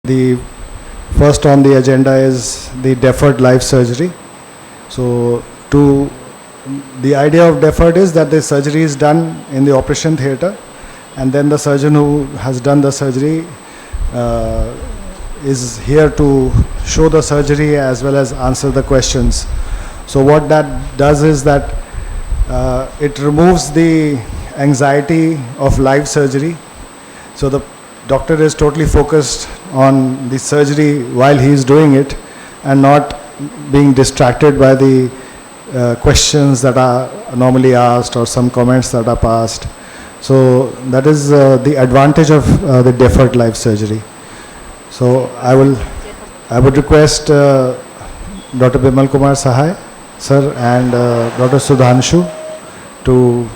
The first on the agenda is the deferred life surgery. So the idea of deferred is that the surgery is done in the operation theatre, and then the surgeon who has done the surgery is here to show the surgery as well as answer the questions. So what that does is that it removes the anxiety of live surgery. So the doctor is totally focused on the surgery while he is doing it and not being distracted by the questions that are normally asked or some comments that are passed. So that is the advantage of the deferred live surgery. So I would request Dr. Bimal Kumar Sahai sir and Dr. Sudhanshu to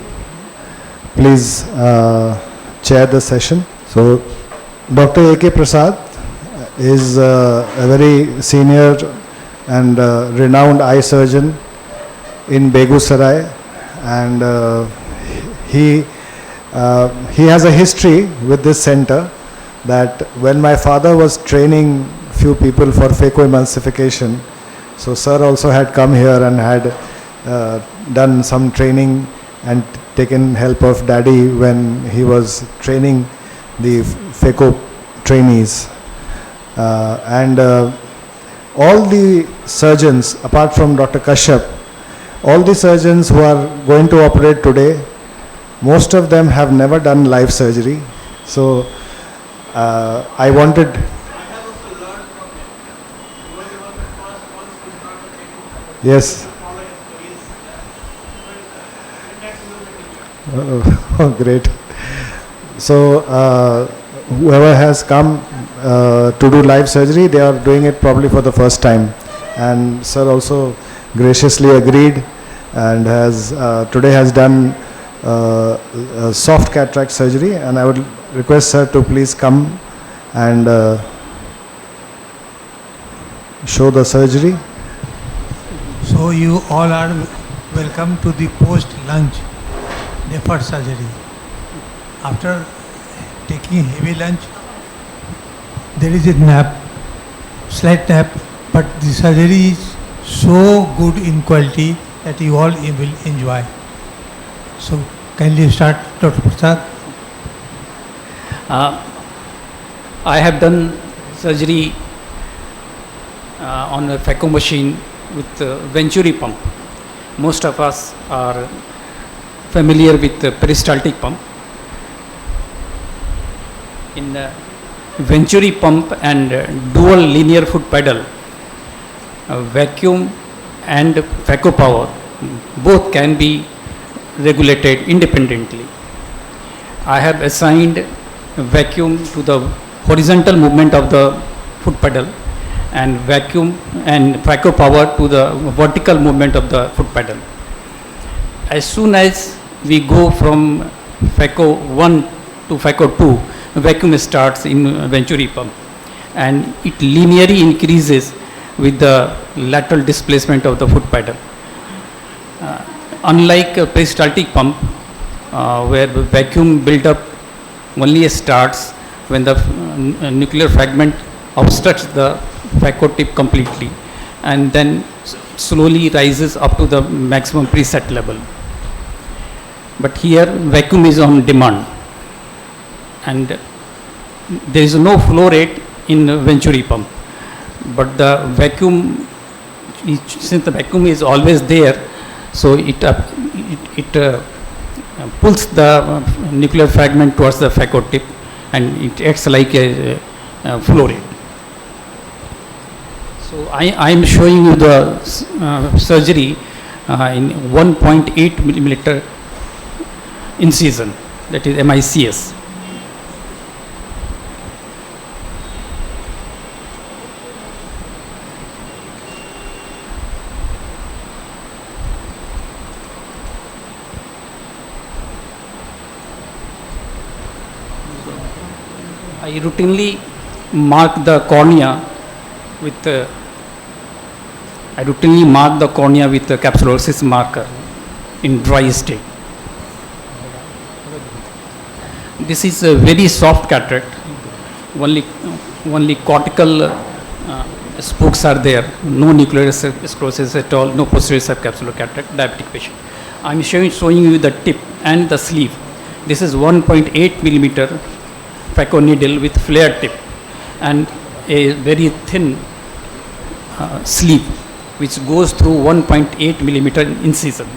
please chair the session. So Dr. A.K. Prasad is a very senior and renowned eye surgeon in Begusarai, and he has a history with this center that when my father was training few people for phacoemulsification, so sir also had come here and had done some training and taken help of daddy when he was training the phaco trainees. And all the surgeons, apart from Dr. Kashyap, all the surgeons who are going to operate today, most of them have never done live surgery. So I wanted... Yes. Oh, great. So whoever has come to do live surgery, they are doing it probably for the first time. And sir also graciously agreed and has today has done soft cataract surgery, and I would request sir to please come and show the surgery. So you all are welcome to the post-lunch deferred surgery. After taking heavy lunch, there is a nap, slight nap, but the surgery is so good in quality that you all will enjoy. So kindly start, Dr. Prasad. I have done surgery on a phaco machine with Venturi pump. Most of us are familiar with the peristaltic pump. In Venturi pump and dual linear foot pedal, vacuum and phaco power both can be regulated independently. I have assigned vacuum to the horizontal movement of the foot pedal and vacuum and phaco power to the vertical movement of the foot pedal. As soon as we go from phaco 1 to phaco 2, vacuum starts in Venturi pump, and it linearly increases with the lateral displacement of the foot pedal. Unlike a peristaltic pump, where the vacuum build-up only starts when the nuclear fragment obstructs the phaco tip completely, and then slowly rises up to the maximum preset level. But here vacuum is on demand, and there is no flow rate in Venturi pump, but the vacuum, since the vacuum is always there, so it pulls the nuclear fragment towards the phaco tip, and it acts like a flow rate. So I am showing you the surgery in 1.8 millimeter incision, that is MICS. I routinely mark the cornea with a capsulosis marker in dry state. This is a very soft cataract only, only cortical spokes are there, no nuclear sclerosis at all, no posterior subcapsular cataract, diabetic patient. I'm showing you the tip and the sleeve. This is 1.8 millimeter phaco needle with flare tip and a very thin sleeve which goes through 1.8 millimeter incision.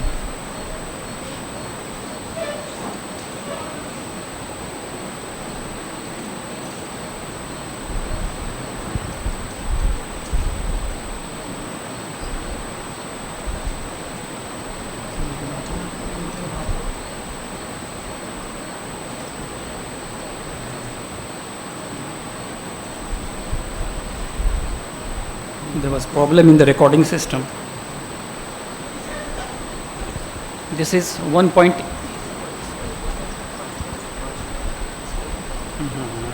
There was problem in the recording system. This is 1 point.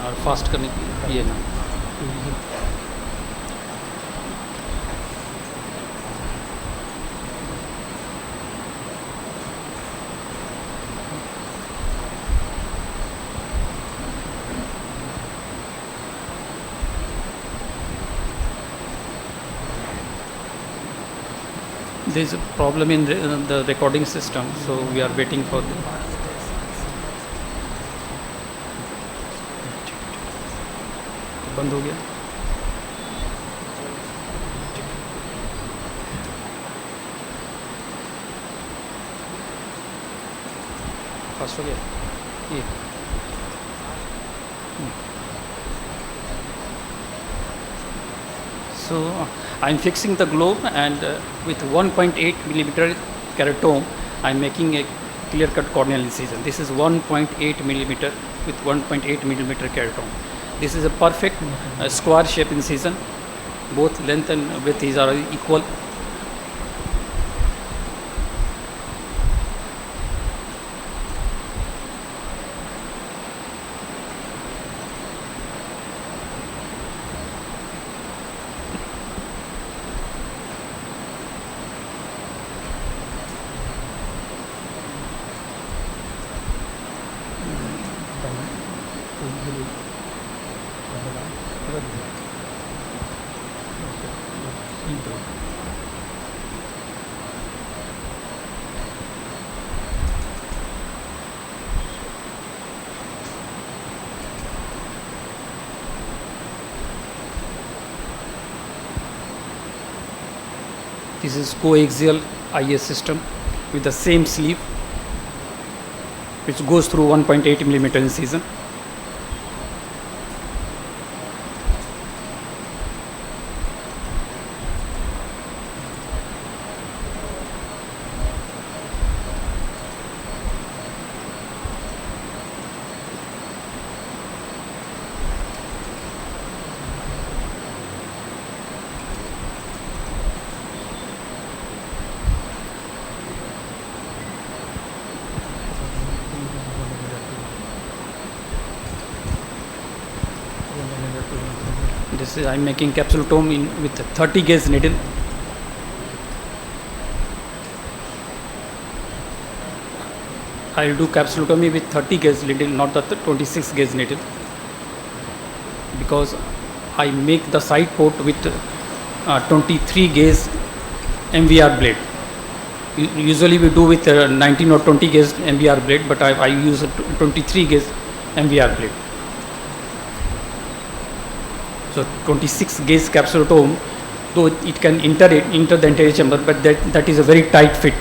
और fast करने के लिए ना there is a problem in the recording system, so we are waiting for the बंद हो गया. Fast हो गया ये. So I'm fixing the globe and with 1.8 millimeter keratome I'm making a clear cut corneal incision. This is 1.8 millimeter with 1.8 millimeter keratome. This is a perfect square shape incision. Both length and width are equal. This is coaxial IS system with the same sleeve which goes through 1.8 millimeter incision. This is I'm making capsulotome in with 30 gauge needle. I will do capsulotomy with 30 gauge needle, not the 26 gauge needle, because I make the side port with 23 gauge MVR blade. Usually we do with 19 or 20 gauge MVR blade, but I use a 23 gauge MVR blade. So 26 gauge capsulotome, though it can enter the anterior chamber, but that is a very tight fit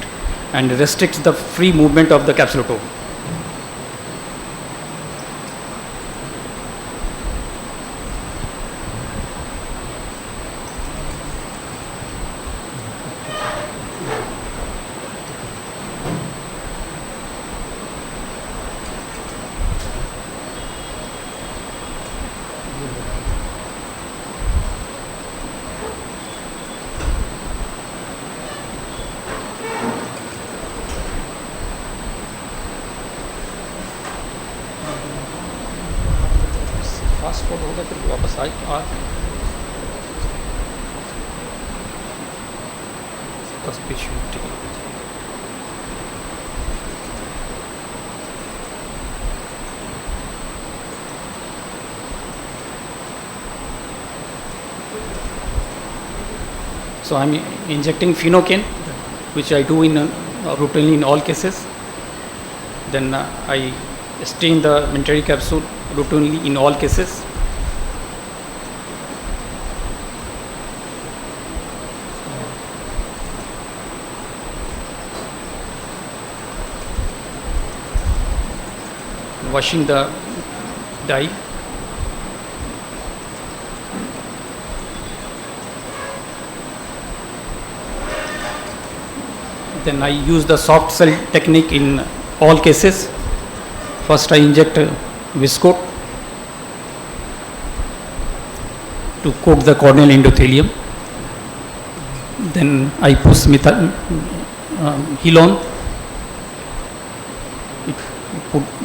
and restricts the free movement of the capsulotome. Fast forward होगा फिर वापस आ So I'm injecting phenocaine, which I do in routinely in all cases. Then I stain the entire capsule routinely in all cases. Washing the dye. Then I use the soft cell technique in all cases. First I inject viscoat to coat the corneal endothelium. Then I push Helon.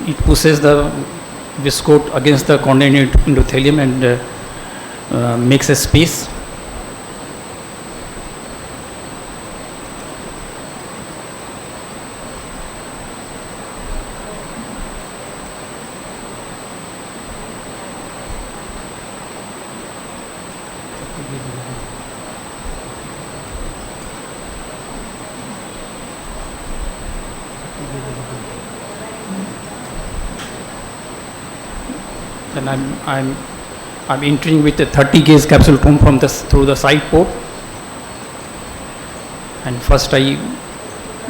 It pushes the viscoat against the corneal endothelium and makes a space. Then I'm entering with a 30 gauge capsule tube from through the side port. And first I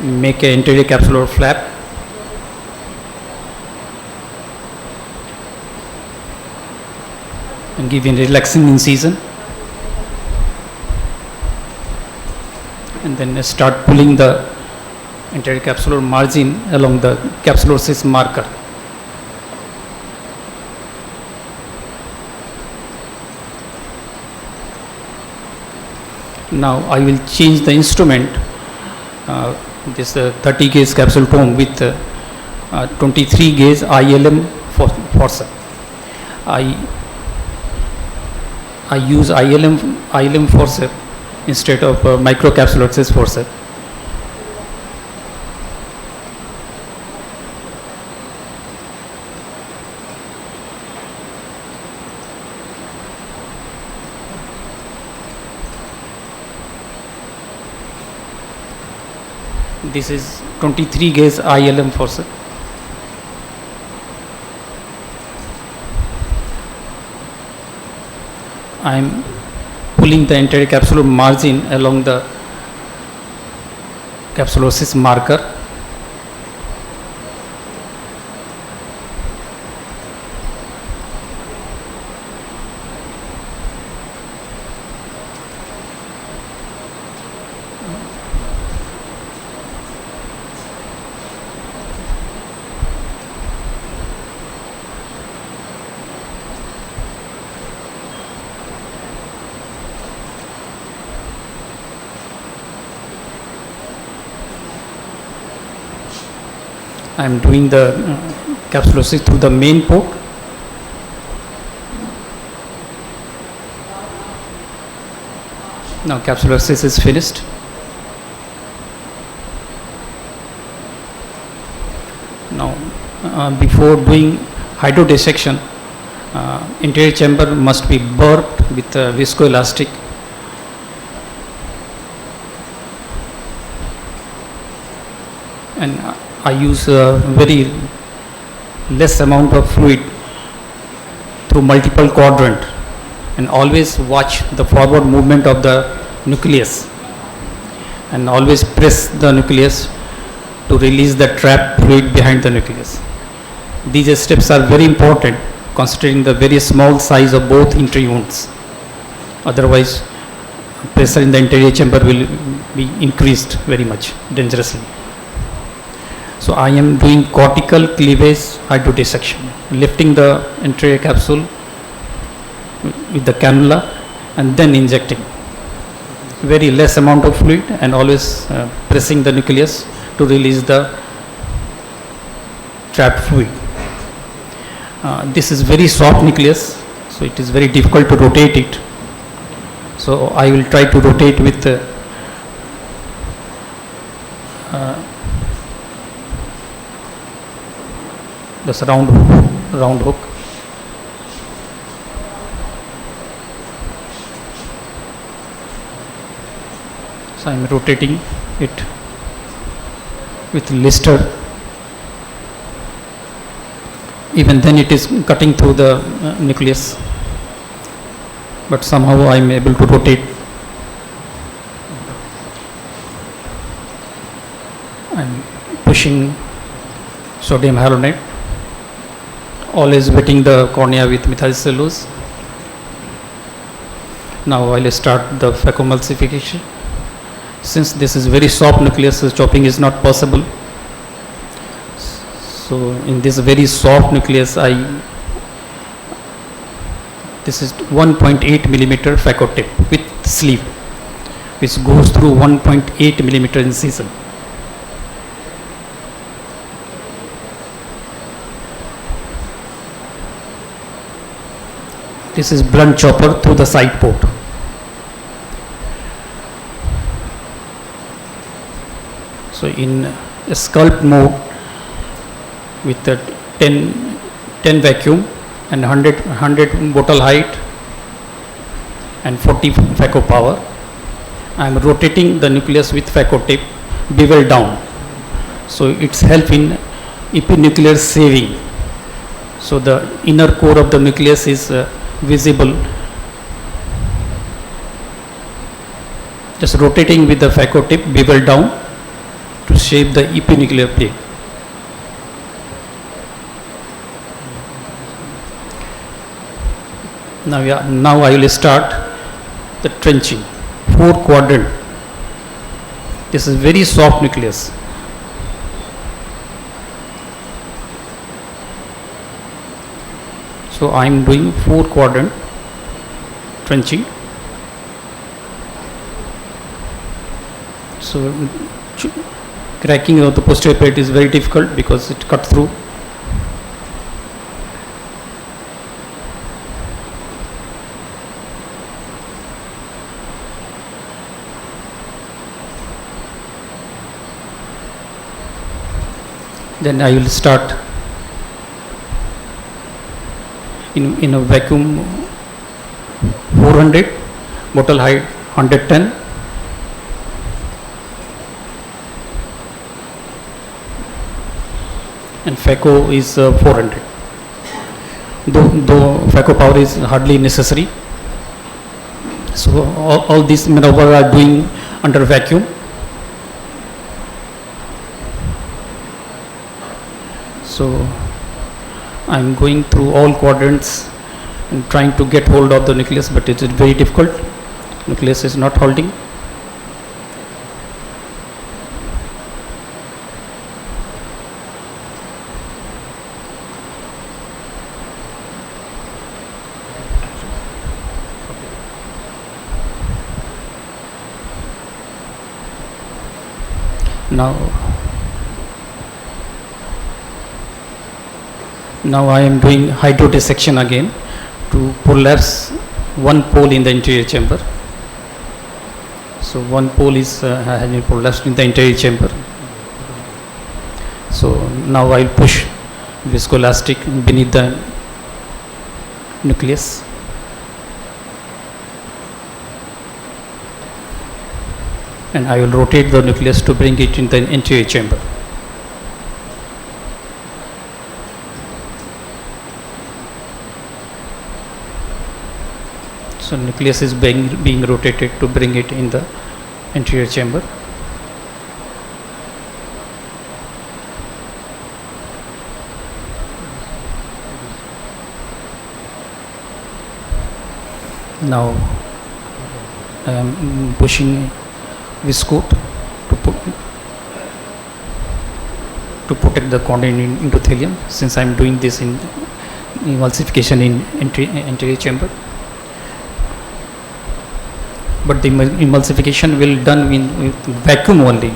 make an anterior capsular flap. And give a relaxing incision. And then I start pulling the anterior capsular margin along the capsulosis marker. Now I will change the instrument, this 30 gauge capsule tube with 23 gauge ILM forceps. I use ILM forceps instead of microcapsulosis forceps. This is 23 gauge ILM forceps. I am pulling the anterior capsular margin along the capsulosis marker. I am doing the capsulosis through the main port. Now capsulosis is finished. Now before doing hydrodissection, anterior chamber must be burped with viscoelastic. And I use very less amount of fluid through multiple quadrant, and always watch the forward movement of the nucleus, and always press the nucleus to release the trapped fluid behind the nucleus. These steps are very important considering the very small size of both entry wounds. Otherwise, pressure in the anterior chamber will be increased very much dangerously. So I am doing cortical cleavage hydrodissection, lifting the anterior capsule with the cannula and then injecting very less amount of fluid, and always pressing the nucleus to release the trapped fluid. This is very soft nucleus, so it is very difficult to rotate it. So I will try to rotate with this round hook. So I am rotating it with lister. Even then it is cutting through the nucleus, but somehow I am able to rotate. I am pushing sodium hyaluronate, always wetting the cornea with methyl cellulose. Now I will start the phacoemulsification. Since this is very soft nucleus, so chopping is not possible. So in this very soft nucleus, this is 1.8 millimeter phaco tip with sleeve, which goes through 1.8 millimeter incision. This is blunt chopper through the side port. So in a sculpt mode with the 10 vacuum and 100 bottle height and 40 phaco power, I am rotating the nucleus with phaco tip bevel down. So it's help in epinuclear saving. So the inner core of the nucleus is visible. Just rotating with the phaco tip bevel down to shape the epinuclear plate. Now I will start the trenching. 4 quadrant. This is very soft nucleus. So I am doing 4 quadrant trenching. So cracking of the posterior plate is very difficult because it cut through. Then I will start in a vacuum 400, bottle height 110. And phaco is 400. Though phaco power is hardly necessary. So all these maneuver are doing under vacuum. So I am going through all quadrants and trying to get hold of the nucleus, but it is very difficult. Nucleus is not holding. Now I am doing hydrodissection again to prolapse one pole in the anterior chamber. So one pole is has been prolapsed in the anterior chamber. So now I will push viscoelastic beneath the nucleus. And I will rotate the nucleus to bring it in the anterior chamber. So nucleus is being rotated to bring it in the anterior chamber. Now I am pushing viscoat to protect the corneal endothelium, since I am doing this in emulsification in anterior chamber. But the emulsification will be done with vacuum only.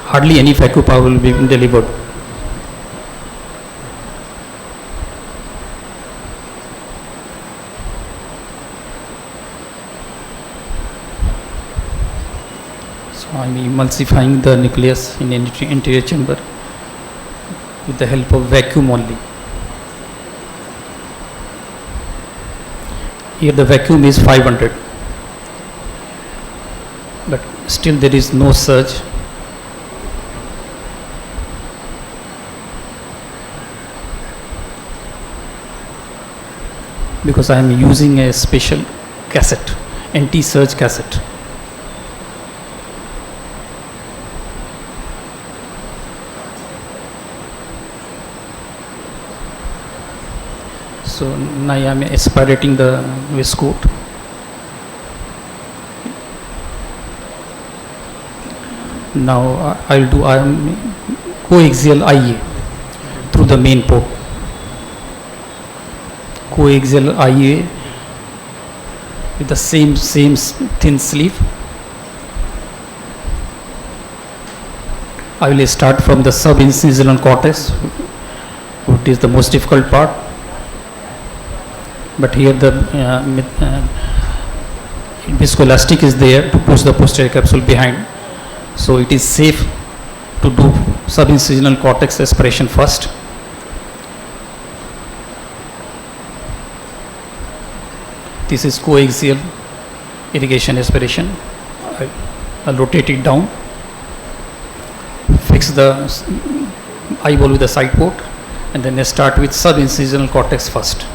Hardly any vacuum power will be delivered. So I am emulsifying the nucleus in anterior chamber with the help of vacuum only. Here the vacuum is 500. but still there is no surge. Because I am using a special cassette, anti-surge cassette. So now I am aspirating the waistcoat. Now I will do coaxial IA through the main port. Coaxial IA with the same thin sleeve. I will start from the subincisional cortex, which is the most difficult part. But here the viscoelastic is there to push the posterior capsule behind. So it is safe to do subincisional cortex aspiration first. This is coaxial irrigation aspiration. I'll rotate it down, fix the eyeball with the side port, and then I start with subincisional cortex first.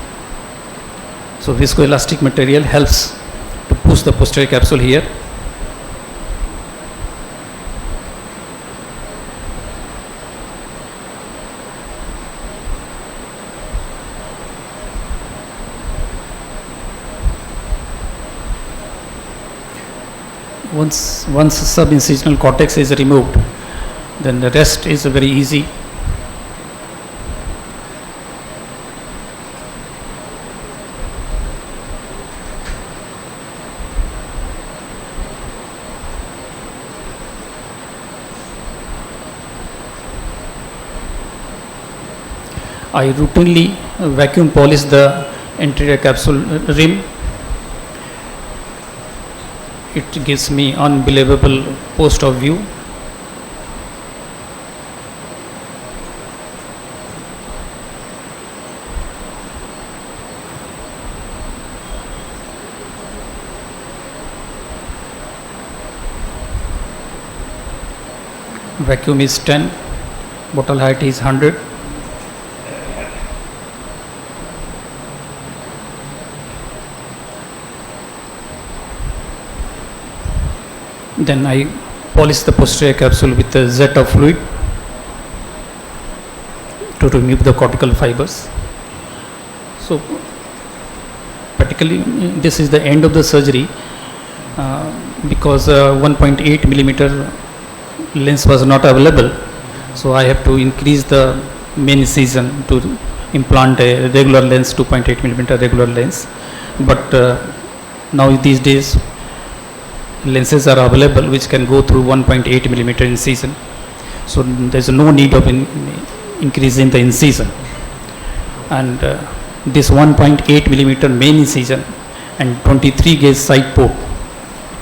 So viscoelastic material helps to push the posterior capsule here. Once subincisional cortex is removed, then the rest is very easy. I routinely vacuum polish the anterior capsule rim. It gives me unbelievable post-op view. Vacuum is 10, bottle height is 100. Then I polish the posterior capsule with a Zeta fluid to remove the cortical fibers. So particularly this is the end of the surgery because 1.8 millimeter lens was not available. So I have to increase the main incision to implant a regular lens, 2.8 millimeter regular lens. But now these days lenses are available which can go through 1.8 millimeter incision. So there is no need of increasing the incision. And this 1.8 millimeter main incision and 23 gauge side port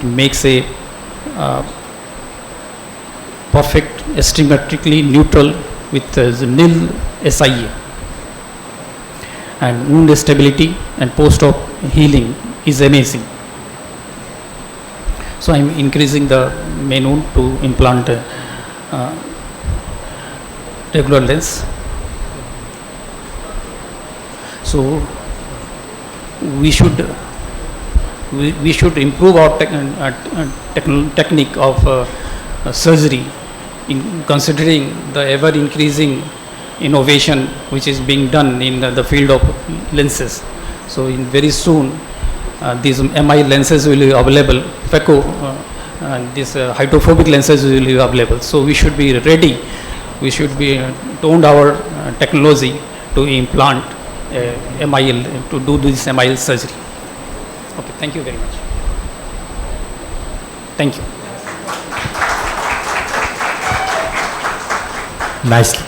makes a perfect astigmatically neutral with nil SIA. And wound stability and post-op healing is amazing. So I am increasing the main wound to implant regular lens. So we should improve our technique of surgery in considering the ever increasing innovation which is being done in the field of lenses. So in very soon these MI lenses will be available, phaco and these hydrophobic lenses will be available. So we should be ready, we should be toned our technology to implant MIL, to do this MIL surgery. Okay, thank you very much. Thank you.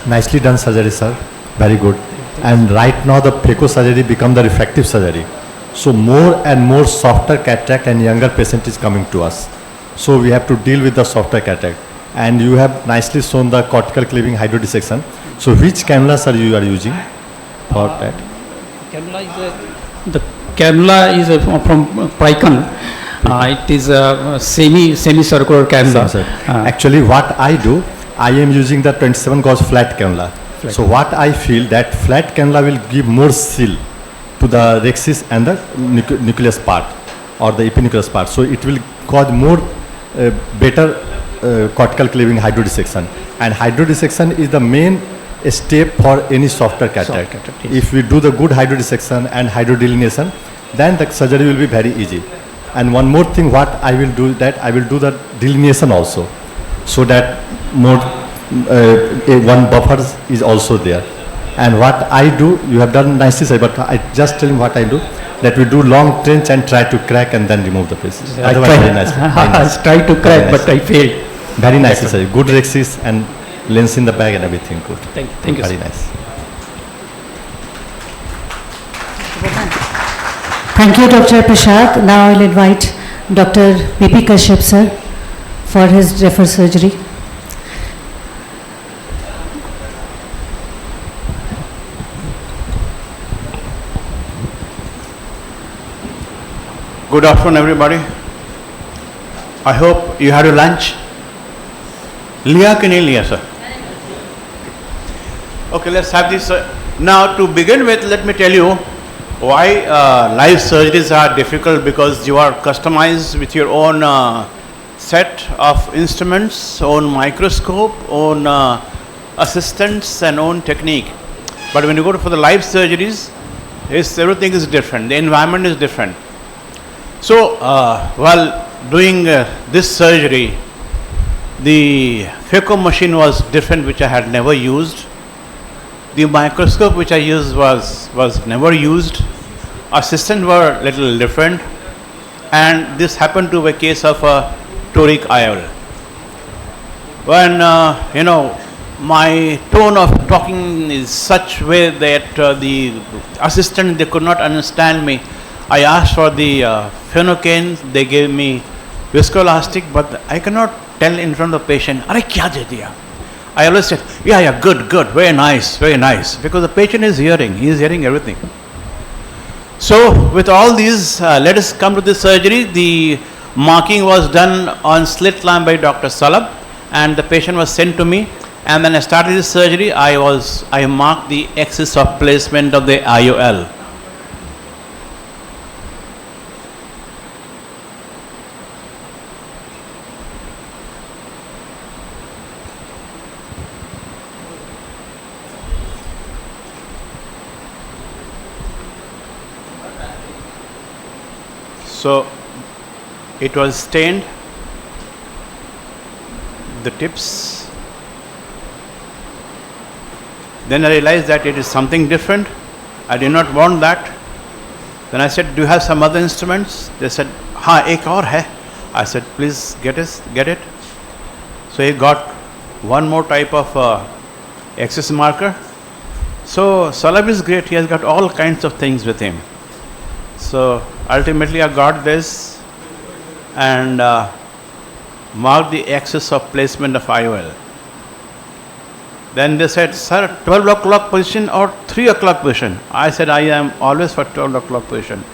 Nicely done surgery, sir. Very good. And right now the phaco surgery become the refractive surgery. So more and more softer cataract and younger patient is coming to us. So we have to deal with the softer cataract. And you have nicely shown the cortical cleaving hydrodissection. So which cannula, sir, you are using for that? The cannula is from Pricon. It is a semicircular cannula. Sir. Actually, what I do, I am using the 27 gauge flat cannula. So what I feel that flat cannula will give more seal to the rhexis and the nucleus part or the epinucleus part. So it will cause more better cortical cleaving hydrodissection. And hydrodissection is the main step for any softer cataract. Yes. If we do the good hydrodissection and hydrodelineation, then the surgery will be very easy. And one more thing, what I will do that I will do the delineation also, so that more one buffer is also there. And what I do, you have done nicely, sir, but I just tell him what I do, that we do long trench and try to crack and then remove the pieces. Otherwise, very nice. Very nice. I tried to crack, Very but I failed. Very nice, sir. Good rhexis and lens in the bag and everything good. Thank you. Very Sir. nice. Thank you, Dr. Prashad. Now I'll invite Dr. B.P. Kashyap, sir, for his refer surgery. Good afternoon, everybody. I hope you had your lunch. Liya ki nahi liya, sir? Okay, let's have this. Now, to begin with, let me tell you why live surgeries are difficult, because you are customized with your own set of instruments, own microscope, own assistants, and own technique. But when you go for the live surgeries, everything is different. The environment is different. So, while doing this surgery, the phaco machine was different, which I had never used. The microscope which I used was never used. Assistant were little different, and this happened to be a case of a toric IOL. When my tone of talking is such way that the assistant, they could not understand me. I asked for the phenocane, they gave me viscoelastic, but I cannot tell in front of the patient, "Arey kya de diya?" I always said, yeah, good, very nice, because the patient is hearing, he is hearing everything. So with all these, let us come to the surgery. The marking was done on slit lamp by Dr. Salab, and the patient was sent to me, and then I started the surgery. I marked the axis of placement of the IOL. So it was stained, the tips. Then I realized that it is something different. I did not want that. Then I said, "Do you have some other instruments?" They said, "Ha, ek aur hai." I said, "Please get it." So he got one more type of axis marker. So Salab is great. He has got all kinds of things with him. So ultimately I got this and marked the axis of placement of IOL. Then they said, "Sir, 12 o'clock position or 3 o'clock position?" I said, "I am always for 12 o'clock position.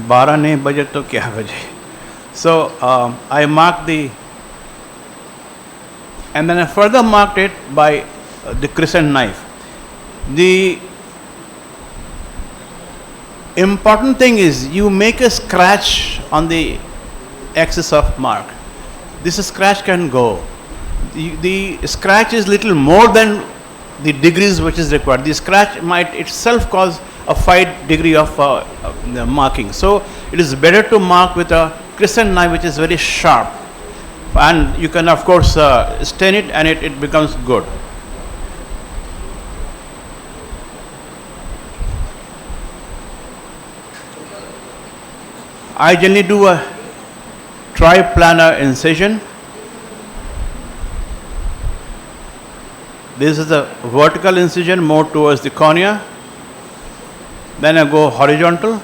12 nahi baje to kya baje?" So I marked and then I further marked it by the crescent knife. The important thing is you make a scratch on the axis of mark. This scratch can go. The scratch is little more than the degrees which is required. The scratch might itself cause a 5 degree of the marking. So it is better to mark with a crescent knife which is very sharp. And you can of course stain it and it becomes good. I generally do a triplanar incision. This is a vertical incision more towards the cornea. Then I go horizontal.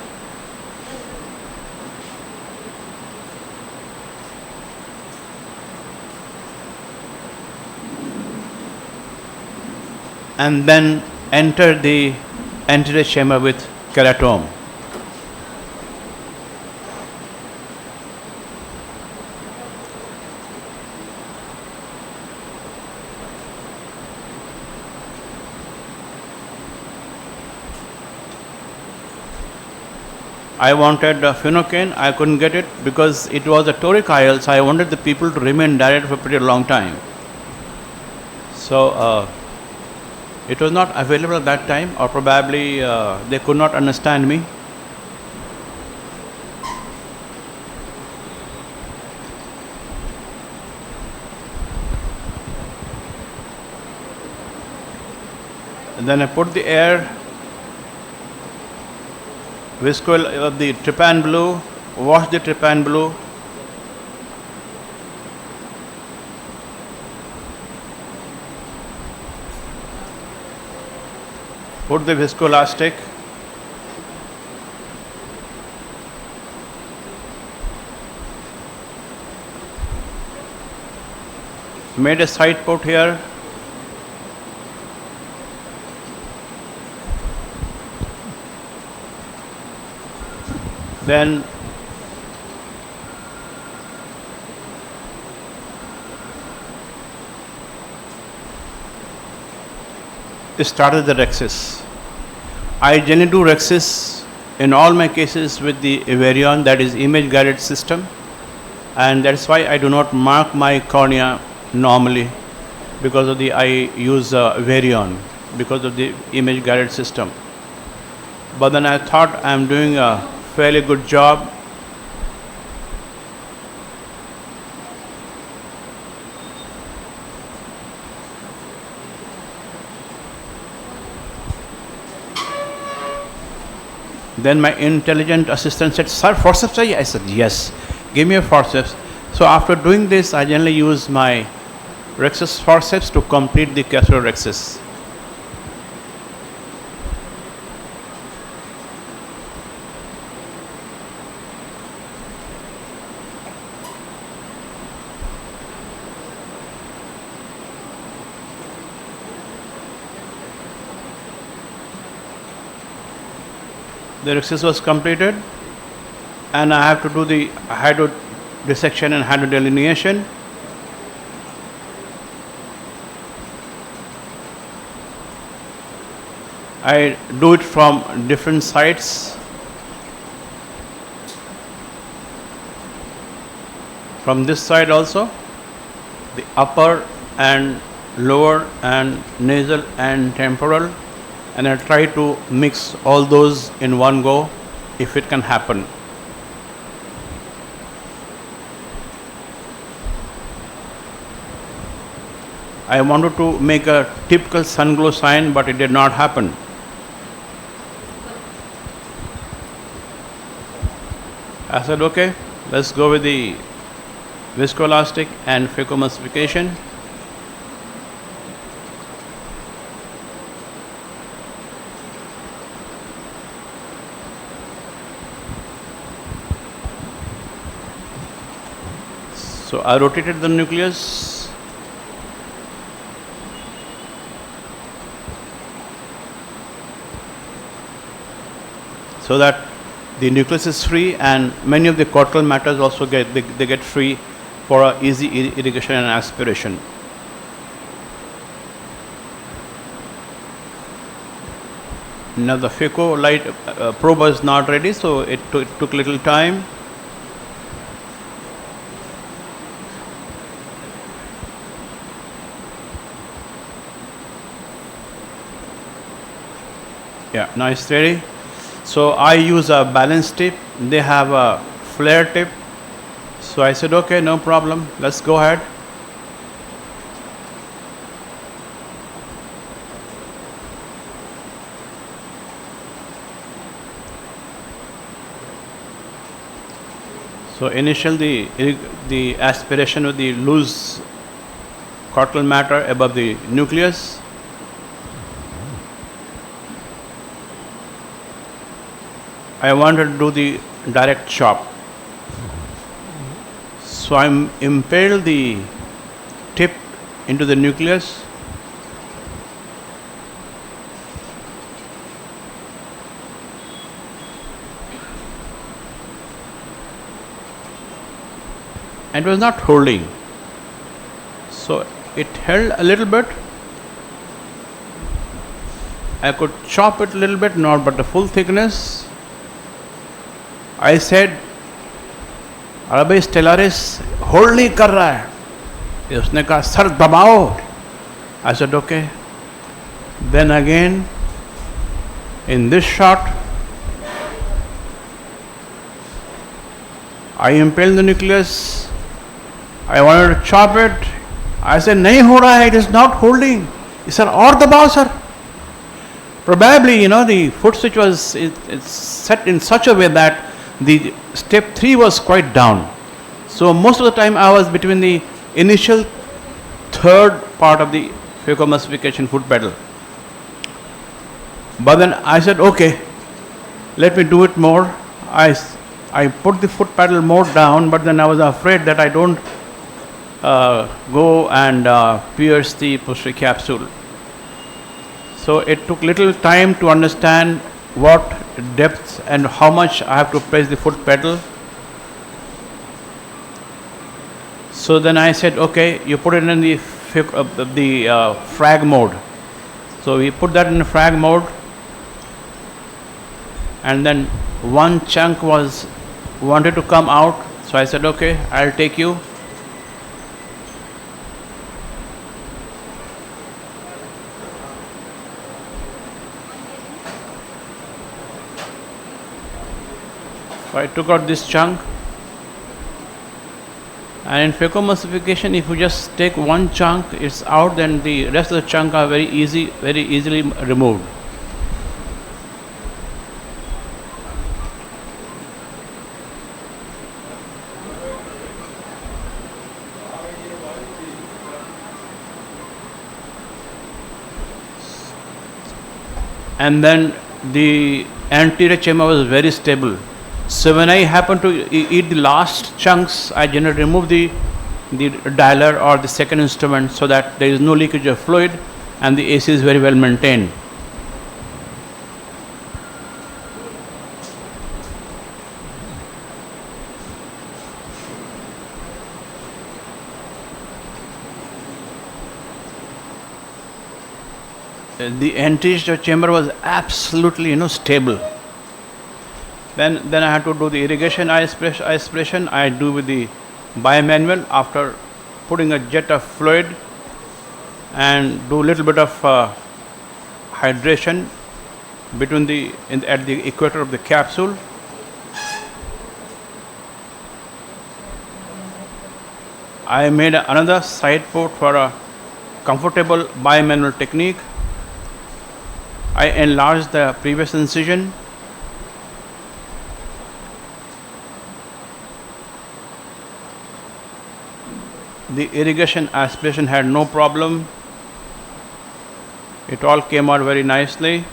And then enter the anterior chamber with keratome. I wanted phenocaine, I couldn't get it because it was a toric IL, so I wanted the people to remain direct for a pretty long time. So it was not available at that time, or probably they could not understand me. And then I put the air, viscoil of the trypan blue, wash the trypan blue, put the viscoelastic, made a side port here, then started the Rexis. I generally do Rexis in all my cases with the Varion, that is image guided system, and that's why I do not mark my cornea normally, because of the I use Varion because of the image guided system. But then I thought I'm doing a fairly good job. Then my intelligent assistant said, "Sir, forceps?" I said, "Yes, give me a forceps." So after doing this, I generally use my Rexis forceps to complete the capsular Rexis. The Rexis was completed, and I have to do the hydro dissection and hydro delineation. I do it from different sides. From this side also, the upper and lower and nasal and temporal, and I try to mix all those in one go if it can happen. I wanted to make a typical sun glow sign, but it did not happen. I said, okay, let's go with the viscoelastic and phacoemulsification. So I rotated the nucleus. So that the nucleus is free, and many of the cortical matters also get free for a easy irrigation and aspiration. Now the phaco light probe was not ready, so it took little time. Yeah, now it's ready. So I use a balance tip. They have a flare tip. So I said, okay, no problem. Let's go ahead. So initially the aspiration with the loose cortical matter above the nucleus. I wanted to do the direct chop. So I impaled the tip into the nucleus. And it was not holding. So it held a little bit. I could chop it a little bit, not but the full thickness. I said, अरे भाई स्टेलारिस hold नहीं कर रहा है. उसने कहा sir दबाओ. I said okay. Then again in this shot I impaled the nucleus. I wanted to chop it. I said नहीं हो रहा है, it is not holding. He said और दबाओ sir. Probably, the foot switch was it's set in such a way that the step 3 was quite down. So most of the time I was between the initial third part of the phacoemulsification foot pedal. But then I said, okay, let me do it more. I put the foot pedal more down, but then I was afraid that I don't go and pierce the posterior capsule. So it took little time to understand what depth and how much I have to press the foot pedal. So then I said, okay, you put it in the frag mode. So we put that in the frag mode, and then one chunk wanted to come out. So I said, okay, I'll take you. So I took out this chunk, and in phacoemulsification, if you just take one chunk, it's out, then the rest of the chunk are very easily removed. And then the anterior chamber was very stable. So when I happened to eat the last chunks, I generally remove the dialer or the second instrument so that there is no leakage of fluid and the AC is very well maintained. The anterior chamber was absolutely stable. Then I had to do the irrigation aspiration. I do with the bimanual after putting a jet of fluid and do a little bit of hydration between at the equator of the capsule. I made another side port for a comfortable bimanual technique. I enlarged the previous incision. The irrigation aspiration had no problem. It all came out very nicely.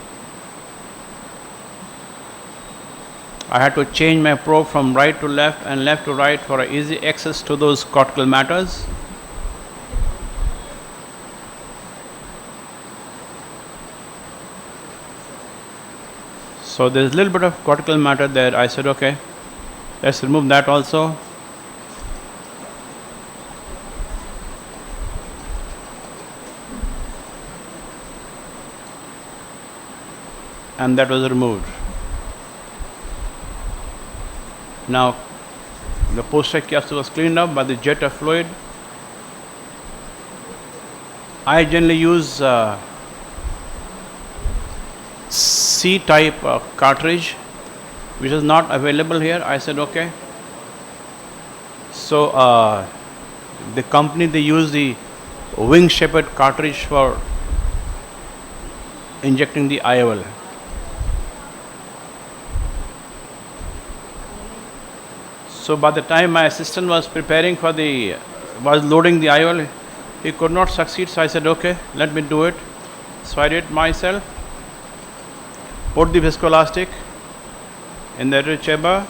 I had to change my probe from right to left and left to right for easy access to those cortical matters. So there's a little bit of cortical matter there. I said, okay, let's remove that also. And that was removed. Now the posterior capsule was cleaned up by the jet of fluid. I generally use C-type cartridge, which is not available here. I said okay. So the company, they use the wing-shaped cartridge for injecting the IOL. So by the time my assistant was loading the IOL, he could not succeed. So I said, okay, let me do it. So I did it myself. Put the viscoelastic in the anterior chamber.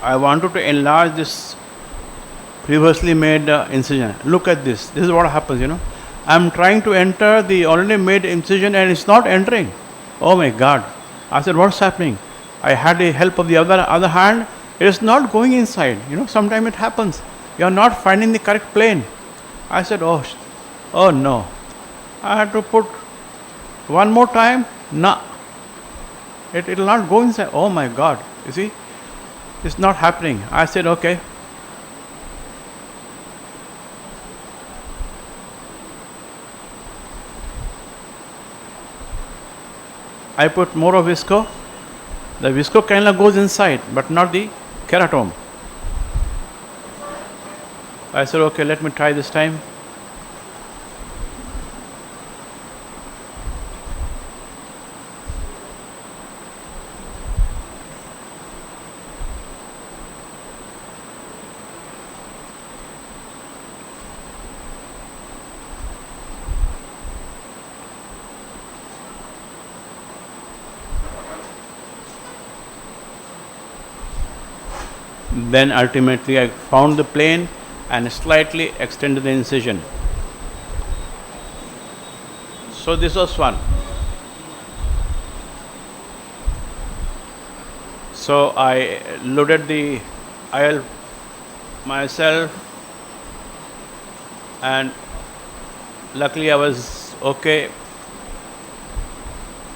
I wanted to enlarge this previously made incision. Look at this. This is what happens, I'm trying to enter the already made incision and it's not entering. Oh my God. I said, what's happening? I had the help of the other hand. It is not going inside. Sometimes it happens. You are not finding the correct plane. I said, oh, Oh no. I had to put one more time. No. It will not go inside. Oh my God. You see? It's not happening. I said, okay. I put more of visco. The visco cannula goes inside, but not the keratome. I said, okay, let me try this time. Then ultimately I found the plane and slightly extended the incision. So this was one. So I loaded the IL myself, and luckily I was okay,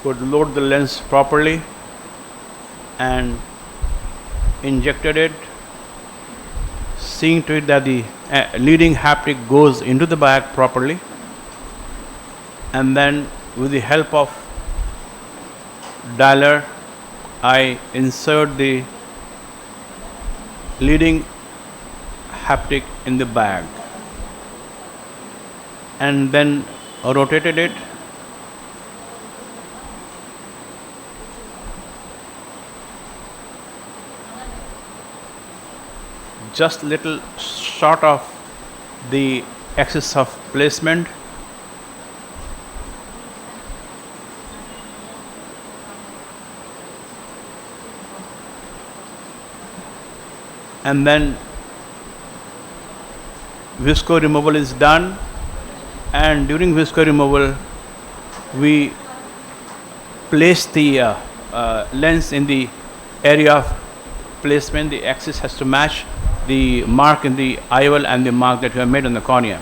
could load the lens properly and injected it, seeing to it that the leading haptic goes into the bag properly, and then with the help of dialer I insert the leading haptic in the bag and then rotated it. Just little short of the axis of placement, and then visco removal is done, and during visco removal we place the lens in the area of placement. The axis has to match the mark in the IOL and the mark that we have made on the cornea.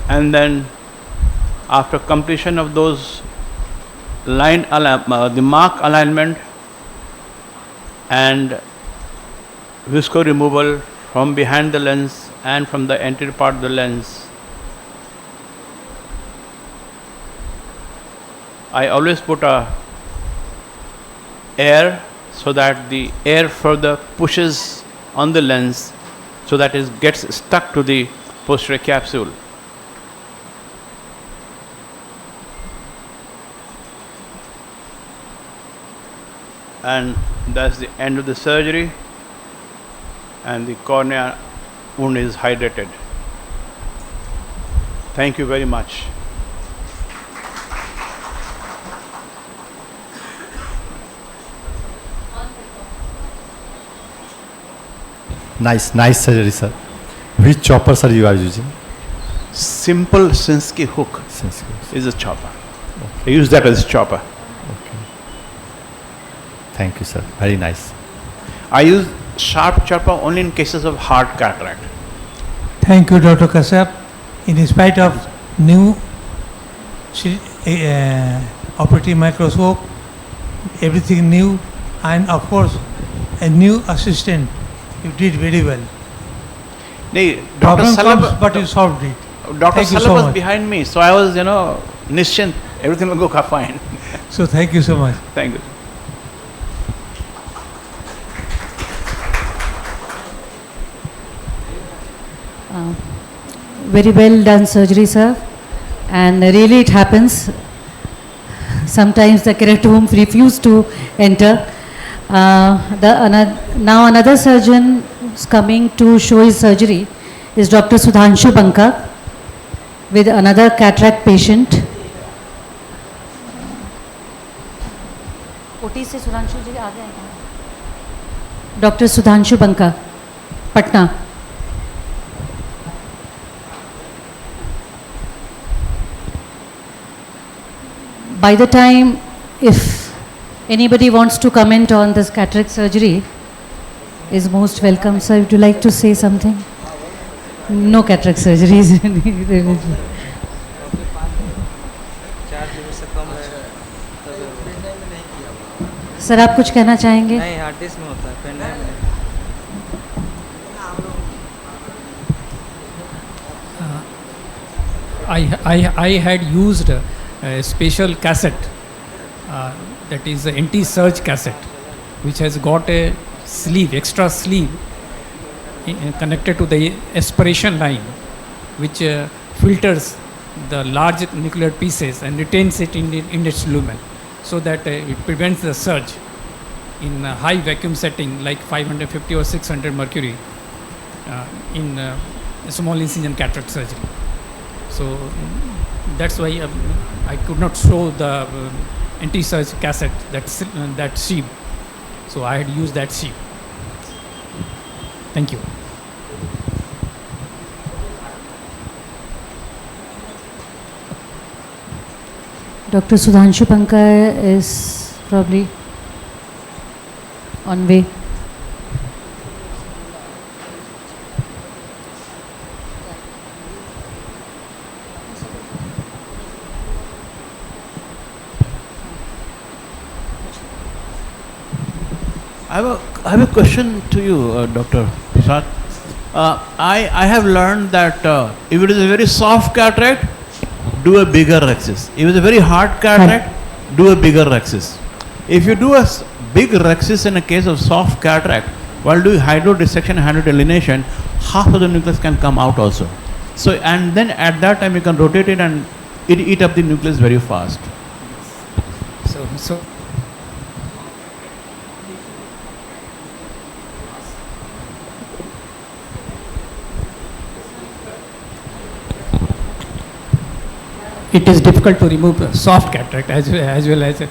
And then after completion of those the mark alignment and visco removal from behind the lens and from the anterior part of the lens, I always put a air so that the air further pushes on the lens so that it gets stuck to the posterior capsule. And that's the end of the surgery, and the cornea wound is hydrated. Thank you very much. Nice surgery, sir. Which chopper, sir, you are using? Simple Sinsky hook Since- is a chopper. I use that as a chopper. Thank you, sir. Very nice. I use sharp chopper only in cases of hard cataract. Thank you, Dr. Kashyap. In spite of new operating microscope, everything new, and of course, a new assistant, you did very well. Nee, Dr. Problem Salab, comes, but you solved it. Dr. Thank you Salab so was much. behind me, so I was, nishchint. Everything will go fine. So thank you so much. Thank you. Very well done surgery, sir. And really it happens. Sometimes the keratome refuse to enter. Now another surgeon is coming to show his surgery is Dr. Sudhanshu Banka with another cataract patient. OT से सुधांशु जी आ गए हैं. Dr. Sudhanshu Banka, Patna. By the time, if anybody wants to comment on this cataract surgery, is most welcome. Sir, would you like to say something? No cataract surgeries. Sir आप कुछ कहना चाहेंगे? नहीं, hard disk में होता है, pen drive में नहीं। I had used a special cassette, that is an anti-surge cassette, which has got a sleeve, extra sleeve connected to the aspiration line, which filters the large nuclear pieces and retains it in its lumen, so that it prevents the surge in a high vacuum setting like 550 or 600 mercury in small incision cataract surgery. So that's why I could not show the anti-surge cassette, that sheet. So I had used that sheet. Thank you. Dr. Sudhanshu Panka is probably on way. I have a question to you, Dr. Prasad. I have learned that if it is a very soft cataract, do a bigger rhexis. If it is a very hard cataract, do a bigger rhexis. If you do a big rhexis in a case of soft cataract, while doing hydrodissection and hydrodelineation, half of the nucleus can come out also. So, and then at that time you can rotate it and eat up the nucleus very fast. So it is difficult to remove a soft cataract as well as a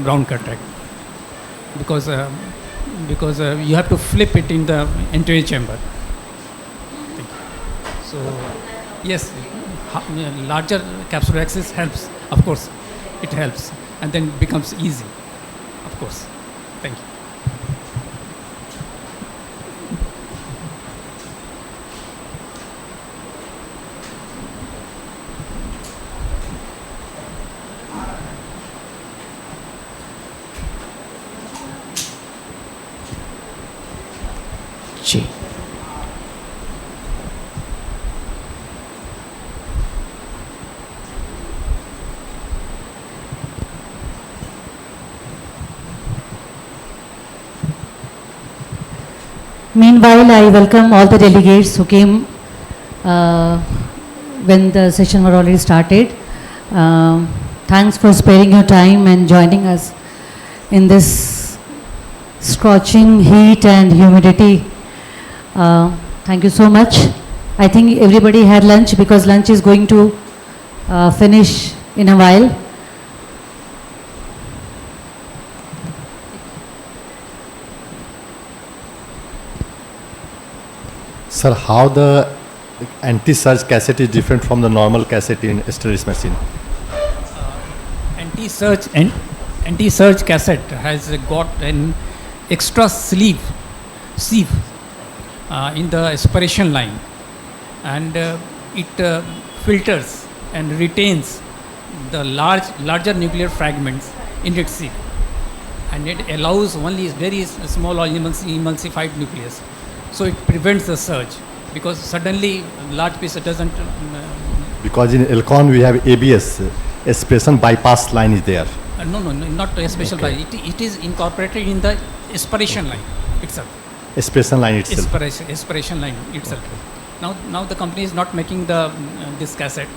brown cataract, because you have to flip it in the anterior chamber. Thank you. So yes, larger capsular axis helps, of course, it helps, and then it becomes easy, of course. Thank you. G. Meanwhile, I welcome all the delegates who came when the session were already started. Thanks for sparing your time and joining us in this scorching heat and humidity. Thank you so much. I think everybody had lunch, because lunch is going to finish in a while. Sir, how the anti-surge cassette is different from the normal cassette in Steris machine? Anti-surge cassette has got an extra sieve in the aspiration line, and it filters and retains the larger nuclear fragments in its sieve, and it allows only very small or emulsified nucleus. So it prevents the surge, because suddenly large piece doesn't. Because in Elcon we have ABS, aspiration bypass line is there. No, not a special Okay. by. It is incorporated in the aspiration line itself. Aspiration line itself. Aspiration line itself. Now the company is not making the this cassette,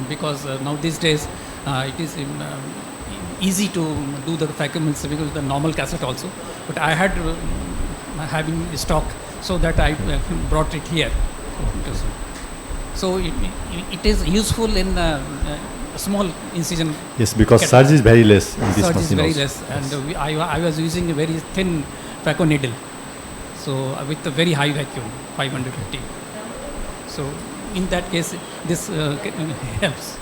because now these days it is easy to do the vacuum because the normal cassette also. But I had having stock, so that I brought it here. So it is useful in small incision. Yes, because surge is very less in this Surge is machine very also. less, and I was using a very thin phaco needle, so with a very high vacuum, 550. So in that case, this helps.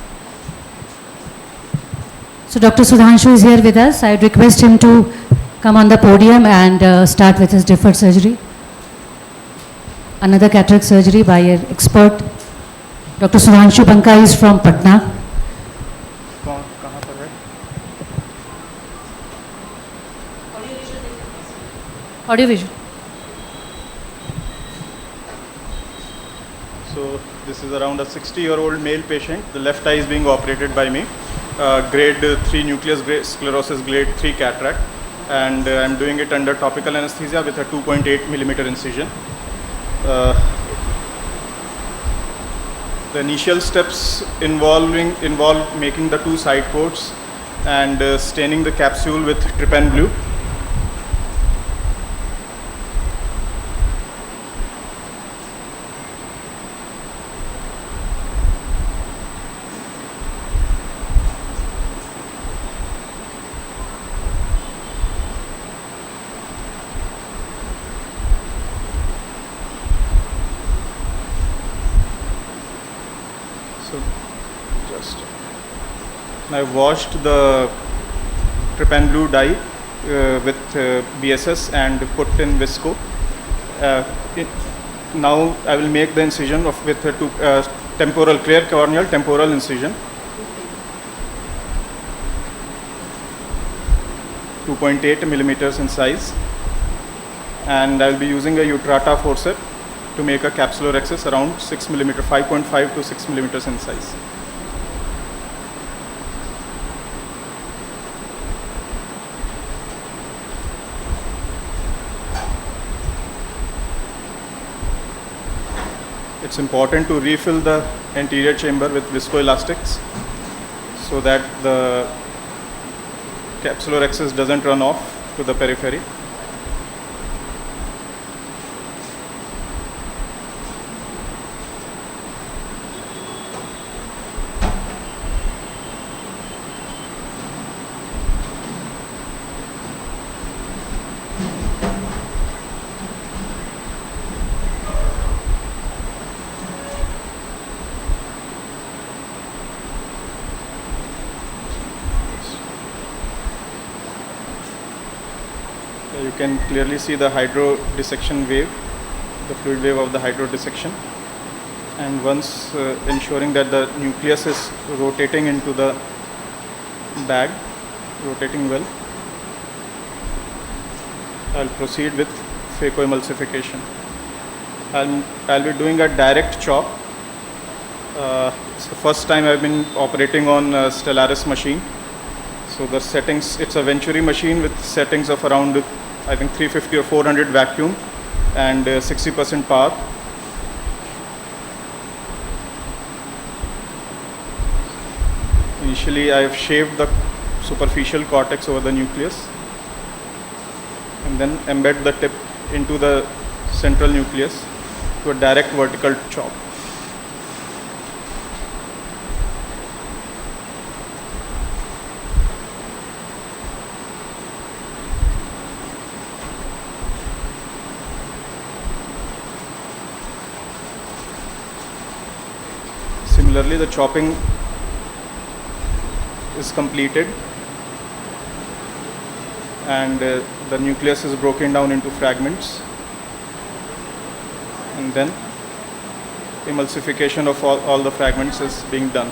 So Dr. Sudhanshu is here with us. I would request him to come on the podium and start with his deferred surgery. another cataract surgery by an expert. Dr. Sudhanshu Banka is from Patna. कहाँ पर है? Audio visual. So this is around a 60-year-old male patient. The left eye is being operated by me. Grade 3 nucleus sclerosis, grade 3 cataract, and I'm doing it under topical anesthesia with a 2.8 millimeter incision. The initial steps involve making the 2 side ports and staining the capsule with trypan blue. So just I washed the trypan blue dye with BSS and put in visco. Now I will make the incision with temporal clear corneal temporal incision. 2.8 millimeters in size, and I will be using a Utrata forceps to make a capsular excess around 6 millimeter, 5.5 to 6 millimeters in size. It's important to refill the anterior chamber with viscoelastics so that the capsular excess doesn't run off to the periphery. You can clearly see the hydrodissection wave, the fluid wave of the hydrodissection, and once ensuring that the nucleus is rotating into the bag, rotating well, I'll proceed with phacoemulsification. I'll be doing a direct chop. It's the first time I've been operating on Stellaris machine. So the settings, it's a Venturi machine with settings of around, I think 350 or 400 vacuum and 60% power. Initially I have shaved the superficial cortex over the nucleus and then embed the tip into the central nucleus to a direct vertical chop. Similarly, the chopping is completed and the nucleus is broken down into fragments, and then emulsification of all the fragments is being done.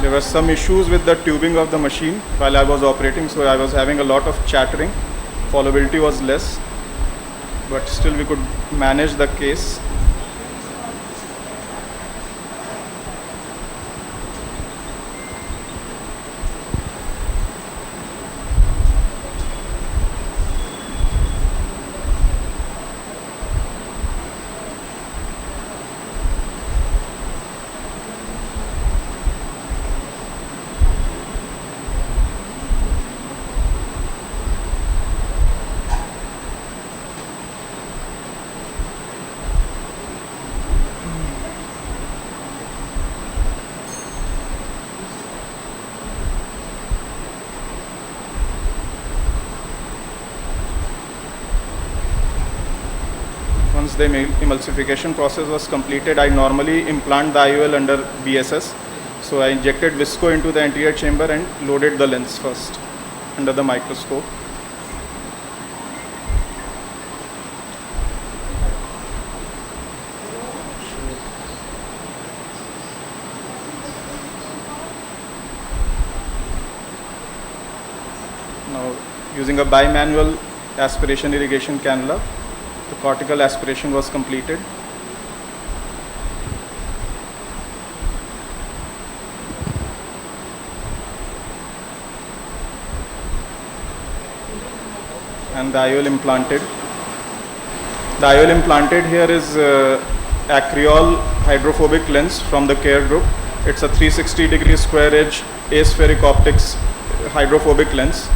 There were some issues with the tubing of the machine while I was operating, so I was having a lot of chattering. Followability was less, but still we could manage the case. Once the emulsification process was completed, I normally implant the IOL under BSS. So I injected visco into the anterior chamber and loaded the lens first under the microscope. Now, using a bimanual aspiration irrigation cannula, the cortical aspiration was completed. And the IOL implanted. The IOL implanted here is acryol hydrophobic lens from the CARE group. It's a 360-degree square edge aspheric optics hydrophobic lens.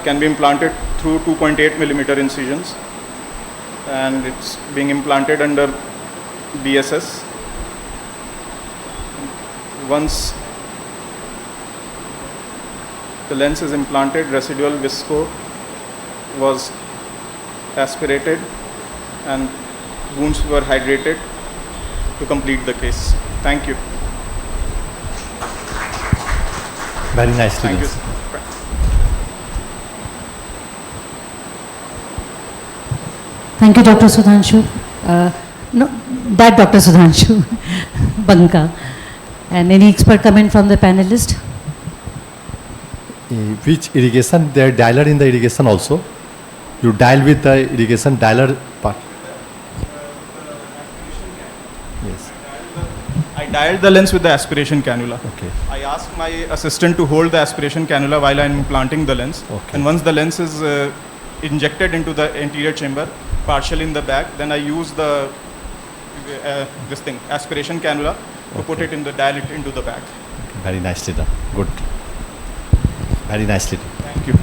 Can be implanted through 2.8 millimeter incisions, and it's being implanted under BSS. Once the lens is implanted, residual visco was aspirated and wounds were hydrated to complete the case. Thank you. Very nicely Thank done. you. Sir. Thank you, Dr. Sudhanshu. No, that Dr. Sudhanshu Banka. And any expert comment from the panelist? Which irrigation? There are dialer in the irrigation also. You dial with the irrigation dialer part. Yes. I dialed the lens with the aspiration cannula. Okay. I asked my assistant to hold the aspiration cannula while I am implanting the lens. Okay. And once the lens is injected into the anterior chamber, partially in the back, then I use the aspiration cannula to put it in the dial it into the back. Okay. Very nicely done. Good. Very nicely done. Thank you.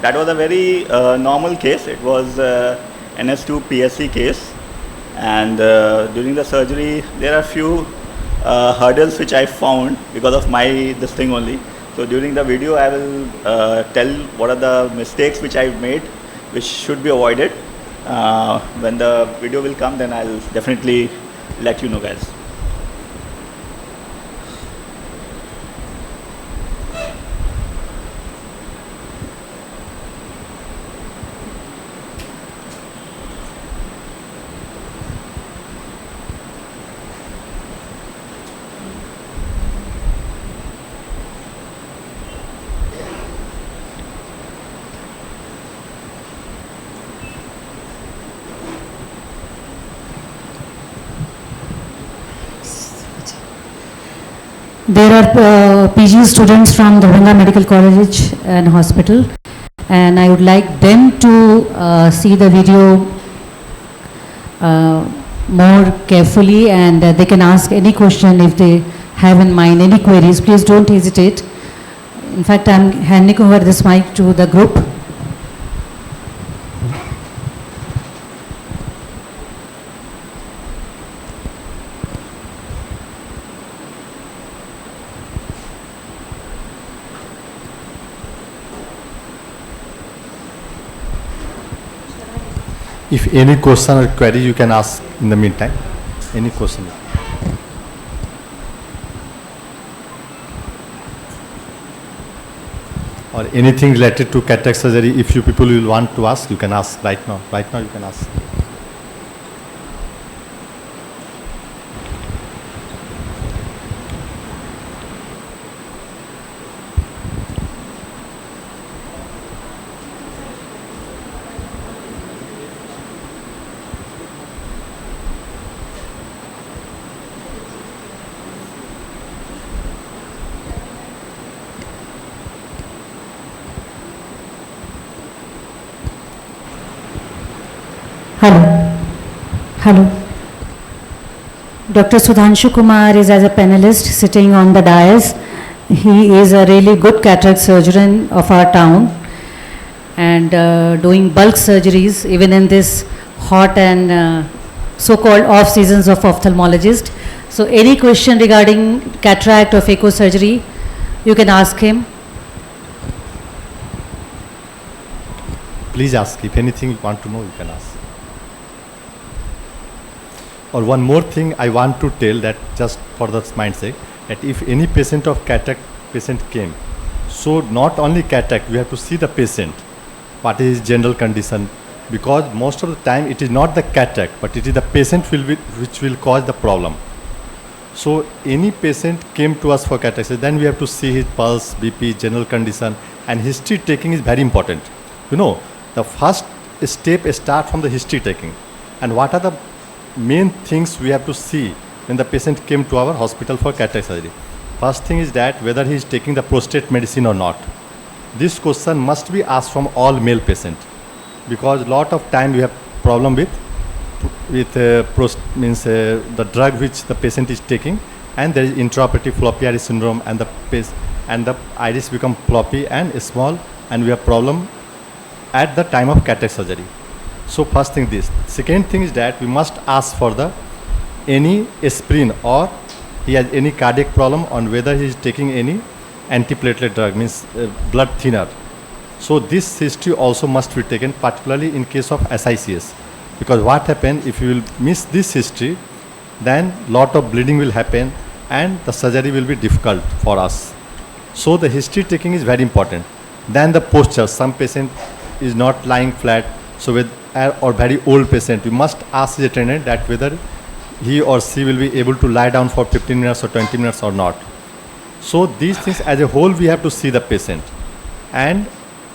That was a very normal case. It was NS2 PSC case, and during the surgery there are few hurdles which I found because of my this thing only. So during the video I will tell what are the mistakes which I've made which should be avoided. When the video will come, then I'll definitely let you know, guys. There are PG students from Darbhanga Medical College and Hospital, and I would like them to see the video more carefully, and they can ask any question if they have in mind, any queries. Please don't hesitate. In fact, I'm handing over this mic to the group. If any question or query you can ask in the meantime. Any question. Or anything related to cataract surgery, if you people will want to ask, you can ask right now. Right now you can ask. Hello. Hello. Dr. Sudhanshu Kumar is as a panelist sitting on the dais. He is a really good cataract surgeon of our town and doing bulk surgeries even in this hot and so-called off seasons of ophthalmologist. So any question regarding cataract or phaco surgery, you can ask him. Please ask. If anything you want to know, you can ask. Or one more thing I want to tell, that just for the mind's sake, that if any patient of cataract patient came, so not only cataract, we have to see the patient, what is his general condition, because most of the time it is not the cataract, but it is the patient which will cause the problem. So any patient came to us for cataract, then we have to see his pulse, BP, general condition, and history taking is very important. You know, the first step start from the history taking. And what are the main things we have to see when the patient came to our hospital for cataract surgery? First thing is that whether he is taking the prostate medicine or not. This question must be asked from all male patients, because lot of time we have problem with the drug which the patient is taking, and there is intraoperative floppy iris syndrome, and the iris become floppy and small, and we have problem at the time of cataract surgery. So first thing this. Second thing is that we must ask for the any aspirin or he has any cardiac problem, on whether he is taking any antiplatelet drug, means blood thinner. So this history also must be taken, particularly in case of SICS, because what happen if you will miss this history, then lot of bleeding will happen and the surgery will be difficult for us. So the history taking is very important. Then the posture, some patient is not lying flat, so with or very old patient, we must ask the attendant that whether he or she will be able to lie down for 15 minutes or 20 minutes or not. So these things as a whole we have to see the patient, and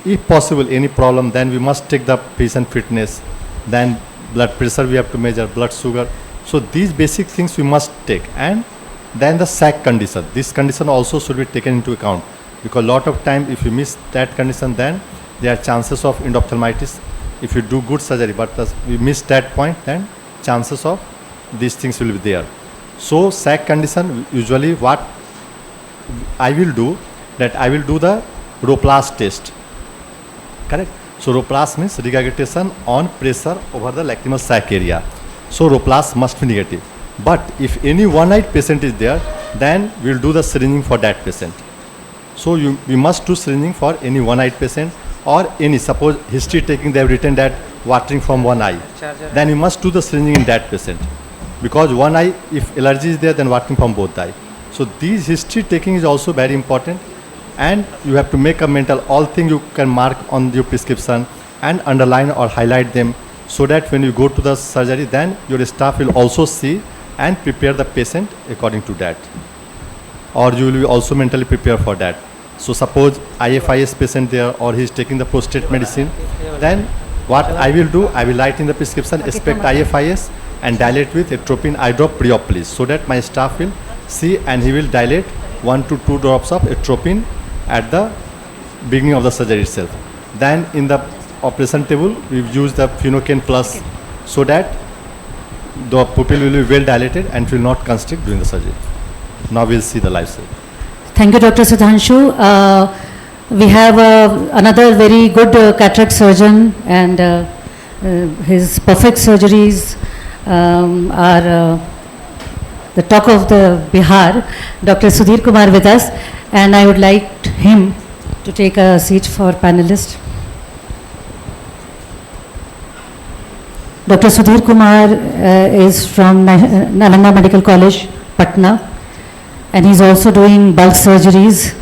if possible any problem, then we must take the patient fitness, then blood pressure we have to measure, blood sugar. So these basic things we must take, and then the sac condition. This condition also should be taken into account, because lot of time if you miss that condition, then there are chances of endophthalmitis. If you do good surgery but we miss that point, then chances of these things will be there. So sac condition, usually what I will do, that I will do the Roplast test. Correct? So Roplast means regurgitation on pressure over the lacrimal sac area. So Roplast must be negative. But if any one-eyed patient is there, then we will do the syringing for that patient. So we must do syringing for any one-eyed patient, or any, suppose history taking they have written that watering from one eye, then we must do the syringing in that patient, because one eye, if allergy is there, then watering from both eye. So these history taking is also very important, and you have to make a mental, all things you can mark on your prescription and underline or highlight them, so that when you go to the surgery, then your staff will also see and prepare the patient according to that, or you will be also mentally prepared for that. So suppose IFIS patient there, or he is taking the prostate medicine, then what I will do, I will write in the prescription, expect IFIS and dilate with atropine eye drop pre-op please, so that my staff will see and he will dilate 1 to 2 drops of atropine at the beginning of the surgery itself. Then in the operation table, we use the Phenocaine Plus, so that the pupil will be well dilated and will not constrict during the surgery. Now we'll see the live surgery. Thank you, Dr. Sudhanshu. We have another very good cataract surgeon, and his perfect surgeries are the talk of the Bihar, Dr. Sudhir Kumar with us, and I would like him to take a seat for panelist. Dr. Sudhir Kumar is from Nalanda Medical College, Patna, and he's also doing bulk surgeries.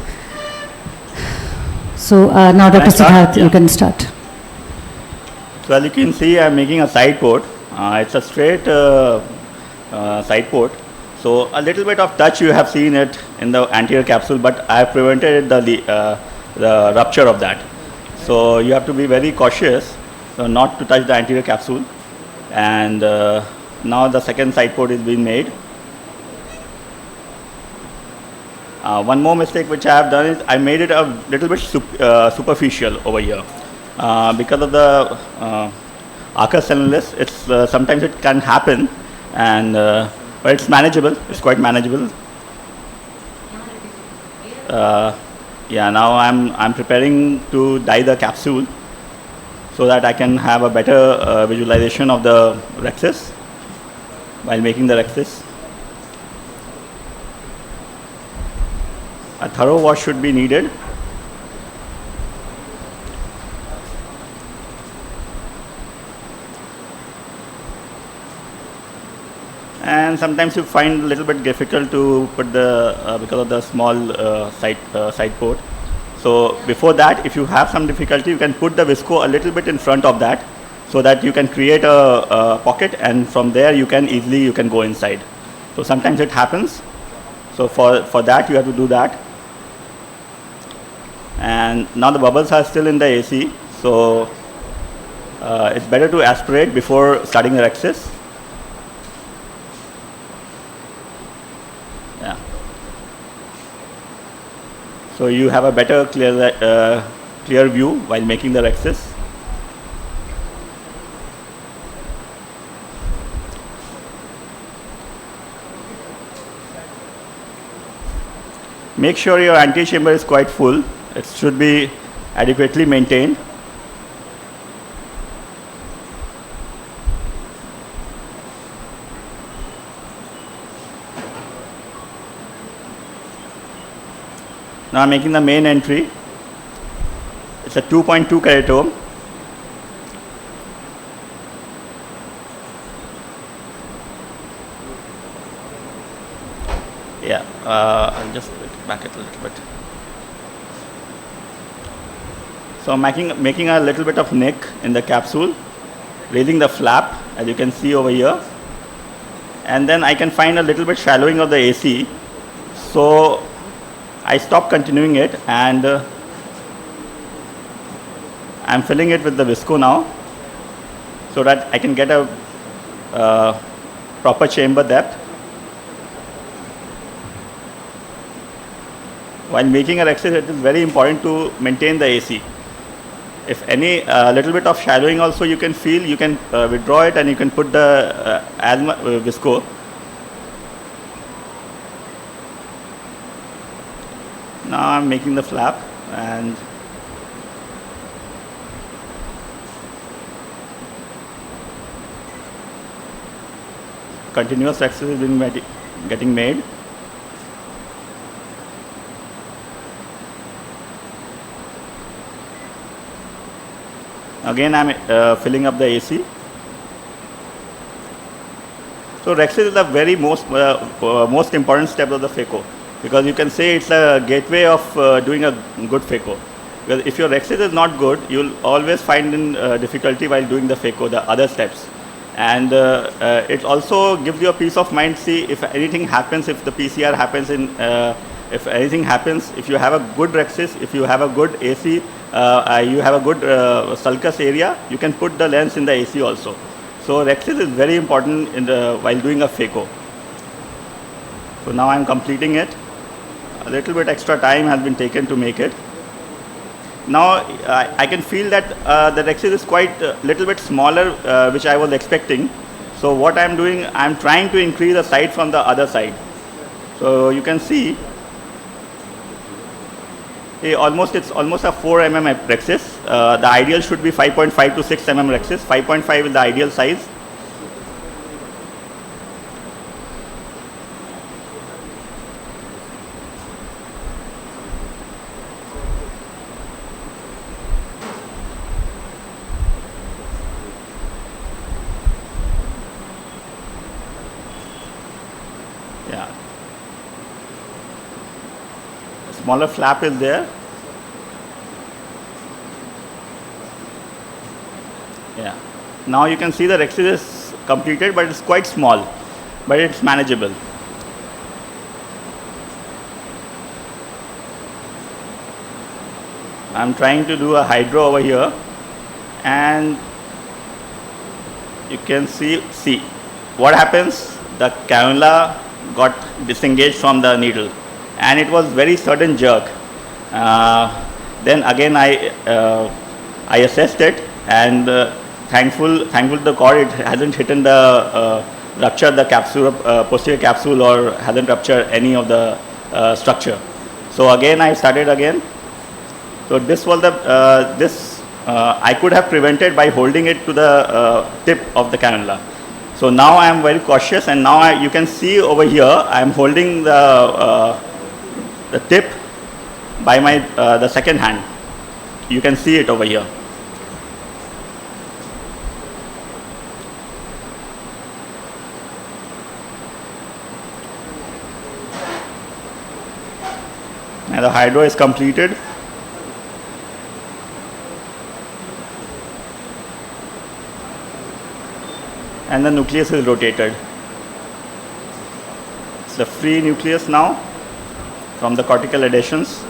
So now Dr. Siddharth, you can start. So as you can see, I'm making a side port. It's a straight side port. So a little bit of touch you have seen it in the anterior capsule, but I have prevented the rupture of that. So you have to be very cautious, so not to touch the anterior capsule. And now the second side port is being made. One more mistake which I have done is I made it a little bit superficial over here, because of the Arcus analysis. It's sometimes it can happen, and but it's manageable. It's quite manageable. Yeah, now I'm preparing to dye the capsule so that I can have a better visualization of the rexes while making the rexes. A thorough wash should be needed. And sometimes you find a little bit difficult to put the because of the small side port. So before that, if you have some difficulty, you can put the visco a little bit in front of that, so that you can create a pocket, and from there you can easily go inside. So sometimes it happens. So for that you have to do that. And now the bubbles are still in the AC, so it's better to aspirate before starting the rexes. Yeah. So you have a better clear view while making the rexes. Make sure your antechamber is quite full. It should be adequately maintained. Now I'm making the main entry. It's a 2.2 caratome. Yeah, I'll just back it a little bit. So I'm making a little bit of neck in the capsule, raising the flap, as you can see over here. And then I can find a little bit shallowing of the AC. So I stop continuing it, and I'm filling it with the visco now, so that I can get a proper chamber depth. While making a rexis, it is very important to maintain the AC. If any little bit of shallowing also you can feel, you can withdraw it and you can put the visco. Now I'm making the flap, and continuous rexis is being getting made. Again, I'm filling up the AC. So rexis is the very most important step of the phaco, because you can say it's a gateway of doing a good phaco. Because if your rexis is not good, you'll always find in difficulty while doing the phaco, the other steps. And it also gives you a peace of mind. See, if anything happens, if the PCR happens, if anything happens, if you have a good rexis, if you have a good AC, you have a good sulcus area, you can put the lens in the AC also. So rexis is very important while doing a phaco. So now I am completing it. A little bit extra time has been taken to make it. Now I can feel that the rexis is quite a little bit smaller, which I was expecting. So what I am doing, I am trying to increase the side from the other side. So you can see it's almost a 4 mm rexis. The ideal should be 5.5 to 6 mm rexis. 5.5 is the ideal size. Yeah. A smaller flap is there. Yeah. Now you can see the rexis is completed, but it's quite small, but it's manageable. I'm trying to do a hydro over here, and you can see what happens. The cannula got disengaged from the needle, and it was very sudden jerk. Then again I assessed it, and thankful to the God it hasn't hit ruptured the capsule, posterior capsule, or hasn't ruptured any of the structure. So again I started again. So this was the I could have prevented by holding it to the tip of the cannula. So now I am very cautious, and now you can see over here I am holding the tip by my the second hand. You can see it over here. Now the hydro is completed. And the nucleus is rotated. It's a free nucleus now from the cortical adhesions.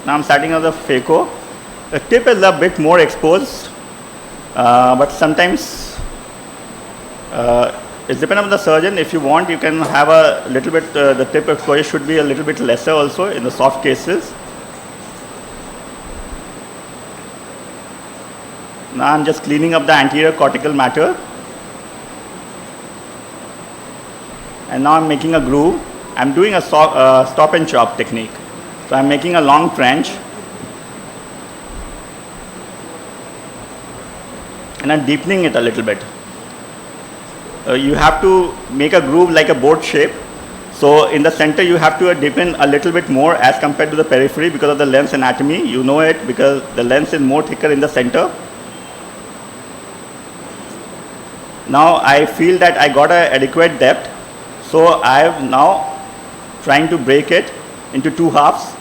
Now I'm starting on the phaco. The tip is a bit more exposed, but sometimes it depends on the surgeon. If you want, you can have a little bit, the tip exposure should be a little bit lesser also in the soft cases. Now I'm just cleaning up the anterior cortical matter. And now I'm making a groove. I'm doing a stop and chop technique. So I'm making a long trench. And I'm deepening it a little bit. You have to make a groove like a boat shape. So in the center you have to deepen a little bit more as compared to the periphery because of the lens anatomy. You know it because the lens is more thicker in the center. Now I feel that I got an adequate depth. So I am now trying to break it into two halves.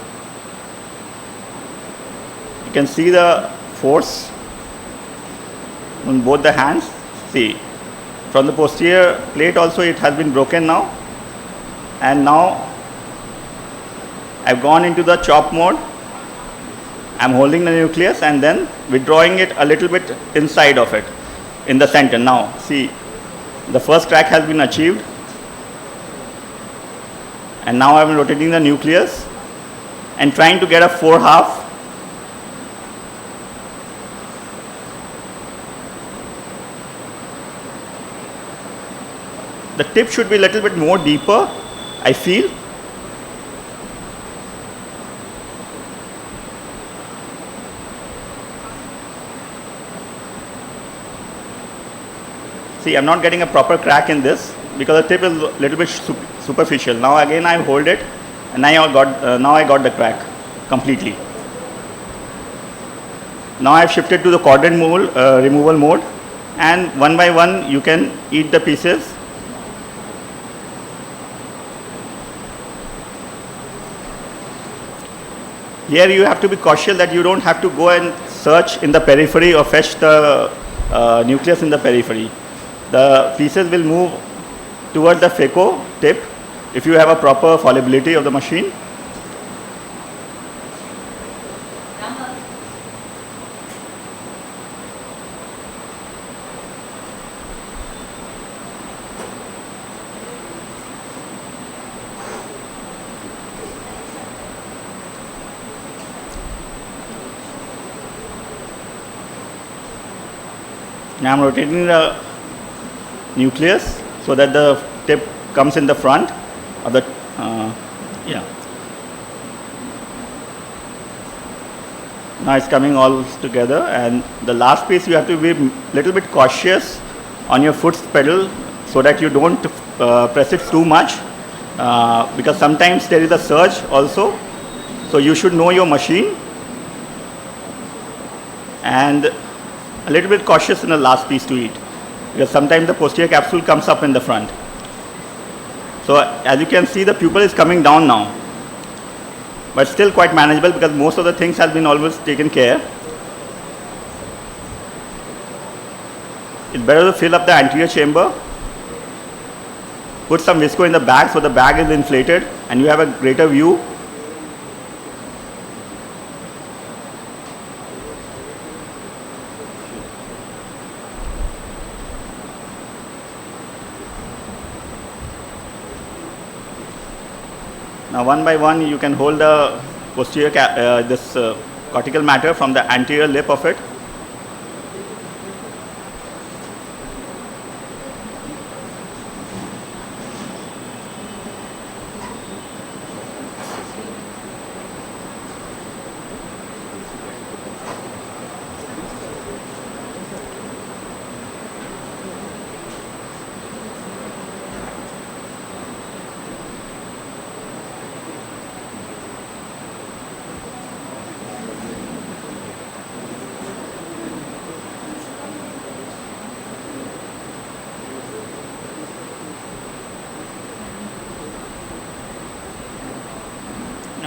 You can see the force on both the hands. See. From the posterior plate also it has been broken now, and now I've gone into the chop mode. I'm holding the nucleus and then withdrawing it a little bit inside of it in the center. Now see, the first crack has been achieved, and now I'm rotating the nucleus and trying to get a 4/2. The tip should be a little bit more deeper, I feel. See, I'm not getting a proper crack in this because the tip is a little bit superficial. Now again I hold it, and now I got the crack completely. Now I've shifted to the quadrant removal mode, and one by one you can eat the pieces. Here you have to be cautious that you don't have to go and search in the periphery or fetch the nucleus in the periphery. The pieces will move toward the phaco tip if you have a proper fallibility of the machine. Now I'm rotating the nucleus so that the tip comes in the front of the, Now it's coming all together, and the last piece you have to be a little bit cautious on your foot pedal so that you don't press it too much because sometimes there is a surge also. So you should know your machine and a little bit cautious in the last piece to eat because sometimes the posterior capsule comes up in the front. So as you can see, the pupil is coming down now, but still quite manageable because most of the things have been always taken care. It's better to fill up the anterior chamber, put some visco in the bag so the bag is inflated and you have a greater view. Now one by one you can hold the posterior cortical matter from the anterior lip of it.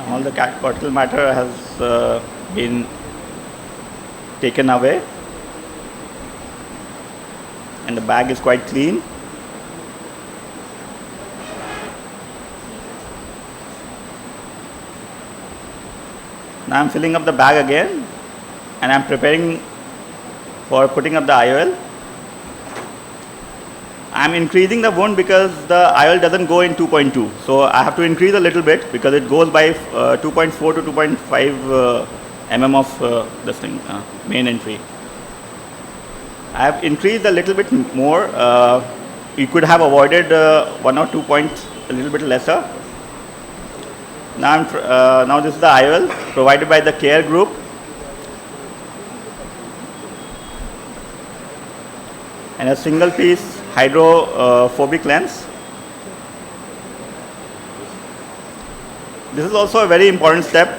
All the cortical matter has been taken away and the bag is quite clean. Now I'm filling up the bag again and I'm preparing for putting up the IOL. I'm increasing the wound because the IOL doesn't go in 2.2. So I have to increase a little bit because it goes by 2.4 to 2.5 mm of this thing, main entry. I have increased a little bit more. You could have avoided 1 or 2 points a little bit lesser. Now this is the IOL provided by the care group. And a single piece hydrophobic lens. This is also a very important step,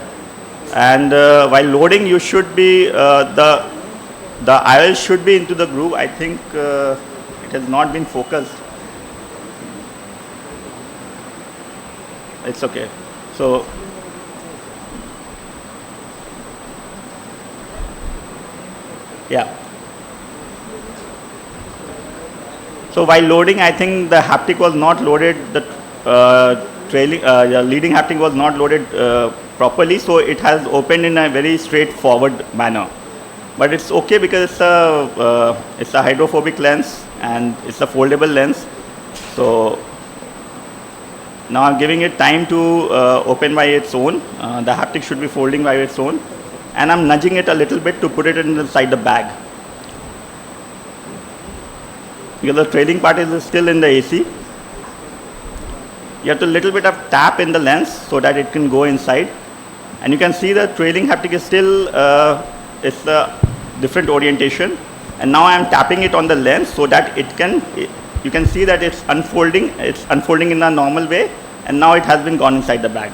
and while loading you should be the IOL should be into the groove. I think it has not been focused. It's okay. So yeah. So while loading, I think the haptic was not loaded, the leading haptic was not loaded properly, so it has opened in a very straightforward manner. But it's okay because it's a hydrophobic lens and it's a foldable lens. So now I'm giving it time to open by its own. The haptic should be folding by its own, and I'm nudging it a little bit to put it inside the bag. Because the trailing part is still in the AC. You have to little bit of tap in the lens so that it can go inside. And you can see the trailing haptic is still, it's a different orientation. And now I am tapping it on the lens so that it can, you can see that it's unfolding in a normal way. And now it has been gone inside the bag.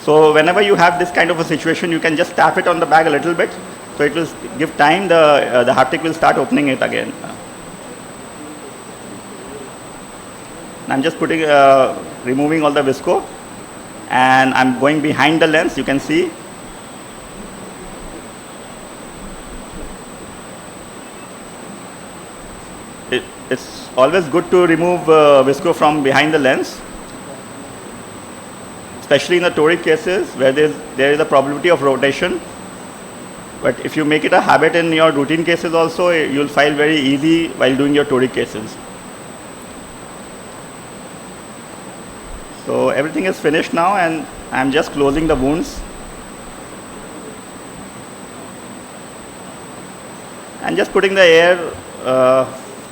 So whenever you have this kind of a situation, you can just tap it on the bag a little bit. So it will give time, the haptic will start opening it again. I'm just removing all the visco, and I'm going behind the lens. You can see it's always good to remove visco from behind the lens, especially in the toric cases where there is a probability of rotation. But if you make it a habit in your routine cases also, you'll file very easy while doing your toric cases. So everything is finished now, and I'm just closing the wounds. And just putting the air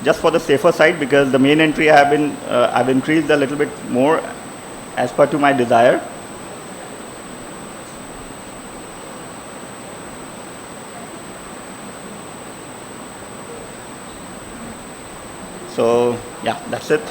just for the safer side, because the main entry I've increased a little bit more as per to my desire. So yeah, that's it.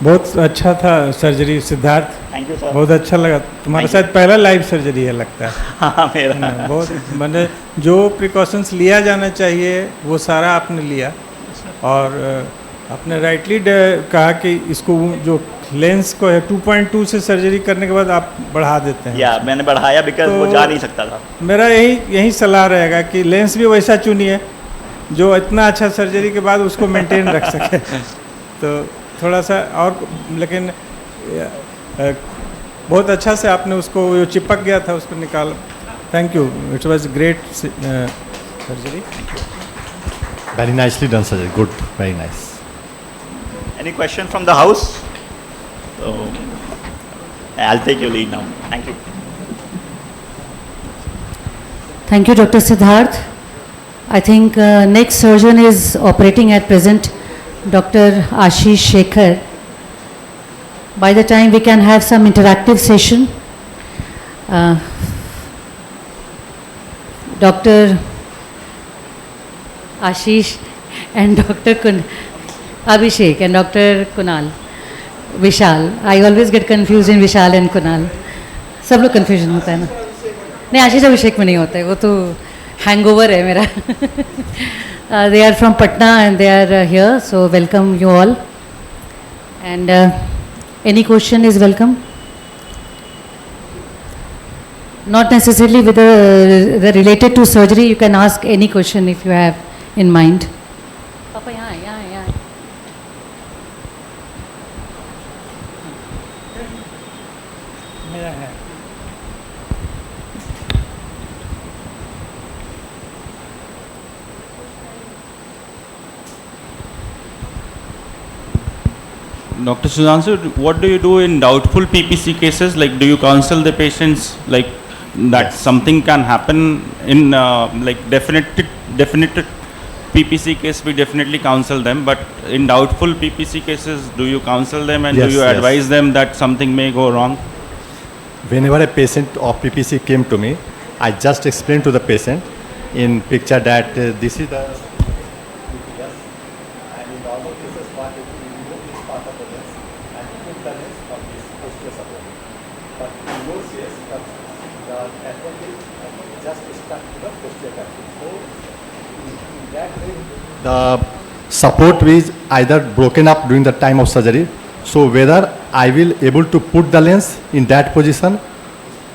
बहुत अच्छा था surgery Siddharth, thank you sir. बहुत अच्छा लगा। तुम्हारा शायद पहला live surgery है लगता है। हाँ मेरा बहुत मैंने जो प्रिकॉशंस लिया जाना चाहिए वो सारा आपने लिया, और आपने राइटली कहा कि इसको जो लेंस को है 2.2 से सर्जरी करने के बाद आप बढ़ा देते हैं। या मैंने बढ़ाया बिकॉज वो जा नहीं सकता था। मेरा यही सलाह रहेगा कि लेंस भी वैसा चुनिए जो इतना अच्छा सर्जरी के बाद उसको मेंटेन रख सके। तो थोड़ा सा और, लेकिन बहुत अच्छा से आपने उसको जो चिपक गया था उसको निकाला. Thank you. It was great surgery. Very nicely done, surgery. Good, very nice. Any question from the house? So, I'll take your lead now. Thank you. Thank you, Dr. Siddharth. I think next surgeon is operating at present, Dr. Ashish Shekhar. By the time we can have some interactive session. Dr. Ashish and Dr. Abhishek and Dr. Kunal. Vishal. I always get confused in Vishal and Kunal. सब लोग confusion होता है ना. नहीं, आशीष अभिषेक में नहीं होता है, वो तो hangover है मेरा. They are from Patna and they are here, so welcome you all. And any question is welcome. Not necessarily with the related to surgery. You can ask any question if you have in mind. Papa, यहाँ. मेरा है. Dr. Sudhanshu, what do you do in doubtful PPC cases? Like, do you counsel the patients like that something can happen in like definite PPC case? We definitely counsel them, but in doubtful PPC cases, do you counsel them and Yes, do you yes. advise them that something may go wrong? Whenever a patient of PPC came to me, I just explained to the patient in picture that this is the nucleus, and in normal cases, what if we remove this part of the lens and put the lens on this posterior support. But in your case, the cataract is just stuck to the posterior capsule. So in that way, the support is either broken up during the time of surgery. So whether I will able to put the lens in that position,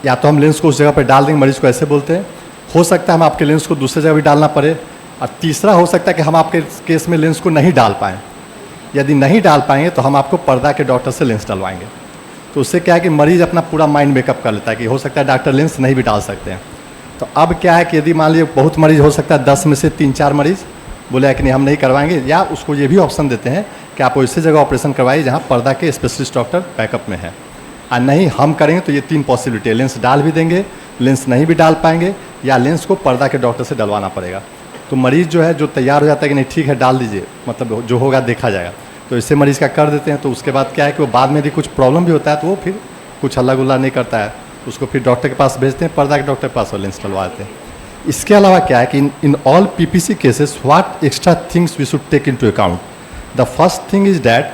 या तो हम lens को उस जगह पर डाल देंगे, मरीज को ऐसे बोलते हैं. हो सकता है हम आपके लेंस को दूसरी जगह भी डालना पड़े, और तीसरा हो सकता है कि हम आपके केस में लेंस को नहीं डाल पाएँ. यदि नहीं डाल पाएंगे तो हम आपको पर्दा के डॉक्टर से लेंस डलवाएंगे. तो उससे क्या है कि मरीज अपना पूरा माइंड मेकअप कर लेता है कि हो सकता है डॉक्टर लेंस नहीं भी डाल सकते हैं. तो अब क्या है कि यदि मान लीजिए बहुत मरीज हो सकता है 10 में से 3-4 मरीज बोले है कि नहीं हम नहीं करवाएंगे, या उसको ये भी ऑप्शन देते हैं कि आप ऐसी जगह ऑपरेशन करवाइए जहाँ पर्दा के स्पेशलिस्ट डॉक्टर बैकअप में है, और नहीं हम करेंगे तो ये 3 पॉसिबिलिटी है. लेंस डाल भी देंगे, लेंस नहीं भी डाल पाएंगे, या लेंस को पर्दा के डॉक्टर से डलवाना पड़ेगा. तो मरीज़ जो है जो तैयार हो जाता है कि नहीं ठीक है डाल दीजिए, मतलब जो होगा देखा जाएगा, तो इससे मरीज़ का कर देते हैं. तो उसके बाद क्या है कि वो बाद में यदि कुछ प्रॉब्लम भी होता है तो वो फिर कुछ हल्ला गुल्ला नहीं करता है, उसको फिर डॉक्टर के पास भेजते हैं, पर्दा के डॉक्टर के पास वो लेंस डलवा देते हैं. इसके अलावा क्या है कि in all PPC cases what extra things we should take into account. The first thing is that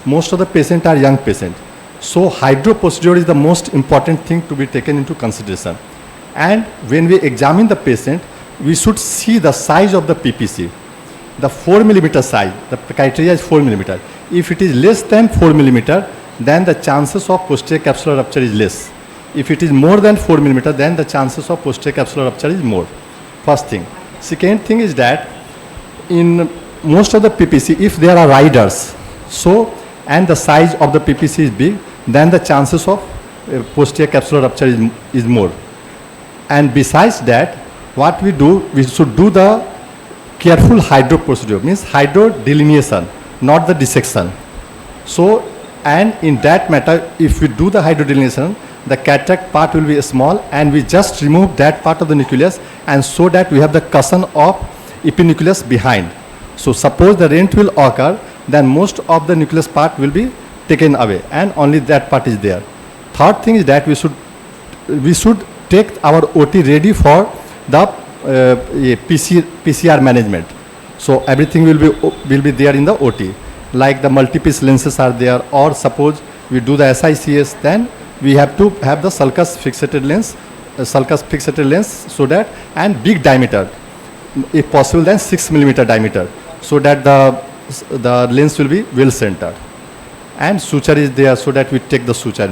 most of the patient are young patient, so hydro procedure is the most important thing to be taken into consideration. And when we examine the patient, we should see the size of the PPC, the 4 millimeter size. The criteria is 4 millimeter. If it is less than 4 millimeter, then the chances of posterior capsular rupture is less. If it is more than 4 millimeter, then the chances of posterior capsular rupture is more. First thing. Second thing is that in most of the PPC, if there are riders, so and the size of the PPC is big, then the chances of posterior capsular rupture is more. And besides that, what we do, we should do the careful hydro procedure, means hydro delineation, not the dissection. So, and in that matter, if we do the hydro delineation, the cataract part will be small, and we just remove that part of the nucleus, and so that we have the cushion of epinucleus behind. So suppose the rent will occur, then most of the nucleus part will be taken away and only that part is there. Third thing is that we should take our OT ready for the PCR management. So everything will be there in the OT, like the multi-piece lenses are there, or suppose we do the SICS, then we have to have the sulcus fixated lens, so that, and big diameter, if possible then 6 millimeter diameter, so that the lens will be well centered, and suture is there so that we take the suture.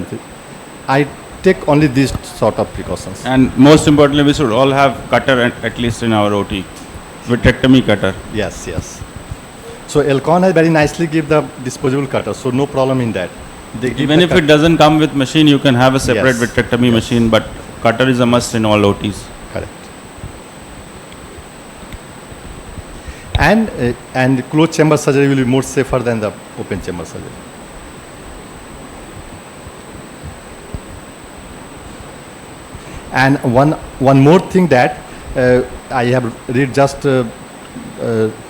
I take only these sort of precautions. And most importantly, we should all have cutter at least in our OT, vitrectomy cutter. Yes. So Elcon has very nicely give the disposable cutter, so no problem in that. They give Even the if it doesn't come with machine, you can have a separate Yes. vitrectomy Yes. machine, but cutter is a must in all OTs. Correct. And closed chamber surgery will be more safer than the open chamber surgery. And one more thing that I have read just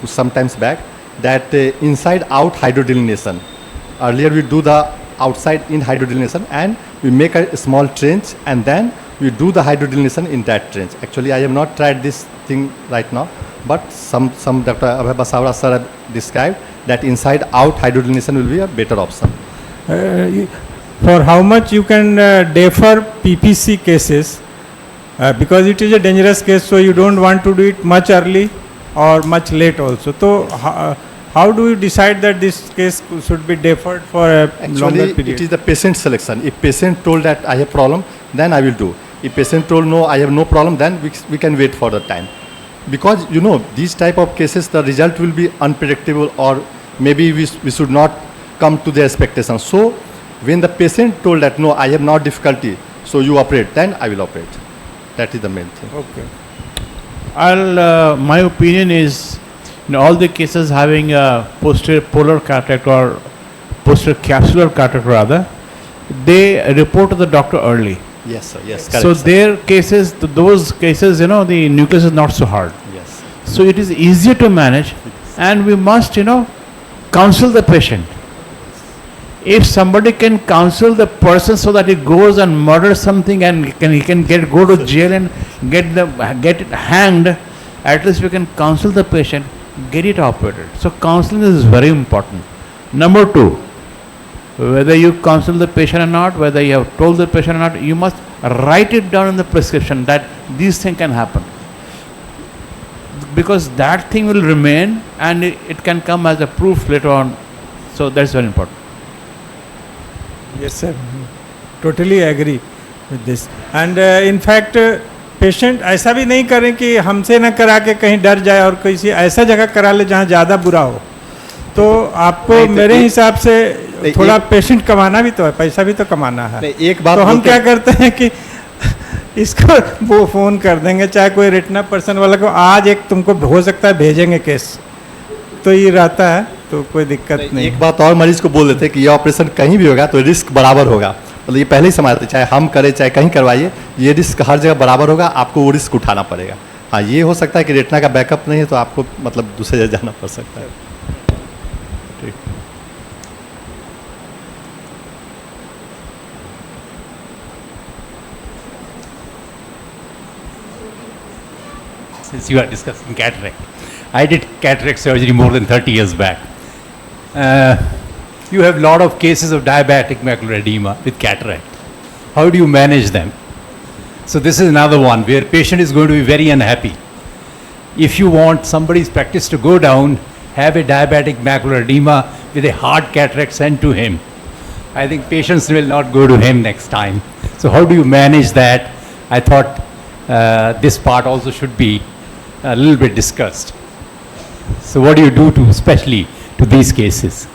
some times back, that inside out hydrodelination. Earlier we do the outside in hydrodelination and we make a small trench and then we do the hydrodelination in that trench. Actually I have not tried this thing right now, but some Dr. Abhay Basavra sir have described that inside out hydrodelination will be a better option. For how much you can defer PPC cases, because it is a dangerous case, so you don't want to do it much early or much late also. So how do you decide that this case should be deferred for a longer Actually, period? it is the patient selection. If patient told that I have problem, then I will do. If patient told no, I have no problem, then we can wait for the time. Because you know, these type of cases, the result will be unpredictable, or maybe we should not come to the expectation. So when the patient told that no, I have no difficulty, so you operate, then I will operate. That is the main thing. Okay. My opinion is, in all the cases having a posterior polar cataract or posterior capsular cataract rather, they report to the doctor early. Yes, sir. Yes, correct. So sir. their cases, those cases, the nucleus is not so hard. Yes. So it is easier to manage, and we must, counsel the patient. If somebody can counsel the person so that he goes and murders something and he can go to jail and get it hanged, at least we can counsel the patient, get it operated. So counseling is very important. Number two, whether you counsel the patient or not, whether you have told the patient or not, you must write it down in the prescription that these things can happen. Because that thing will remain and it can come as a proof later on. So that's very important. Yes, sir. Totally agree with this. And in fact, patient ऐसा भी नहीं करें कि हमसे ना करा के कहीं डर जाए और किसी ऐसा जगह करा ले जहाँ ज़्यादा बुरा हो. तो आपको मेरे हिसाब से थोड़ा पेशेंट कमाना भी तो है, पैसा भी तो कमाना है. एक बात तो हम क्या करते हैं कि इसको वो फ़ोन कर देंगे, चाहे कोई रेटिना पर्सन वाला को आज एक तुमको हो सकता है भेजेंगे केस, तो ये रहता है, तो कोई दिक्कत नहीं. एक बात और मरीज को बोल देते हैं कि ये ऑपरेशन कहीं भी होगा तो रिस्क बराबर होगा. मतलब ये पहले ही समझते, चाहे हम करें चाहे कहीं करवाइए, ये रिस्क हर जगह बराबर होगा, आपको वो रिस्क उठाना पड़ेगा. हाँ, ये हो सकता है कि रेटिना का बैकअप नहीं है तो आपको मतलब दूसरे जगह जाना पड़ सकता है. ठीक. Since you are discussing cataract, I did cataract surgery more than 30 years back. You have a lot of cases of diabetic macular edema with cataract. How do you manage them? So this is another one where patient is going to be very unhappy. If you want somebody's practice to go down, have a diabetic macular edema with a hard cataract sent to him. I think patients will not go to him next time. So how do you manage that? I thought this part also should be a little bit discussed. So what do you do to, especially to these cases?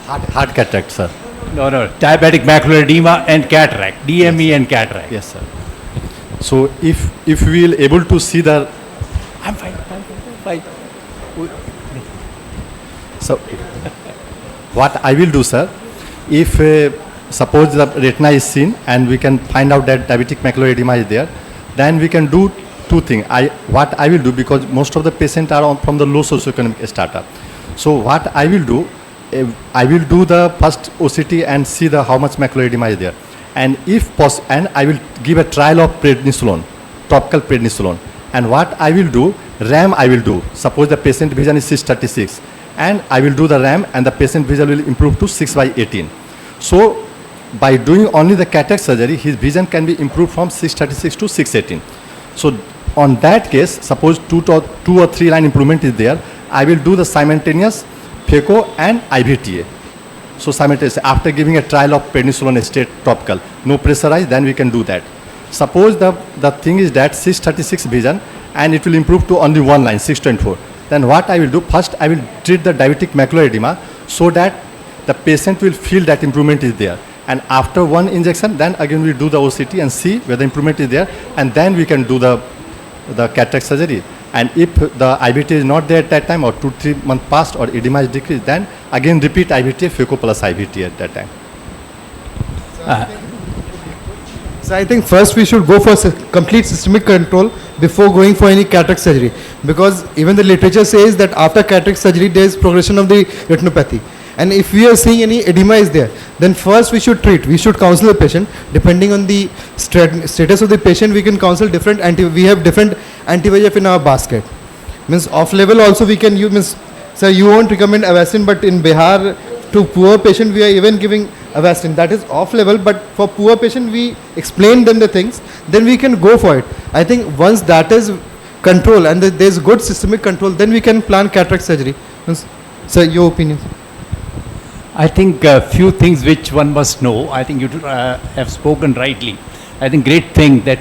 Hard cataract, sir. No, diabetic macular edema and cataract, DME and cataract. Yes, sir. So if we will able to see the, I'm fine. so what I will do, sir, if suppose the retina is seen and we can find out that diabetic macular edema is there, then we can do two things. What I will do, because most of the patients are from the low socioeconomic strata. So what I will do, I will do the first OCT and see how much macular edema is there. And if possible, and I will give a trial of prednisolone, topical prednisolone. And what I will do, RAM I will do. Suppose the patient vision is 636, and I will do the RAM, and the patient vision will improve to 6/18. So by doing only the cataract surgery, his vision can be improved from 636 to 618. So on that case, suppose 2 or 3 line improvement is there, I will do the simultaneous phaco and IVTA. So simultaneously, after giving a trial of prednisolone straight topical, no pressurize, then we can do that. Suppose the thing is that 636 vision and it will improve to only one line, 624. Then what I will do, first I will treat the diabetic macular edema so that the patient will feel that improvement is there. And after one injection, then again we do the OCT and see whether improvement is there, and then we can do the cataract surgery. And if the IVT is not there at that time, or 2-3 months passed, or edema is decreased, then again repeat IVT, phaco plus IVT at that time. So I think first we should go for complete systemic control before going for any cataract surgery, because even the literature says that after cataract surgery there is progression of the retinopathy. And if we are seeing any edema is there, then first we should treat. We should counsel the patient. Depending on the status of the patient, we can counsel different we have different anti-VEGF in our basket. Means off level also we can use. Means, sir, you won't recommend Avastin, but in Bihar to poor patient we are even giving Avastin. That is off level, but for poor patient we explain them the things. Then we can go for it. I think once that is control and there is good systemic control, then we can plan cataract surgery. Means, sir, your opinion? I think a few things which one must know. I think you have spoken rightly. I think great thing that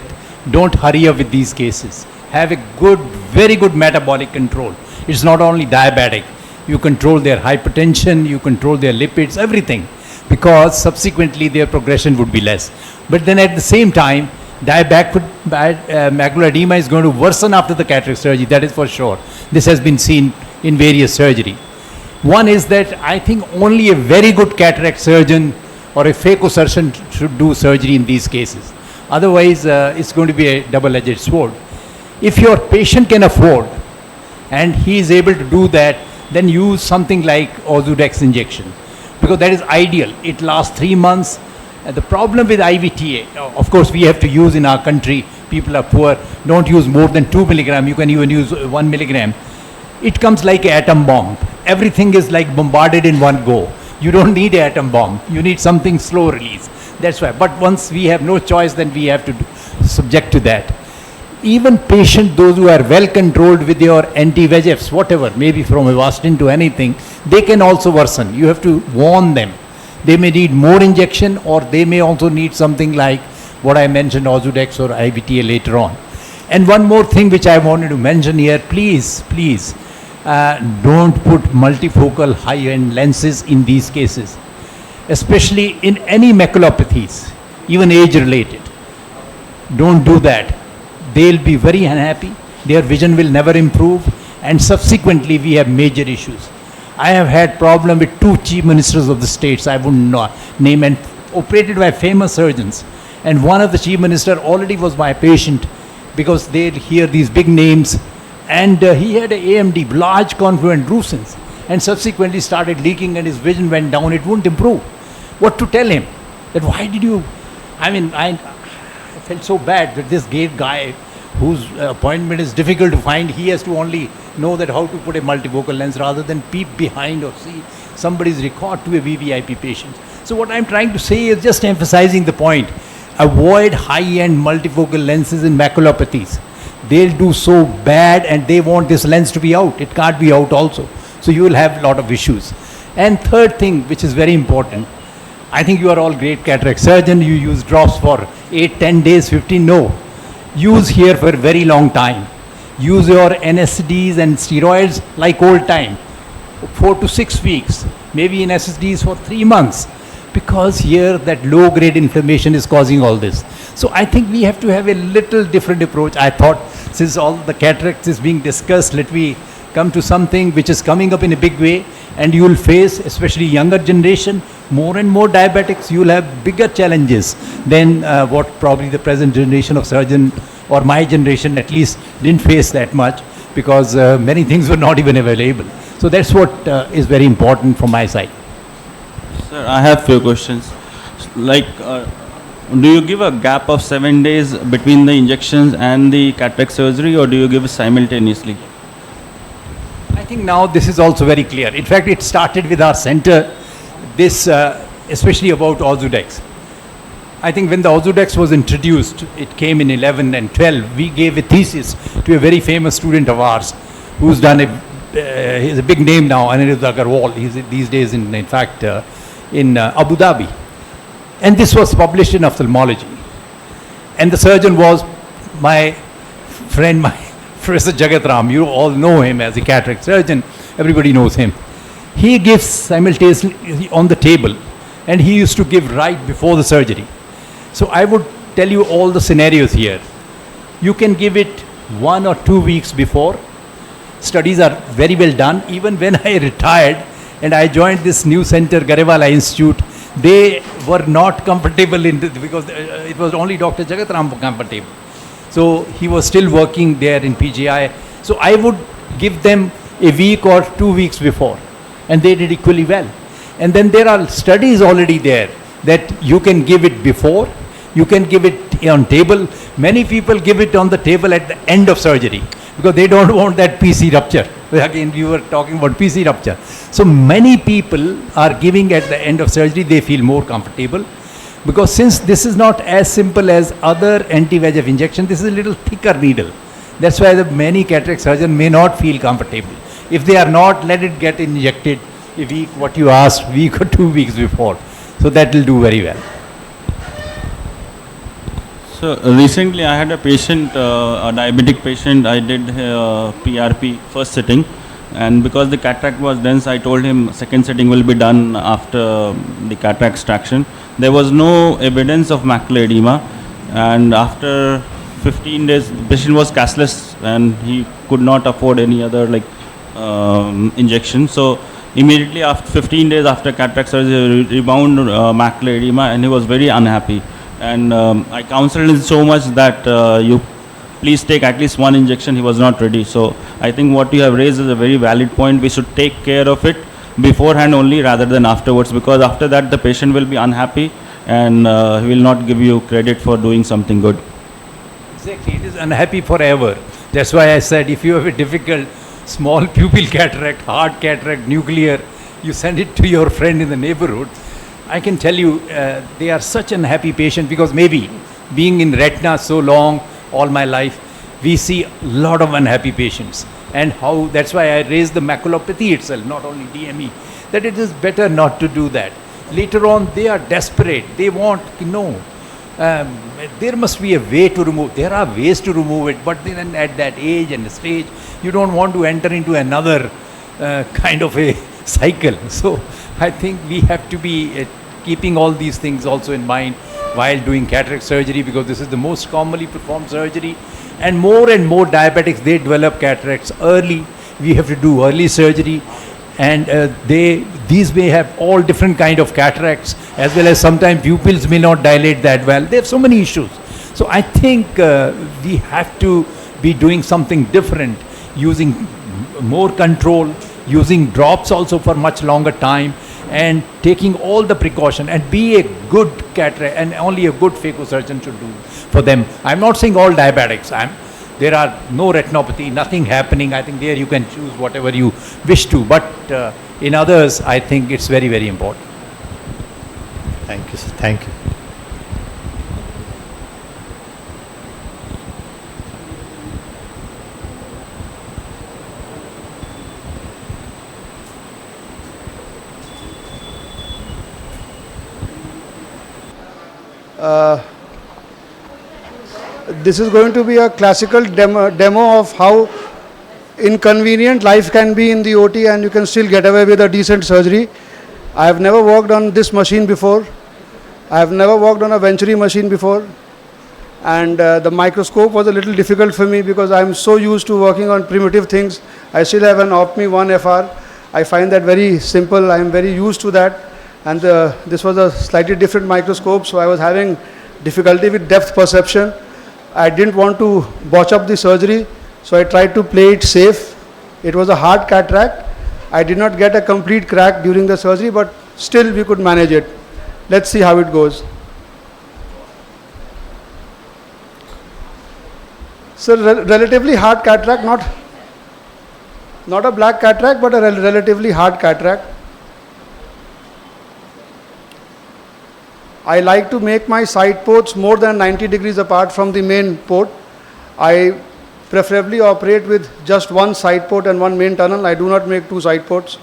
don't hurry up with these cases. Have a good, very good metabolic control. It's not only diabetic. You control their hypertension, you control their lipids, everything, because subsequently their progression would be less. But then at the same time, diabetic macular edema is going to worsen after the cataract surgery. That is for sure. This has been seen in various surgery. One is that I think only a very good cataract surgeon or a phaco surgeon should do surgery in these cases. Otherwise, it's going to be a double-edged sword. If your patient can afford and he is able to do that, then use something like Ozurdex injection, because that is ideal. It lasts 3 months. The problem with IVTA, of course, we have to use in our country, people are poor, don't use more than 2 milligram, you can even use 1 milligram. It comes like an atom bomb. Everything is like bombarded in one go. You don't need an atom bomb. You need something slow release. That's why. But once we have no choice, then we have to subject to that. Even patients, those who are well controlled with your anti-VEGFs, whatever, maybe from Avastin to anything, they can also worsen. You have to warn them. They may need more injection, or they may also need something like what I mentioned, Ozurdex or IVTA later on. And one more thing which I wanted to mention here, please, don't put multifocal high-end lenses in these cases, especially in any maculopathies, even age-related. Don't do that. They'll be very unhappy, their vision will never improve, and subsequently we have major issues. I have had problem with 2 chief ministers of the states, I wouldn't name, and operated by famous surgeons. And one of the chief minister already was my patient, because they'd hear these big names, and he had a AMD, large confluent drusen, and subsequently started leaking and his vision went down. It wouldn't improve. What to tell him? That why did you, I felt so bad that this great guy whose appointment is difficult to find, he has to only know that how to put a multifocal lens rather than peep behind or see somebody's record to a VVIP patient. So what I'm trying to say is just emphasizing the point. Avoid high-end multifocal lenses in maculopathies. They'll do so bad and they want this lens to be out. It can't be out also. So you will have a lot of issues. And third thing, which is very important, I think you are all great cataract surgeon. You use drops for 8, 10 days, 15, no. Use here for a very long time. Use your NSDs and steroids like old time, 4 to 6 weeks, maybe in SSDs for 3 months, because here that low grade inflammation is causing all this. So I think we have to have a little different approach. I thought since all the cataracts is being discussed, let me come to something which is coming up in a big way, and you will face, especially younger generation, more and more diabetics. You will have bigger challenges than what probably the present generation of surgeon, or my generation at least, didn't face that much, because many things were not even available. So that's what is very important from my side. Sir, I have few questions. Like, do you give a gap of 7 days between the injections and the cataract surgery, or do you give it simultaneously? I think now this is also very clear. In fact, it started with our center, this especially about Ozurdex. I think when the Ozurdex was introduced, it came in 11 and 12, we gave a thesis to a very famous student of ours who's done he's a big name now, Anirudh Agarwal. He's these days in fact in Abu Dhabi. And this was published in ophthalmology. And the surgeon was my friend, my Professor Jagat Ram. You all know him as a cataract surgeon. Everybody knows him. He gives simultaneously on the table, and he used to give right before the surgery. So I would tell you all the scenarios here. You can give it 1 or 2 weeks before. Studies are very well done. Even when I retired and I joined this new center, Garewala Institute, they were not comfortable because it was only Dr. Jagat Ram comfortable. So he was still working there in PGI. So I would give them a week or 2 weeks before, and they did equally well. And then there are studies already there that you can give it before, you can give it on table. Many people give it on the table at the end of surgery because they don't want that PC rupture. Again, you were talking about PC rupture. So many people are giving at the end of surgery, they feel more comfortable. Because since this is not as simple as other anti-VEGF injection, this is a little thicker needle. That's why the many cataract surgeons may not feel comfortable. If they are not, let it get injected a week, what you asked, week or 2 weeks before. So that will do very well. So recently I had a patient, a diabetic patient. I did PRP first sitting, and because the cataract was dense, I told him second sitting will be done after the cataract extraction. There was no evidence of macular edema, and after 15 days, the patient was cashless and he could not afford any other injection. So immediately after 15 days after cataract surgery, rebound macular edema, and he was very unhappy. And I counseled him so much that you please take at least one injection. He was not ready. So I think what you have raised is a very valid point. We should take care of it beforehand only rather than afterwards, because after that the patient will be unhappy and he will not give you credit for doing something good. Exactly, it is unhappy forever. That's why I said if you have a difficult small pupil cataract, hard cataract, nuclear, you send it to your friend in the neighborhood. I can tell you they are such an unhappy patient, because maybe being in retina so long, all my life, we see a lot of unhappy patients. And how, that's why I raised the maculopathy itself, not only DME, that it is better not to do that. Later on, they are desperate. They want, there must be a way to remove. There are ways to remove it, but then at that age and stage, you don't want to enter into another kind of a cycle. So I think we have to be keeping all these things also in mind while doing cataract surgery, because this is the most commonly performed surgery. And more diabetics, they develop cataracts early. We have to do early surgery, and these may have all different kind of cataracts, as well as sometimes pupils may not dilate that well. They have so many issues. So I think we have to be doing something different, using more control, using drops also for much longer time, and taking all the precaution, and be a good cataract, and only a good phacosurgeon should do for them. I'm not saying all diabetics. There are no retinopathy, nothing happening. I think there you can choose whatever you wish to, but in others, I think it's very, very important. Thank you, sir. Thank you. This is going to be a classical demo of how inconvenient life can be in the OT, and you can still get away with a decent surgery. I have never worked on this machine before. I have never worked on a Venturi machine before. And the microscope was a little difficult for me because I am so used to working on primitive things. I still have an Opmi 1FR. I find that very simple. I am very used to that. And this was a slightly different microscope, so I was having difficulty with depth perception. I didn't want to botch up the surgery, so I tried to play it safe. It was a hard cataract. I did not get a complete crack during the surgery, but still we could manage it. Let's see how it goes. So relatively hard cataract, not a black cataract, but a relatively hard cataract. I like to make my side ports more than 90 degrees apart from the main port. I preferably operate with just one side port and one main tunnel. I do not make two side ports.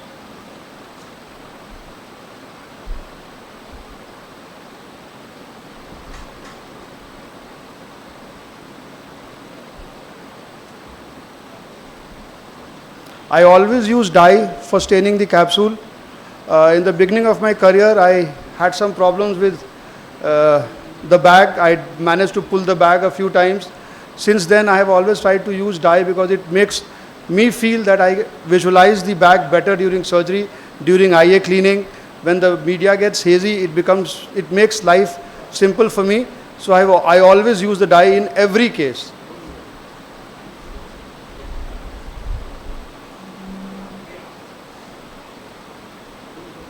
I always use dye for staining the capsule. In the beginning of my career, I had some problems with the bag. I managed to pull the bag a few times. Since then, I have always tried to use dye because it makes me feel that I visualize the bag better during surgery, during IA cleaning. When the media gets hazy, it makes life simple for me. So I always use the dye in every case.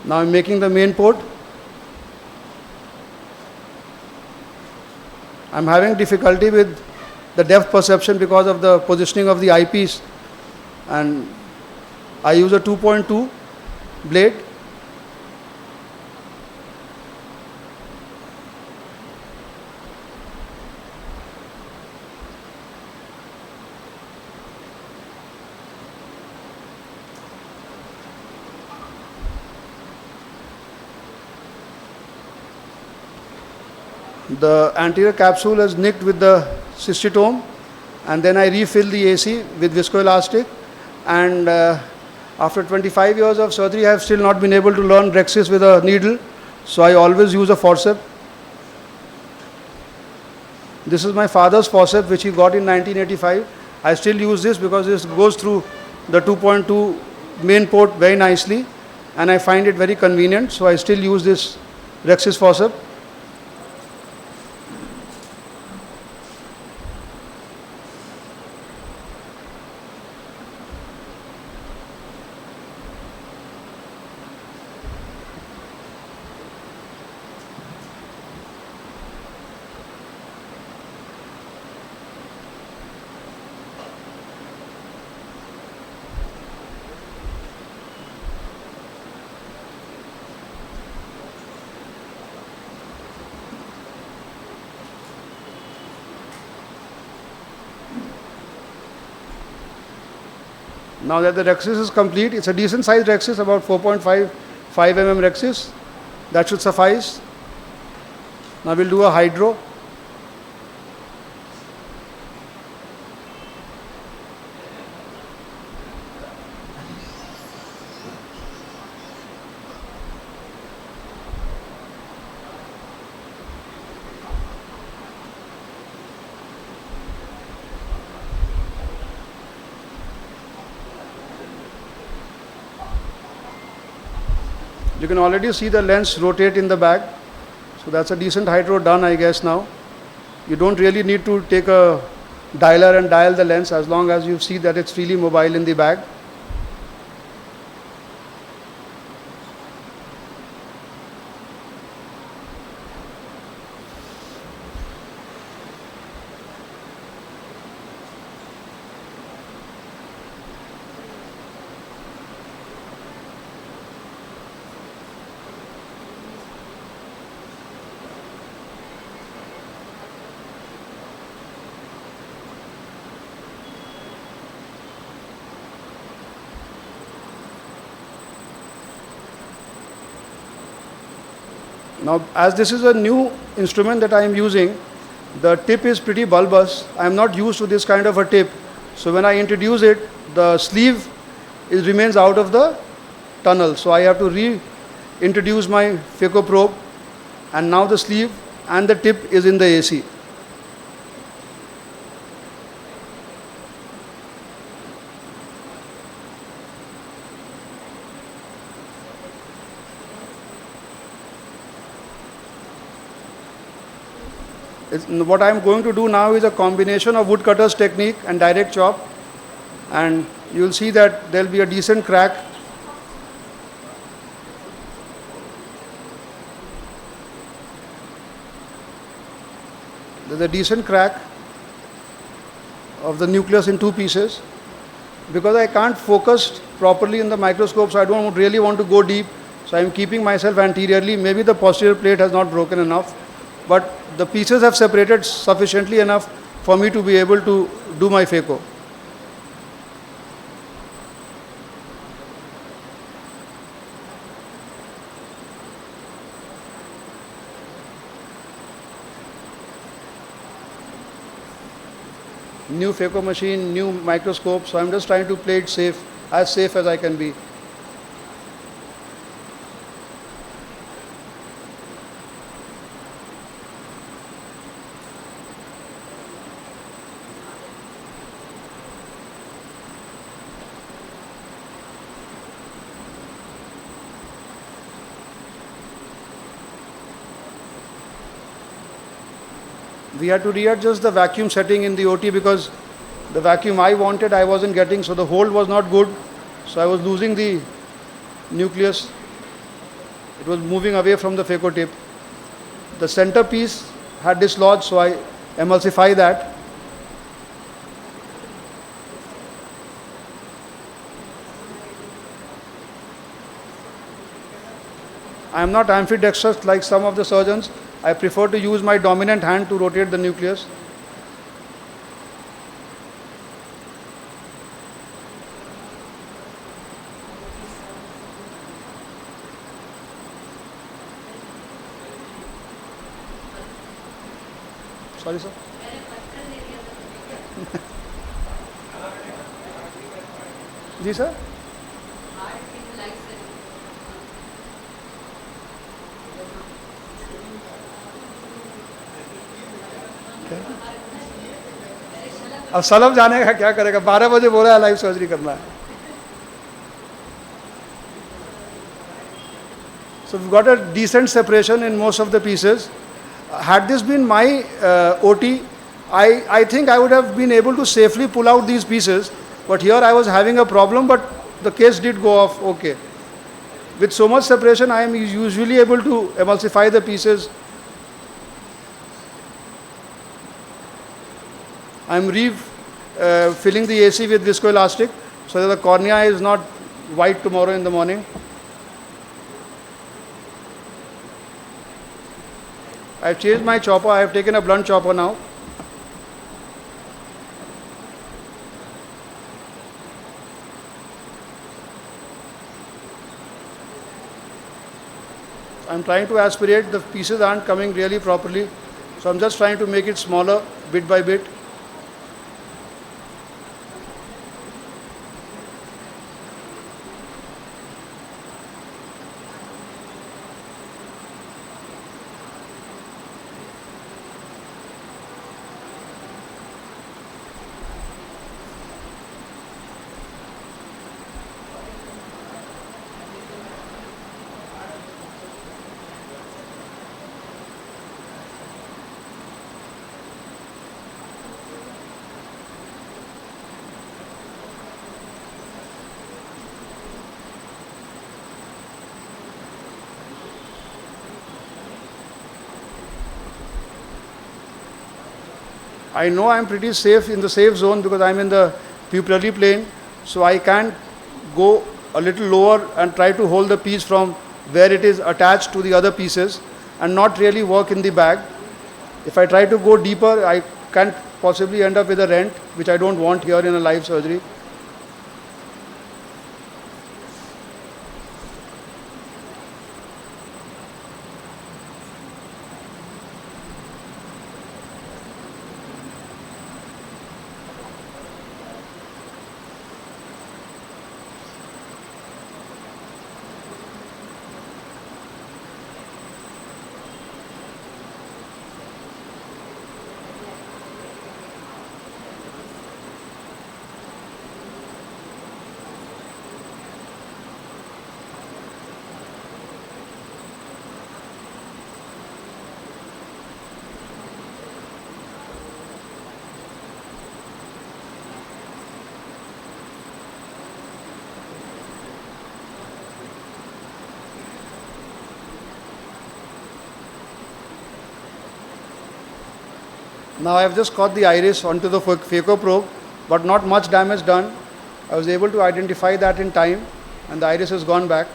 Now I'm making the main port. I'm having difficulty with the depth perception because of the positioning of the eyepiece, and I use a 2.2 blade. The anterior capsule is nicked with the cystitome, and then I refill the AC with viscoelastic, and after 25 years of surgery I have still not been able to learn Rexis with a needle, so I always use a forceps. This is my father's forceps which he got in 1985. I still use this because this goes through the 2.2 main port very nicely, and I find it very convenient, so I still use this Rexis forceps. Now that the Rexis is complete, it's a decent sized Rexis, about 4.5 mm Rexis. That should suffice. Now we'll do a hydro. You can already see the lens rotate in the bag. So that's a decent hydro done, I guess now. You don't really need to take a dialer and dial the lens as long as you see that it's freely mobile in the bag. Now, as this is a new instrument that I am using, the tip is pretty bulbous. I am not used to this kind of a tip. So when I introduce it, the sleeve remains out of the tunnel. So I have to reintroduce my phaco probe, and now the sleeve and the tip is in the AC. What I am going to do now is a combination of woodcutter's technique and direct chop, and you will see that there will be a decent crack. There is a decent crack of the nucleus in two pieces. Because I can't focus properly in the microscope, so I don't really want to go deep, so I am keeping myself anteriorly. Maybe the posterior plate has not broken enough, but the pieces have separated sufficiently enough for me to be able to do my phaco. New phaco machine, new microscope, so I'm just trying to play it safe as I can be. we had to readjust the vacuum setting in the OT because the vacuum I wanted I wasn't getting, so the hold was not good, so I was losing the nucleus. It was moving away from the phaco tip. The center piece had dislodged, so I emulsify that. I am not ambidextrous like some of the surgeons. I prefer to use my dominant hand to rotate the nucleus. Sorry, sir. जी sir. अब सलम जाने का क्या करेगा, 12 बजे बोला है लाइव सर्जरी करना है. So we've got a decent separation in most of the pieces. Had this been my OT, I think I would have been able to safely pull out these pieces, but here I was having a problem, but the case did go off okay. With so much separation, I am usually able to emulsify the pieces. I am filling the AC with viscoelastic so that the cornea is not white tomorrow in the morning. I have changed my chopper. I have taken a blunt chopper now. I am trying to aspirate. The pieces aren't coming really properly, so I am just trying to make it smaller bit by bit. I know I am pretty safe in the safe zone because I am in the pupillary plane, so I can go a little lower and try to hold the piece from where it is attached to the other pieces and not really work in the bag. If I try to go deeper, I can possibly end up with a rent, which I don't want here in a live surgery. Now I have just caught the iris onto the phaco probe, but not much damage done. I was able to identify that in time, and the iris has gone back.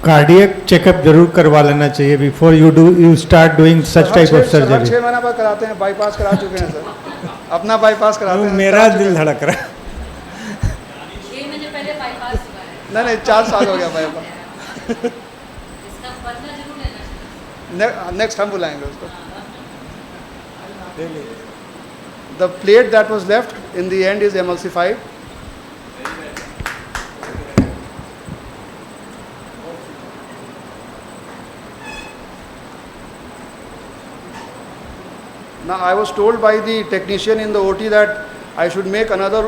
Cardiac checkup जरूर करवा लेना चाहिए before you start doing such type of surgery. 6 महीना बाद कराते हैं, bypass करा चुके हैं सर. अपना बाईपास कराते हैं. मेरा दिल धड़क रहा है. 6 महीने पहले बाईपास हुआ है. नहीं 4 साल हो गया बाईपास. इसका बदला जरूर लेना चाहिए. नेक्स्ट हम बुलाएंगे उसको. The plate that was left in the end is emulsified. Now I was told by the technician in the OT that I should make another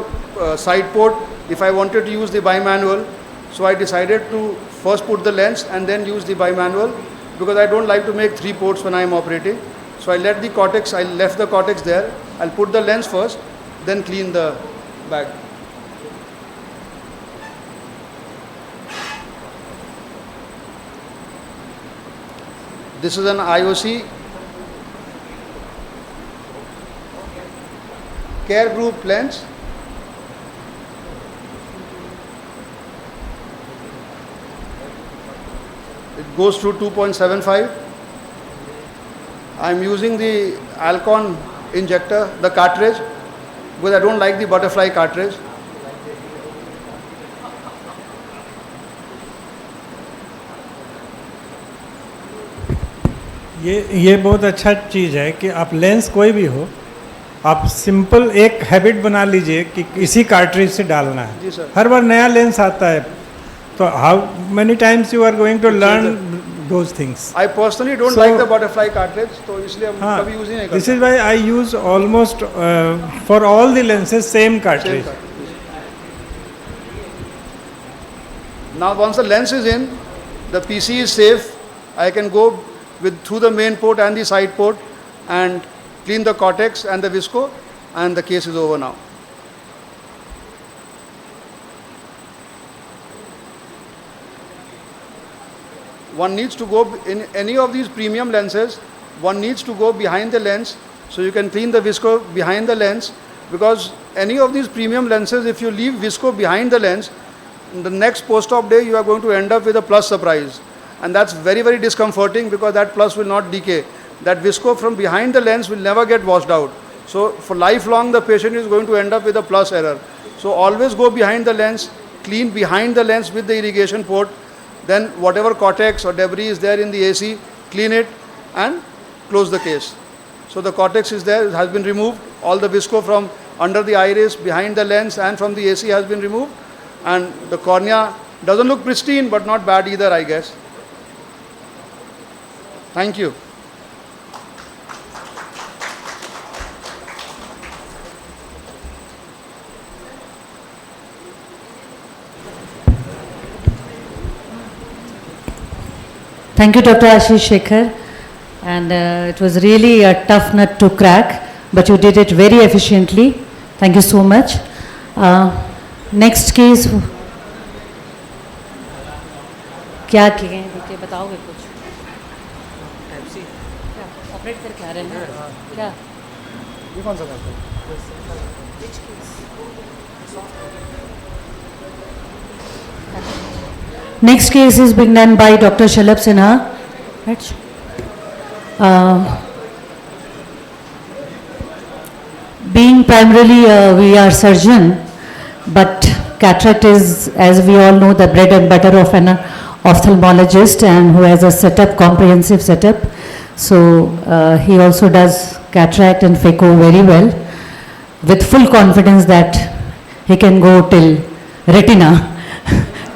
side port if I wanted to use the bimanual. So I decided to first put the lens and then use the bimanual, because I don't like to make 3 ports when I am operating. So I left the cortex there. I'll put the lens first, then clean the bag. This is an IOC care group lens. It goes through 2.75. I am using the Alcon injector, the cartridge, because I don't like the butterfly cartridge. ये बहुत अच्छा चीज़ है कि आप lens कोई भी हो, आप सिंपल एक हैबिट बना लीजिए कि इसी कार्ट्रिज से डालना है. जी सर. हर बार नया लेंस आता है, तो how many times you are going to learn those things. I personally don't like the butterfly cartridge, तो इसलिए हम कभी यूज ही नहीं करते. This is why I use almost for all the lenses same cartridge. Now once the lens is in, the PC is safe. I can go through the main port and the side port and clean the cortex and the visco, and the case is over now. One needs to go in any of these premium lenses, one needs to go behind the lens, so you can clean the visco behind the lens, because any of these premium lenses, if you leave visco behind the lens, the next post-op day you are going to end up with a plus surprise, and that's very, very discomforting, because that plus will not decay. That visco from behind the lens will never get washed out. So for lifelong the patient is going to end up with a plus error. So always go behind the lens, clean behind the lens with the irrigation port, then whatever cortex or debris is there in the AC, clean it and close the case. So the cortex is there, it has been removed, all the visco from under the iris, behind the lens and from the AC has been removed, and the cornea doesn't look pristine but not bad either, I guess. Thank you. Thank you, Dr. Ashish Shekhar. And it was really a tough nut to crack, but you did it very efficiently. Thank you so much. Next case. क्या किए हैं बताओगे कुछ? क्या operate करके आ रहे हैं क्या? ये कौन सा था? Next case is being done by Dr. Shalabh Sinha. Right. Being primarily a VR surgeon, but cataract is, as we all know, the bread and butter of an ophthalmologist, and who has a setup, comprehensive setup. So he also does cataract and phaco very well, with full confidence that he can go till retina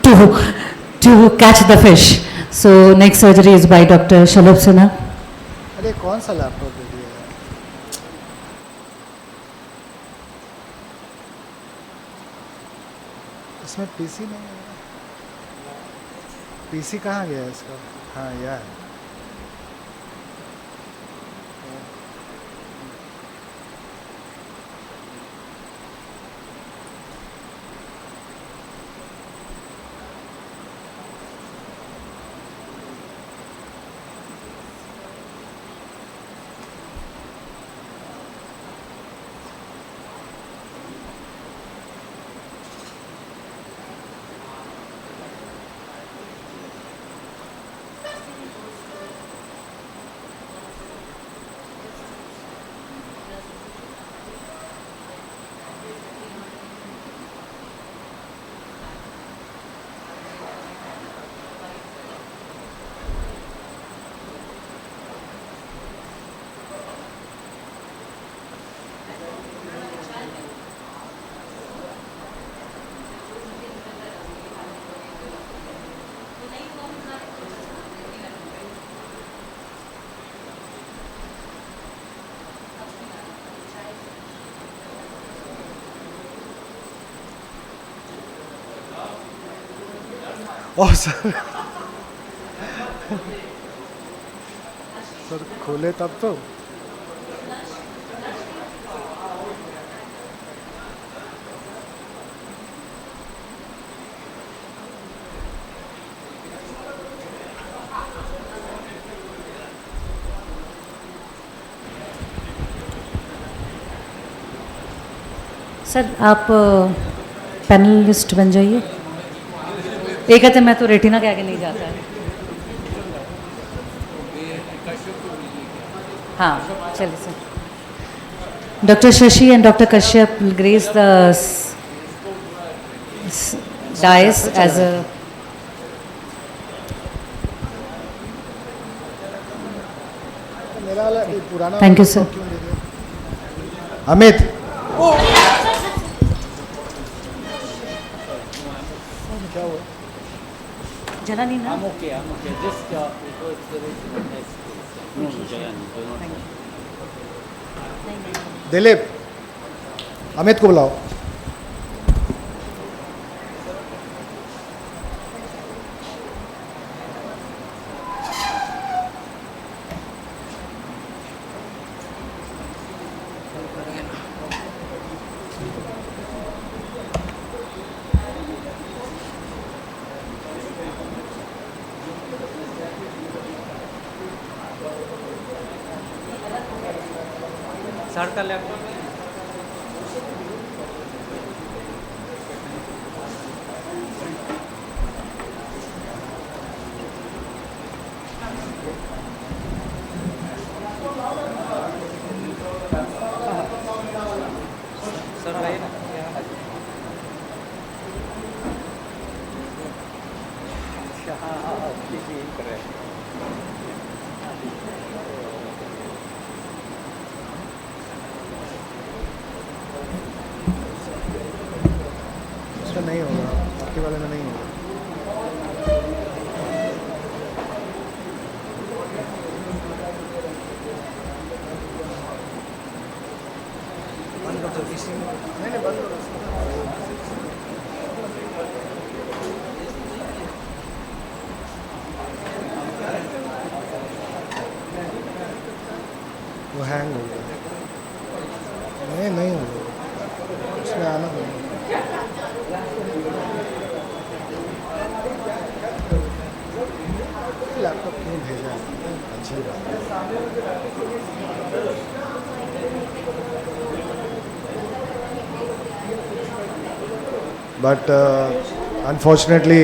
to catch the fish. So next surgery is by Dr. Shalabh Sinha. अरे कौन सा laptop दे दिया है? इसमें PC नहीं है. PC कहाँ गया है इसका? हाँ यार. Oh, sir. सर खोले तब तो सर आप पैनलिस्ट बन जाइए। एक कहते मैं तो रेटिना के आगे नहीं जाता है। हाँ चलिए sir. Doctor Shashi and doctor Kashyap will grace the dais as a thank you sir. Amit जला नहीं ना? I'm okay. Just because there is one next case. No, Jayan, do not. Dilip Amit को बुलाओ। सर का लैपटॉप सर रहे ना हाँ ठीक है कर रहे हैं इसमें नहीं होगा, आपके वाले में नहीं होगा। बंद कर दो इसी में। नहीं बंद करो। वो हैंग हो गया। नहीं होगा, उसमें आना पड़ेगा। लैपटॉप क्यों भेजा है? अच्छी बात है। But unfortunately,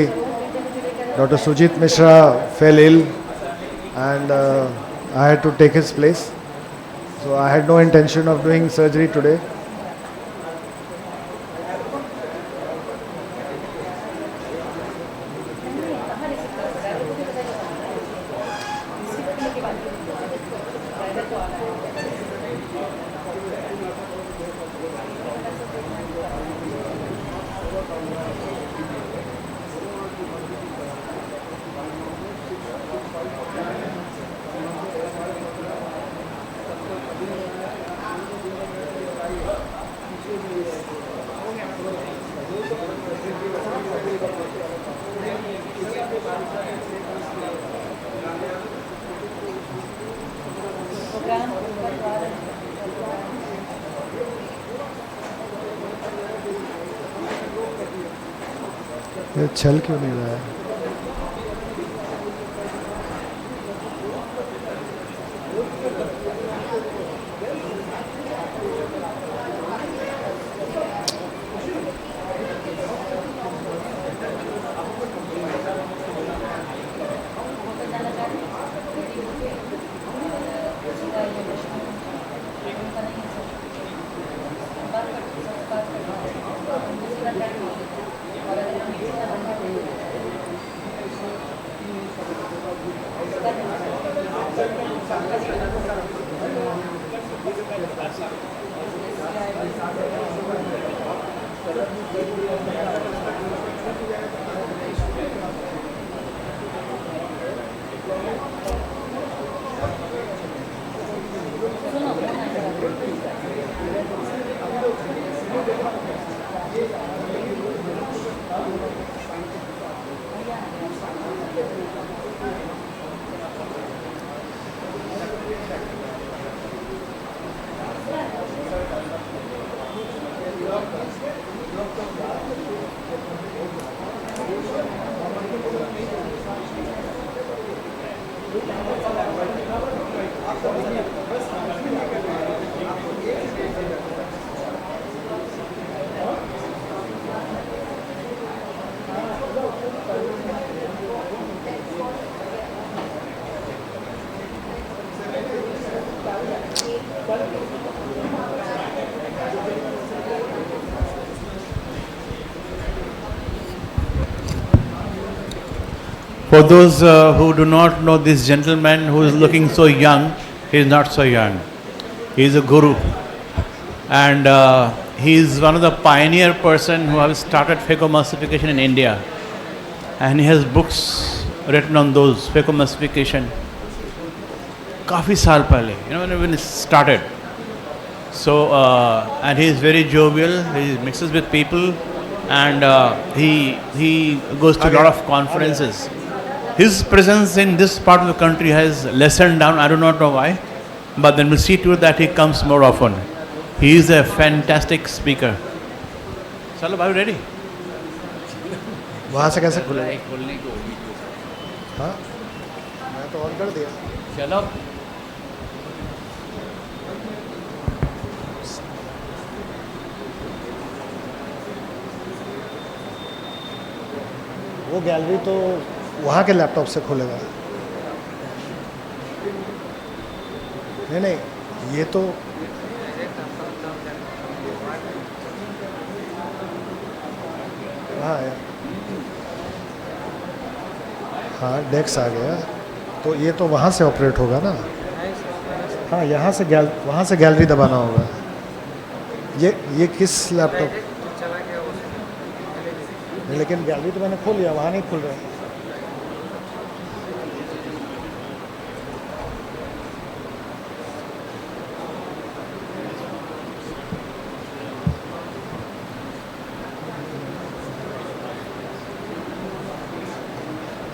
Dr. Sujit Mishra fell ill and I had to take his place. So I had no intention of doing surgery today. ये चल क्यों नहीं रहा है? For those who do not know this gentleman who is looking so young, he is not so young. He is a guru. And he is one of the pioneer person who have started phacoemulsification in India. And he has books written on those phacoemulsification. Kafi saal pehle, when it started. So, and he is very jovial, he mixes with people, and he goes to a lot of conferences. His presence in this part of the country has lessened down, I do not know why, but then we'll see to it that he comes more often. He is a fantastic speaker. Salab, are you ready? वहाँ से कैसे खुलेगा? हाँ, मैं तो on कर दिया. चलो. वो गैलरी तो वहाँ के लैपटॉप से खुलेगा. नहीं, ये तो हाँ यार, हाँ डेस्क आ गया, तो ये तो वहाँ से ऑपरेट होगा ना. हाँ, यहाँ से वहाँ से गैलरी दबाना होगा. ये किस लैपटॉप? लेकिन गैलरी तो मैंने खोल लिया, वहाँ नहीं खुल रहा.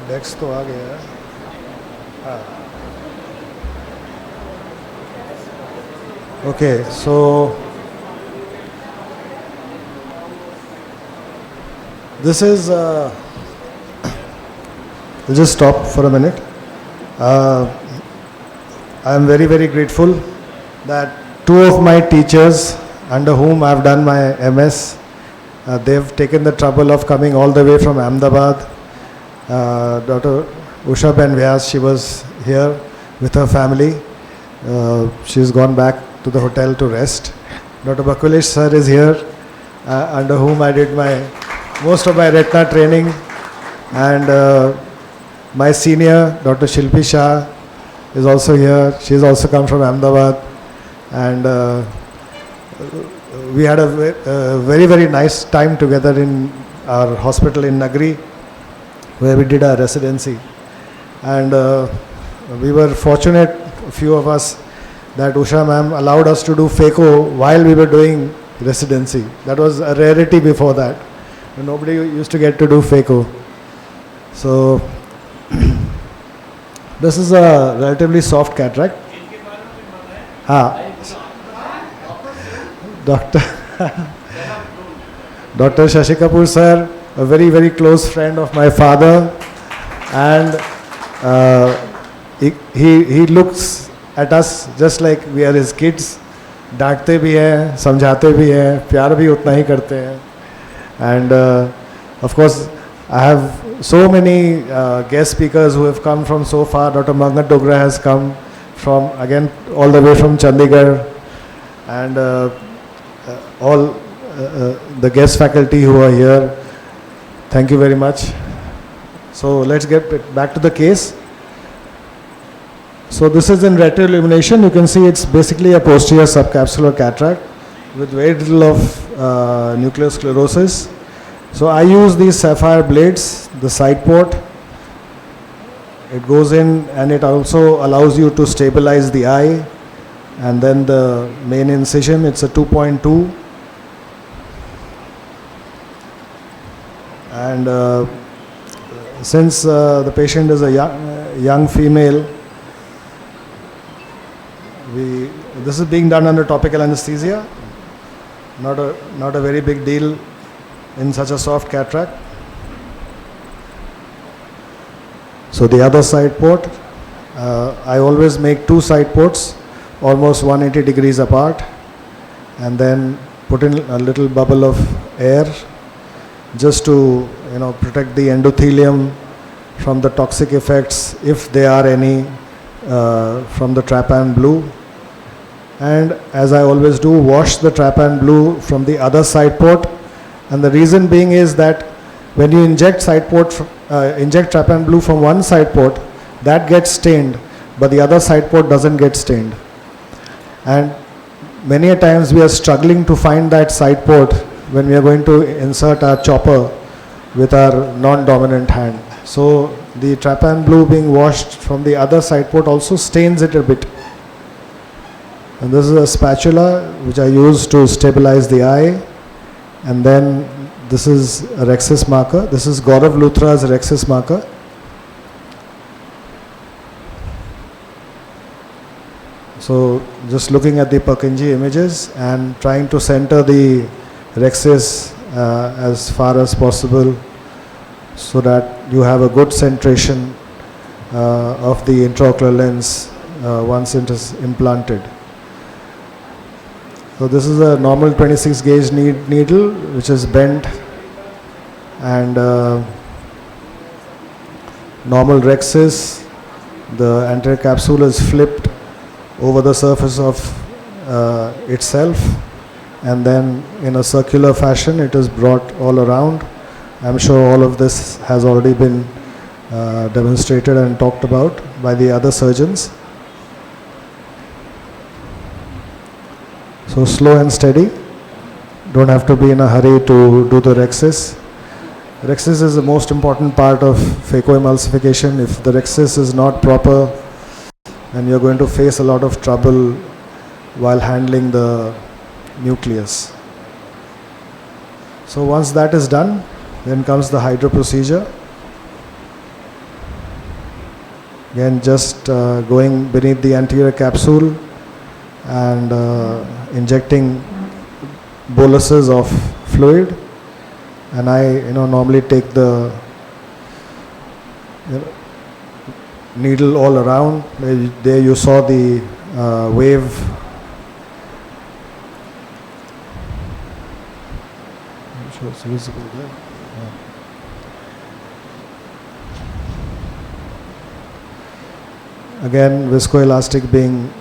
डेस्क तो आ गया है. हाँ. Okay, so this is, I'll just stop for a minute. I am very, very grateful that two of my teachers under whom I have done my MS, they've taken the trouble of coming all the way from Ahmedabad. Dr. Usha Ben Vyas, she was here with her family. She's gone back to the hotel to rest. Dr. Bakulesh sir is here, under whom I did most of my retina training, and my senior, Dr. Shilpi Shah, is also here. She's also come from Ahmedabad, and we had a very, very nice time together in our hospital in Nagri, where we did our residency. And we were fortunate, a few of us, that Usha ma'am allowed us to do phaco while we were doing residency. That was a rarity before that. Nobody used to get to do phaco. So this is a relatively soft cataract. Dr. Shashi Kapoor sir, a very, very close friend of my father, and he looks at us just like we are his kids. डांटते भी हैं, समझाते भी हैं, प्यार भी उतना ही करते हैं. And of course, I have so many guest speakers who have come from so far. Dr. Mangat Dogra has come from, again, all the way from Chandigarh, and all the guest faculty who are here. Thank you very much. So let's get back to the case. So this is in retinal illumination. You can see it's basically a posterior subcapsular cataract with very little of nuclear sclerosis. So I use these sapphire blades, the side port. It goes in and it also allows you to stabilize the eye. And then the main incision, it's a 2.2. And since the patient is a young female, this is being done under topical anesthesia. Not a very big deal in such a soft cataract. So the other side port, I always make two side ports, almost 180 degrees apart, and then put in a little bubble of air, just to protect the endothelium from the toxic effects, if there are any, from the trypan blue. And as I always do, wash the trypan blue from the other side port. And the reason being is that when you inject inject trypan blue from one side port, that gets stained, but the other side port doesn't get stained. And many a times we are struggling to find that side port when we are going to insert our chopper with our non-dominant hand. So the trypan blue being washed from the other side port also stains it a bit. And this is a spatula which I use to stabilize the eye. And then this is a Rexis marker. This is Gaurav Luthra's Rexis marker. So just looking at the Purkinje images and trying to center the Rexis as far as possible so that you have a good centration of the intraocular lens once it is implanted. So this is a normal 26 gauge needle which is bent, and normal Rexis, the anterior capsule is flipped over the surface of itself, and then in a circular fashion it is brought all around. I'm sure all of this has already been demonstrated and talked about by the other surgeons. So slow and steady, don't have to be in a hurry to do the Rexis. Rexis is the most important part of phacoemulsification. If the Rexis is not proper, then you're going to face a lot of trouble while handling the nucleus. So once that is done, then comes the hydro procedure. Again, just going beneath the anterior capsule and injecting boluses of fluid, and I normally take the needle all around. There you saw the wave. I'm sure it's visible there. Yeah. Again, viscoelastic being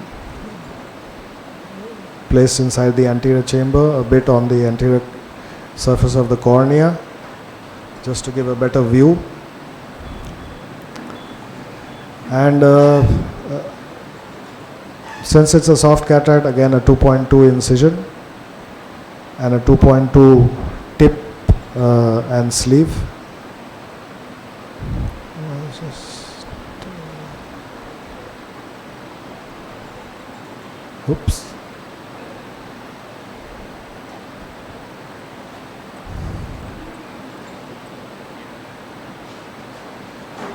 placed inside the anterior chamber, a bit on the anterior surface of the cornea, just to give a better view. And since it's a soft cataract, again a 2.2 incision and a 2.2 tip and sleeve. Oops.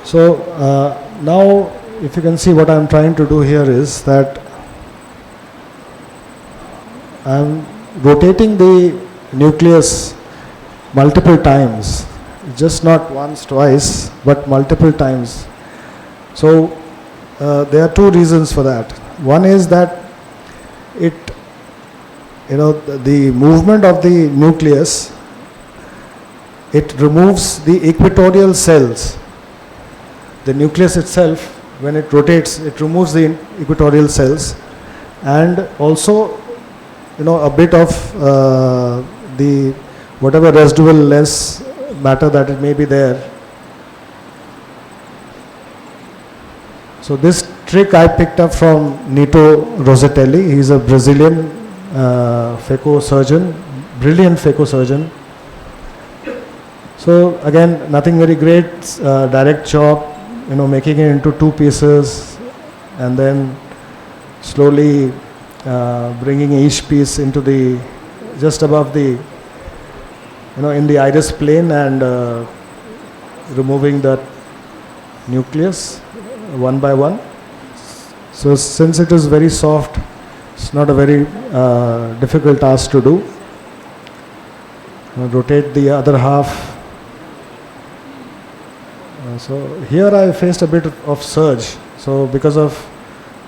So now if you can see, what I am trying to do here is that I am rotating the nucleus multiple times, just not once, twice, but multiple times. So there are two reasons for that. One is that the movement of the nucleus, it removes the equatorial cells. The nucleus itself, when it rotates, it removes the equatorial cells, and also a bit of the whatever residual lens matter that it may be there. So this trick I picked up from Nito Rosatelli. He is a Brazilian phacosurgeon, brilliant phacosurgeon. So again, nothing very great, direct chop, making it into two pieces and then slowly bringing each piece into the, just above the, in the iris plane, and removing that nucleus one by one. So since it is very soft, it's not a very difficult task to do. Rotate the other half. So here I faced a bit of surge. So because of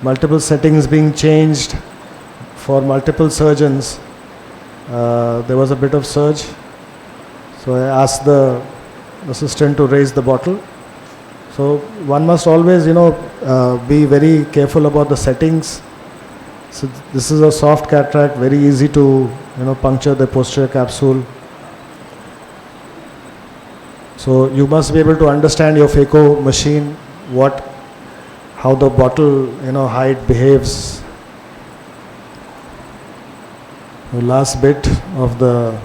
multiple settings being changed for multiple surgeons, there was a bit of surge. So I asked the assistant to raise the bottle. So one must always, be very careful about the settings. So this is a soft cataract, very easy to, puncture the posterior capsule. So you must be able to understand your phaco machine, how the bottle, height behaves. The last bit of the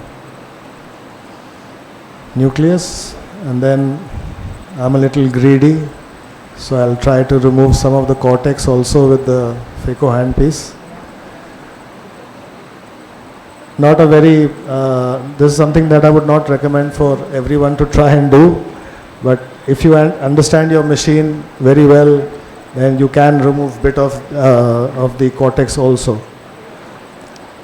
nucleus, and then I'm a little greedy, so I'll try to remove some of the cortex also with the phaco handpiece. Not a very, this is something that I would not recommend for everyone to try and do, but if you understand your machine very well, then you can remove bit of the cortex also.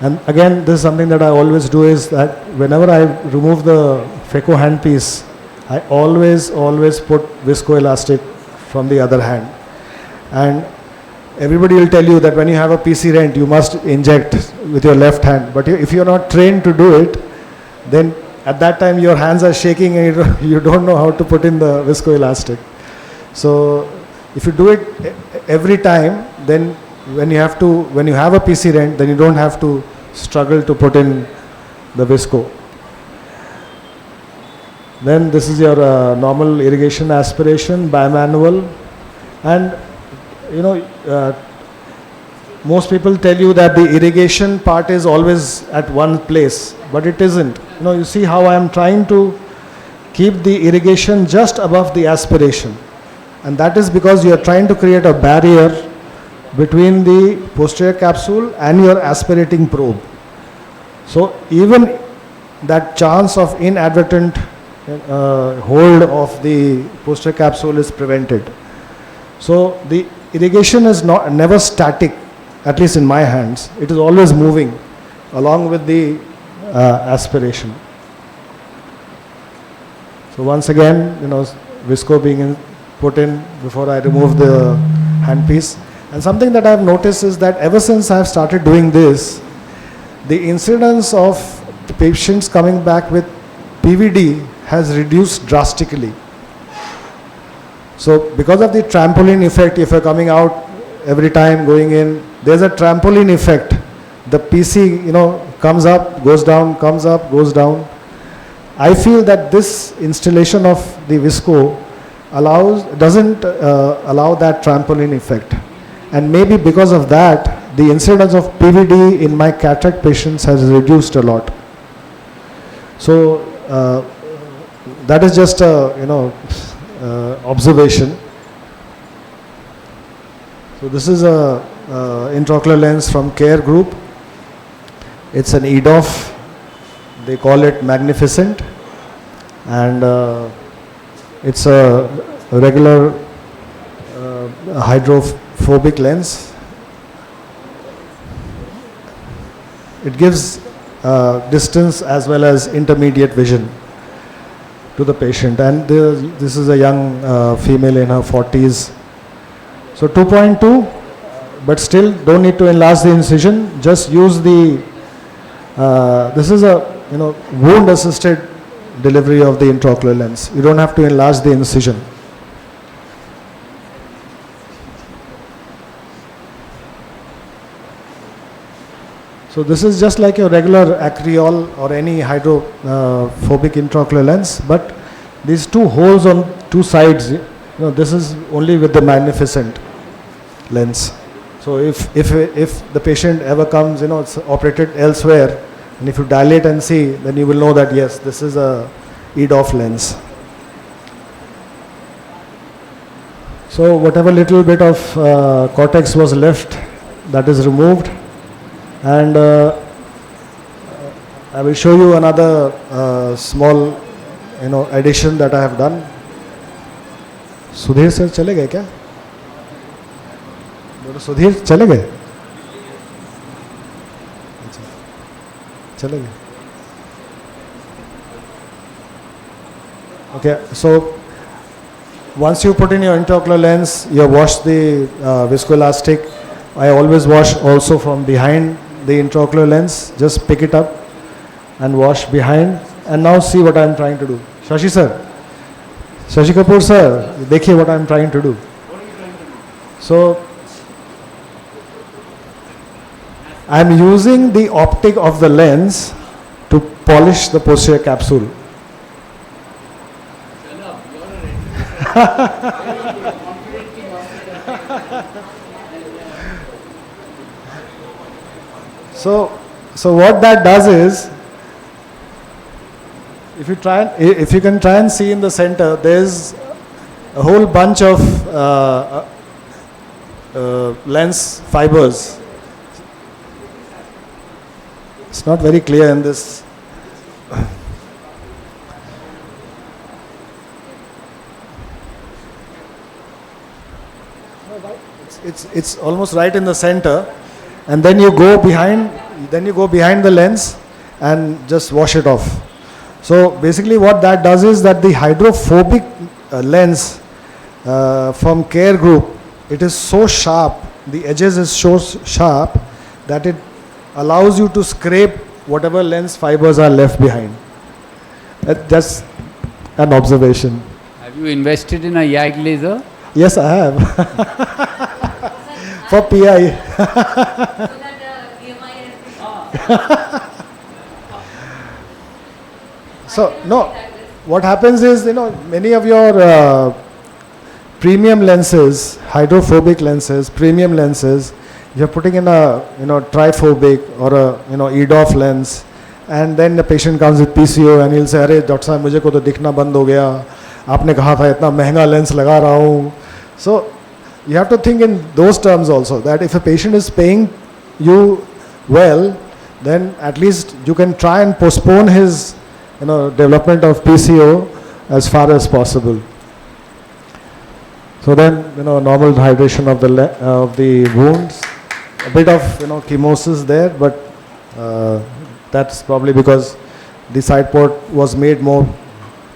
And again, this is something that I always do, is that whenever I remove the phaco handpiece, I always put viscoelastic from the other hand. And everybody will tell you that when you have a PC rent, you must inject with your left hand. But if you're not trained to do it, then at that time your hands are shaking and you don't know how to put in the viscoelastic. So if you do it every time, then when you have a PC rent, then you don't have to struggle to put in the visco. Then this is your normal irrigation aspiration, bimanual. And most people tell you that the irrigation part is always at one place, but it isn't. You see how I am trying to keep the irrigation just above the aspiration, and that is because you are trying to create a barrier between the posterior capsule and your aspirating probe. So even that chance of inadvertent hold of the posterior capsule is prevented. So the irrigation is never static, at least in my hands. It is always moving along with the aspiration. So once again, visco being put in before I remove the handpiece. And something that I have noticed is that ever since I have started doing this, the incidence of patients coming back with PVD has reduced drastically. So because of the trampoline effect, if you're coming out every time, going in, there's a trampoline effect. The PC, comes up, goes down, comes up, goes down. I feel that this installation of the visco doesn't allow that trampoline effect. And maybe because of that, the incidence of PVD in my cataract patients has reduced a lot. So that is just a observation. So this is a intraocular lens from Care Group. It's an EDOF. They call it Magnificent, and it's a regular hydrophobic lens. It gives distance as well as intermediate vision to the patient, and this is a young female in her 40s. So 2.2, but still don't need to enlarge the incision. Just use the this is a wound assisted delivery of the intraocular lens. You don't have to enlarge the incision. So this is just like your regular acryol or any hydrophobic intraocular lens, but these two holes on two sides, this is only with the Magnificent lens. So if the patient ever comes, it's operated elsewhere, and if you dilate and see, then you will know that yes, this is a EDOF lens. So whatever little bit of cortex was left, that is removed. And I will show you another small addition that I have done. Sudhir sir chale gaye kya? Sudhir chale gaye? Chale gaye. Okay, so once you put in your intraocular lens, you wash the viscoelastic. I always wash also from behind the intraocular lens. Just pick it up and wash behind. And now see what I am trying to do. Shashi sir, Shashi Kapoor sir, dekhiye what I am trying to do. So I am using the optic of the lens to polish the posterior capsule. So what that does is, if you can try and see in the center, there's a whole bunch of lens fibers. It's not very clear in this. It's almost right in the center, and then you go behind the lens and just wash it off. So basically what that does is that the hydrophobic lens from Care Group, it is so sharp, the edges is so sharp that it allows you to scrape whatever lens fibers are left behind. Just an observation. Have you invested in a YAG laser? Yes, I have. For PI. So, no, what happens is, many of your premium lenses, hydrophobic lenses, premium lenses, you're putting in a, triphobic or a, EDOF lens, and then the patient comes with PCO and he'll say, अरे doctor साहब मुझे को तो दिखना बंद हो गया, आपने कहा था इतना महंगा लेंस लगा रहा हूँ. So you have to think in those terms also, that if a patient is paying you well, then at least you can try and postpone his development of PCO as far as possible. So then, normal hydration of the wounds, a bit of chemosis there, but that's probably because the side port was made more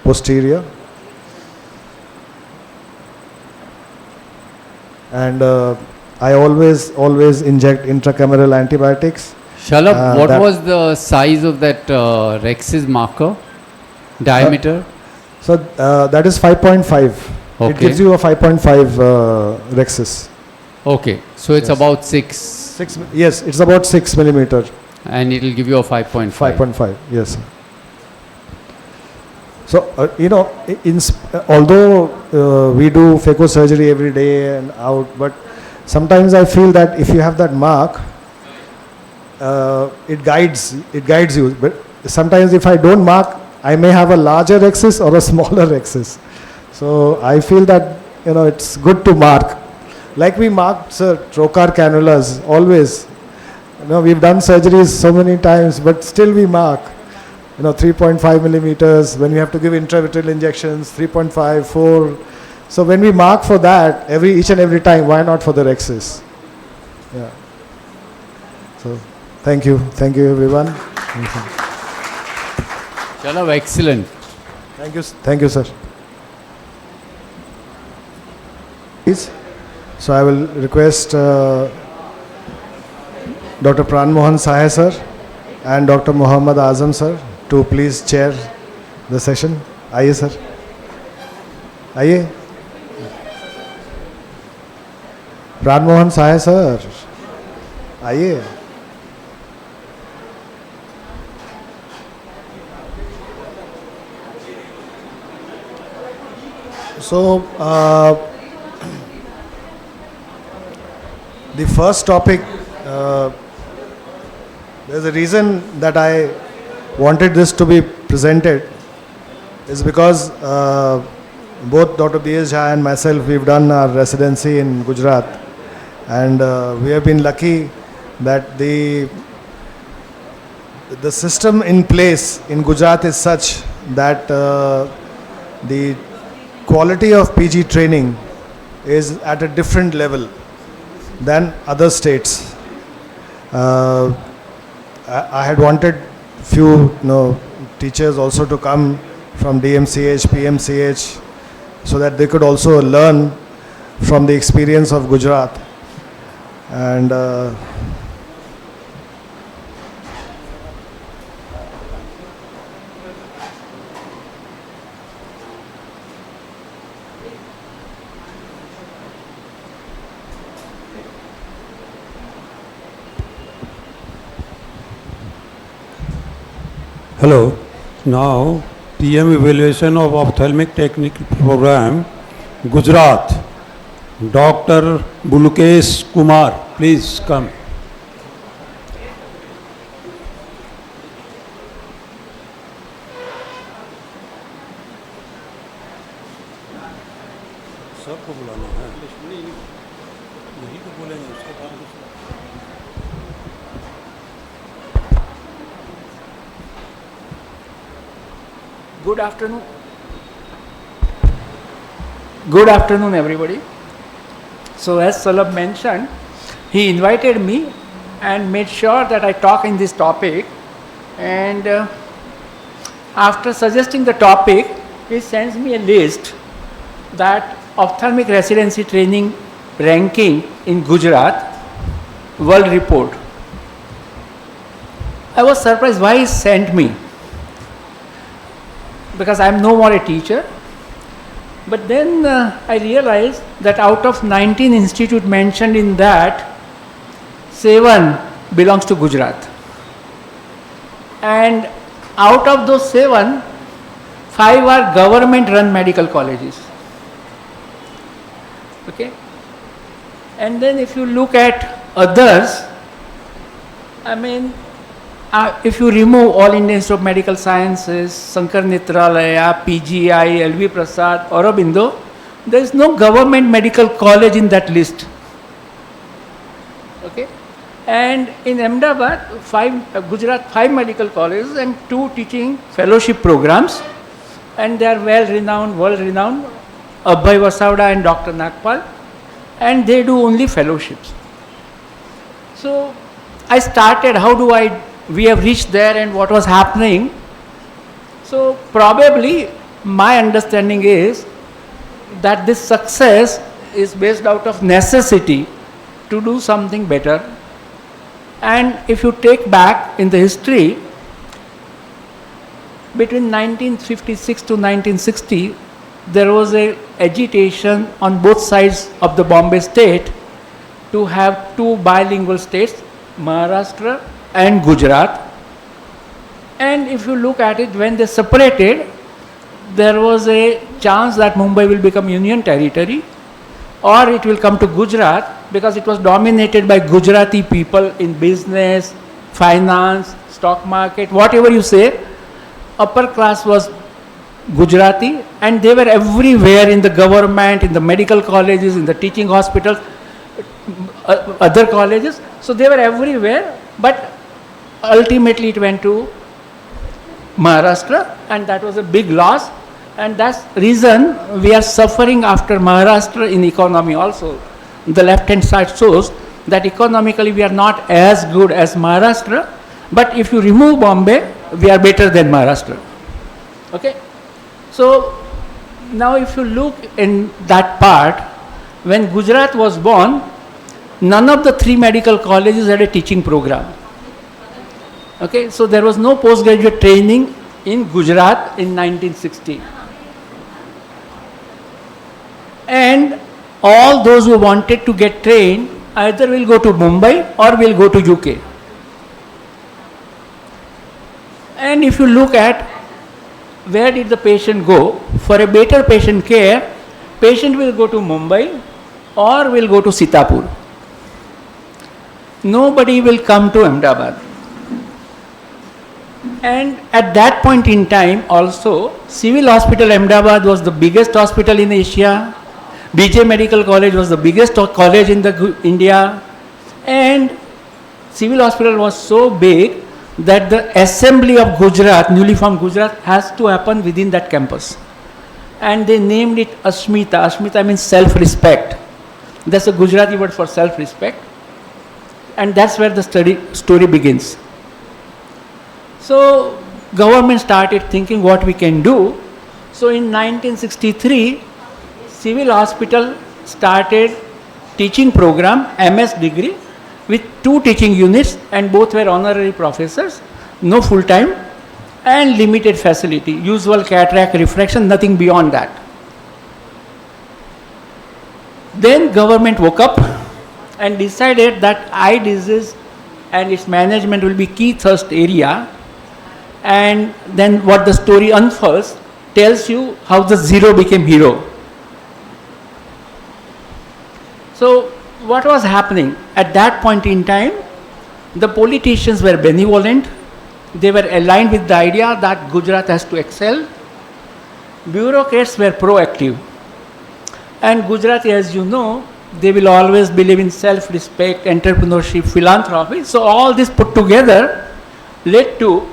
posterior. And I always inject intracameral antibiotics. Shalabh, what was the size of that Rex's marker? Diameter? So that is 5.5. Okay. It gives you a 5.5 Rexis. Okay, so it's Yes. about 6. Yes, it's about 6 millimeter. And it will give you a 5.5. 5.5, yes. So, although we do phaco surgery every day and out, but sometimes I feel that if you have that mark, it guides you. But sometimes if I don't mark, I may have a larger axis or a smaller axis. So I feel that, it's good to mark. Like we marked, sir, trocar cannulas, always. We've done surgeries so many times, but still we mark. 3.5 millimeters, when we have to give intravitreal injections, 3.5, 4. So when we mark for that, each and every time, why not for the Rexis? Yeah. So, thank you everyone. Shalabh, excellent. Thank you, sir. Please. So I will request Dr. Pran Mohan Sahay sir and Dr. Muhammad Azam sir to please chair the session. आइए sir. आइए. Pran Mohan Sahay sir. आइए. So, the first topic, there's a reason that I wanted this to be presented, is because both Dr. B.S. Jha and myself, we've done our residency in Gujarat, and we have been lucky that the system in place in Gujarat is such that the quality of PG training is at a different level than other states. I had wanted few teachers also to come from DMCH, PMCH, so that they could also learn from the experience of Gujarat. And hello. Now, PM Evaluation of Ophthalmic Technical Program, Gujarat. Dr. Bulukesh Kumar, please come. सबको बुलाना है, यही तो बोलेंगे उसका काम कुछ Good afternoon. Good afternoon, everybody. So, as Salab mentioned, he invited me and made sure that I talk in this topic. And after suggesting the topic, he sends me a list that ophthalmic residency training ranking in Gujarat, world report. I was surprised why he sent me, because I am no more a teacher. But then I realized that out of 19 institutes mentioned in that, 7 belongs to Gujarat. And out of those 7, 5 are government run medical colleges. Okay? And then if you look at others, I mean, if you remove All India Institute of Medical Sciences, Nayandeep Netralaya, PGI, LV Prasad, Aurobindo, there is no government medical college in that list. Okay? And in Ahmedabad, Gujarat, 5 medical colleges and 2 teaching fellowship programs, and they are well renowned, world renowned, Abhay Vasavda and Dr. Nagpal, and they do only fellowships. So I started, we have reached there and what was happening. So probably my understanding is that this success is based out of necessity to do something better. And if you take back in the history, between 1956 to 1960, there was a agitation on both sides of the Bombay state to have 2 bilingual states, Maharashtra and Gujarat. And if you look at it, when they separated, there was a chance that Mumbai will become union territory or it will come to Gujarat, because it was dominated by Gujarati people in business, finance, stock market, whatever you say. Upper class was Gujarati, and they were everywhere in the government, in the medical colleges, in the teaching hospitals, other colleges. So they were everywhere, but ultimately it went to Maharashtra, and that was a big loss. And that's the reason we are suffering after Maharashtra in economy also. The left hand side shows that economically we are not as good as Maharashtra, but if you remove Bombay, we are better than Maharashtra. Okay? So now if you look in that part, when Gujarat was born, none of the 3 medical colleges had a teaching program. Okay, so there was no postgraduate training in Gujarat in 1960. And all those who wanted to get trained either will go to Mumbai or will go to UK. And if you look at where did the patient go, for a better patient care, patient will go to Mumbai or will go to Sitapur. Nobody will come to Ahmedabad. And at that point in time also, Civil Hospital Ahmedabad was the biggest hospital in Asia. BJ Medical College was the biggest college in India. And Civil Hospital was so big that the assembly of Gujarat, newly formed Gujarat, has to happen within that campus. And they named it Ashmita. Ashmita means self-respect. That's a Gujarati word for self-respect. And that's where the story begins. So government started thinking what we can do. So in 1963, Civil Hospital started teaching program, MS degree, with 2 teaching units, and both were honorary professors, no full time, and limited facility, usual cataract, refraction, nothing beyond that. Then government woke up and decided that eye disease and its management will be key thrust area, and then what the story unfolds tells you how the zero became hero. So what was happening at that point in time? The politicians were benevolent. They were aligned with the idea that Gujarat has to excel. Bureaucrats were proactive. And Gujarati, as you know, they will always believe in self-respect, entrepreneurship, philanthropy. So all this put together led to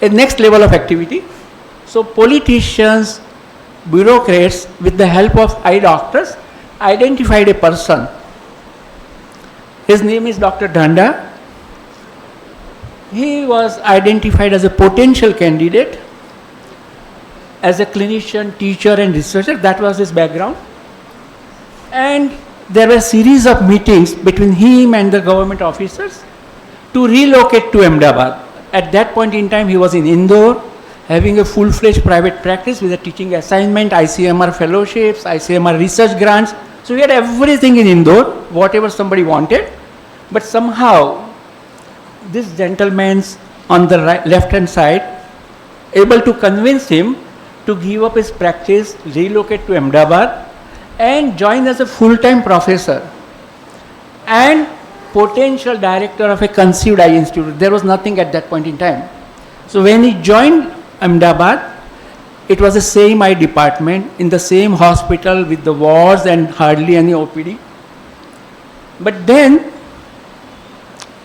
a next level of activity. So politicians, bureaucrats, with the help of eye doctors, identified a person. His name is Dr. Dhanda. He was identified as a potential candidate, as a clinician, teacher and researcher. That was his background. And there were a series of meetings between him and the government officers to relocate to Ahmedabad. At that point in time, he was in Indore, having a full-fledged private practice with a teaching assignment, ICMR fellowships, ICMR research grants. So he had everything in Indore, whatever somebody wanted. But somehow, this gentleman's on the left-hand side, able to convince him to give up his practice, relocate to Ahmedabad, and join as a full-time professor and potential director of a conceived eye institute. There was nothing at that point in time. So when he joined Ahmedabad, it was the same eye department in the same hospital with the wards and hardly any OPD. But then,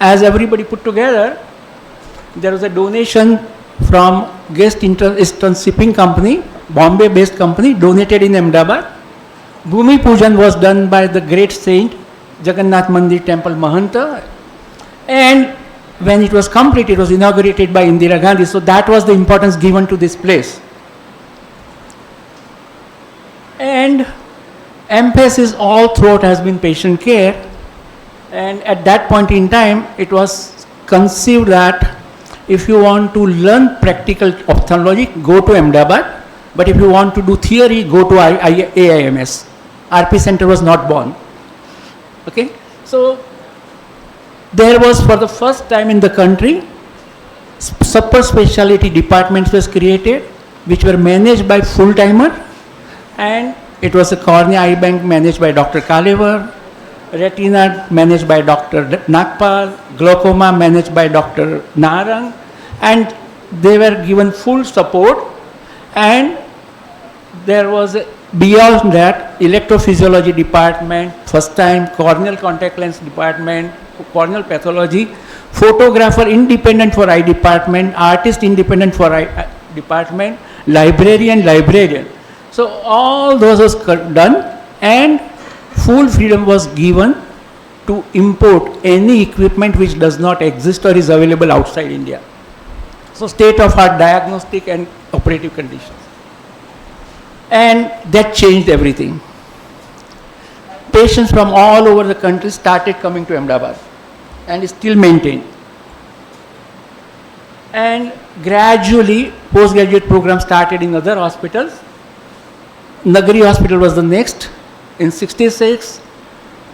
as everybody put together, there was a donation from Guest Eastern Shipping Company, Bombay-based company, donated in Ahmedabad. Bhumi Pujan was done by the great saint, Jagannath Mandir Temple Mahanta. And when it was complete, it was inaugurated by Indira Gandhi. So that was the importance given to this place. And emphasis all throughout has been patient care. And at that point in time, it was conceived that if you want to learn practical ophthalmology, go to Ahmedabad. But if you want to do theory, go to AIMS. RP Center was not born. Okay? So there was, for the first time in the country, super specialty departments was created, which were managed by full-timer. And it was a cornea eye bank managed by Dr. Kalevar, retina managed by Dr. Nagpal, glaucoma managed by Dr. Narang, and they were given full support. And there was, beyond that, electrophysiology department, first time corneal contact lens department, corneal pathology, photographer independent for eye department, artist independent for eye department, librarian. So all those was done, and full freedom was given to import any equipment which does not exist or is available outside India. So state-of-art diagnostic and operative conditions. And that changed everything. Patients from all over the country started coming to Ahmedabad and is still maintained. And gradually, postgraduate program started in other hospitals. Nagari Hospital was the next in 66,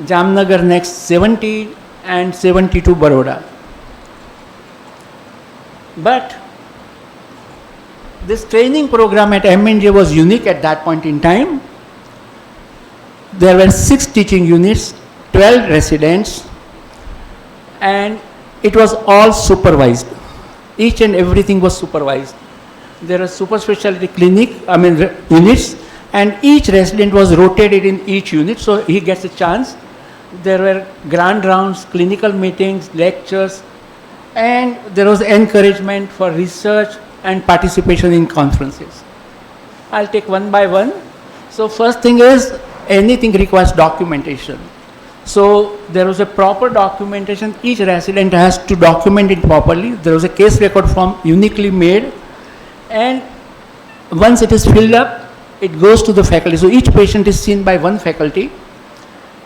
Jamnagar next 70, and 72 Baroda. But this training program at MNJ was unique at that point in time. There were 6 teaching units, 12 residents, and it was all supervised. Each and everything was supervised. There are super specialty units, and each resident was rotated in each unit, so he gets a chance. There were grand rounds, clinical meetings, lectures, and there was encouragement for research and participation in conferences. I'll take one by one. So first thing is, anything requires documentation. So there was a proper documentation. Each resident has to document it properly. There was a case record form uniquely made, and once it is filled up, it goes to the faculty. So each patient is seen by one faculty,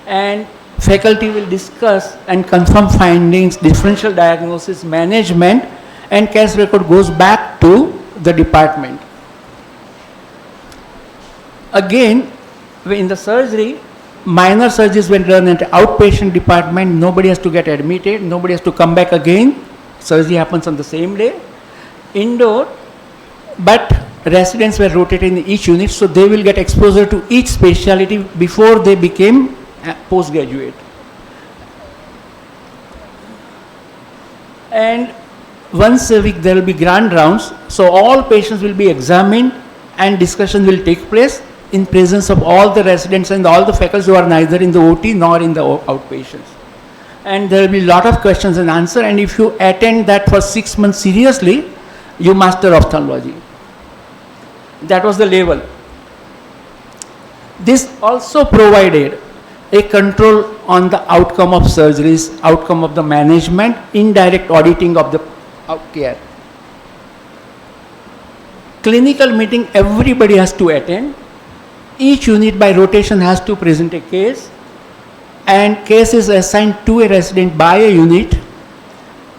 and faculty will discuss and confirm findings, differential diagnosis, management, and case record goes back to the department. Again, in the surgery, minor surgeries were done at outpatient department. Nobody has to get admitted. Nobody has to come back again. surgery happens on the same day. Indoor, but residents were rotated in each unit, so they will get exposure to each specialty before they became postgraduate. And once a week there will be grand rounds, so all patients will be examined and discussion will take place in presence of all the residents and all the faculty who are neither in the OT nor in the outpatients. And there will be a lot of questions and answer, and if you attend that for 6 months seriously, you master ophthalmology. That was the level. This also provided a control on the outcome of surgeries, outcome of the management, indirect auditing of the care. Clinical meeting, everybody has to attend. Each unit by rotation has to present a case, and case is assigned to a resident by a unit,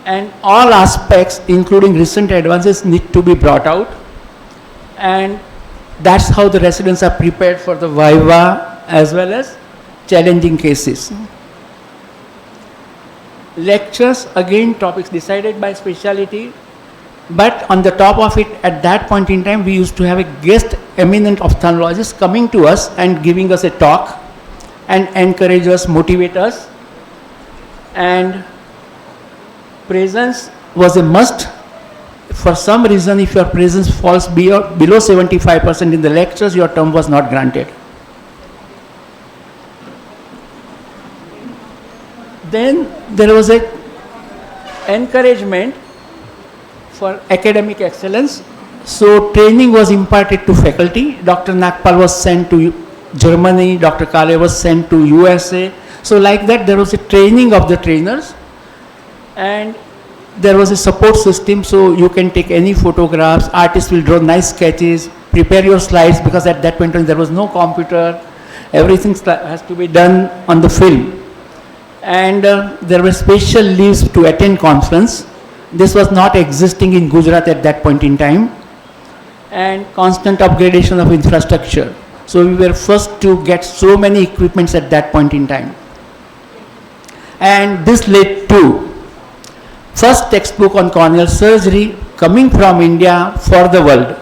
and all aspects including recent advances need to be brought out, and that's how the residents are prepared for the viva as well as challenging cases. Lectures, again topics decided by specialty, but on the top of it, at that point in time, we used to have a guest eminent ophthalmologist coming to us and giving us a talk and encourage us, motivate us, and presence was a must. For some reason, if your presence falls below 75% in the lectures, your term was not granted. Then there was a encouragement for academic excellence. So training was imparted to faculty. Dr. Nagpal was sent to Germany, Dr. Kale was sent to USA. So like that, there was a training of the trainers, and there was a support system, so you can take any photographs, artists will draw nice sketches, prepare your slides, because at that point in time there was no computer, everything has to be done on the film. And there were special leaves to attend conference. This was not existing in Gujarat at that point in time. And constant upgradation of infrastructure. So we were first to get so many equipments at that point in time. And this led to first textbook on corneal surgery coming from India for the world.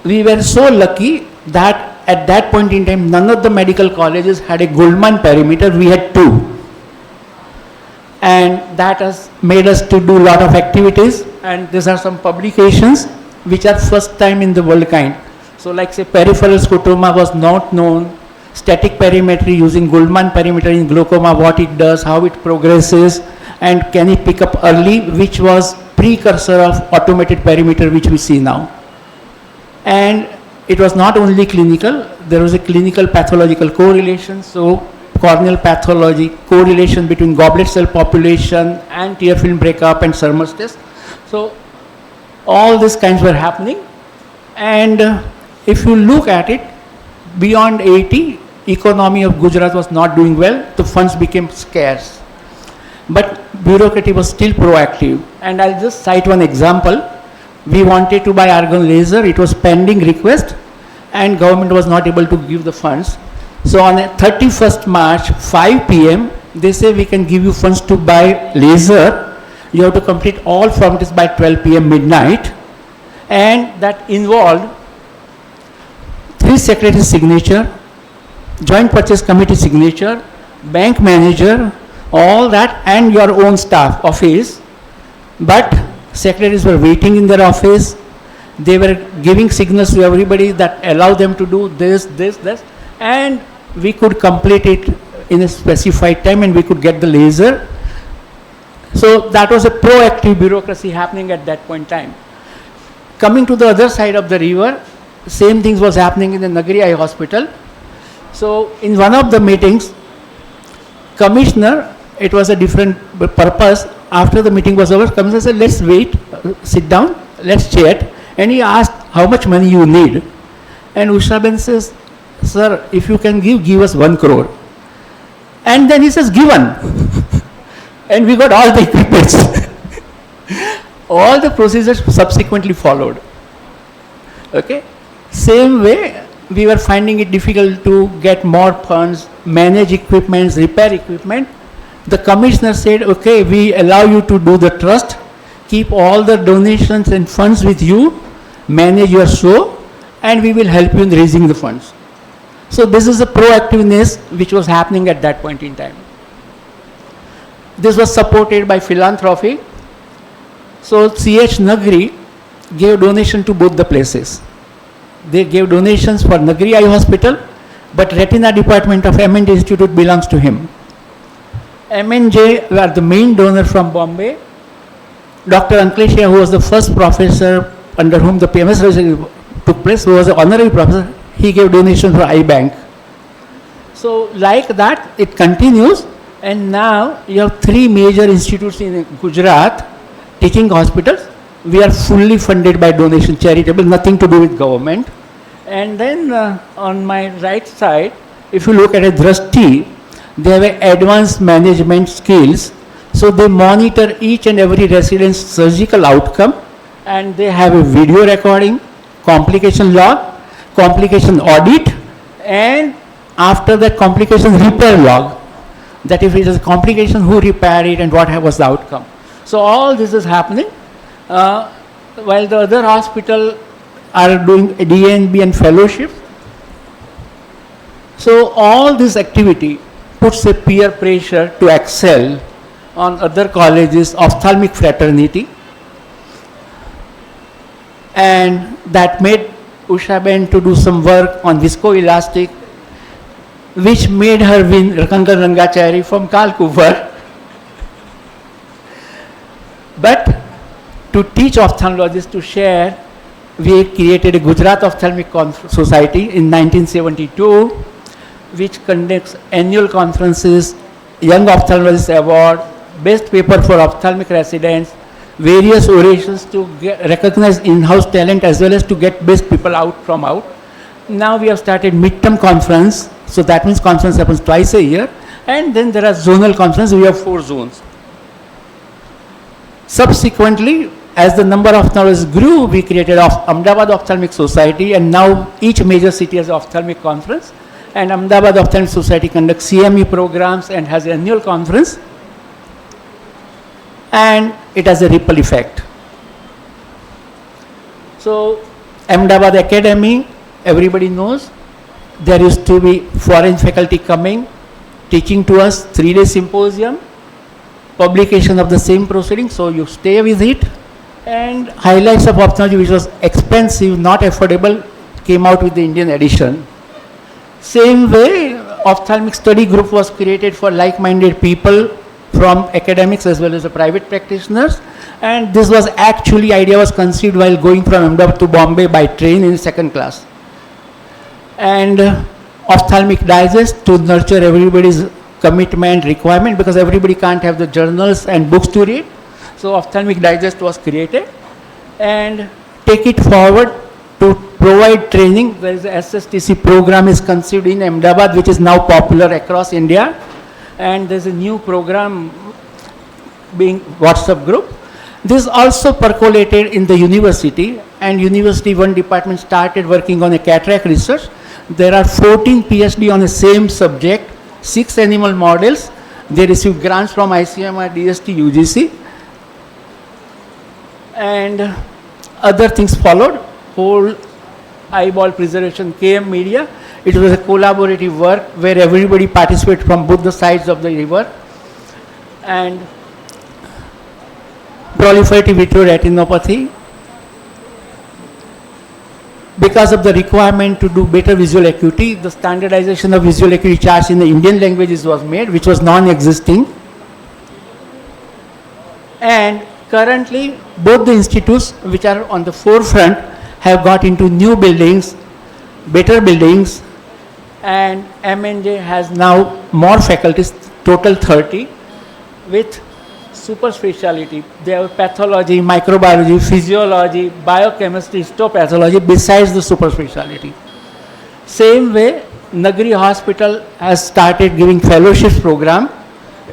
We were so lucky that at that point in time, none of the medical colleges had a Goldman perimeter. We had 2. And that has made us to do a lot of activities. And these are some publications which are first time in the world kind. So like say peripheral scotoma was not known. Static perimetry using Goldman perimeter in glaucoma, what it does, how it progresses, and can it pick up early, which was precursor of automated perimeter which we see now. And it was not only clinical, there was a clinical pathological correlation. So corneal pathology, correlation between goblet cell population and tear film breakup and Surmer's test. So all these kinds were happening. And if you look at it, beyond 80, economy of Gujarat was not doing well, the funds became scarce. But bureaucracy was still proactive. And I'll just cite one example. We wanted to buy argon laser, it was pending request, and government was not able to give the funds. So on 31st March, 5 p.m., they say we can give you funds to buy laser. You have to complete all formalities by 12 p.m. midnight. And that involved 3 secretaries' signature, joint purchase committee signature, bank manager, all that, and your own staff office. But secretaries were waiting in their office. They were giving signals to everybody that allow them to do this, this, this, and we could complete it in a specified time and we could get the laser. So that was a proactive bureaucracy happening at that point in time. Coming to the other side of the river, same things was happening in the Nagari Eye Hospital. So in one of the meetings, commissioner, it was a different purpose. After the meeting was over, commissioner said, let's wait, sit down, let's chat. And he asked how much money you need. And Ushaben says, sir, if you can give us 1 crore. And then he says, given. And we got all the equipments. All the procedures subsequently followed. Okay. Same way, we were finding it difficult to get more funds, manage equipments, repair equipment. The commissioner said, okay, we allow you to do the trust, keep all the donations and funds with you, manage your show, and we will help you in raising the funds. So this is the proactiveness which was happening at that point in time. This was supported by philanthropy. So CH Nagri gave donation to both the places. They gave donations for Nagri Eye Hospital, but Retina Department of M&J Institute belongs to him. M&J were the main donor from Bombay. Dr. Ankleshia, who was the first professor under whom the PMS research took place, who was an honorary professor, he gave donation for eye bank. So like that, it continues, and now you have 3 major institutes in Gujarat, teaching hospitals. We are fully funded by donation, charitable, nothing to do with government. And then on my right side, if you look at a Drashti, they have advanced management skills. So they monitor each and every resident's surgical outcome, and they have a video recording, complication log, complication audit, and after that complication repair log. That if it is a complication, who repaired it and what was the outcome. So all this is happening. While the other hospital are doing DNB and fellowship. So all this activity puts a peer pressure to excel on other colleges, ophthalmic fraternity, and that made Usha Ben to do some work on viscoelastic, which made her win Kankan Rangachari from Kalkuvar. But to teach ophthalmologists to share, we created a Gujarat Ophthalmic Society in 1972, which conducts annual conferences, Young Ophthalmologist Award, Best Paper for Ophthalmic Residents, various orations to recognize in-house talent as well as to get best people out from out. Now we have started midterm conference, so that means conference happens twice a year, and then there are zonal conferences. We have 4 zones. Subsequently, as the number of ophthalmologists grew, we created Ahmedabad Ophthalmic Society, and now each major city has an ophthalmic conference, and Ahmedabad Ophthalmic Society conducts CME programs and has an annual conference, and it has a ripple effect. So Ahmedabad Academy, everybody knows, there used to be foreign faculty coming, teaching to us, 3-day symposium, publication of the same proceeding, so you stay with it, and highlights of ophthalmology, which was expensive, not affordable, came out with the Indian edition. Same way, ophthalmic study group was created for like-minded people from academics as well as the private practitioners, and this was actually, idea was conceived while going from Ahmedabad to Bombay by train in 2nd class. And ophthalmic digest to nurture everybody's commitment, requirement, because everybody can't have the journals and books to read. So ophthalmic digest was created, and take it forward to provide training. There is a SSTC program is conceived in Ahmedabad, which is now popular across India, and there's a new program being WhatsApp group. This also percolated in the university, and university one department started working on a cataract research. There are 14 PhD on the same subject, 6 animal models. They received grants from ICMR, DST, UGC, and other things followed. Whole eyeball preservation, KM Media. It was a collaborative work where everybody participated from both the sides of the river. And proliferative vitreoretinopathy. Because of the requirement to do better visual acuity, the standardization of visual acuity charts in the Indian languages was made, which was non-existing. And currently, both the institutes which are on the forefront have got into new buildings, better buildings, and M&J has now more faculties, total 30, with super speciality. They have pathology, microbiology, physiology, biochemistry, histopathology, besides the super speciality. Same way, Nagri Hospital has started giving fellowships program,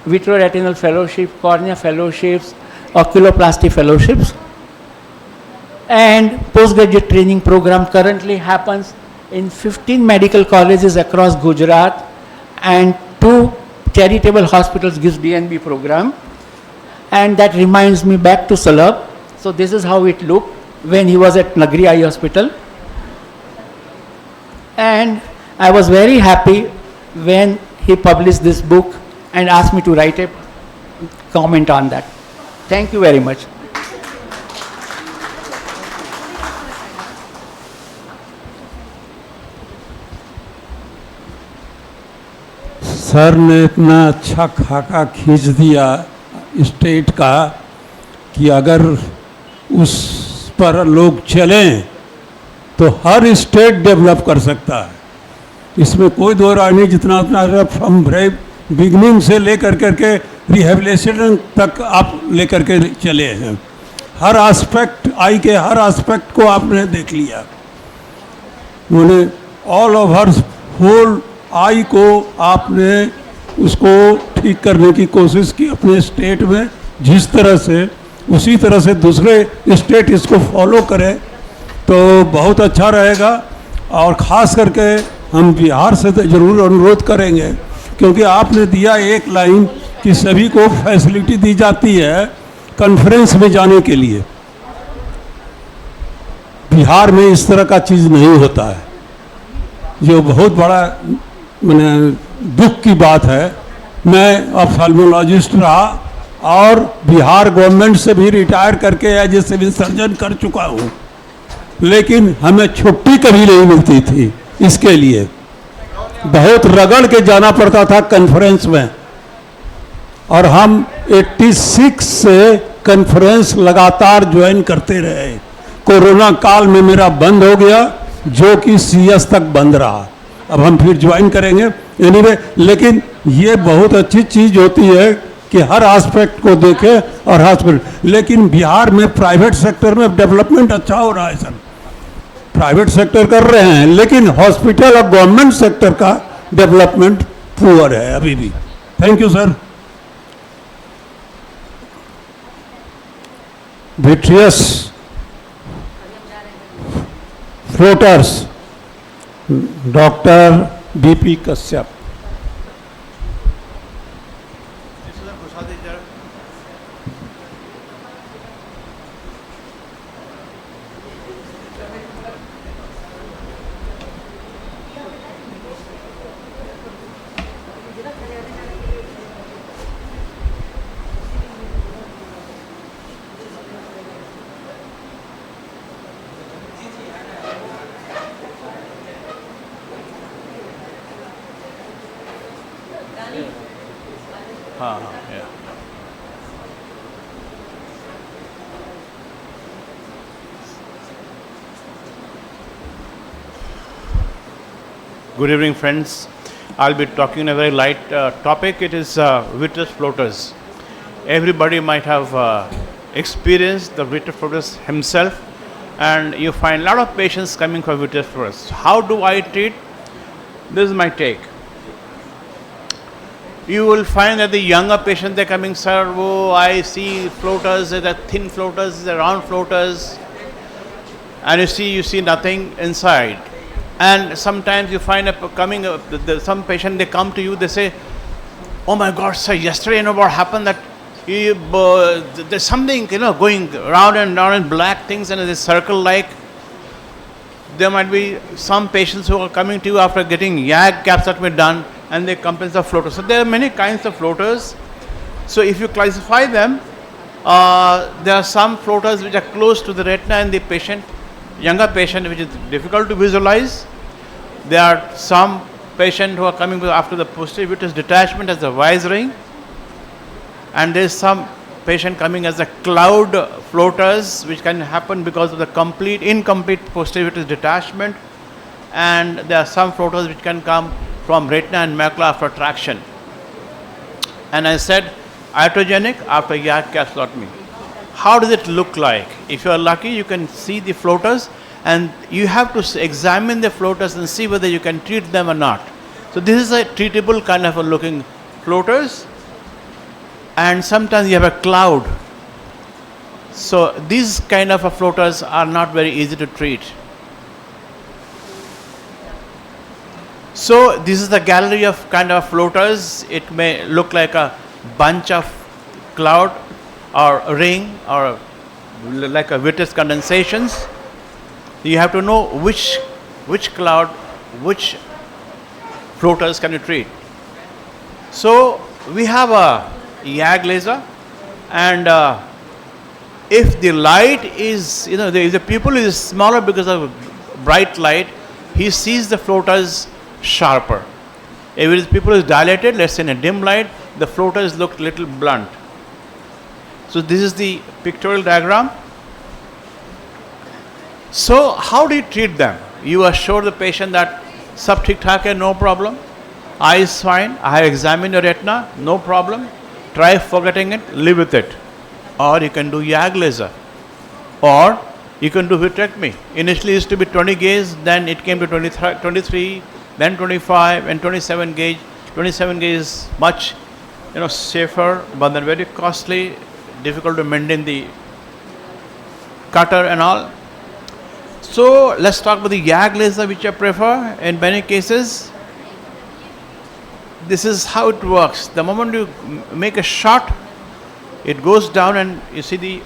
vitreoretinal fellowship, cornea fellowships, oculoplasty fellowships, and postgraduate training program currently happens in 15 medical colleges across Gujarat and 2 charitable hospitals gives DNB program. And that reminds me back to Salab. So this is how it looked when he was at Nagri Eye Hospital. And I was very happy when he published this book and asked me to write a comment on that. Thank you very much. Sir ने इतना अच्छा खाका खींच दिया state का कि अगर उस पर लोग चलें तो हर स्टेट डेवलप कर सकता है। इसमें कोई दो राय नहीं। जितना उतना फ्रॉम बिगनिंग से लेकर करके रिहेबिलिटेशन तक आप लेकर के चले हैं। हर एस्पेक्ट, आई के हर एस्पेक्ट को आपने देख लिया। उन्होंने ऑल ओवर होल आई को आपने उसको ठीक करने की कोशिश की अपने स्टेट में। जिस तरह से उसी तरह से दूसरे स्टेट इसको फॉलो करें तो बहुत अच्छा रहेगा। और ख़ास करके हम बिहार से तो ज़रूर अनुरोध करेंगे, क्योंकि आपने दिया एक लाइन कि सभी को फैसिलिटी दी जाती है कॉन्फ्रेंस में जाने के लिए। बिहार में इस तरह का चीज़ नहीं होता है, जो बहुत बड़ा मैंने दुख की बात है। मैं ऑफ्थाल्मोलॉजिस्ट रहा और बिहार गवर्नमेंट से भी रिटायर करके एज ए सिविल सर्जन कर चुका हूँ, लेकिन हमें छुट्टी कभी नहीं मिलती थी। इसके लिए बहुत रगड़ के जाना पड़ता था कॉन्फ्रेंस में। और हम 86 से कॉन्फ्रेंस लगातार ज्वाइन करते रहे। कोरोना काल में मेरा बंद हो गया, जो कि CS तक बंद रहा। अब हम फिर ज्वाइन करेंगे एनीवे। लेकिन ये बहुत अच्छी चीज़ होती है कि हर एस्पेक्ट को देखें और हॉस्पिटल। लेकिन बिहार में प्राइवेट सेक्टर में डेवलपमेंट अच्छा हो रहा है सर। प्राइवेट सेक्टर कर रहे हैं, लेकिन हॉस्पिटल और गवर्नमेंट सेक्टर का डेवलपमेंट पुअर है अभी भी। Thank you sir. Vitreous floaters, doctor BP Kashyap. Good evening, friends. I'll be talking a very light topic. It is vitreous floaters. Everybody might have experienced the vitreous floaters himself, and you find a lot of patients coming for vitreous floaters. How do I treat? This is my take. You will find that the younger patients, they're coming, sir, oh, I see floaters, they're thin floaters, they're round floaters, and you see nothing inside. And sometimes you find some patient, they come to you, they say, oh my God, sir, yesterday, what happened that there's something, going round and round in black things and it's circle-like. There might be some patients who are coming to you after getting YAG caps that were done, and they complain of floaters. So there are many kinds of floaters. So if you classify them, there are some floaters which are close to the retina in the patient, younger patient, which is difficult to visualize. There are some patients who are coming after the posterior vitreous detachment as a vise ring, and there is some patient coming as a cloud floaters, which can happen because of the incomplete posterior vitreous detachment, and there are some floaters which can come from retina and macula after traction. And I said iatrogenic after YAG capsulotomy. How does it look like? If you are lucky, you can see the floaters, and you have to examine the floaters and see whether you can treat them or not. So this is a treatable kind of a looking floaters, and sometimes you have a cloud. So these kind of a floaters are not very easy to treat. So this is the gallery of kind of floaters. It may look like a bunch of cloud or a ring or like a vitreous condensations. You have to know which cloud, which floaters can you treat. So we have a YAG laser, and if the light is, if the pupil is smaller because of bright light, he sees the floaters sharper. If his pupil is dilated, let's say in a dim light, the floaters look little blunt. So this is the pictorial diagram. So how do you treat them? You assure the patient that sab theek thaak hai, no problem. Eye is fine. I have examined your retina, no problem. Try forgetting it, live with it. Or you can do YAG laser. Or you can do vitrectomy. Initially it used to be 20 gauge, then it came to 23, then 25 and 27 gauge. 27 gauge is much safer, but then very costly, difficult to maintain the cutter and all. So let's talk about the YAG laser, which I prefer in many cases. This is how it works. The moment you make a shot, it goes down and you see the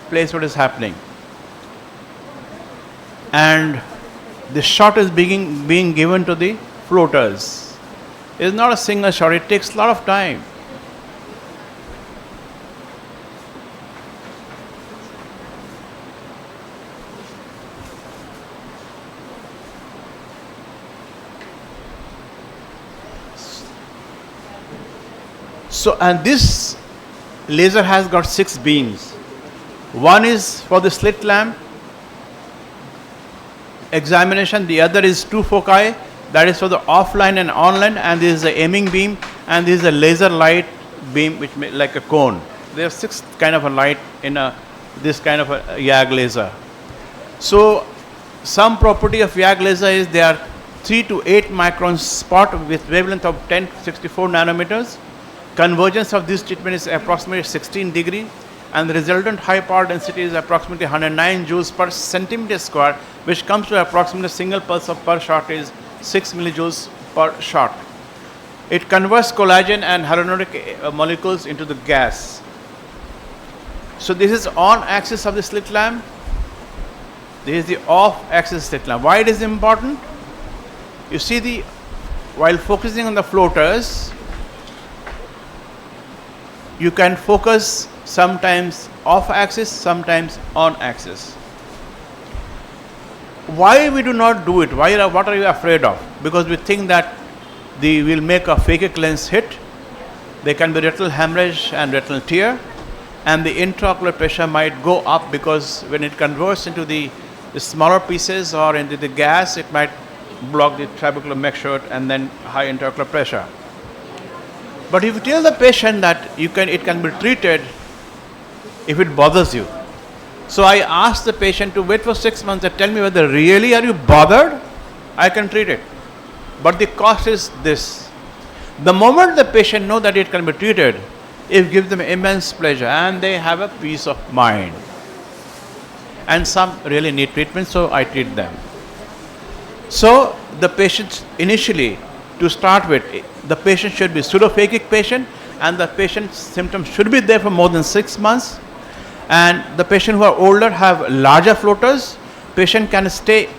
place what is happening. And the shot is being given to the floaters. It's not a single shot, it takes a lot of time. So, and this laser has got 6 beams. One is for the slit lamp examination, the other is 2 foci, that is for the offline and online, and this is the aiming beam, and this is a laser light beam which like a cone. There are 6 kind of a light in this kind of a YAG laser. So some property of YAG laser is they are 3 to 8 micron spot with wavelength of 1064 nanometers. Convergence of this treatment is approximately 16 degree, and the resultant high power density is approximately 109 joules per centimeter square, which comes to approximately a single pulse of per shot is 6 millijoules per shot. It converts collagen and hyaluronic molecules into the gas. So this is on axis of the slit lamp. This is the off axis slit lamp. Why it is important? You see, while focusing on the floaters, you can focus sometimes off axis, sometimes on axis. Why we do not do it? What are you afraid of? Because we think that we'll make a phakic lens hit. There can be retinal hemorrhage and retinal tear, and the intraocular pressure might go up because when it converts into the smaller pieces or into the gas, it might block the trabecular meshwork and then high intraocular pressure. But if you tell the patient that it can be treated if it bothers you. So I ask the patient to wait for 6 months and tell me whether really are you bothered, I can treat it. But the cost is this. The moment the patient knows that it can be treated, it gives them immense pleasure and they have a peace of mind. And some really need treatment, so I treat them. So the patients initially, to start with, the patient should be pseudophakic patient, and the patient's symptoms should be there for more than 6 months. And the patient who are older have larger floaters. Patient can stay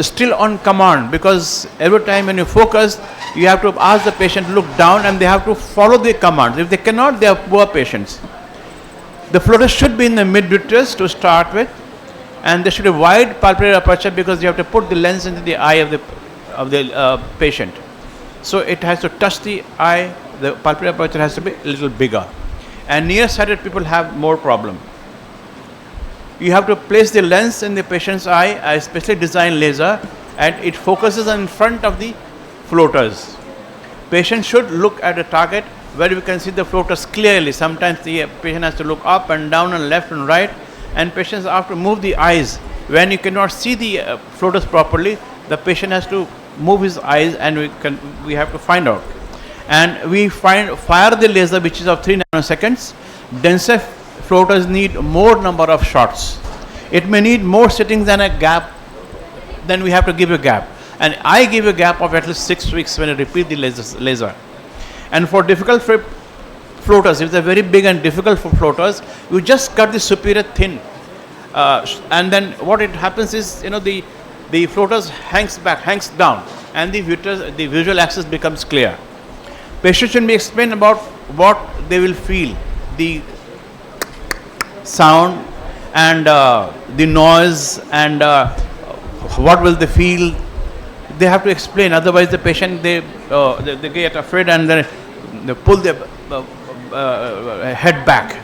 still on command, because every time when you focus, you have to ask the patient to look down and they have to follow the commands. If they cannot, they are poor patients. The floaters should be in the mid-vitreous to start with, and there should be wide pulmonary aperture because you have to put the lens into the eye of the patient. So it has to touch the eye, the pulmonary aperture has to be a little bigger. And nearsighted people have more problem. You have to place the lens in the patient's eye, a specially designed laser, and it focuses in front of the floaters. Patient should look at a target where you can see the floaters clearly. Sometimes the patient has to look up and down and left and right, and patients have to move the eyes. When you cannot see the floaters properly, the patient has to move his eyes, and we have to find out. And we fire the laser, which is of 3 nanoseconds. Denser floaters need more number of shots. It may need more sittings than a gap, then we have to give a gap. And I give a gap of at least 6 weeks when I repeat the laser. And for difficult floaters, if they're very big and difficult for floaters, you just cut the superior thin. And then what it happens is, the floaters hangs down, and the visual axis becomes clear. Patients should be explained about what they will feel, the sound and the noise, and what will they feel. They have to explain, otherwise the patient they get afraid and then they pull their head back.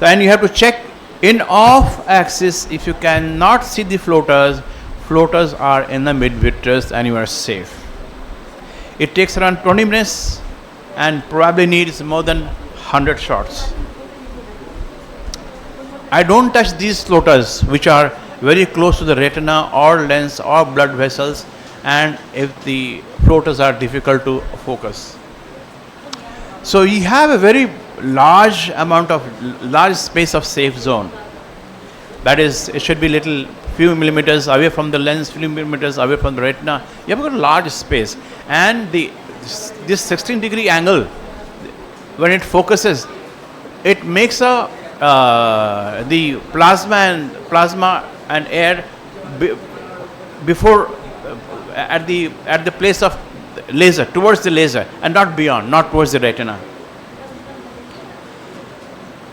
And you have to check in off axis. If you cannot see the floaters are in the mid-vitreous and you are safe. It takes around 20 minutes and probably needs more than 100 shots. I don't touch these floaters which are very close to the retina or lens or blood vessels, and if the floaters are difficult to focus. So you have a very large space of safe zone. That is, it should be few millimeters away from the lens, few millimeters away from the retina. You have got a large space, and this 16-degree angle, when it focuses, it makes the plasma and air before at the place of laser, towards the laser, and not beyond, not towards the retina.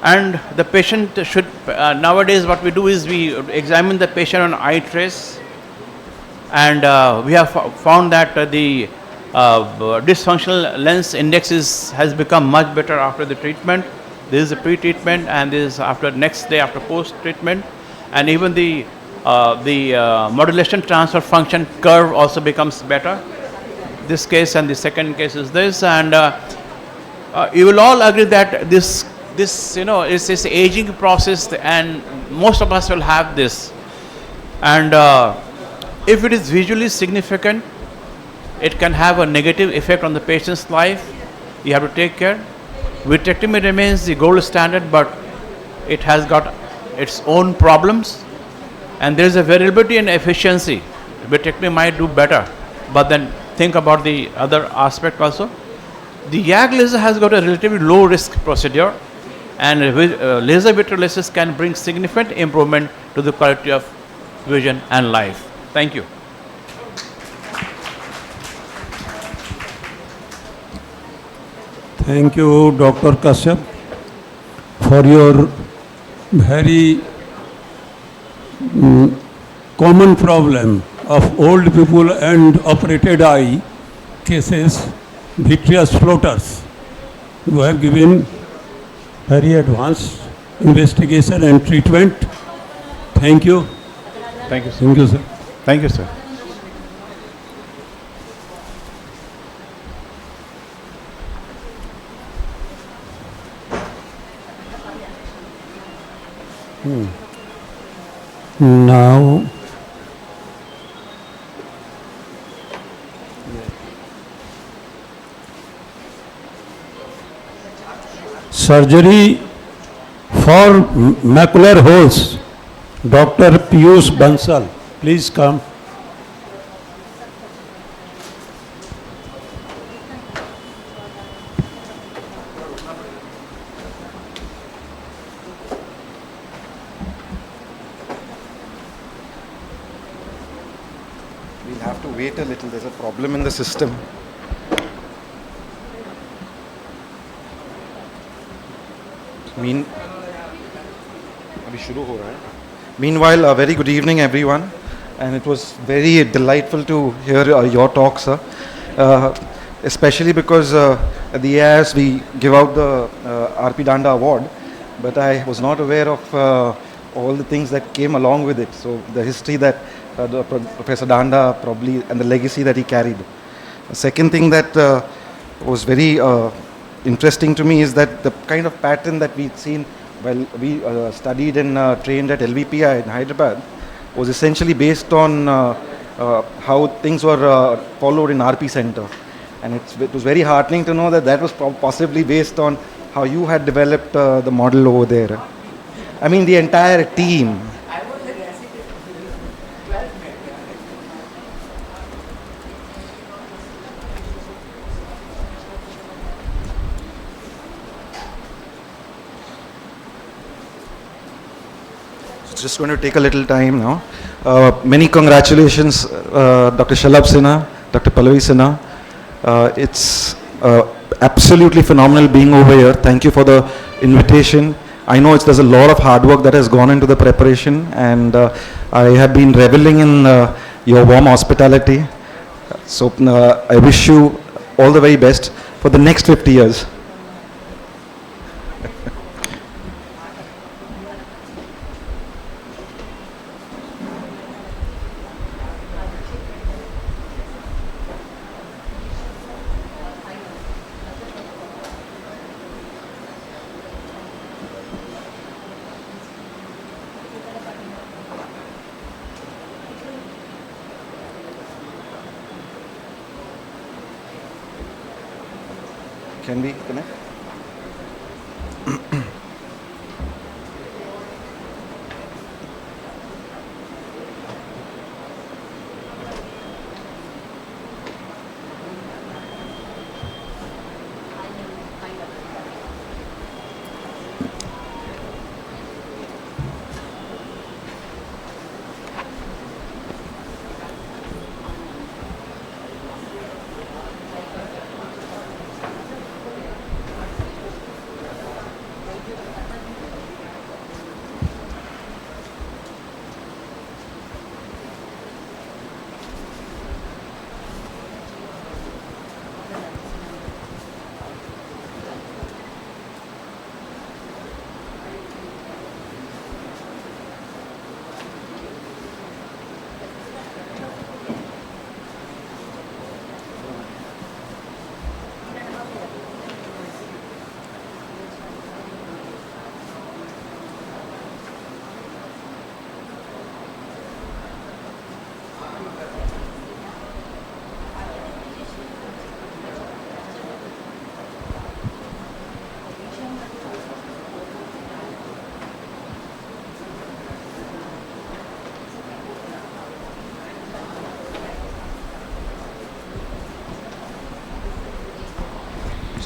And the patient should, nowadays what we do is we examine the patient on eye trace, and we have found that the dysfunctional lens index has become much better after the treatment. This is the pre-treatment, and this is after next day after post-treatment, and even the modulation transfer function curve also becomes better. This case and the second case is this, and you will all agree that this is this aging process, and most of us will have this. And if it is visually significant, it can have a negative effect on the patient's life. You have to take care. Vitrectomy remains the gold standard, but it has got its own problems, and there is a variability in efficiency. Vitrectomy might do better, but then think about the other aspect also. The YAG laser has got a relatively low risk procedure, and laser vitreolysis can bring significant improvement to the quality of vision and life. Thank you. Thank you, Dr. Kashyap, for your very common problem of old people and operated eye cases, vitreous floaters. You have given very advanced investigation and treatment. Thank you. Thank you, sir. Thank you, sir. Thank you, sir. Now, surgery for macular holes. Dr. Piyush Bansal, please come. We'll have to wait a little. There's a problem in the system. Meanwhile, a very good evening, everyone. And it was very delightful to hear your talk, sir. Especially because at the AIS we give out the R.P. Danda Award, but I was not aware of all the things that came along with it. So the history that Professor Danda probably, and the legacy that he carried. The second thing that was very interesting to me is that the kind of pattern that we'd seen while we studied and trained at LVPI in Hyderabad was essentially based on how things were followed in RP Center. And it was very heartening to know that that was possibly based on how you had developed the model over there. I mean, the entire team. It's just going to take a little time now. Many congratulations, Dr. Shalabh Sinha, Dr. Pallavi Sinha. It's absolutely phenomenal being over here. Thank you for the invitation. I know there's a lot of hard work that has gone into the preparation, and I have been reveling in your warm hospitality. So I wish you all the very best for the next 50 years. Can we connect?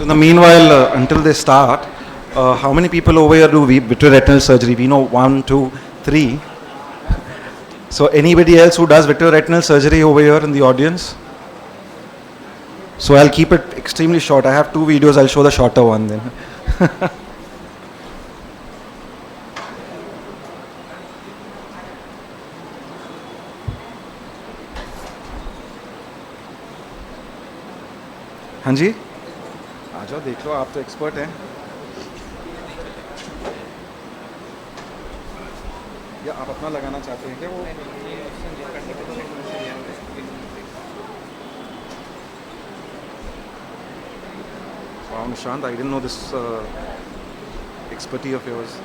So in the meanwhile, until they start, how many people over here do vitreoretinal surgery? We know 1, 2, 3. So anybody else who does vitreoretinal surgery over here in the audience? So I'll keep it extremely short. I have 2 videos. I'll show the shorter one then. हाँ जी, आ जाओ देख लो, आप तो expert हैं. या आप अपना लगाना चाहते हैं क्या वो? Wow, Nishant, I didn't know this expertise of yours.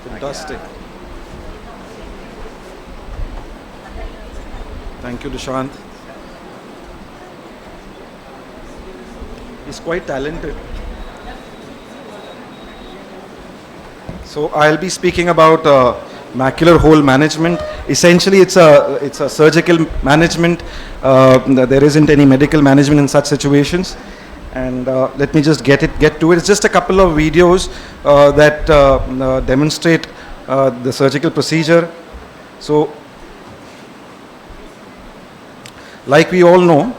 Fantastic. Thank you, Dishant. He's quite talented. So I'll be speaking about macular hole management. Essentially, it's a surgical management. There isn't any medical management in such situations. And let me just get to it. It's just a couple of videos that demonstrate the surgical procedure. So, like we all know,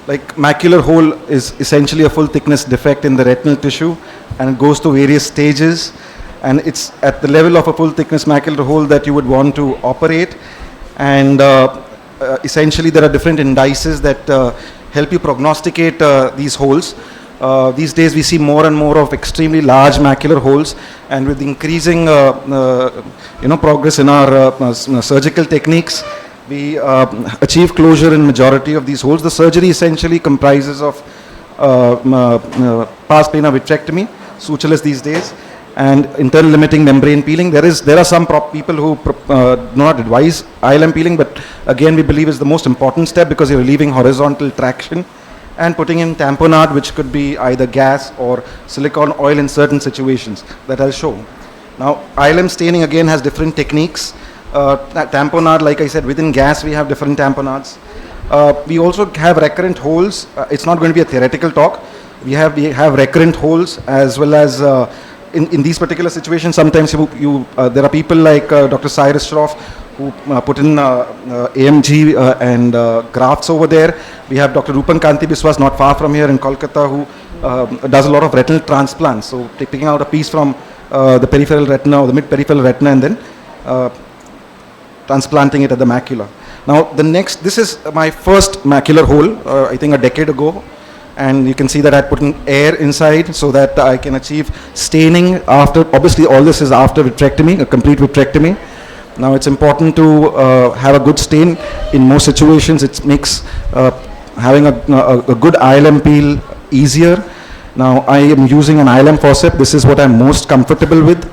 like macular hole is essentially a full thickness defect in the retinal tissue, and it goes through various stages, and it's at the level of a full thickness macular hole that you would want to operate. And essentially there are different indices that help you prognosticate these holes. These days we see more and more of extremely large macular holes, and with increasing progress in our surgical techniques, we achieve closure in majority of these holes. The surgery essentially comprises of pars plana vitrectomy, sutureless these days, and internal limiting membrane peeling. There are some people who do not advise ILM peeling, but again we believe is the most important step because you're relieving horizontal traction and putting in tamponade, which could be either gas or silicone oil in certain situations that I'll show. Now, ILM staining again has different techniques. Tamponade, like I said, within gas we have different tamponades. We also have recurrent holes. It's not going to be a theoretical talk. We have recurrent holes as well as in these particular situations. Sometimes there are people like Dr. Cyrus Shroff who put in AMG and grafts over there. We have Dr. Rupan Kanti Biswas not far from here in Kolkata who does a lot of retinal transplants. So picking out a piece from the peripheral retina or the mid-peripheral retina and then transplanting it at the macula. Now this is my first macular hole, I think a decade ago. And you can see that I put in air inside so that I can achieve staining after, obviously all this is after vitrectomy, a complete vitrectomy. Now it's important to have a good stain. In most situations it makes having a good ILM peel easier. Now I am using an ILM forceps. This is what I'm most comfortable with.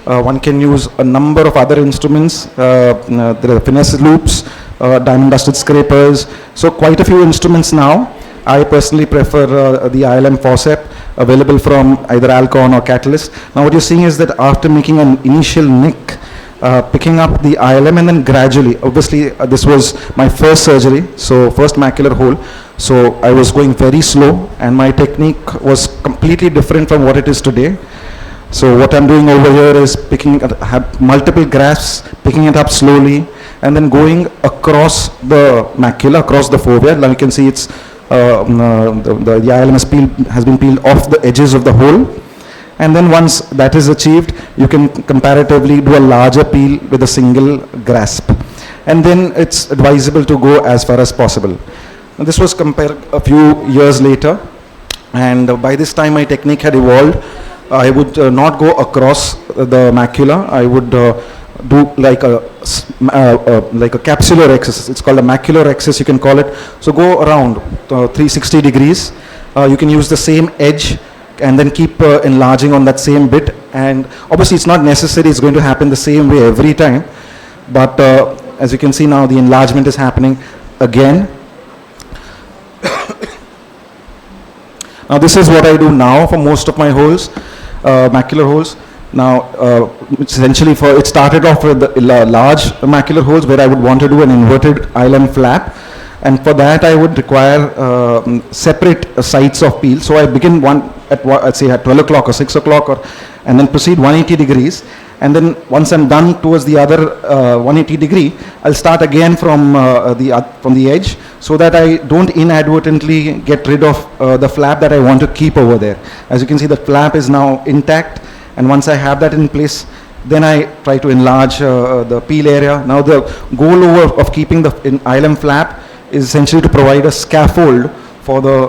One can use a number of other instruments. There are finesse loops, diamond dusted scrapers. So quite a few instruments now. I personally prefer the ILM forceps available from either Alcon or Catalyst. Now what you're seeing is that after making an initial nick, picking up the ILM and then gradually, obviously this was my first surgery, so first macular hole. So I was going very slow and my technique was completely different from what it is today. So what I'm doing over here is have multiple grafts, picking it up slowly and then going across the macula, across the fovea. Now you can see it's the ILM has been peeled off the edges of the hole, and then once that is achieved, you can comparatively do a larger peel with a single grasp, and then it's advisable to go as far as possible. Now, this was compared a few years later, and by this time my technique had evolved. I would not go across the macula. I would do like a capsular axis. It's called a macular axis, you can call it. So go around 360 degrees. You can use the same edge and then keep enlarging on that same bit. And obviously it's not necessary, it's going to happen the same way every time. But as you can see now, the enlargement is happening again. Now this is what I do now for most of my holes, macular holes. Now, essentially it started off with the large macular holes where I would want to do an inverted ILM flap, and for that I would require separate sites of peel. So I begin let's say at 12 o'clock or 6 o'clock, and then proceed 180 degrees, and then once I'm done towards the other 180 degree, I'll start again from the edge, so that I don't inadvertently get rid of the flap that I want to keep over there. As you can see, the flap is now intact. And once I have that in place, then I try to enlarge the peel area. Now the goal of keeping the ILM flap is essentially to provide a scaffold for the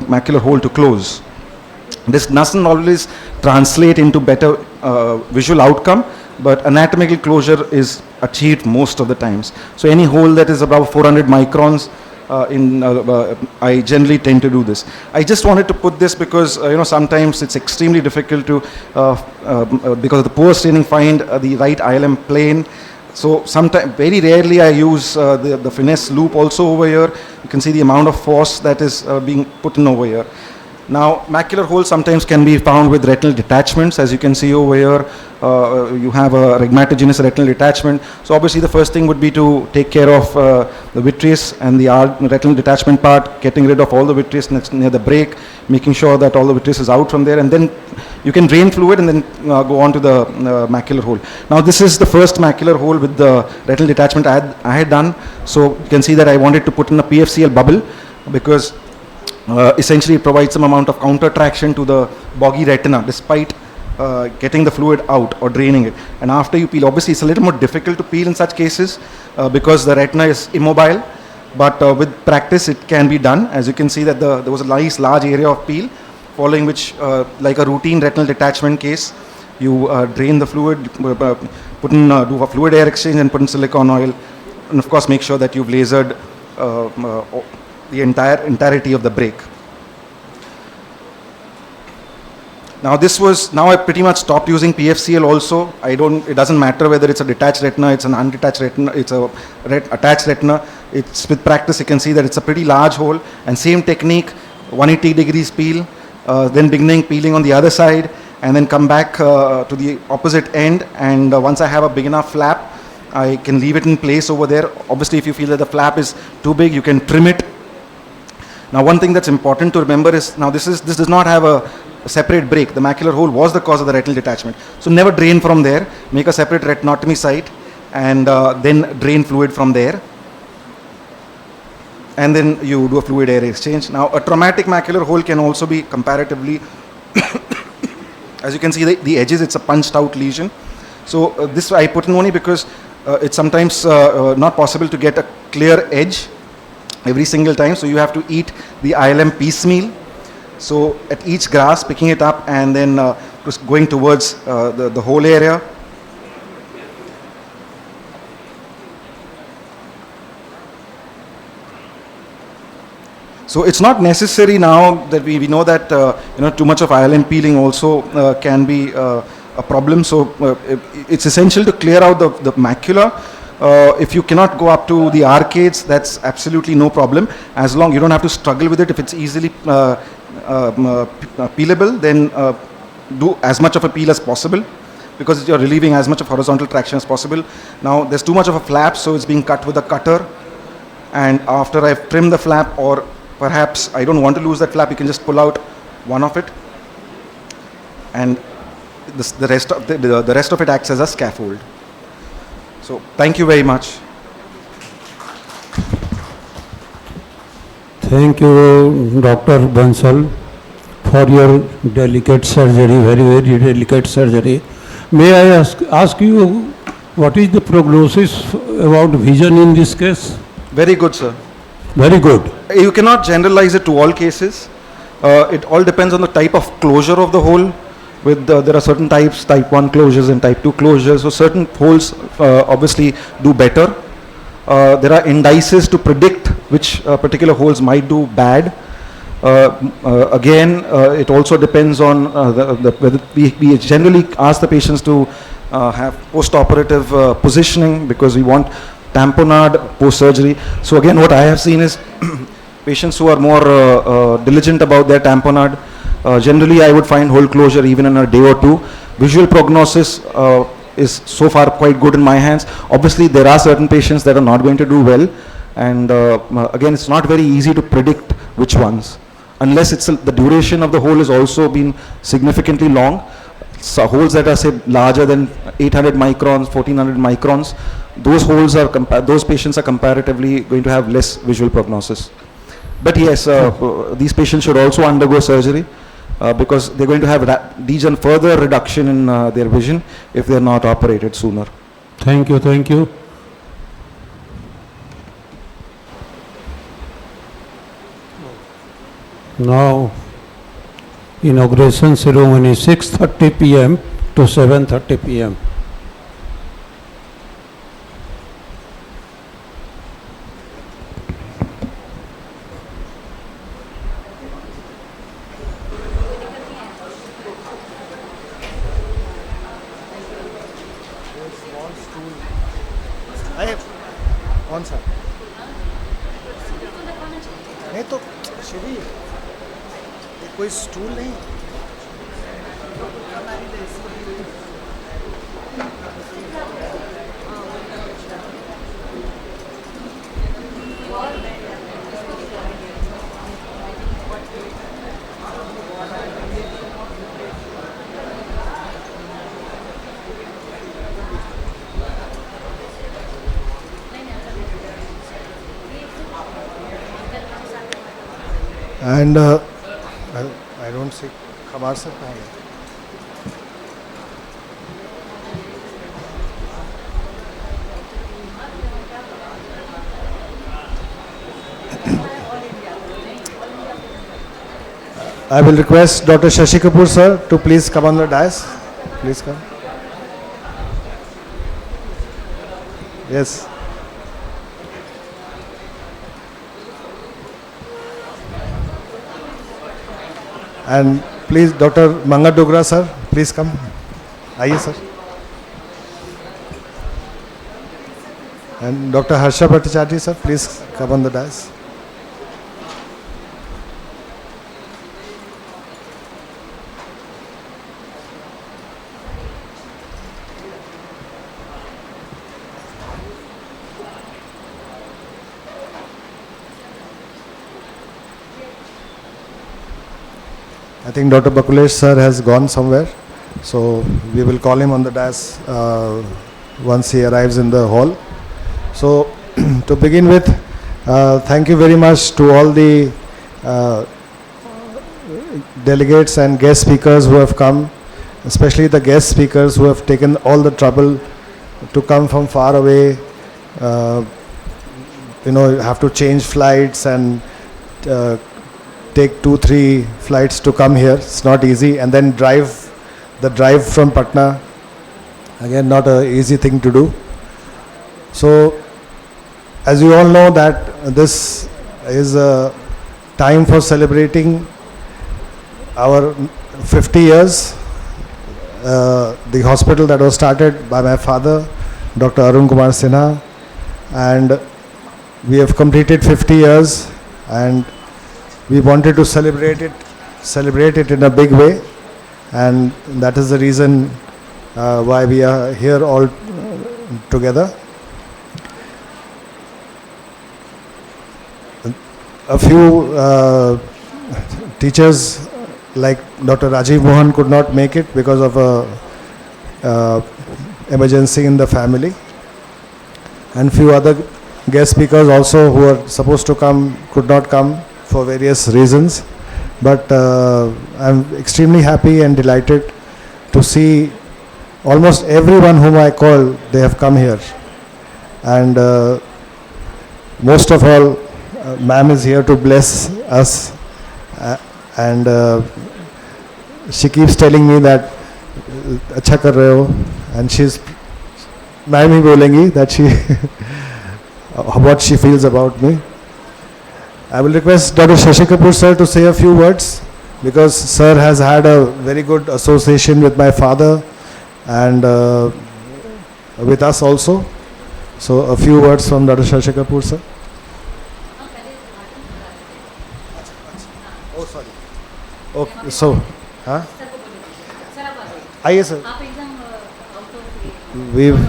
macular hole to close. This doesn't always translate into better visual outcome, but anatomical closure is achieved most of the times. So any hole that is above 400 microns, I generally tend to do this. I just wanted to put this because sometimes it's extremely difficult to because of the poor staining find the right ILM plane. So sometimes, very rarely I use the finesse loop also over here. You can see the amount of force that is being put in over here. Now, macular holes sometimes can be found with retinal detachments. As you can see over here, you have a rhegmatogenous retinal detachment. So obviously the first thing would be to take care of the vitreous and the retinal detachment part, getting rid of all the vitreous near the break, making sure that all the vitreous is out from there, and then you can drain fluid and then go on to the macular hole. Now this is the first macular hole with the retinal detachment I had done. So you can see that I wanted to put in a PFCL bubble because essentially it provides some amount of counter traction to the boggy retina despite getting the fluid out or draining it. And after you peel, obviously it's a little more difficult to peel in such cases because the retina is immobile, but with practice it can be done. As you can see that there was a nice large area of peel, following which like a routine retinal detachment case, you drain the fluid, put in do a fluid air exchange and put in silicone oil, and of course make sure that you've lasered the entirety of the break. Now I pretty much stopped using PFCL also. It doesn't matter whether it's a detached retina, it's an undetached retina, it's a attached retina. It's with practice you can see that it's a pretty large hole, and same technique, 180 degrees peel, then beginning peeling on the other side, and then come back to the opposite end, and once I have a big enough flap, I can leave it in place over there. Obviously, if you feel that the flap is too big, you can trim it. Now, one thing that's important to remember is, now this does not have a separate break. The macular hole was the cause of the retinal detachment. So never drain from there. Make a separate retinotomy site, and then drain fluid from there. And then you do a fluid air exchange. Now, a traumatic macular hole can also be comparatively, as you can see, the edges, it's a punched out lesion. So this I put in only because it's sometimes not possible to get a clear edge every single time. So you have to eat the ILM piecemeal. So at each grass, picking it up and then just going towards the whole area. So it's not necessary now that we know that too much of ILM peeling also can be a problem. So it's essential to clear out the macula. If you cannot go up to the arcades, that's absolutely no problem. As long you don't have to struggle with it. If it's easily peelable, then do as much of a peel as possible, because you're relieving as much of horizontal traction as possible. Now there's too much of a flap, so it's being cut with a cutter. And after I've trimmed the flap, or perhaps I don't want to lose that flap, you can just pull out one of it, and the rest of it acts as a scaffold. So thank you very much. Thank you, Dr. Bansal, for your delicate surgery, very, very delicate surgery. May I ask you, what is the prognosis about vision in this case? Very good, sir. Very good. You cannot generalize it to all cases. It all depends on the type of closure of the hole. There are certain types, type 1 closures and type 2 closures. So certain holes obviously do better. There are indices to predict which particular holes might do bad. Again, it also depends on whether we generally ask the patients to have post-operative positioning, because we want tamponade post-surgery. So again, what I have seen is patients who are more diligent about their tamponade, generally I would find hole closure even in a day or two. Visual prognosis is so far quite good in my hands. Obviously, there are certain patients that are not going to do well, and again, it's not very easy to predict which ones, unless the duration of the hole has also been significantly long. So holes that are, say, larger than 800 microns, 1400 microns, those patients are comparatively going to have less visual prognosis. But yes, these patients should also undergo surgery, because they're going to have further reduction in their vision if they're not operated sooner. Thank you, thank you. Now, inauguration ceremony, 6:30 p.m. to 7:30 p.m. कौन सा नहीं तो शिवी कोई stool नहीं And I don't see Khamar sir kahan hai? I will request Dr. Shashi Kapoor sir to please come on the dais. Please come. Yes. And please, Dr. Manga Dogra sir, please come. आइए sir. And Dr. Harsha Bhattacharya sir, please come on the dais. I think Dr. Bakulesh sir has gone somewhere, so we will call him on the dais once he arrives in the hall. So to begin with, thank you very much to all the delegates and guest speakers who have come, especially the guest speakers who have taken all the trouble to come from far away. You have to change flights and take 2-3 flights to come here. It's not easy. And then the drive from Patna, again, not an easy thing to do. So, as you all know that this is a time for celebrating our 50 years. The hospital that was started by my father, Dr. Arun Kumar Sinha, and we have completed 50 years, and we wanted to celebrate it in a big way, and that is the reason why we are here all together. A few teachers like Dr. Rajiv Mohan could not make it because of a emergency in the family, and few other guest speakers also who are supposed to come could not come for various reasons. But I'm extremely happy and delighted to see almost everyone whom I call, they have come here. And most of all, ma'am is here to bless us, and she keeps telling me that अच्छा कर रहे हो, and she's ma'am ही बोलेंगी that she what she feels about me. I will request Dr. Shashi Kapoor sir to say a few words, because sir has had a very good association with my father and with us also. So a few words from Dr. Shashi Kapoor sir. Oh, sorry. Okay, so, huh? आइए sir. We've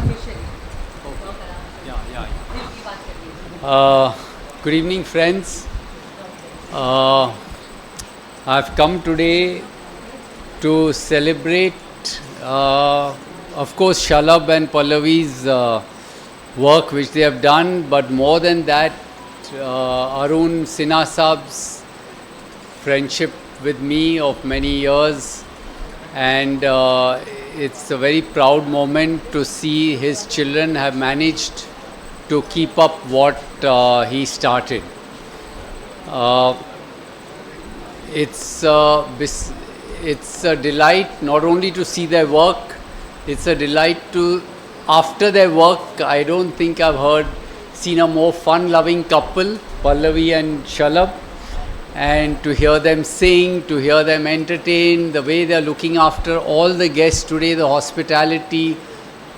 Good evening, friends. I've come today to celebrate, of course, Shalabh and Pallavi's work which they have done, but more than that, Arun Sinha Saab's friendship with me of many years, and it's a very proud moment to see his children have managed to keep up what he started. It's a delight not only to see their work, it's a delight to, after their work, I don't think I've seen a more fun-loving couple, Pallavi and Shalabh, and to hear them sing, to hear them entertain, the way they're looking after all the guests today, the hospitality.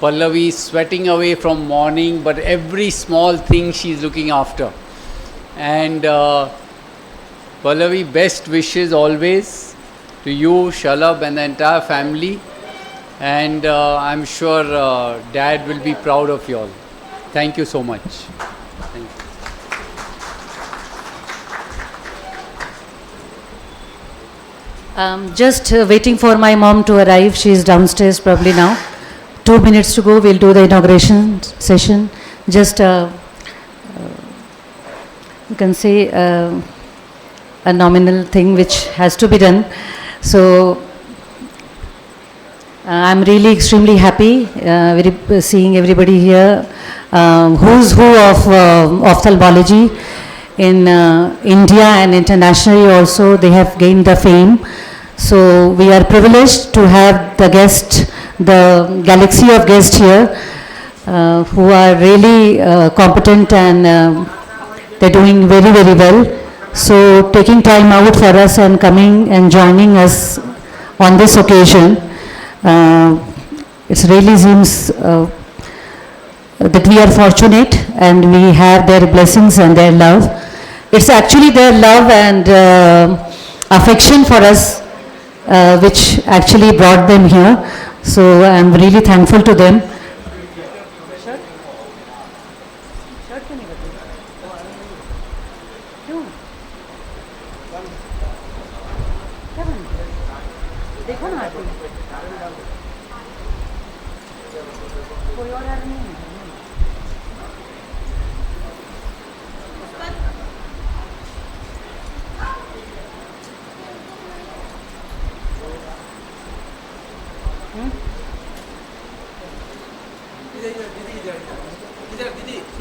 Pallavi sweating away from morning, but every small thing she's looking after. And Pallavi, best wishes always to you, Shalabh, and the entire family. And I'm sure Dad will be proud of you all. Thank you so much. Thank you. Just waiting for my mom to arrive. She is downstairs probably now. 2 minutes to go, we'll do the inauguration session. Just, you can say, a nominal thing which has to be done. So, I'm really extremely happy seeing everybody here. Who's who of ophthalmology in India and internationally also, they have gained the fame. So, we are privileged to have the galaxy of guests here who are really competent, and they're doing very, very well. So taking time out for us and coming and joining us on this occasion, it really seems that we are fortunate and we have their blessings and their love. It's actually their love and affection for us which actually brought them here. So I'm really thankful to them. कोई और आदमी नहीं है।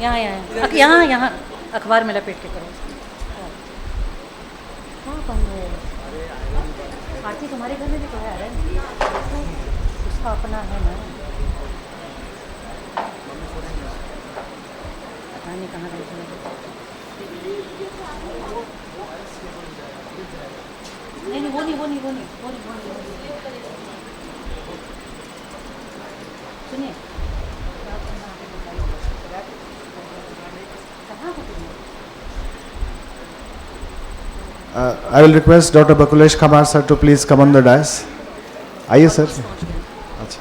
यहाँ यहाँ यहाँ यहाँ अखबार में लपेट के करो। हाँ बंद है। आरती तुम्हारे घर में भी तो है अरे उसका अपना है ना। पता नहीं कहाँ गई थी। नहीं वो नहीं सुनिए I will request Dr. Bakulesh Khamar sir to please come on the dais. आइए सर। अच्छा।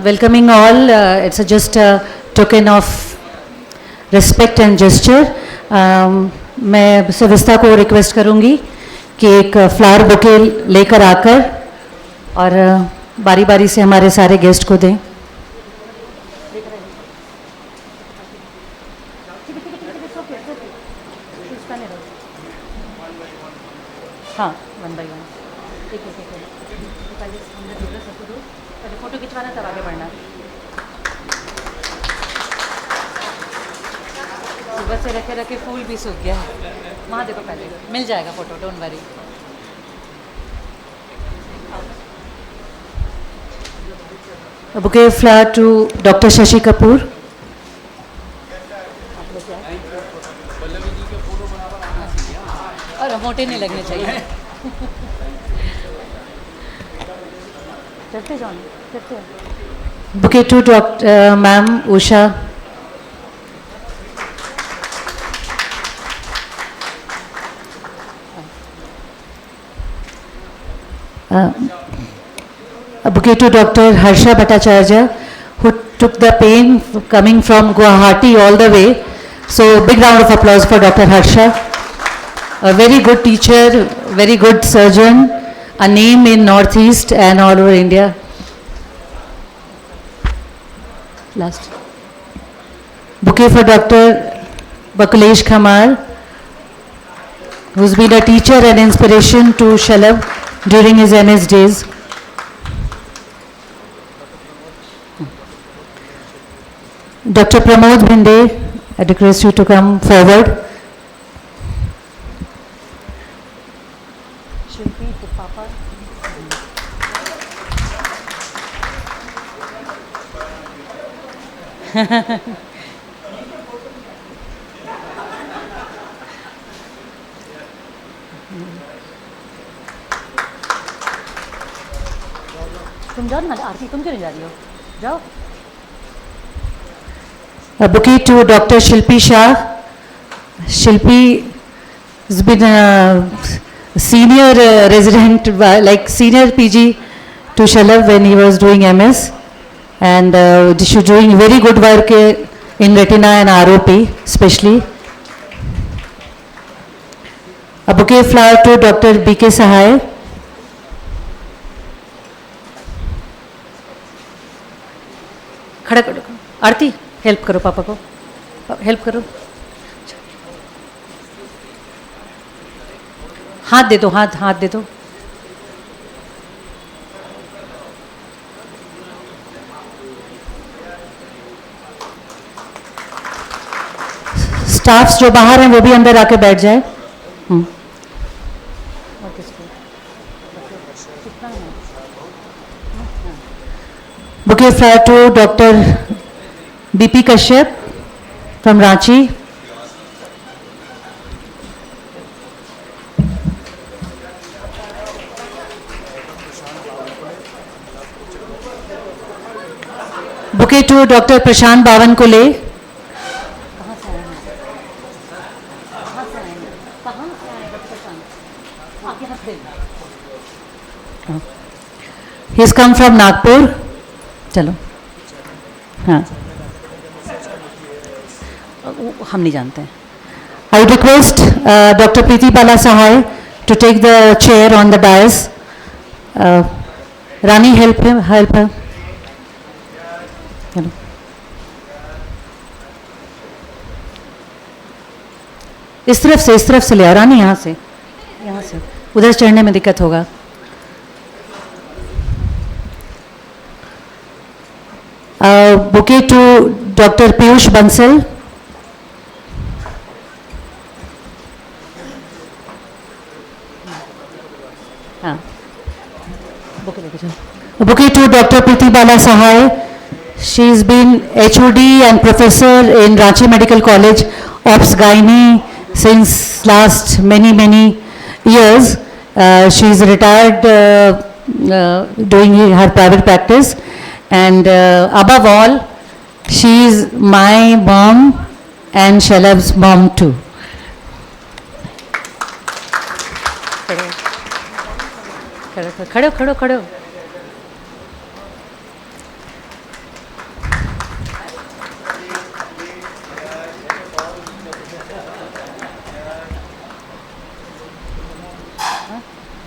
Welcoming all, it's just a token of respect and gesture. मैं सविस्ता को रिक्वेस्ट करूंगी कि एक फ्लावर बुके लेकर आकर और बारी बारी से हमारे सारे गेस्ट को दें। हाँ वन बाई वन एक पहले फोटो खिंचवाना तब आगे बढ़ना। सुबह से रखे रखे फूल भी सूख गया है। वहाँ देखो पहले मिल जाएगा photo, don't worry. A bouquet of flower to Dr. Shashi Kapoor. और मोटे नहीं लगने चाहिए। चलते जाओ, चलते। Bouquet to Dr. Ma'am Usha. A bouquet to Dr. Harsha Bhattacharya, who took the pain coming from Guwahati all the way. So big round of applause for Dr. Harsha. A very good teacher, very good surgeon, a name in Northeast and all over India. Last. Bouquet for Dr. Bakulesh Khamar, who's been a teacher and inspiration to Shalab during his MS days. Dr. Pramod Bhinde, I request you to come forward. तुम जाओ ना आरती, तुम क्यों नहीं जा रही हो? जाओ। A bouquet to Dr. Shilpi Shah. Shilpi has been a senior resident, like senior PG to Shalab when he was doing MS, and she's doing very good work in retina and ROP especially. A bouquet flower to Dr. BK Sahai. खड़ा करो आरती, help करो पापा को, help करो। हाथ दे दो, हाथ दे दो। स्टाफ्स जो बाहर हैं वो भी अंदर आके बैठ जाए। Bouquet flower to Dr. BP Kashyap from Ranchi. Bouquet to Dr. Prashant Bawankule. He's come from Nagpur. चलो हाँ हम नहीं जानते हैं. I request Dr. Preeti Bala Sahai to take the chair on the dais. Rani, help him, help her. चलो. इस तरफ से ले आ रानी, यहाँ से उधर चढ़ने में दिक्कत होगा. Bouquet to Dr. Piyush Bansal. हाँ. Bouquet to Dr. Preeti Bala Sahai. She's been HOD and professor in Ranchi Medical College, Ops Gynae since last many years. She's retired doing her private practice. And above all, she is my mom and Shalab's mom too. खड़ो.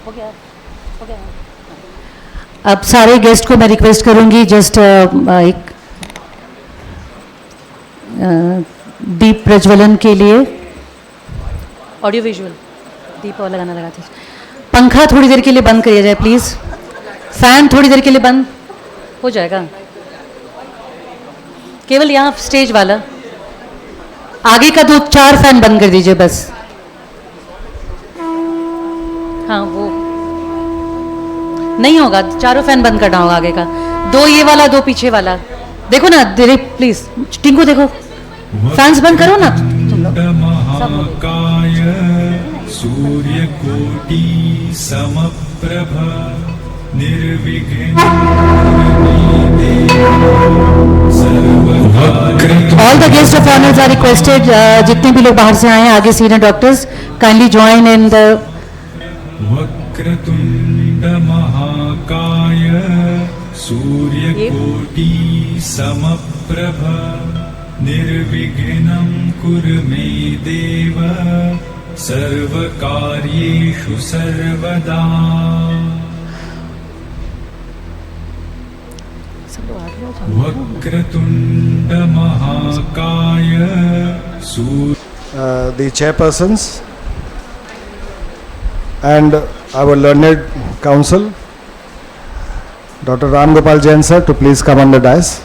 हो गया. अब सारे guest को मैं request करूंगी just एक दीप प्रज्वलन के लिए. ऑडियो विजुअल दीप वाला गाना लगाते. पंखा थोड़ी देर के लिए बंद करिए जाए प्लीज. फैन थोड़ी देर के लिए बंद हो जाएगा. केवल यहाँ स्टेज वाला, आगे का 2-4 फैन बंद कर दीजिए बस. हाँ वो नहीं होगा, चारों फैन बंद करना होगा आगे का. 2 ये वाला 2 पीछे वाला. देखो ना धीरे प्लीज. टिंकू देखो, फैंस बंद करो ना तुम लोग. सूर्यकोटि समप्रभ निर्विघ्न. All the guests of honors are requested. जितने भी लोग बाहर से आए हैं, आगे senior doctors kindly join in the. वक्रतुंड महाकाय सूर्यकोटि समप्रभ निर्विघ्नं कुरु मे देव सर्वकार्येषु सर्वदा. वक्रतुंड महाकाय The chairpersons and our learned counsel, Dr. Ram Gopal Jain sir, to please come on the dais.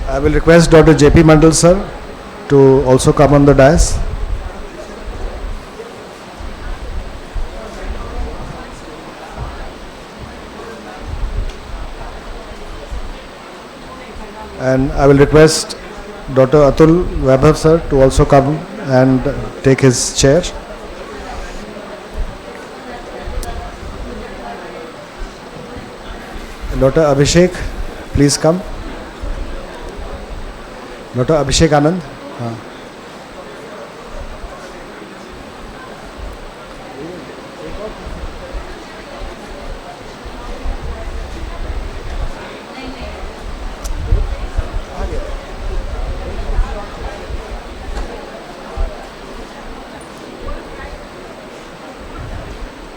I will request Dr. J.P. Mandal sir to also come on the dais. And I will request Dr. Atul Vaibhav sir to also come and take his chair. Dr. Abhishek, please come. Dr. Abhishek Anand.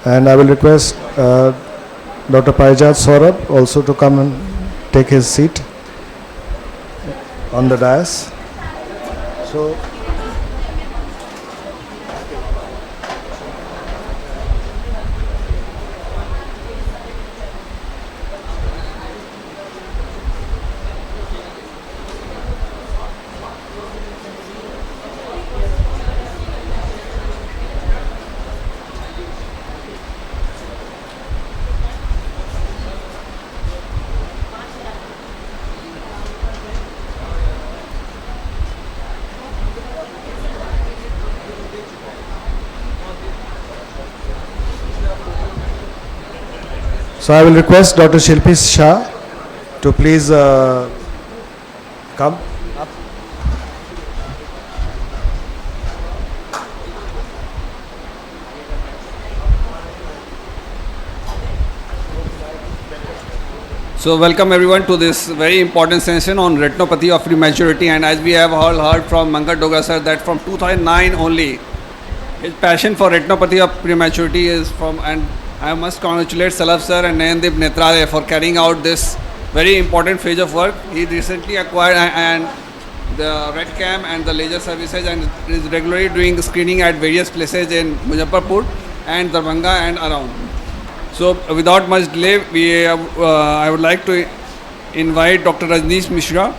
And I will request Dr. Parijat Saurabh also to come and take his seat on the dais. So, so I will request Dr. Shilpi Shah to please come up. So welcome everyone to this very important session on retinopathy of prematurity, and as we have all heard from Mangat Doga sir that from 2009 only his passion for retinopathy of prematurity is from, and I must congratulate Salaf sir and Nayandeep Netralaya for carrying out this very important phase of work. He recently acquired and the RedCam and the laser services and is regularly doing screening at various places in Muzaffarpur and Darbhanga and around. So without much delay, I would like to invite Dr. Rajneesh Mishra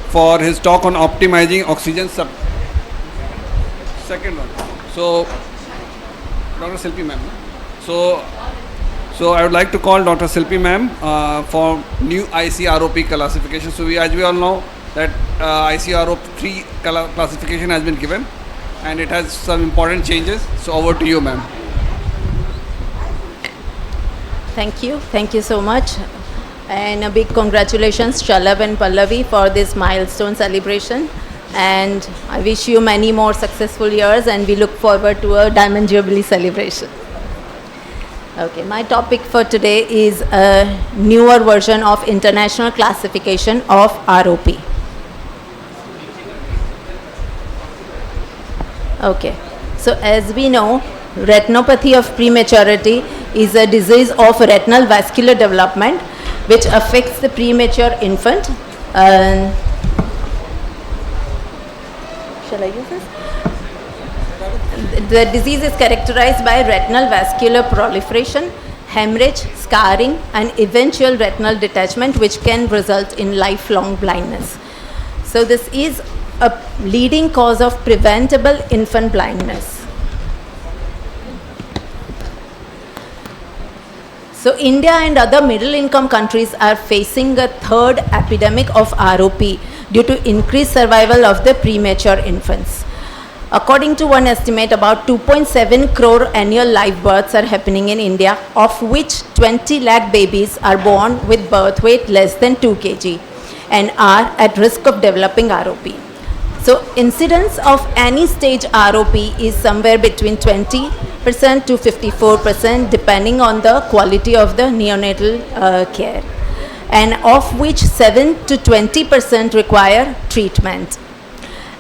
for his talk on optimizing oxygen second one. So Dr. Silpi ma'am. So I would like to call Dr. Silpi ma'am for new ICROP classification. So as we all know that ICROP 3 classification has been given and it has some important changes. So over to you ma'am. Thank you so much, and a big congratulations Shalabh and Pallavi for this milestone celebration, and I wish you many more successful years, and we look forward to a Diamond Jubilee celebration. Okay, my topic for today is a newer version of international classification of ROP. Okay, so as we know, retinopathy of prematurity is a disease of retinal vascular development which affects the premature infant. Shall I use this? The disease is characterized by retinal vascular proliferation, hemorrhage, scarring, and eventual retinal detachment, which can result in lifelong blindness. So this is a leading cause of preventable infant blindness. So India and other middle income countries are facing a third epidemic of ROP due to increased survival of the premature infants. According to one estimate, about 2.7 crore annual live births are happening in India, of which 20 lakh babies are born with birth weight less than 2 kg and are at risk of developing ROP. So incidence of any stage ROP is somewhere between 20% to 54% depending on the quality of the neonatal care, and of which 7 to 20% require treatment.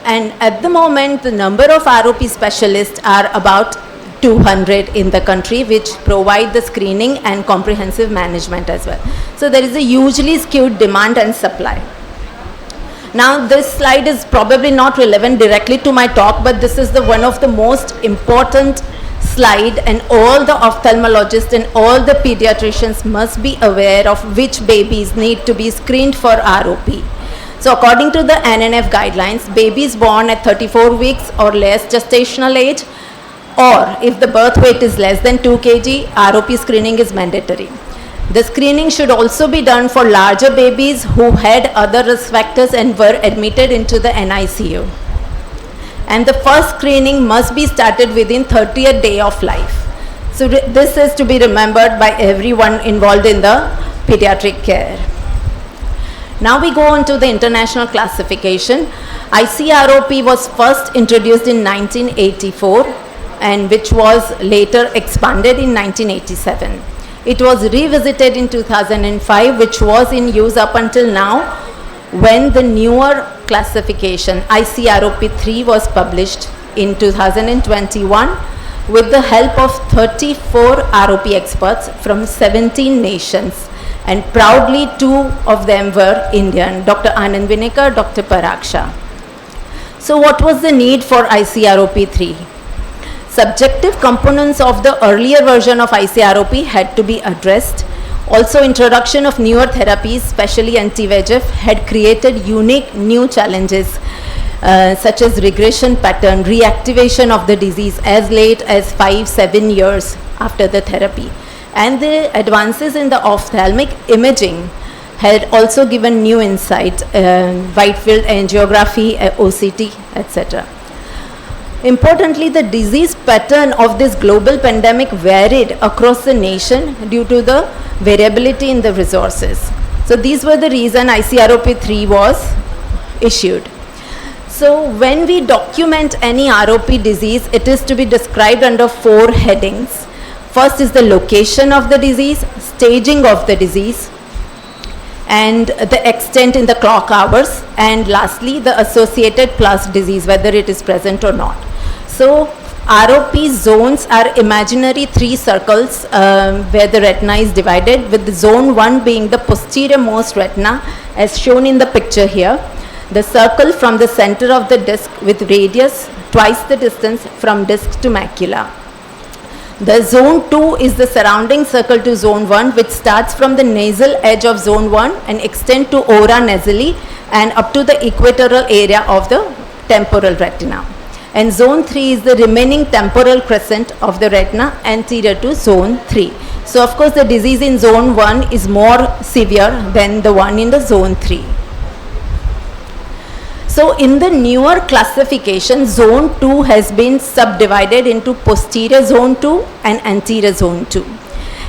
And at the moment, the number of ROP specialists are about 200 in the country, which provide the screening and comprehensive management as well. So there is a hugely skewed demand and supply. Now this slide is probably not relevant directly to my talk, but this is the one of the most important slide, and all the ophthalmologists and all the pediatricians must be aware of which babies need to be screened for ROP. So according to the NNF guidelines, babies born at 34 weeks or less gestational age, or if the birth weight is less than 2 kg, ROP screening is mandatory. The screening should also be done for larger babies who had other risk factors and were admitted into the NICU. And the first screening must be started within 30th day of life. So this is to be remembered by everyone involved in the pediatric care. Now we go on to the international classification. ICROP was first introduced in 1984 and which was later expanded in 1987. It was revisited in 2005, which was in use up until now, when the newer classification ICROP 3 was published in 2021, with the help of 34 ROP experts from 17 nations. And proudly 2 of them were Indian, Dr. Anand Vinekar, Dr. Paraksha. So what was the need for ICROP 3? Subjective components of the earlier version of ICROP had to be addressed. Also, introduction of newer therapies, especially anti-VEGF, had created unique new challenges such as regression pattern, reactivation of the disease as late as 5-7 years after the therapy. And the advances in the ophthalmic imaging had also given new insight, wide field angiography, OCT, etc. Importantly, the disease pattern of this global pandemic varied across the nation due to the variability in the resources. So these were the reason ICROP 3 was issued. So when we document any ROP disease, it is to be described under 4 headings. First is the location of the disease, staging of the disease, and the extent in the clock hours, and lastly the associated plus disease, whether it is present or not. So ROP zones are imaginary 3 circles where the retina is divided, with the zone 1 being the posterior most retina as shown in the picture here. The circle from the center of the disc with radius twice the distance from disc to macula. The zone 2 is the surrounding circle to zone 1, which starts from the nasal edge of zone 1 and extend to ora nasali and up to the equatorial area of the temporal retina. And zone 3 is the remaining temporal crescent of the retina anterior to zone 3. So of course the disease in zone 1 is more severe than the one in the zone 3. So in the newer classification, zone 2 has been subdivided into posterior zone 2 and anterior zone 2.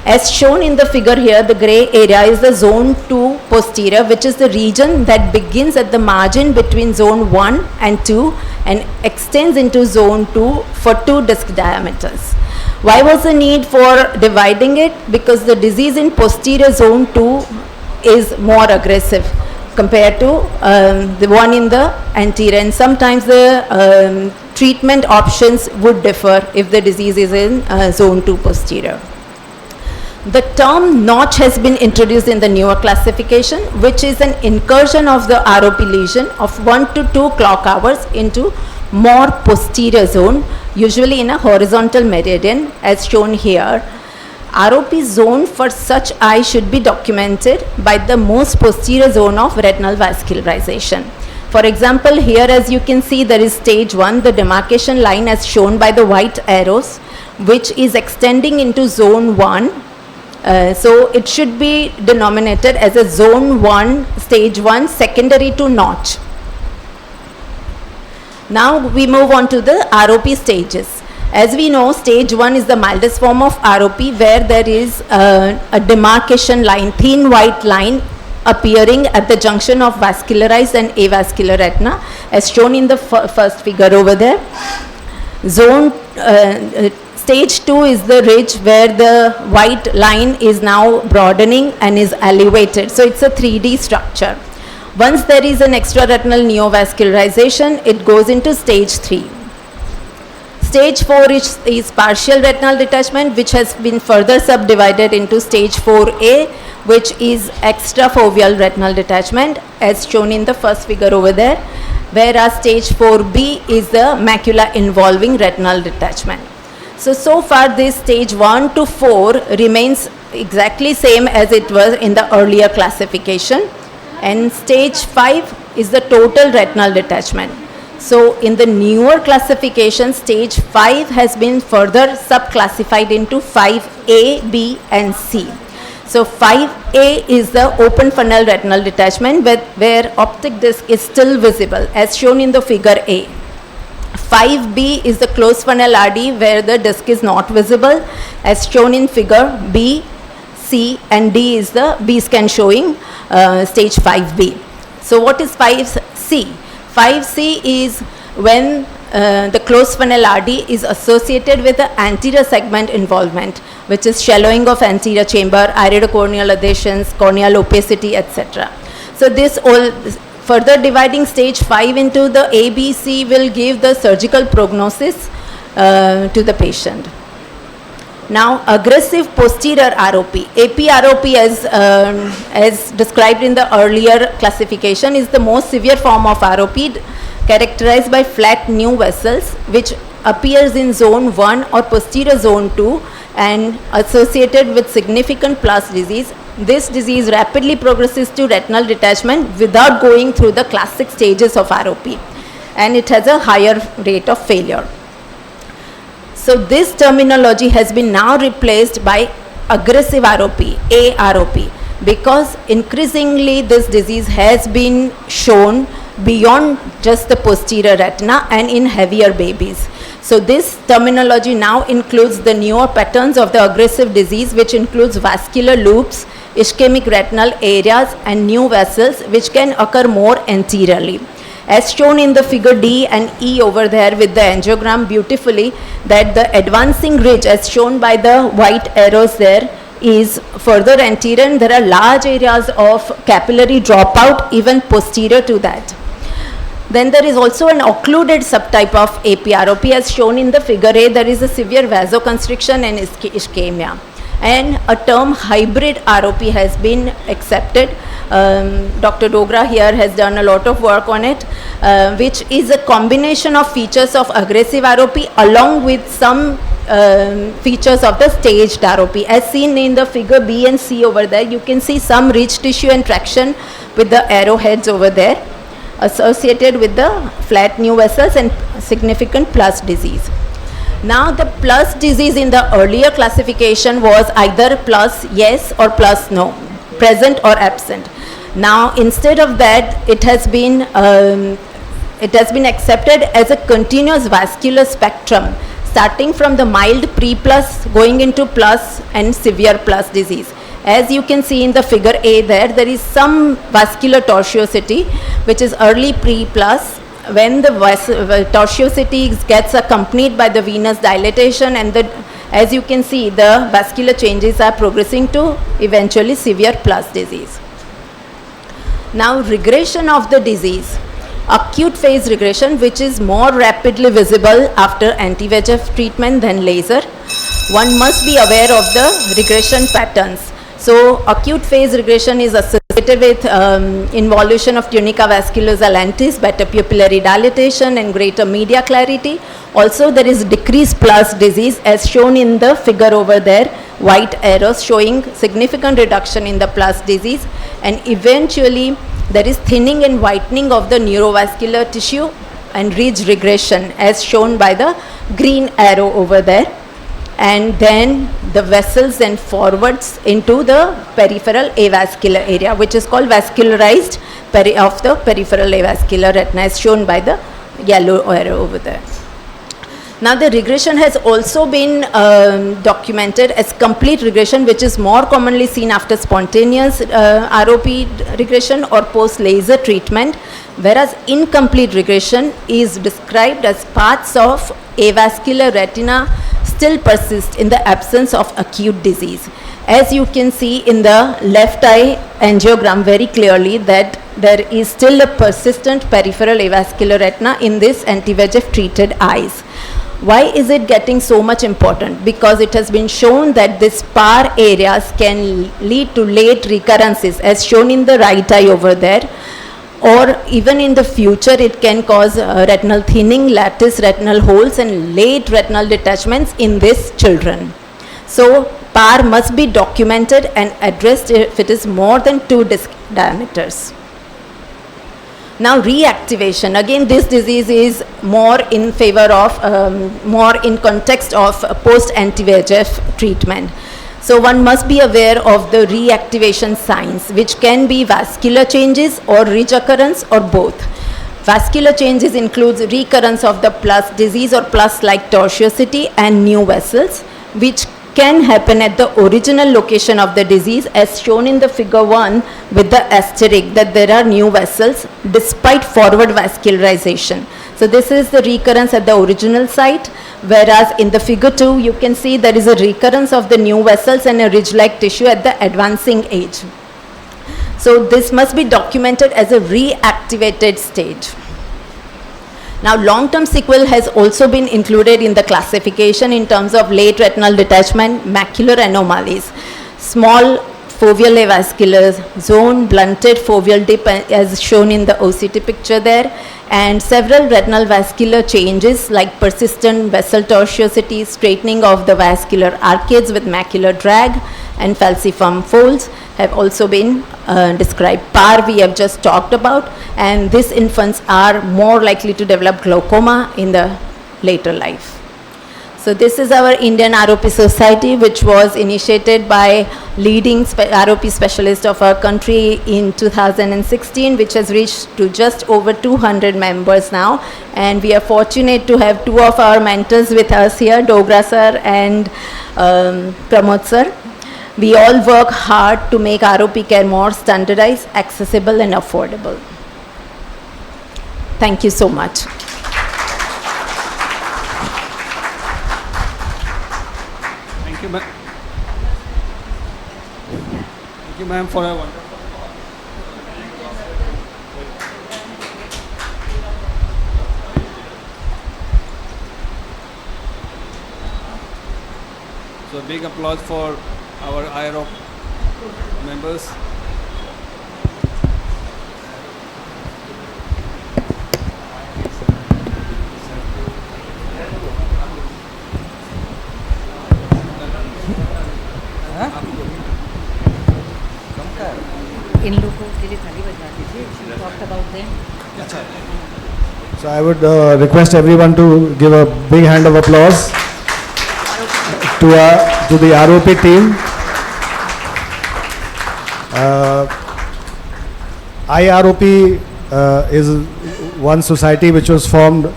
As shown in the figure here, the gray area is the zone 2 posterior, which is the region that begins at the margin between zone 1 and 2 and extends into zone 2 for 2 disc diameters. Why was the need for dividing it? Because the disease in posterior zone 2 is more aggressive compared to the one in the anterior, and sometimes the treatment options would differ if the disease is in zone 2 posterior. The term notch has been introduced in the newer classification, which is an incursion of the ROP lesion of 1 to 2 clock hours into more posterior zone, usually in a horizontal meridian as shown here. ROP zone for such eye should be documented by the most posterior zone of retinal vascularization. For example, here as you can see, there is stage 1, the demarcation line as shown by the white arrows, which is extending into zone 1. So it should be denominated as a zone 1, stage 1, secondary to notch. Now we move on to the ROP stages. As we know, stage 1 is the mildest form of ROP, where there is a demarcation line, thin white line appearing at the junction of vascularized and avascular retina, as shown in the first figure over there. Stage 2 is the ridge where the white line is now broadening and is elevated. So it's a 3D structure. Once there is an extraretinal neovascularization, it goes into stage 3. Stage 4 is partial retinal detachment, which has been further subdivided into stage 4A, which is extrafoveal retinal detachment, as shown in the first figure over there, whereas stage 4B is the macula involving retinal detachment. So far this stage 1 to 4 remains exactly same as it was in the earlier classification, and stage 5 is the total retinal detachment. So in the newer classification, stage 5 has been further subclassified into 5A, B and C. So 5A is the open funnel retinal detachment where optic disc is still visible as shown in the figure A. 5B is the closed funnel RD where the disc is not visible as shown in figure B, C and D is the B scan showing stage 5B. So what is 5C? 5C is when the closed funnel RD is associated with the anterior segment involvement, which is shallowing of anterior chamber, iridocorneal adhesions, corneal opacity, etc. So this all further dividing stage 5 into the A, B, C will give the surgical prognosis to the patient. Now, aggressive posterior ROP, APROP as described in the earlier classification, is the most severe form of ROP, characterized by flat new vessels which appears in zone 1 or posterior zone 2 and associated with significant plus disease. This disease rapidly progresses to retinal detachment without going through the classic stages of ROP, and it has a higher rate of failure. So this terminology has been now replaced by aggressive ROP, AROP, because increasingly this disease has been shown beyond just the posterior retina and in heavier babies. So this terminology now includes the newer patterns of the aggressive disease, which includes vascular loops, ischemic retinal areas and new vessels which can occur more anteriorly. As shown in the figure D and E over there with the angiogram beautifully, that the advancing ridge as shown by the white arrows there is further anterior, and there are large areas of capillary dropout even posterior to that. Then there is also an occluded subtype of APROP as shown in the figure A. There is a severe vasoconstriction and ischemia. And a term hybrid ROP has been accepted. Dr. Dogra here has done a lot of work on it, which is a combination of features of aggressive ROP along with some features of the staged ROP. As seen in the figure B and C over there, you can see some rich tissue and traction with the arrowheads over there associated with the flat new vessels and significant plus disease. Now the plus disease in the earlier classification was either plus yes or plus no, present or absent. Now instead of that, it has been accepted as a continuous vascular spectrum, starting from the mild pre-plus going into plus and severe plus disease. As you can see in the figure A there is some vascular tortuosity which is early pre-plus. When the tortuosity gets accompanied by the venous dilatation, and as you can see, the vascular changes are progressing to eventually severe plus disease. Now regression of the disease, acute phase regression, which is more rapidly visible after anti-VEGF treatment than laser. One must be aware of the regression patterns. So acute phase regression is associated with involution of tunica vasculosa lentis, better pupillary dilatation and greater media clarity. Also there is decreased plus disease as shown in the figure over there, white arrows showing significant reduction in the plus disease, and eventually there is thinning and whitening of the neurovascular tissue and ridge regression as shown by the green arrow over there. And then the vessels then forwards into the peripheral avascular area, which is called vascularized of the peripheral avascular retina as shown by the yellow arrow over there. Now the regression has also been documented as complete regression, which is more commonly seen after spontaneous ROP regression or post laser treatment, whereas incomplete regression is described as parts of avascular retina still persist in the absence of acute disease. As you can see in the left eye angiogram very clearly that there is still a persistent peripheral avascular retina in this anti-VEGF treated eyes. Why is it getting so much important? Because it has been shown that these PAR areas can lead to late recurrences as shown in the right eye over there, or even in the future it can cause retinal thinning, lattice retinal holes and late retinal detachments in these children. So PAR must be documented and addressed if it is more than 2 disc diameters. Now reactivation, again this disease is more in favor of, more in context of post anti-VEGF treatment. So one must be aware of the reactivation signs, which can be vascular changes or ridge occurrence or both. Vascular changes includes recurrence of the plus disease or plus-like tortuosity and new vessels, which can happen at the original location of the disease as shown in the figure 1 with the asterisk that there are new vessels despite forward vascularization. So this is the recurrence at the original site, whereas in the figure 2 you can see there is a recurrence of the new vessels and a ridge-like tissue at the advancing age. So this must be documented as a reactivated stage. Now, long-term sequel has also been included in the classification in terms of late retinal detachment, macular anomalies, small foveal avascular zone, blunted foveal dip as shown in the OCT picture there, and several retinal vascular changes like persistent vessel tortuosity, straightening of the vascular arcades with macular drag, and falciform folds have also been described. PAR we have just talked about, and these infants are more likely to develop glaucoma in the later life. So this is our Indian ROP Society, which was initiated by leading ROP specialists of our country in 2016, which has reached to just over 200 members now. And we are fortunate to have two of our mentors with us here, Dogra sir and Pramod sir. We all work hard to make ROP care more standardized, accessible and affordable. Thank you so much. Thank you, ma'am. Thank you, ma'am, for a wonderful. So, big applause for our IROP members. इन लोगों के लिए थाली बजवा दीजिए. She talked about them. So I would request everyone to give a big hand of applause to the ROP team. IROP is one society which was formed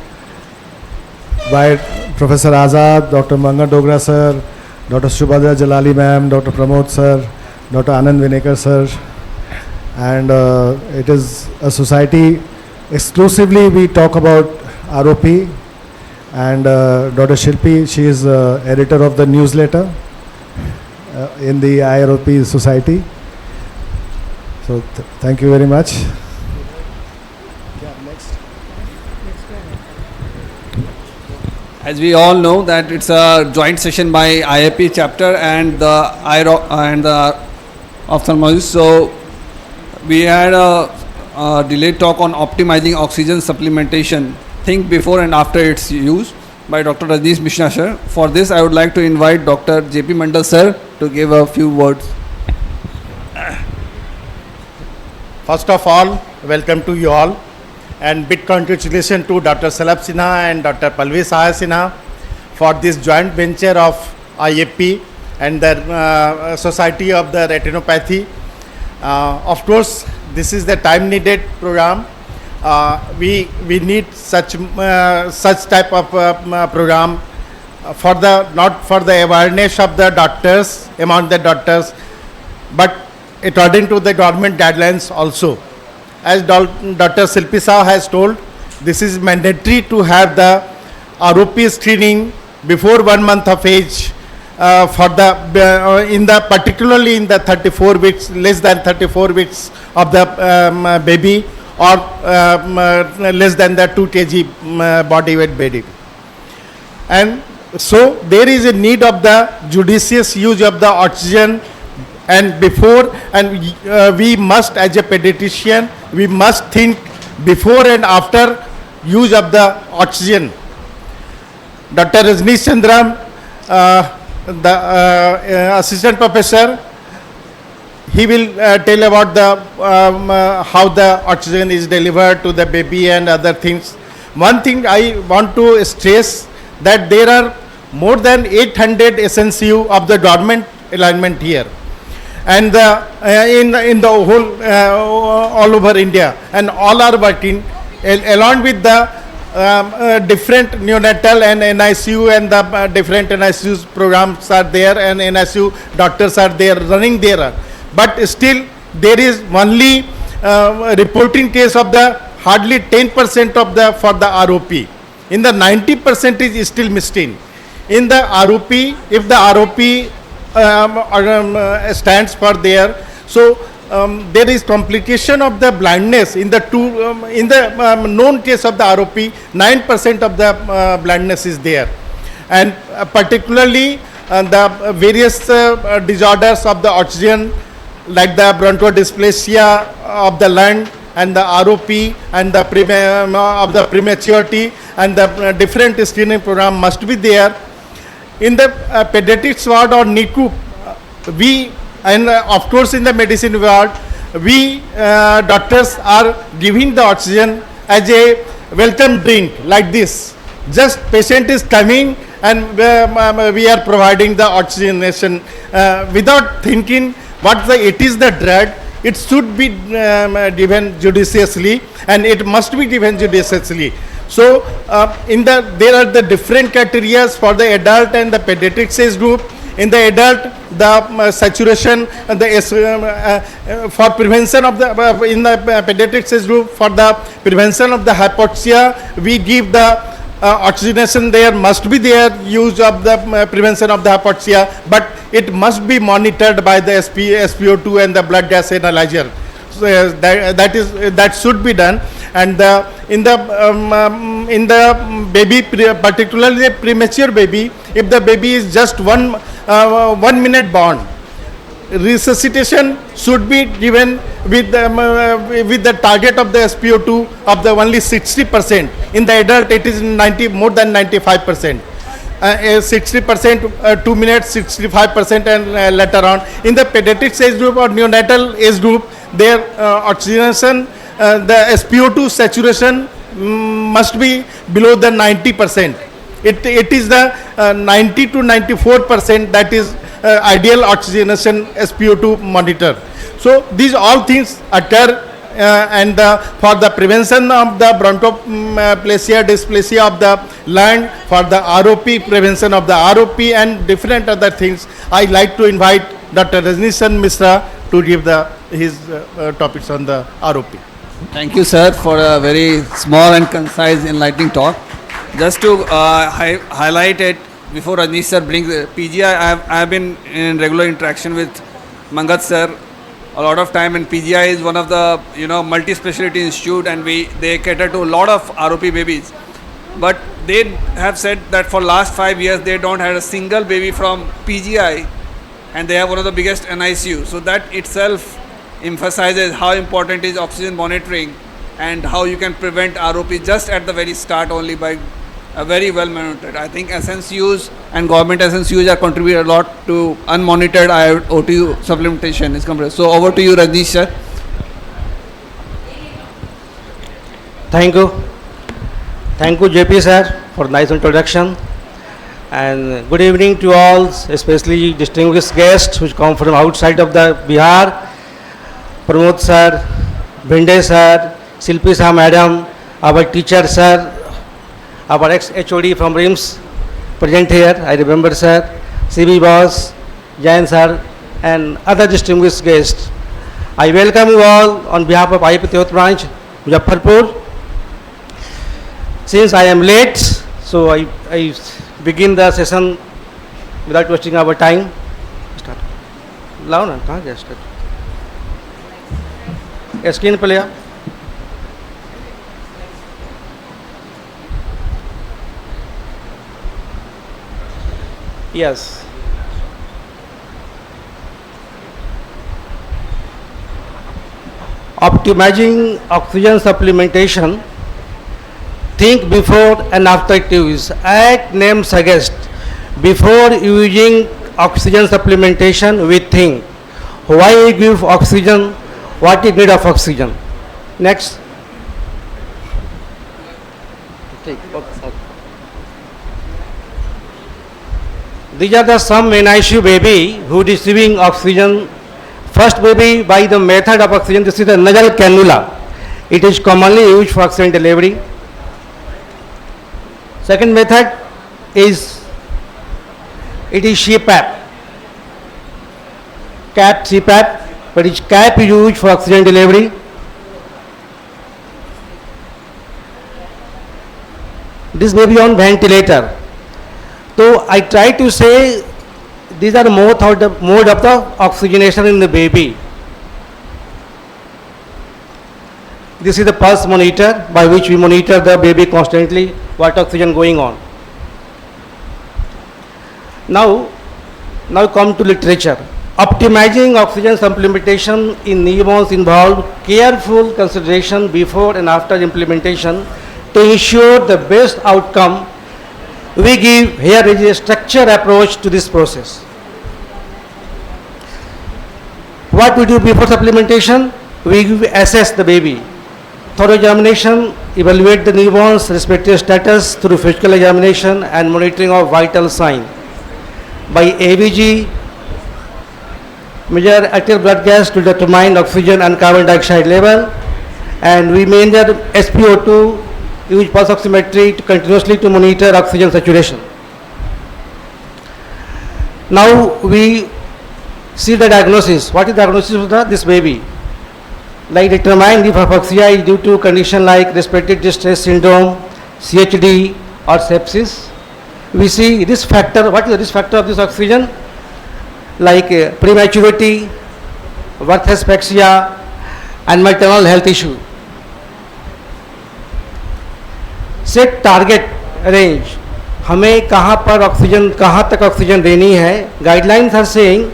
by Professor Azad, Dr. Manga Dogra sir, Dr. Shubhadra Jalali ma'am, Dr. Pramod sir, Dr. Anand Vinekar sir, and it is a society exclusively we talk about ROP, and Dr. Shilpi, she is editor of the newsletter in the IROP society. So thank you very much. As we all know that it's a joint session by IAP chapter and the IRO and the ophthalmologist. So we had a delayed talk on optimizing oxygen supplementation. Think before and after its use by Dr. Rajneesh Mishra sir. For this, I would like to invite Dr. J.P. Mandal sir to give a few words. First of all, welcome to you all, and big congratulations to Dr. Salab Sinha and Dr. Palvi Sahaya Sinha for this joint venture of IAP and the Society of the Retinopathy. Of course, this is the time-needed program. We need such type of program for the not for the awareness of the doctors among the doctors, but according to the government guidelines also. As Dr. Shilpi Sahu has told, this is mandatory to have the ROP screening before 1 month of age for the particularly in the 34 weeks, less than 34 weeks of the baby, or less than the 2 kg body weight baby. And so there is a need of the judicious use of the oxygen, and before, and we must, as a pediatrician, we must think before and after use of the oxygen. Dr. Rajneesh Chandra, the assistant professor, he will tell about the how the oxygen is delivered to the baby and other things. One thing I want to stress, that there are more than 800 SNCU of the government alignment here, and in the whole all over India, and all are working along with the different neonatal and NICU, and the different NICU programs are there, and NICU doctors are there running there. But still there is only reporting case of the hardly 10% of the for the ROP. In the 90% is still missing. In the ROP, if the ROP stands for there, so there is complication of the blindness in the known case of the ROP. 9% of the blindness is there, and particularly the various disorders of the oxygen, like the bronchodysplasia of the lung and the ROP and the of the prematurity, and the different screening program must be there. In the pediatrics ward or NICU, we, and of course in the medicine ward, we doctors are giving the oxygen as a welcome drink, like this. Just patient is coming and we are providing the oxygenation without thinking what it is the drug. It should be given judiciously, and it must be given judiciously. So there are the different criteria for the adult and the pediatric age group. In the adult, the saturation, for prevention of the, in the pediatric age group, for the prevention of the hypoxia, we give the oxygenation there, must be there, use of the prevention of the hypoxia, but it must be monitored by the SpO2 and the blood gas analyzer. So that should be done. And in the baby, particularly the premature baby, if the baby is just 1 minute born, resuscitation should be given with the target of the SpO2 of the only 60%. In the adult, it is more than 95%. 60%, 2 minutes, 65%, and later on. In the pediatric age group or neonatal age group, their oxygenation, the SpO2 saturation must be below the 90%. It is the 90 to 94% that is ideal oxygenation SpO2 monitor. So these all things occur, and for the prevention of the bronchoplasia, dysplasia of the lung, for the ROP, prevention of the ROP and different other things, I like to invite Dr. Rajneeshan Mishra to give his topics on the ROP. Thank you, sir, for a very small and concise, enlightening talk. Just to highlight it, before Rajneesh sir brings PGI, I have been in regular interaction with Mangat sir a lot of time, and PGI is one of the multi-specialty institute, and they cater to a lot of ROP babies. But they have said that for last 5 years they don't have a single baby from PGI, and they have one of the biggest NICU. So that itself emphasizes how important is oxygen monitoring and how you can prevent ROP just at the very start only by a very well monitored. I think SNCUs and government SNCUs are contributing a lot to unmonitored IOTU supplementation is compressed. So over to you, Rajneesh sir. Thank you. Thank you, JP sir, for nice introduction. And good evening to all, especially distinguished guests who come from outside of the Bihar. Pramod sir, Bhinde sir, Silpi Saha madam, our teacher sir, our ex-HOD from RIMS present here, I remember sir, CB boss, Jain sir, and other distinguished guests. I welcome you all on behalf of IPTOT branch, Muzaffarpur. Since I am late, so I begin the session without wasting our time. Start. Lao na, kahan gaya start? Screen pe le aa. Yes. Optimizing oxygen supplementation. Think before and after use. As name suggests, before using oxygen supplementation, we think why we give oxygen, what is need of oxygen. Next. These are the some NICU baby who receiving oxygen. First baby by the method of oxygen, this is the nasal cannula. It is commonly used for oxygen delivery. Second method is, it is CPAP. Cap CPAP, but its cap is used for oxygen delivery. This may be on ventilator. So I try to say these are mode of the oxygenation in the baby. This is the pulse monitor by which we monitor the baby constantly, what oxygen going on. Now come to literature. Optimizing oxygen supplementation in newborns involve careful consideration before and after implementation to ensure the best outcome. We give here is a structured approach to this process. What we do before supplementation? We assess the baby. Thorough examination, evaluate the newborn's respective status through physical examination and monitoring of vital signs. By ABG, measure arterial blood gas to determine oxygen and carbon dioxide level, and we measure SpO2, use pulse oximetry to continuously to monitor oxygen saturation. Now we see the diagnosis. What is the diagnosis of this baby? Like determine if hypoxia is due to condition like respiratory distress syndrome, CHD or sepsis. We see risk factor. What is the risk factor of this oxygen? Like prematurity, birth asphyxia and maternal health issue. Set target range. हमें कहाँ पर oxygen, कहाँ तक oxygen देनी है. Guidelines are saying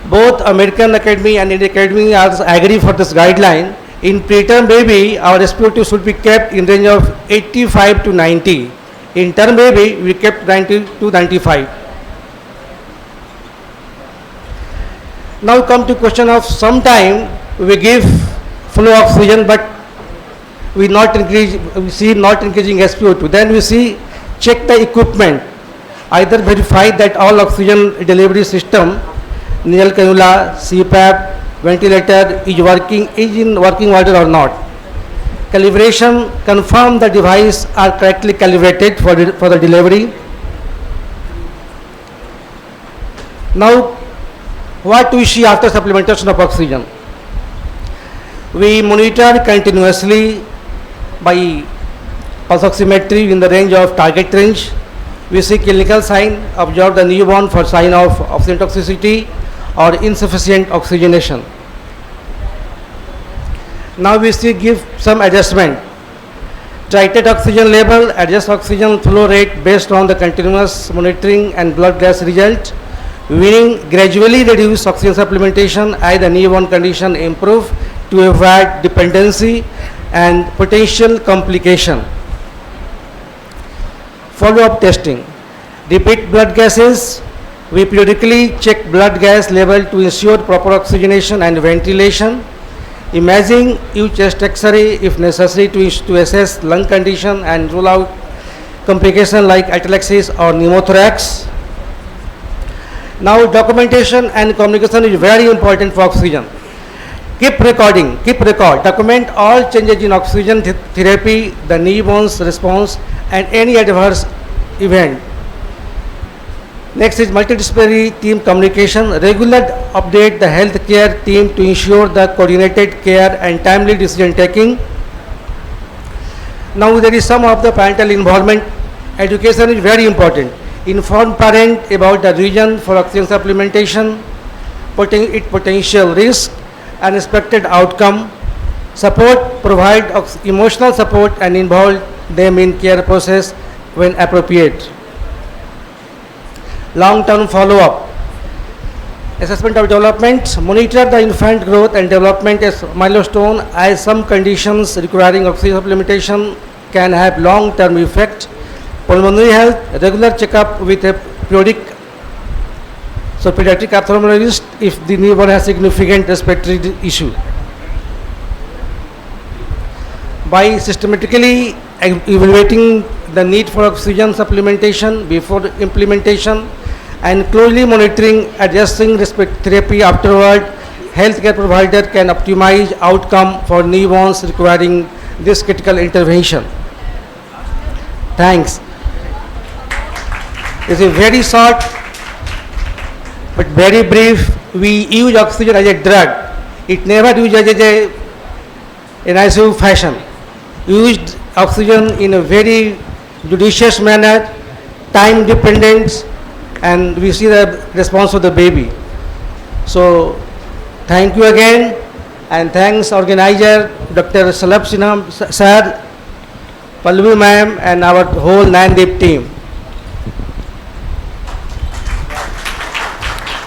both American Academy and Indian Academy are agree for this guideline. In preterm baby, our SpO2 should be kept in range of 85 to 90. In term baby, we kept 90 to 95. Now come to question of sometime we give flow oxygen, but we see not increasing SpO2. Then we see check the equipment. Either verify that all oxygen delivery system, nasal cannula, CPAP, ventilator is in working order or not. Calibration, confirm the device are correctly calibrated for the delivery. Now, what we see after supplementation of oxygen? We monitor continuously by pulse oximetry in the range of target range. We see clinical sign, observe the newborn for sign of oxygen toxicity or insufficient oxygenation. Now we see give some adjustment. Titrate oxygen level, adjust oxygen flow rate based on the continuous monitoring and blood gas result. Weaning gradually reduce oxygen supplementation as the newborn condition improve to avoid dependency and potential complication. Follow-up testing. Repeat blood gases. We periodically check blood gas level to ensure proper oxygenation and ventilation. Imaging, use chest X-ray if necessary to assess lung condition and rule out complications like atelectasis or pneumothorax. Now documentation and communication is very important for oxygen. Keep record, document all changes in oxygen therapy, the newborn's response and any adverse event. Next is multidisciplinary team communication. Regular update the healthcare team to ensure the coordinated care and timely decision taking. Now there is some of the parental involvement. Education is very important. Inform parent about the reason for oxygen supplementation, its potential risk and expected outcome. Support, provide emotional support and involve them in care process when appropriate. Long-term follow-up. Assessment of development. Monitor the infant growth and development as milestone, as some conditions requiring oxygen supplementation can have long-term effect. Pulmonary health. Regular checkup with a periodic pediatric ophthalmologist if the newborn has significant respiratory issue. By systematically evaluating the need for oxygen supplementation before implementation and closely monitoring adjusting therapy afterward, healthcare provider can optimize outcome for newborns requiring this critical intervention. Thanks. This is very short but very brief. We use oxygen as a drug. It never used as a ICU fashion. Used oxygen in a very judicious manner, time dependent, and we see the response of the baby. So thank you again And thanks organizer Dr. Salab Sinha sir, Pallavi ma'am, and our whole Nayandeep team.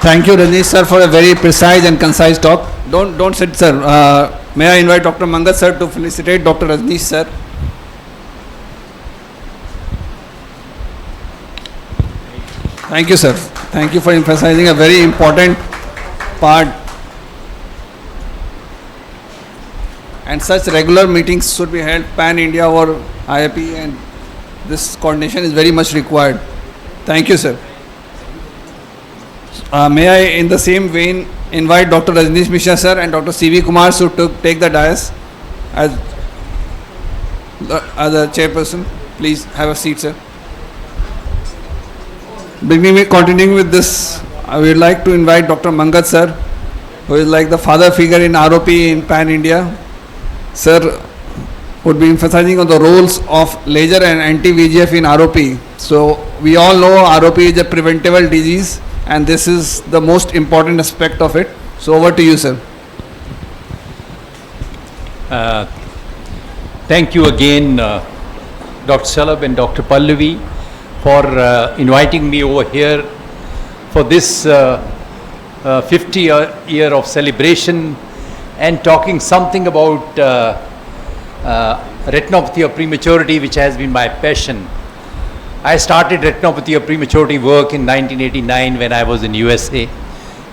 Thank you, Rajneesh sir, for a very precise and concise talk. Don't sit, sir. May I invite Dr. Mangat sir to felicitate Dr. Rajneesh sir. Thank you, sir. Thank you for emphasizing a very important part. And such regular meetings should be held pan-India or IIP, and this coordination is very much required. Thank you, sir. May I, in the same vein, invite Dr. Rajneesh Mishra sir and Dr. C.V. Kumar to take the dais as the chairperson. Please have a seat, sir. Continuing with this, I would like to invite Dr. Mangat sir, who is like the father figure in ROP in pan-India. Sir would be emphasizing on the roles of laser and anti-VGF in ROP. So we all know ROP is a preventable disease, and this is the most important aspect of it. So over to you, sir. Thank you again, Dr. Salab and Dr. Pallavi, for inviting me over here for this 50th year of celebration and talking something about retinopathy of prematurity, which has been my passion. I started retinopathy of prematurity work in 1989 when I was in USA,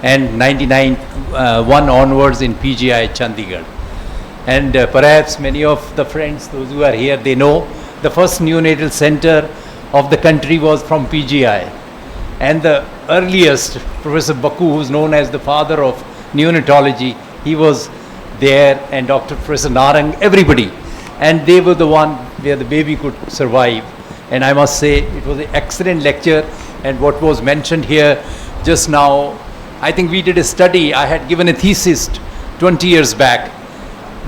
and 1991 onwards in PGI Chandigarh. And perhaps many of the friends, those who are here, they know the first neonatal center of the country was from PGI. And the earliest, Professor Baku, who is known as the father of neonatology, he was there, and Dr. Professor Narang, everybody. And they were the one where the baby could survive. And I must say, it was an excellent lecture. And what was mentioned here just now, I think we did a study. I had given a thesis 20 years back,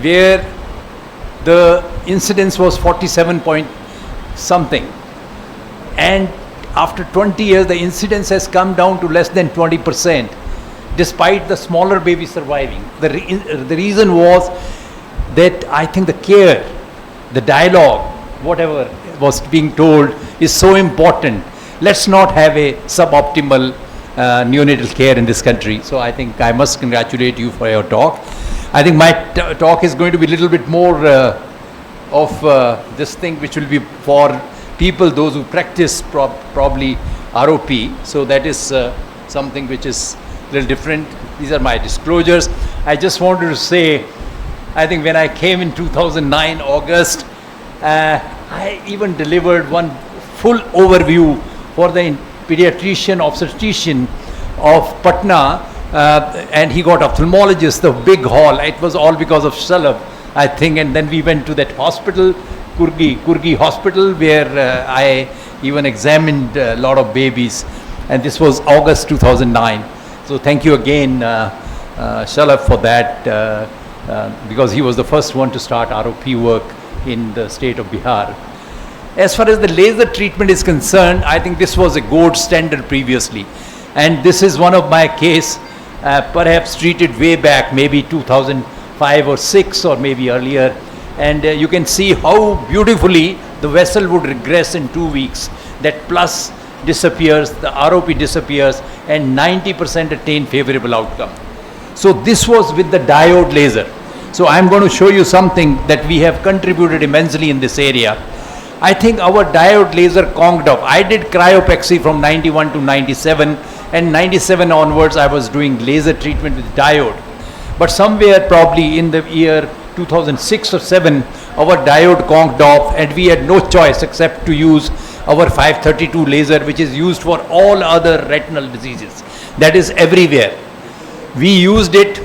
where the incidence was 47 point something. And after 20 years, the incidence has come down to less than 20%, despite the smaller baby surviving. The reason was that I think the care, the dialogue, whatever was being told is so important. Let's not have a suboptimal neonatal care in this country. So I think I must congratulate you for your talk. I think my talk is going to be a little bit more of this thing, which will be for people, those who practice probably ROP. So that is something which is a little different. These are my disclosures. I just wanted to say, I think when I came in 2009 August, I even delivered one full overview for the pediatrician obstetrician of Patna, and he got ophthalmologist, the big hall. It was all because of Salab, I think. And then we went to that hospital, Kurgi Hospital, where I even examined a lot of babies. And this was August 2009. So thank you again, Salab, for that, because he was the first one to start ROP work in the state of Bihar. As far as the laser treatment is concerned, I think this was a gold standard previously. And this is one of my case, perhaps treated way back, maybe 2005 or 6 or maybe earlier. And you can see how beautifully the vessel would regress in 2 weeks. That plus disappears, the ROP disappears, and 90% attain favorable outcome. So this was with the diode laser. So I'm going to show you something that we have contributed immensely in this area. I think our diode laser conked off. I did cryopexy from 91 to 97, and 97 onwards I was doing laser treatment with diode. But somewhere probably in the year 2006 or 7, our diode conked off, and we had no choice except to use our 532 laser, which is used for all other retinal diseases. That is everywhere. We used it,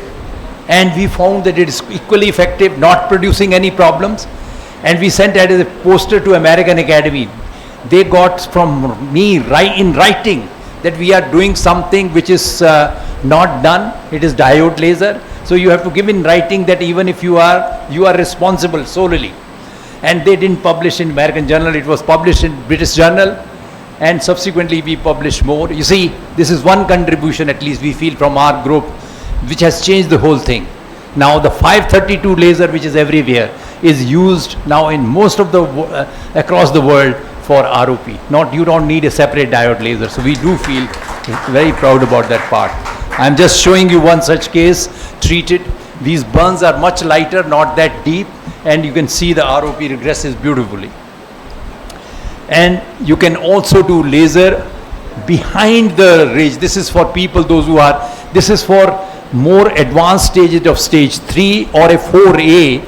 and we found that it is equally effective, not producing any problems. And we sent it as a poster to American Academy. They got from me in writing that we are doing something which is not done. It is diode laser. So you have to give in writing that even if you are responsible solely. And they didn't publish in American Journal. It was published in British Journal, and subsequently we published more. You see, this is one contribution, at least we feel, from our group, which has changed the whole thing. Now the 532 laser, which is everywhere, is used now in most of the across the world for ROP. You don't need a separate diode laser. So we do feel very proud about that part. I'm just showing you one such case treated. These burns are much lighter, not that deep, and you can see the ROP regresses beautifully. And you can also do laser behind the ridge. This is for people, this is for more advanced stages of stage 3 or a 4A.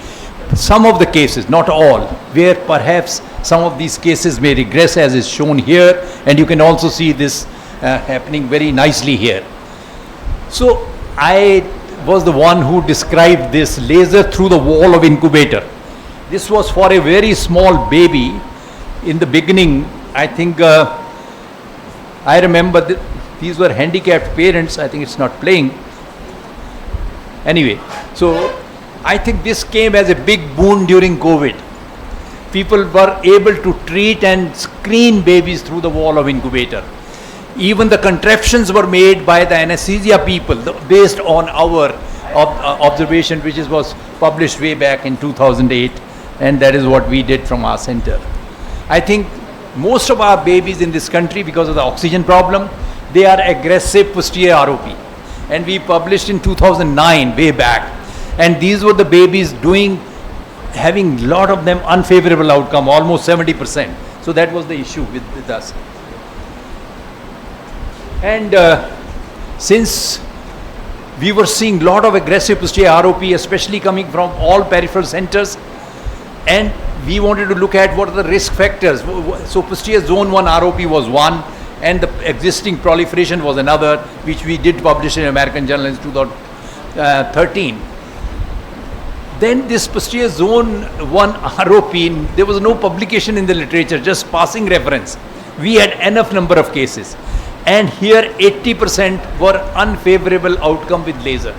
Some of the cases, not all, where perhaps some of these cases may regress as is shown here, and you can also see this happening very nicely here. So I was the one who described this laser through the wall of incubator. This was for a very small baby. In the beginning, I think, I remember these were handicapped parents. I think it's not playing. Anyway, so I think this came as a big boon during COVID. People were able to treat and screen babies through the wall of incubator. Even the contraptions were made by the anesthesia people based on our observation, which was published way back in 2008, and that is what we did from our center. I think most of our babies in this country, because of the oxygen problem, they are aggressive posterior ROP. And we published in 2009, way back. And these were the babies having a lot of them unfavorable outcome, almost 70%. So that was the issue with us. And since we were seeing a lot of aggressive posterior ROP, especially coming from all peripheral centers, and we wanted to look at what are the risk factors. So posterior zone 1 ROP was one, and the existing proliferation was another, which we did publish in American Journal in 2013. Then this posterior zone 1 ROP, there was no publication in the literature, just passing reference. We had enough number of cases. And here 80% were unfavorable outcome with laser.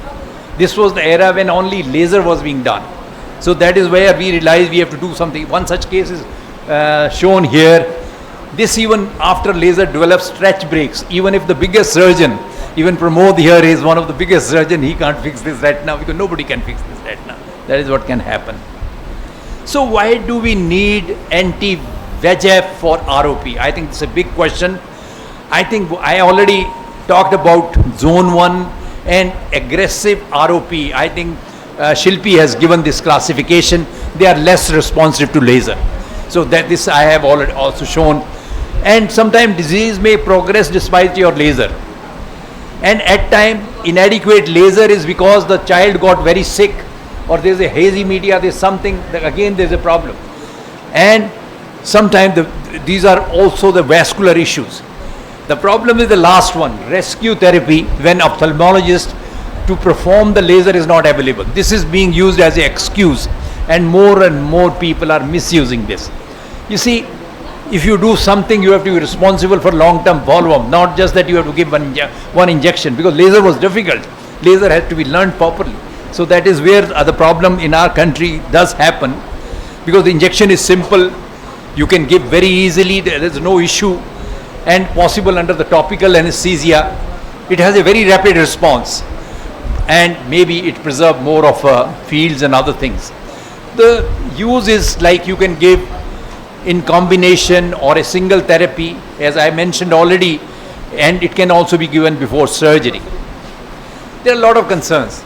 This was the era when only laser was being done. So that is where we realized we have to do something. One such case is shown here. This even after laser develops stretch breaks. Even if the biggest surgeon, even Pramod here is one of the biggest surgeon, he can't fix this right now because nobody can fix this right now. That is what can happen. So why do we need anti-VEGF for ROP? I think it's a big question. I think I already talked about zone 1 and aggressive ROP. I think Shilpi has given this classification. They are less responsive to laser. So that this I have already also shown. And sometimes disease may progress despite your laser. And at time inadequate laser is because the child got very sick, or there's a hazy media, there's something, again there's a problem. And sometimes these are also the vascular issues. The problem is the last one, rescue therapy, when ophthalmologist to perform the laser is not available. This is being used as an excuse, and more people are misusing this. You see, if you do something, you have to be responsible for long-term follow-up, not just that you have to give one injection, because laser was difficult. Laser had to be learned properly. So that is where the problem in our country does happen, because the injection is simple, you can give very easily, there is no issue, and possible under the topical anesthesia. It has a very rapid response, and maybe it preserves more of fields and other things. The use is like you can give in combination or a single therapy, as I mentioned already, and it can also be given before surgery. There are a lot of concerns.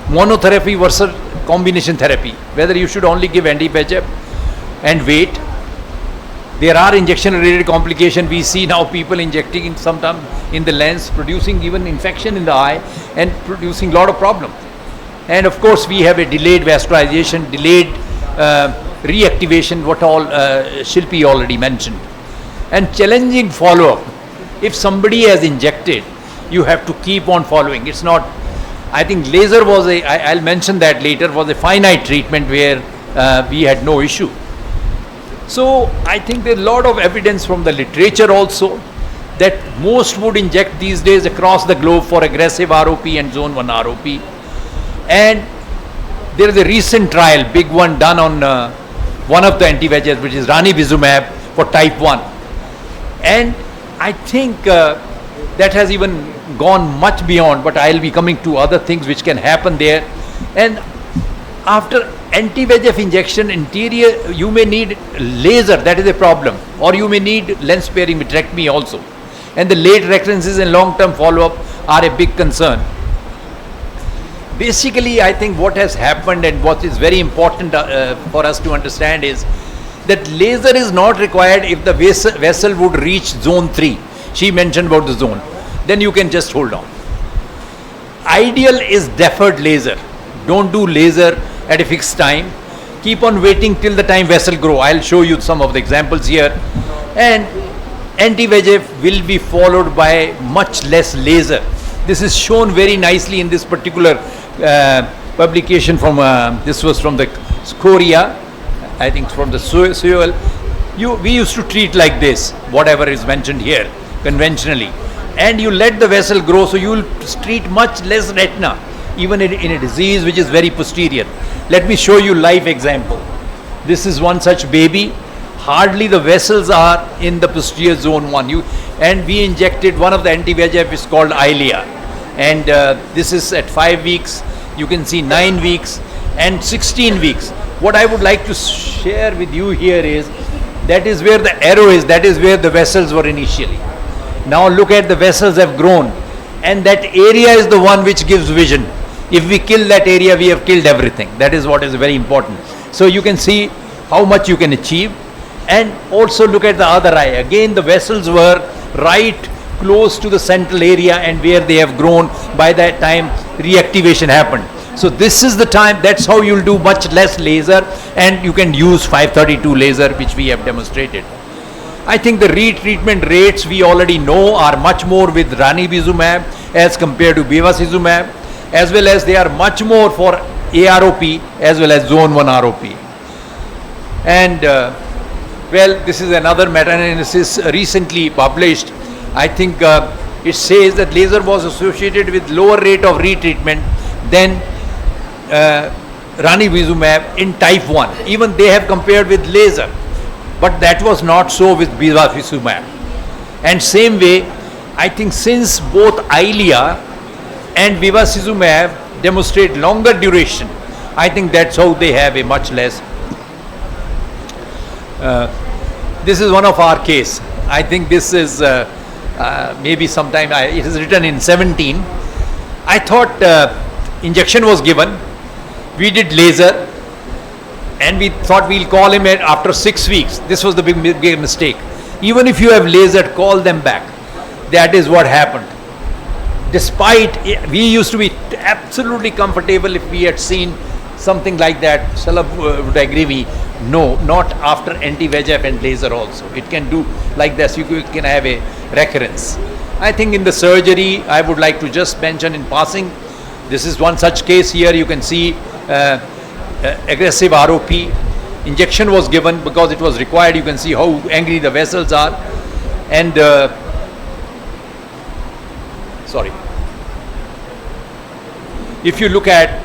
Monotherapy versus combination therapy, whether you should only give anti-VEGF and wait. There are injection-related complications. We see now people injecting sometimes in the lens, producing even infection in the eye and producing a lot of problems. And of course, we have a delayed vascularization, delayed reactivation, what all Shilpi already mentioned. And challenging follow-up. If somebody has injected, you have to keep on following. It's not, I think laser was I'll mention that later, was a finite treatment where we had no issue. So I think there's a lot of evidence from the literature also that most would inject these days across the globe for aggressive ROP and zone 1 ROP. And there is a recent trial, big one, done on one of the anti-VEGF, which is ranibizumab for type 1. And I think that has even gone much beyond, but I'll be coming to other things which can happen there. And after anti-VEGF injection anterior, you may need laser, that is a problem, or you may need lens sparing vitrectomy also. And the late recurrences and long-term follow-up are a big concern. Basically, I think what has happened and what is very important for us to understand is that laser is not required if the vessel would reach zone 3. She mentioned about the zone. Then you can just hold on. Ideal is deferred laser. Don't do laser at a fixed time. Keep on waiting till the time vessel grow. I'll show you some of the examples here. And anti-VEGF will be followed by much less laser. This is shown very nicely in this particular publication from, this was from the Korea, I think from the Seoul. We used to treat like this, whatever is mentioned here, conventionally. And you let the vessel grow, so you will treat much less retina, even in a disease which is very posterior. Let me show you live example. This is one such baby. Hardly the vessels are in the posterior zone 1. And we injected one of the anti-VEGF is called Eylea. And this is at 5 weeks. You can see 9 weeks and 16 weeks. What I would like to share with you here is, that is where the arrow is, that is where the vessels were initially. Now look at the vessels have grown, and that area is the one which gives vision. If we kill that area, we have killed everything. That is what is very important. So you can see how much you can achieve. And also look at the other eye. Again, the vessels were right close to the central area, and where they have grown, by that time reactivation happened. So this is the time, that's how you'll do much less laser, and you can use 532 laser, which we have demonstrated. I think the retreatment rates we already know are much more with ranibizumab as compared to bevacizumab, as well as they are much more for AROP as well as zone 1 ROP. And well, this is another meta-analysis recently published. I think it says that laser was associated with lower rate of retreatment than ranibizumab in type 1. Even they have compared with laser, but that was not so with bevacizumab. And same way, I think since both Eylea and bevacizumab demonstrate longer duration, I think that's how they have a much less. This is one of our case. I think this is maybe sometime, it is written in 17. I thought injection was given. We did laser, and we thought we'll call him after 6 weeks. This was the big mistake. Even if you have lasered, call them back. That is what happened. Despite, we used to be absolutely comfortable if we had seen something like that. Salab would agree me. No, not after anti-VEGF and laser also. It can do like this. You can have a recurrence. I think in the surgery, I would like to just mention in passing, this is one such case here. You can see aggressive ROP. Injection was given because it was required. You can see how angry the vessels are. And sorry. If you look at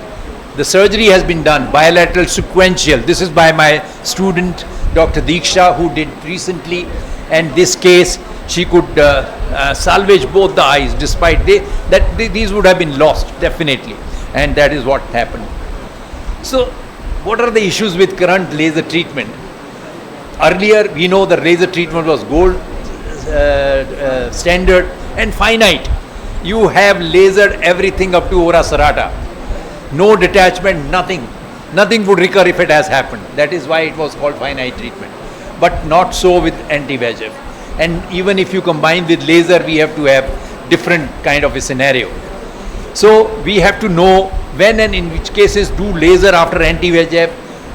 the surgery has been done bilateral sequential. This is by my student Dr. Diksha, who did recently, and this case she could salvage both the eyes despite these would have been lost definitely, and that is what happened. So what are the issues with current laser treatment? Earlier we know the laser treatment was gold standard and finite. You have lasered everything up to ora serrata. No detachment, nothing. Nothing would recur if it has happened. That is why it was called finite treatment. But not so with anti-VEGF. And even if you combine with laser, we have to have different kind of a scenario. So we have to know when and in which cases do laser after anti-VEGF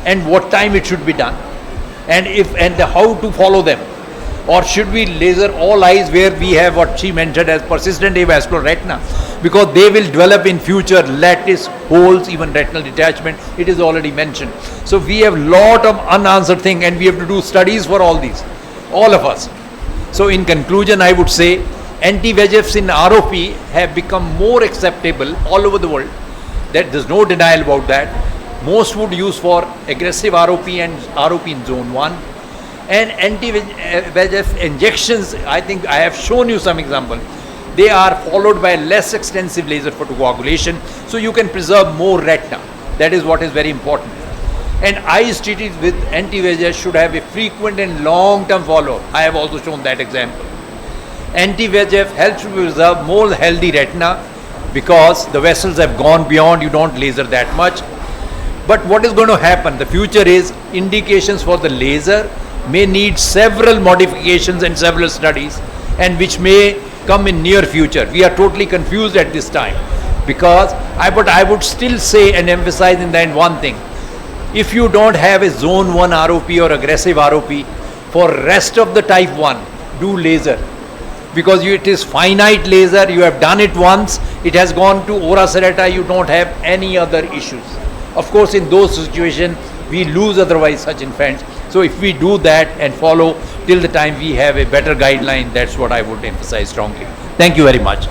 and what time it should be done. And how to follow them. Or should we laser all eyes where we have what she mentioned as persistent avascular retina, because they will develop in future lattice, holes, even retinal detachment. It is already mentioned. So we have lot of unanswered things, and we have to do studies for all these, all of us. So in conclusion, I would say anti-VEGFs in ROP have become more acceptable all over the world. There's no denial about that. Most would use for aggressive ROP and ROP in zone 1. And anti-VEGF injections, I think I have shown you some example. they are followed by less extensive laser photocoagulation, so you can preserve more retina. That is what is very important. And eyes treated with anti-VEGF should have a frequent and long-term follow-up. I have also shown that example. Anti-VEGF helps to preserve more healthy retina because the vessels have gone beyond, you don't laser that much. But what is going to happen? The future is indications for the laser may need several modifications and several studies, and which may come in near future. We are totally confused at this time because but I would still say and emphasize in the end one thing. If you don't have a zone 1 ROP or aggressive ROP, for rest of the type 1, do laser. Because it is finite laser, you have done it once, it has gone to ora serrata, you don't have any other issues. Of course, in those situations, we lose otherwise such infants. So if we do that and follow till the time we have a better guideline, that's what I would emphasize strongly. Thank you very much.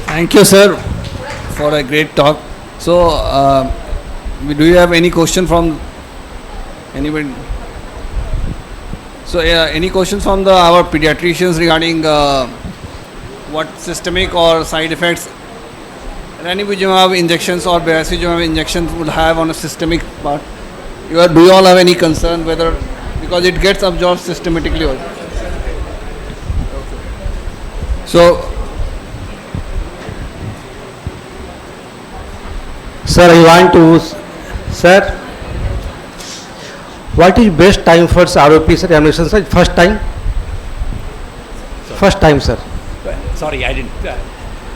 Thank you, sir, for a great talk. So, do you have any question from anybody? So, any questions from our pediatricians regarding what systemic or side effects ranibizumab injections or bevacizumab injections would have on a systemic part? Do you all have any concern whether, because it gets absorbed systematically also? So, sir, I want to, sir, what is best time for ROP examination, sir? First time? First time, sir. Sorry, I didn't.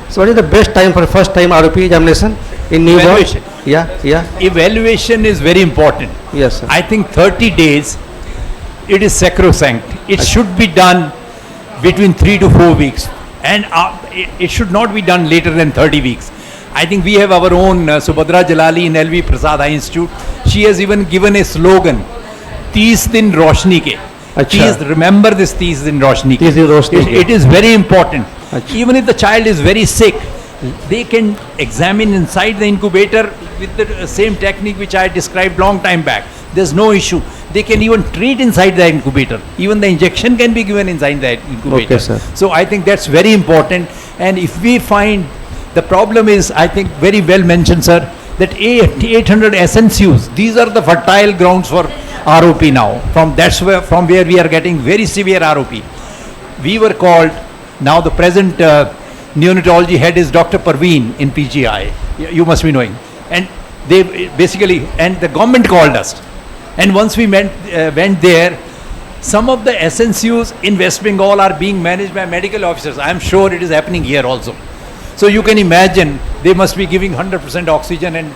So what is the best time for first time ROP examination in newborn? Evaluation. Yeah. Evaluation is very important. Yes, sir. I think 30 days, it is sacrosanct. It should be done between 3 to 4 weeks. And it should not be done later than 30 weeks. I think we have our own Subhadra Jalali in LV Prasad Eye Institute. She has even given a slogan, Tees Din Roshni Ke. Tees, remember this Tees Din Roshni Ke. It is very important. Even if the child is very sick, they can examine inside the incubator with the same technique which I described long time back. There's no issue. They can even treat inside the incubator. Even the injection can be given inside the incubator. Okay, sir. So I think that's very important. And if we find the problem is, I think very well mentioned, sir, that 800 SNCUs, these are the fertile grounds for ROP now. From where we are getting very severe ROP. We were called, now the present neonatology head is Dr. Parveen in PGI. You must be knowing. And they basically, and the government called us. And once we went there, some of the SNCUs in West Bengal are being managed by medical officers. I am sure it is happening here also. So you can imagine they must be giving 100% oxygen and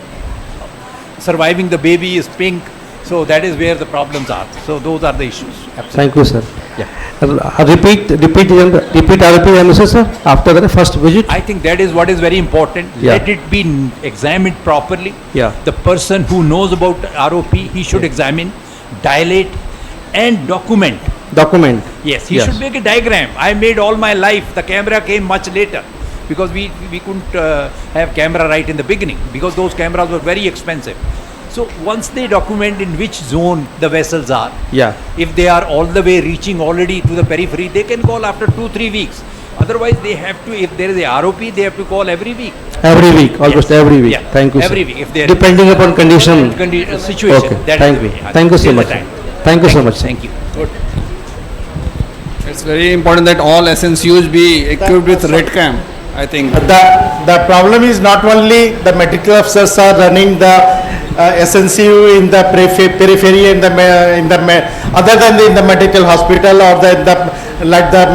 surviving the baby is pink. So that is where the problems are. So those are the issues. Absolutely. Thank you, sir. Yeah. Repeat ROP examination, sir, after the first visit. I think that is what is very important. Yeah. Let it be examined properly. Yeah. The person who knows about ROP, he should examine, dilate and document. Document. Yes, he should make a diagram. I made all my life. The camera came much later because we couldn't have camera right in the beginning because those cameras were very expensive. So once they document in which zone the vessels are, if they are all the way reaching already to the periphery, they can call after 2-3 weeks. Otherwise, they have to, if there is a ROP, they have to call every week. Every week, almost every week. Yeah. Thank you, every sir. week. If they are depending upon condition. Situation. Okay. That Thank is you. the way. Thank you so Till the much. time. Thank you so much. Thank you. Good. it's very important that all SNCUs be equipped with RedCam, I think. The problem is not only the medical officers are running the SNCU in the periphery in the other than in the medical hospital or like the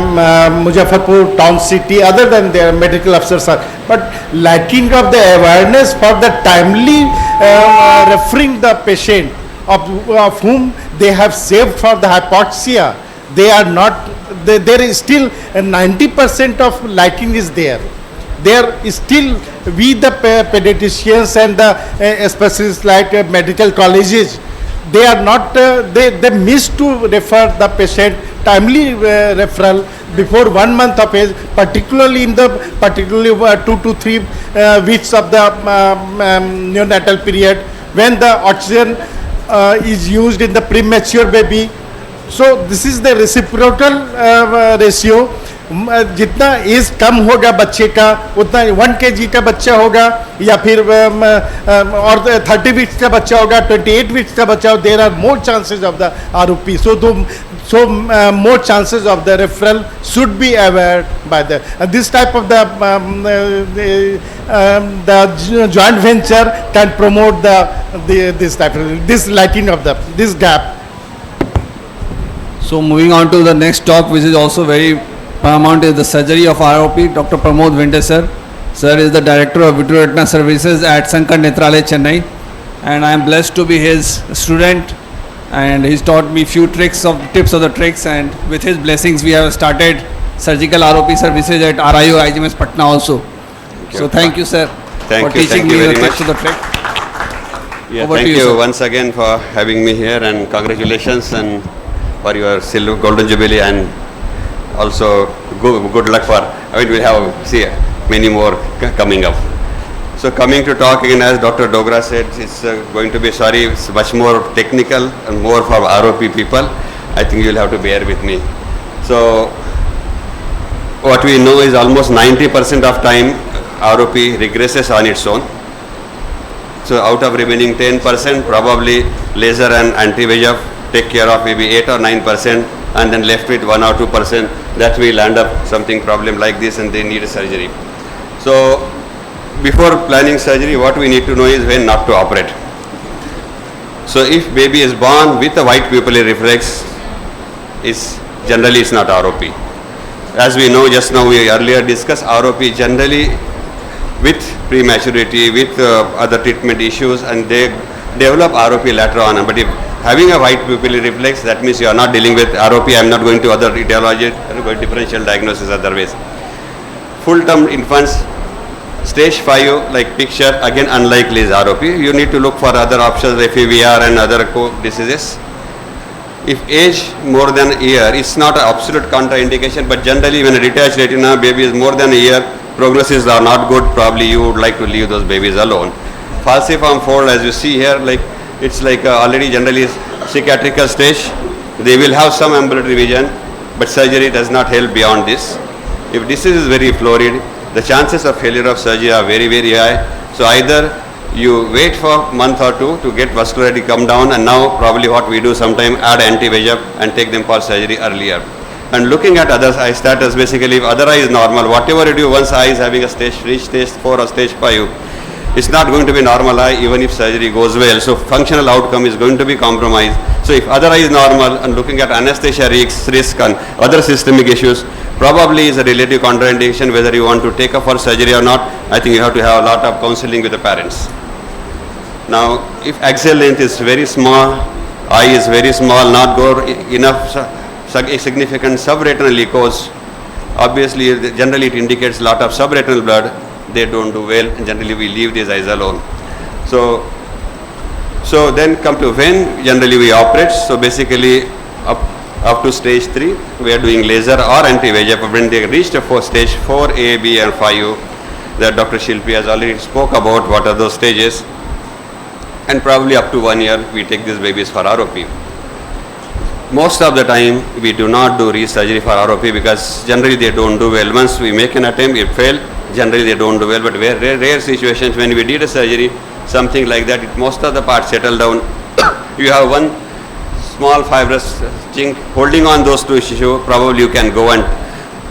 Muzaffarpur town city, other than their medical officers are, but lacking of the awareness for the timely referring the patient of whom they have saved for the hypoxia. They are not, there is still 90% of lacking is there. There is still, we the pediatricians and the specialists like medical colleges, they are not, they miss to refer the patient timely referral before 1 month of age, particularly in the 2 to 3 weeks of the neonatal period when the oxygen is used in the premature baby. So this is the reciprocal ratio. जितना as कम होगा बच्चे का उतना 1 kg का बच्चा होगा या फिर और 30 वीक्स का बच्चा होगा, 28 वीक्स का बच्चा होगा, there are more chances of the ROP. So more chances of the referral should be aware by this type of the joint venture can promote this lacking of this gap. So moving on to the next talk, which is also very paramount, is the surgery of ROP. Dr. Pramod Vinde sir. Sir is the director of Vitreoretina services at Nayandeep Netralaya, Chennai, and I am blessed to be his student. And he's taught me few tips of the tricks, and with his blessings we have started surgical ROP services at RIO IGMS Patna also. So thank you sir for teaching me the tricks of the trick. Yeah, thank you once again for having me here, and congratulations and for your silver golden jubilee, and also good luck for, we'll have many more coming up. So coming to talk again, as Dr. Dogra said, it's going to be, it's much more technical and more for ROP people. I think you'll have to bear with me. So what we know is almost 90% of time ROP regresses on its own. So out of remaining 10%, probably laser and anti-VEGF take care of maybe 8 or 9%, and then left with 1 or 2% that will end up something problem like this and they need a surgery. So before planning surgery, what we need to know is when not to operate. So if baby is born with a white pupillary reflex, generally it's not ROP. As we know, just now we earlier discussed, ROP generally with prematurity, with other treatment issues, and they develop ROP later on. But if having a white pupillary reflex, that means you are not dealing with ROP. I am not going to other etiology, differential diagnosis otherwise. Full-term infants, stage 5 like picture, again unlikely is ROP. You need to look for other options, FEVR and other diseases. If age more than a year, it's not an absolute contraindication, but generally when a detached retina baby is more than a year, prognosis are not good, probably you would like to leave those babies alone. Falciform fold, as you see here, it's already generally psychiatrical stage. They will have some ambulatory vision, but surgery does not help beyond this. If disease is very florid, the chances of failure of surgery are very, very high. So either you wait for a month or two to get vascularity come down, and now probably what we do sometime add anti-VEGF and take them for surgery earlier. And looking at other eye status, basically if other eye is normal, whatever you do, once eye is having a stage 4 or stage 5, it's not going to be normal eye even if surgery goes well. So functional outcome is going to be compromised. So if other eye is normal and looking at anesthesia risk and other systemic issues, probably is a relative contraindication whether you want to take up for surgery or not. I think you have to have a lot of counseling with the parents. Now, if axial length is very small, eye is very small, not go enough significant subretinal echoes, obviously generally it indicates a lot of subretinal blood, they don't do well, and generally we leave these eyes alone. So then come to when generally we operate. So basically up to stage 3, we are doing laser or anti-VEGF. When they reach the stage 4, A, B and 5, that Dr. Shilpi has already spoke about what are those stages. And probably up to 1 year, we take these babies for ROP. Most of the time, we do not do resurgery for ROP because generally they don't do well. Once we make an attempt, it fails, generally they don't do well. But rare situations when we did a surgery, something like that, most of the parts settle down. You have one small fibrous chink holding on those two tissue, probably you can go and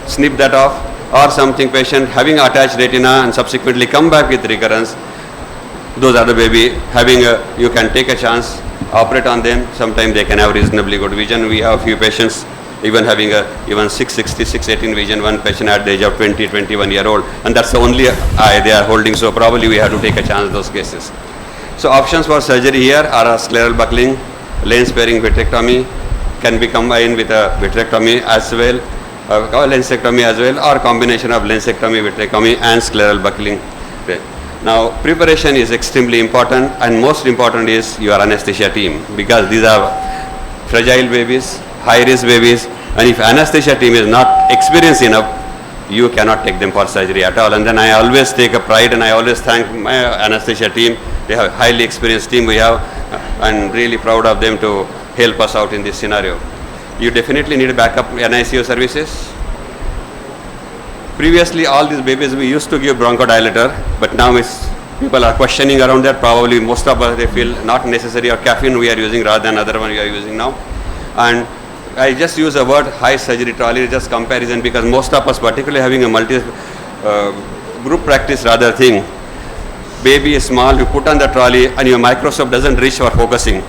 snip that off, or something patient having attached retina and subsequently come back with recurrence. Those are the baby having you can take a chance, operate on them. Sometimes they can have reasonably good vision. We have a few patients even having even 660, 618 vision. One patient at the age of 20, 21 year old, and that's the only eye they are holding. So probably we have to take a chance in those cases. So options for surgery here are a scleral buckling, lens sparing vitrectomy can be combined with a vitrectomy as well, lensectomy as well, or combination of lensectomy, vitrectomy and scleral buckling. Okay. Now preparation is extremely important, and most important is your anesthesia team, because these are fragile babies, high risk babies, and if anesthesia team is not experienced enough, you cannot take them for surgery at all. And then I always take a pride and I always thank my anesthesia team. They have a highly experienced team we have, and really proud of them to help us out in this scenario. You definitely need backup NICU services. Previously, all these babies we used to give bronchodilator, but now people are questioning around that. Probably most of us they feel not necessary, or caffeine we are using rather than other one we are using now. And I just use the word high surgery trolley, just comparison, because most of us, particularly having a group practice rather thing, baby is small, you put on the trolley and your microscope doesn't reach for focusing,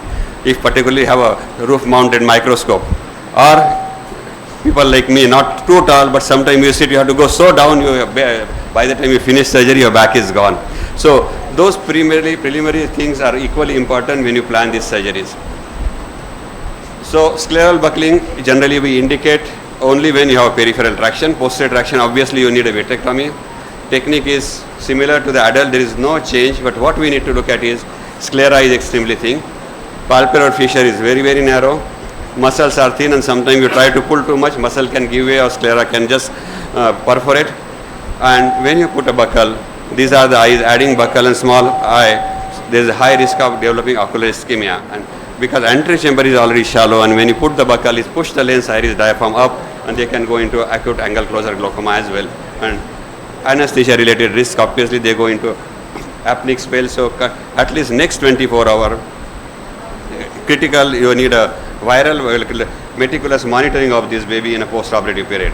if particularly have a roof mounted microscope. Or people like me, not too tall, but sometimes you sit, you have to go so down, by the time you finish surgery, your back is gone. So those preliminary things are equally important when you plan these surgeries. So scleral buckling, generally we indicate only when you have peripheral traction. Posterior traction, obviously you need a vitrectomy. Technique is similar to the adult, there is no change, but what we need to look at is sclera is extremely thin. Palpebral fissure is very, very narrow. Muscles are thin, and sometimes you try to pull too much, muscle can give way or sclera can just perforate. And when you put a buckle, these are the eyes, adding buckle and small eye, there is a high risk of developing ocular ischemia. And because entry chamber is already shallow, and when you put the buckle, it push the lens iris diaphragm up, and they can go into acute angle closure glaucoma as well. And anesthesia related risk, obviously they go into apneic spell. So at least next 24 hours, critical, you need a viral meticulous monitoring of this baby in a post-operative period.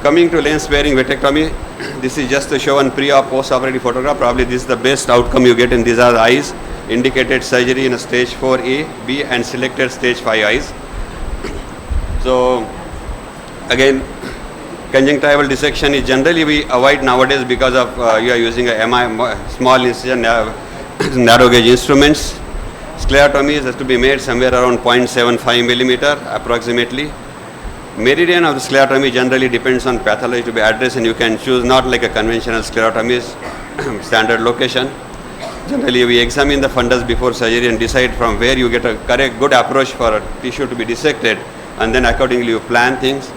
Coming to lens sparing vitrectomy, this is just to show one pre-op post-operative photograph. Probably this is the best outcome you get, and these are the eyes. Indicated surgery in a stage 4A, B, and selected stage 5 eyes. So again, conjunctival dissection is generally we avoid nowadays because of you are using a MI, small incision, narrow gauge instruments. Sclerotomy has to be made somewhere around 0.75 millimeter approximately. Meridian of the sclerotomy generally depends on pathology to be addressed, and you can choose not like a conventional sclerotomy standard location. Generally, we examine the fundus before surgery and decide from where you get a correct, good approach for a tissue to be dissected, and then accordingly you plan things.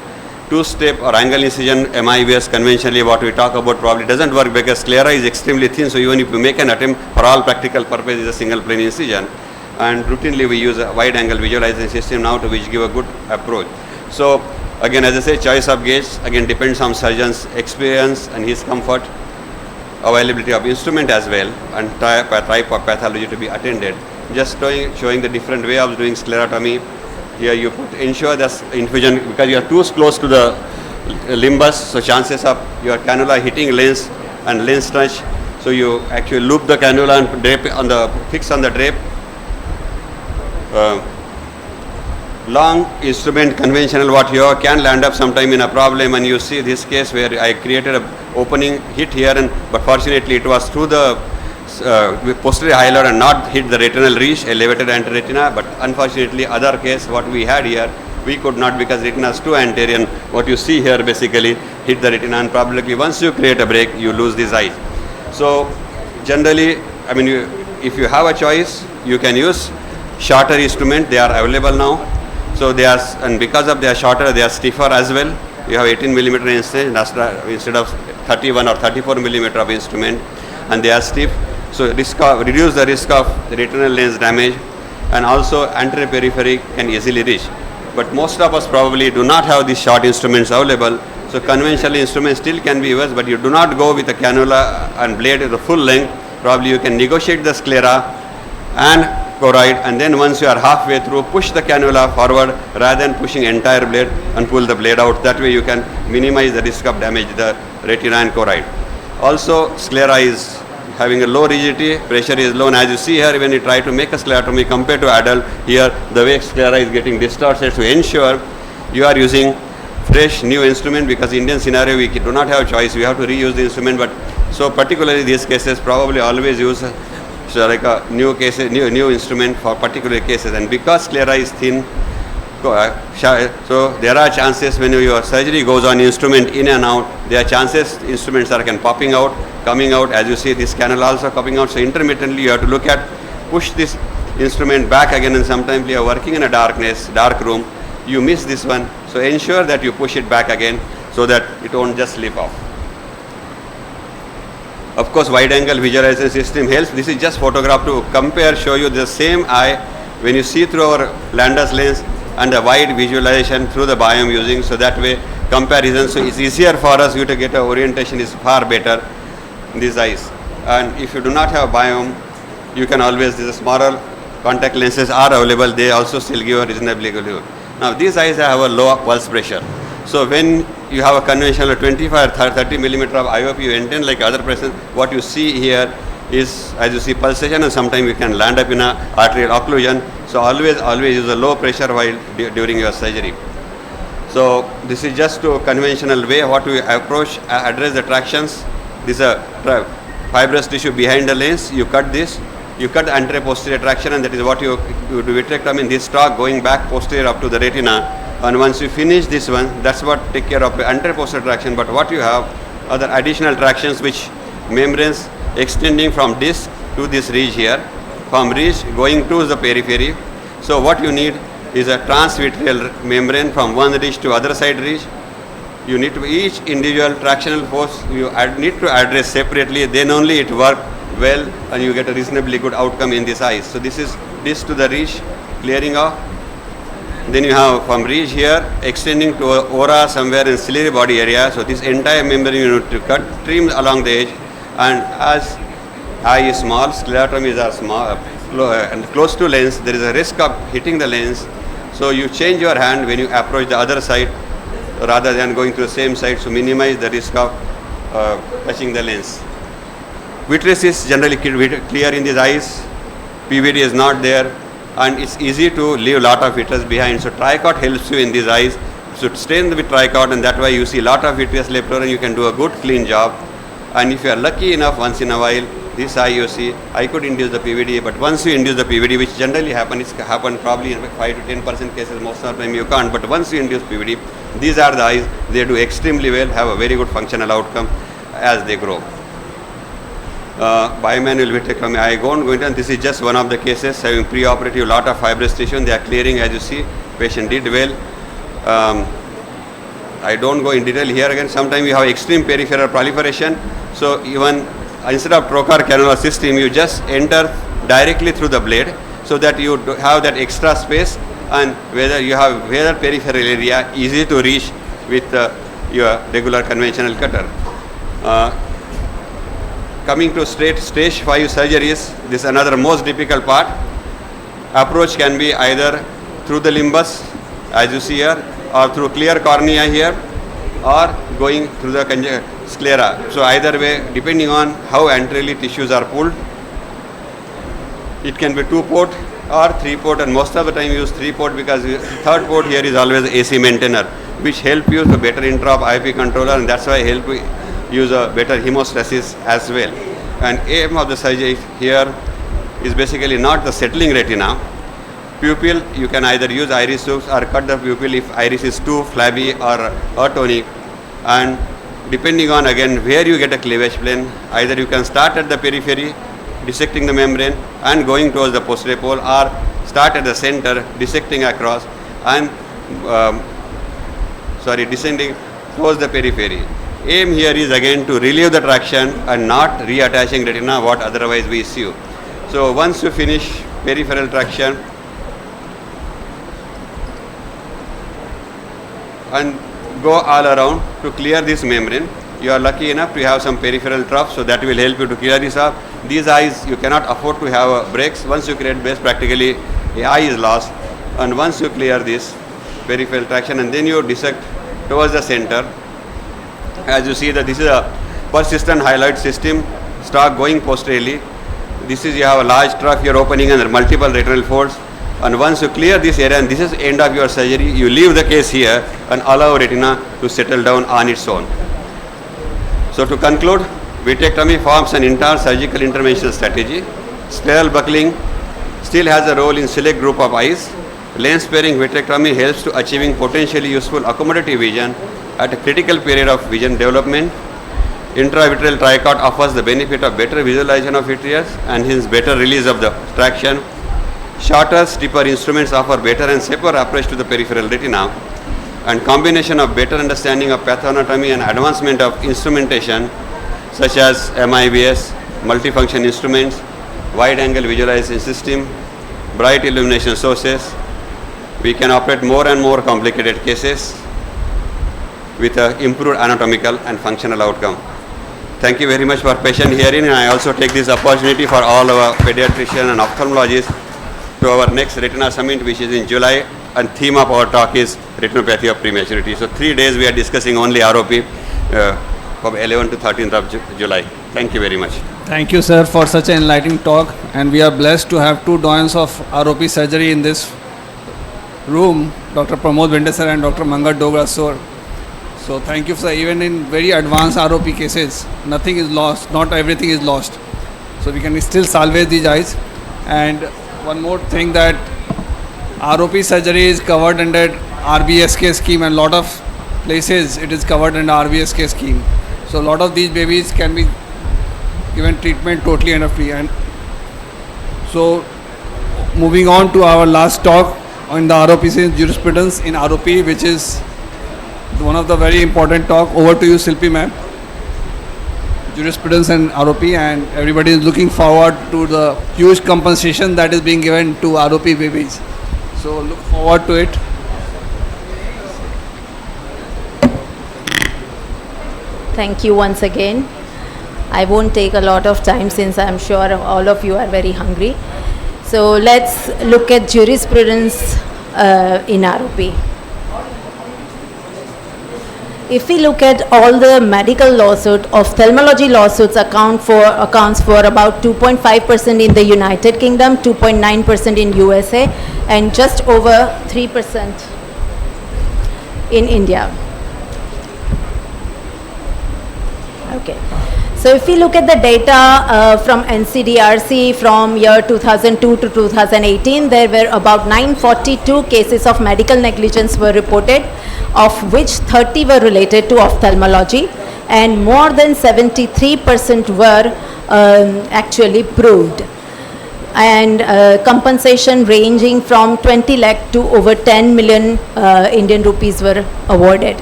Two-step or angle incision, MIBS conventionally what we talk about probably doesn't work because sclera is extremely thin, so even if you make an attempt for all practical purposes, a single plane incision. And routinely we use a wide angle visualization system now to which give a good approach. So again, as I say, choice of gauge again depends on surgeon's experience and his comfort, availability of instrument as well, and type of pathology to be attended. Just showing the different way of doing sclerotomy. Here you ensure that infusion, because you are too close to the limbus, so chances of your cannula hitting lens and lens touch. So you actually loop the cannula and drape on fix on the drape. Long instrument conventional what you can land up sometime in a problem, and you see this case where I created a opening hit here, but fortunately it was through the posterior hyaloid and not hit the retinal reach, elevated anteretina. But unfortunately other case what we had here, we could not because retina is too anterior, and what you see here basically hit the retina, and probably once you create a break you lose these eyes. So generally, I mean, if you have a choice, you can use shorter instrument, they are available now. So they are, and because of they are shorter, they are stiffer as well. You have 18 millimeter instead of 31 or 34 millimeter of instrument, and they are stiff. So reduce the risk of retinal lens damage, and also anterior periphery can easily reach. But most of us probably do not have these short instruments available. So conventional instruments still can be used, but you do not go with a cannula and blade at the full length. Probably you can negotiate the sclera and choroid, and then once you are halfway through, push the cannula forward rather than pushing entire blade and pull the blade out. That way you can minimize the risk of damage to the retina and choroid. Also, sclera is having a low rigidity, pressure is low, and as you see here, when you try to make a sclerotomy compared to adult, here the way sclera is getting distorted. To ensure you are using fresh new instrument, because Indian scenario we do not have choice, we have to reuse the instrument. But so particularly these cases probably always use like a new instrument for particular cases, and because sclera is thin, so there are chances when your surgery goes on instrument in and out, there are chances instruments are popping out, coming out. As you see, this canal also coming out. So intermittently you have to look at, push this instrument back again, and sometimes you are working in a dark room, you miss this one. So ensure that you push it back again so that it won't just slip off. Of course, wide angle visualization system helps. This is just photograph to compare, show you the same eye when you see through our Landers lens and a wide visualization through the biome using, so that way comparison. So it's easier for us you to get a orientation is far better in these eyes. And if you do not have biome, you can always, these smaller contact lenses are available, they also still give a reasonably good view. Now these eyes have a low pulse pressure. So when you have a conventional 25 or 30 millimeter of IOP, you intend like other person, what you see here is, as you see, pulsation, and sometimes you can land up in a arterial occlusion. So always use a low pressure while during your surgery. So this is just a conventional way what we approach, address the tractions. This is a fibrous tissue behind the lens. You cut this, you cut the anterior posterior traction, and that is what you do vitrectomy in this stalk going back posterior up to the retina. And once you finish this one, that's what take care of the anterior posterior traction. But what you have other additional tractions which membranes extending from disc to this ridge here, from ridge going to the periphery. So what you need is a transvitreal membrane from one ridge to other side ridge. You need to each individual tractional force you need to address separately, then only it work well and you get a reasonably good outcome in this eyes. So this is this to the ridge clearing off. Then you have from ridge here extending to aura somewhere in ciliary body area. So this entire membrane you need to cut, trim along the edge, and as eye is small, sclerotomies are small and close to lens, there is a risk of hitting the lens. So you change your hand when you approach the other side rather than going to the same side, so minimize the risk of touching the lens. Vitreous is generally clear in these eyes, PVD is not there, and it's easy to leave a lot of vitreous behind. So tricot helps you in these eyes. So stain with tricot, and that way you see a lot of vitreous left over and you can do a good clean job. And if you are lucky enough once in a while, this eye you see, I could induce the PVD, but once you induce the PVD, which generally happen probably in 5 to 10% cases, most of the time you can't, but once you induce PVD, these are the eyes, they do extremely well, have a very good functional outcome as they grow. Bimanual vitrectomy, I won't go into, and this is just one of the cases having preoperative lot of fibrous tissue, and they are clearing as you see, patient did well. I don't go in detail here again, sometimes you have extreme peripheral proliferation, so even instead of trocar cannula system, you just enter directly through the blade so that you have that extra space, and whether you have peripheral area easy to reach with your regular conventional cutter. Coming to stage 5 surgeries, this is another most difficult part. Approach can be either through the limbus, as you see here, or through clear cornea here, or going through the sclera. So either way, depending on how anteriorly tissues are pulled, it can be 2-port or 3-port, and most of the time use 3-port because 3rd port here is always AC maintainer, which help you to better interrupt IOP controller, and that's why help you use a better hemostasis as well. And aim of the surgery here is basically not the settling retina. Pupil, you can either use iris tubes or cut the pupil if iris is too flabby or atonic, and depending on again where you get a cleavage plane, either you can start at the periphery dissecting the membrane and going towards the posterior pole, or start at the center dissecting across and descending towards the periphery. Aim here is again to relieve the traction and not reattaching retina what otherwise we see. So once you finish peripheral traction and go all around to clear this membrane, you are lucky enough to have some peripheral trough, so that will help you to clear this up. These eyes you cannot afford to have breaks. Once you create breaks, practically the eye is lost, and once you clear this peripheral traction and then you dissect towards the center, as you see that this is a persistent hyaloid system, stalk going posteriorly. This is, you have a large trough here opening and there are multiple retinal folds, and once you clear this area and this is end of your surgery, you leave the case here and allow retina to settle down on its own. So to conclude, vitrectomy forms an entire surgical intervention strategy. Scleral buckling still has a role in select group of eyes. Lens sparing vitrectomy helps to achieving potentially useful accommodative vision at a critical period of vision development. Intravitreal tricot offers the benefit of better visualization of vitreous and hence better release of the traction. Shorter, steeper instruments offer better and safer approach to the peripheral retina, and combination of better understanding of pathanatomy and advancement of instrumentation such as MIBS, multifunction instruments, wide angle visualization system, bright illumination sources, we can operate more and more complicated cases with improved anatomical and functional outcome. Thank you very much for patient hearing, and I also take this opportunity for all our pediatricians and ophthalmologists to our next Retina Summit, which is in July, and theme of our talk is retinopathy of prematurity. So 3 days we are discussing only ROP from 11th to 13th of July. Thank you very much. Thank you, sir, for such an enlightening talk, and we are blessed to have two doyens of ROP surgery in this room, Dr. Pramod Bende sir and Dr. Mangat Dogra sir. So thank you, sir. Even in very advanced ROP cases, nothing is lost, not everything is lost. So we can still salvage these eyes. And one more thing, that ROP surgery is covered under RBSK scheme, and lot of places it is covered under RBSK scheme. So a lot of these babies can be given treatment totally and free. And so moving on to our last talk on the ROP jurisprudence in ROP, which is one of the very important talk. Over to you, Silpi ma'am. Jurisprudence and ROP, and everybody is looking forward to the huge compensation that is being given to ROP babies. So look forward to it. Thank you once again. I won't take a lot of time since I'm sure all of you are very hungry. So let's look at jurisprudence in ROP. If we look at all the medical lawsuits, ophthalmology lawsuits accounts for about 2.5% in the United Kingdom, 2.9% in USA, and just over 3% in India. Okay. So if we look at the data from NCDRC from year 2002 to 2018, there were about 942 cases of medical negligence were reported, of which 30 were related to ophthalmology, and more than 73% were actually proved. And compensation ranging from 20 lakh to over 10 million Indian rupees were awarded.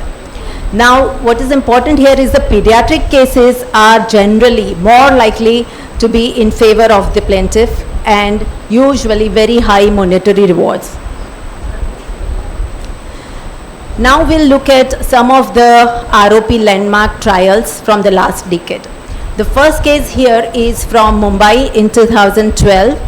Now, what is important here is the pediatric cases are generally more likely to be in favor of the plaintiff and usually very high monetary rewards. Now we'll look at some of the ROP landmark trials from the last decade. The first case here is from Mumbai in 2012,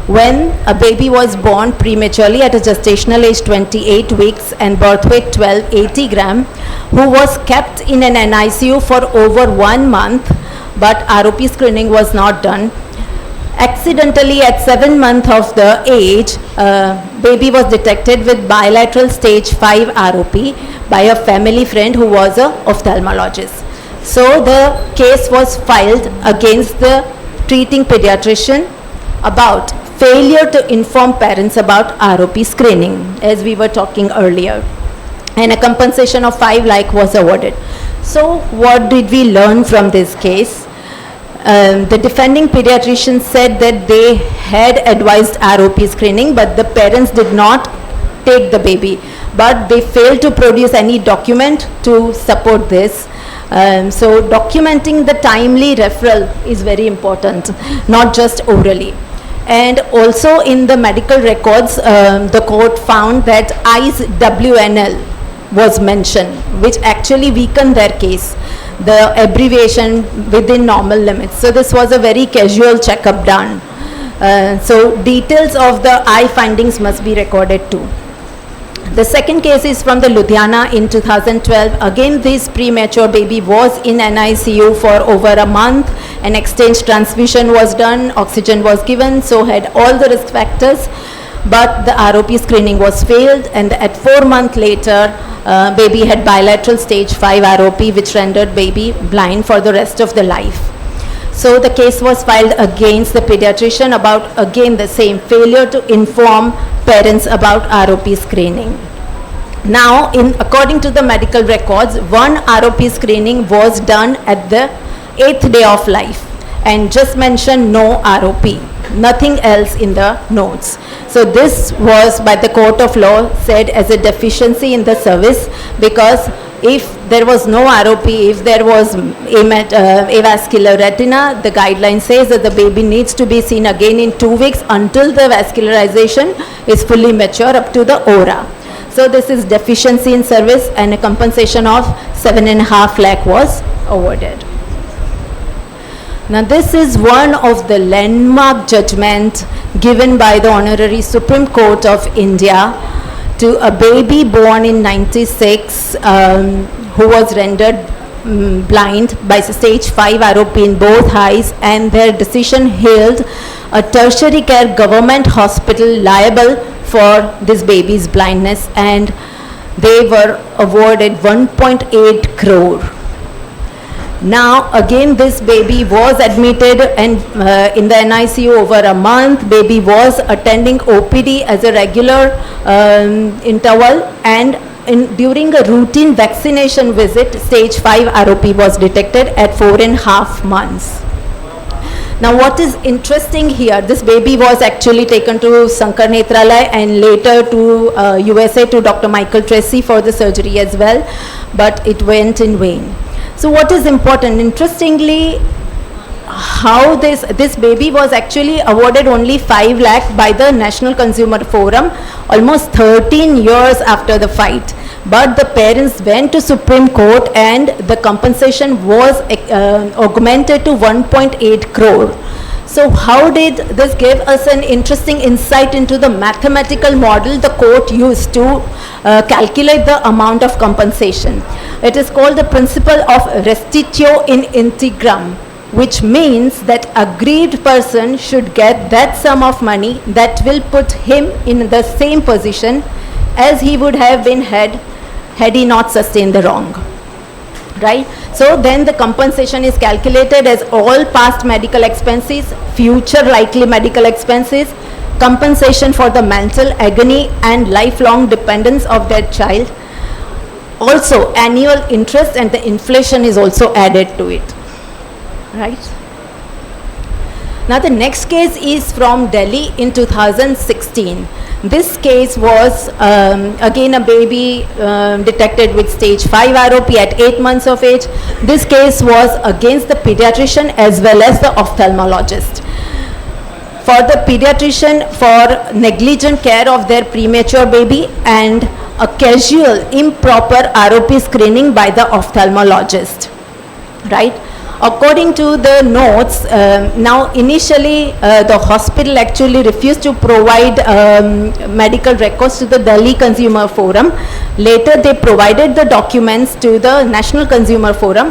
when a baby was born prematurely at a gestational age 28 weeks and birth weight 1280 gram, who was kept in an NICU for over 1 month, but ROP screening was not done. Accidentally, at 7 months of the age, baby was detected with bilateral stage 5 ROP by a family friend who was an ophthalmologist. So the case was filed against the treating pediatrician about failure to inform parents about ROP screening, as we were talking earlier, and a compensation of 5 lakh was awarded. So what did we learn from this case? The defending pediatrician said that they had advised ROP screening, but the parents did not take the baby, but they failed to produce any document to support this. So documenting the timely referral is very important, not just orally. And also in the medical records, the court found that ICE WNL was mentioned, which actually weakened their case, the abbreviation within normal limits. So this was a very casual checkup done. So details of the eye findings must be recorded too. The second case is from the Ludhiana in 2012. Again, this premature baby was in NICU for over a month. An exchange transfusion was done, oxygen was given, so had all the risk factors, but the ROP screening was failed, and at 4 months later, baby had bilateral stage 5 ROP, which rendered baby blind for the rest of the life. So the case was filed against the pediatrician about, again, the same failure to inform parents about ROP screening. Now, according to the medical records, one ROP screening was done at the 8th day of life, and just mentioned no ROP, nothing else in the notes. So this was by the court of law said as a deficiency in the service, because if there was no ROP, if there was avascular retina, the guideline says that the baby needs to be seen again in 2 weeks until the vascularization is fully mature up to the aura. So this is deficiency in service, and a compensation of 7.5 lakh was awarded. Now this is one of the landmark judgment given by the Honorary Supreme Court of India to a baby born in 96 who was rendered blind by stage 5 ROP in both eyes, and their decision held a tertiary care government hospital liable for this baby's blindness, and they were awarded 1.8 crore. Now again this baby was admitted and in the NICU over a month. Baby was attending OPD as a regular interval, and during a routine vaccination visit, stage 5 ROP was detected at 4.5 months. Now what is interesting here, this baby was actually taken to Nayandeep Netralaya and later to USA to Dr. Michael Tracy for the surgery as well, but it went in vain. So what is important, interestingly, how this baby was actually awarded only 5 lakh by the National Consumer Forum almost 13 years after the fight. But the parents went to Supreme Court and the compensation was augmented to 1.8 crore. So how did this give us an interesting insight into the mathematical model the court used to calculate the amount of compensation. It is called the principle of restitutio in integrum, which means that aggrieved person should get that sum of money that will put him in the same position as he would have been had he not sustained the wrong. Right? So then the compensation is calculated as all past medical expenses, future likely medical expenses, compensation for the mental agony and lifelong dependence of their child. Also annual interest and the inflation is also added to it. Right? Now the next case is from Delhi in 2016. This case was again a baby detected with stage 5 ROP at 8 months of age. This case was against the pediatrician as well as the ophthalmologist. For the pediatrician for negligent care of their premature baby and a casual improper ROP screening by the ophthalmologist. Right? According to the notes, now initially the hospital actually refused to provide medical records to the Delhi Consumer Forum. Later they provided the documents to the National Consumer Forum,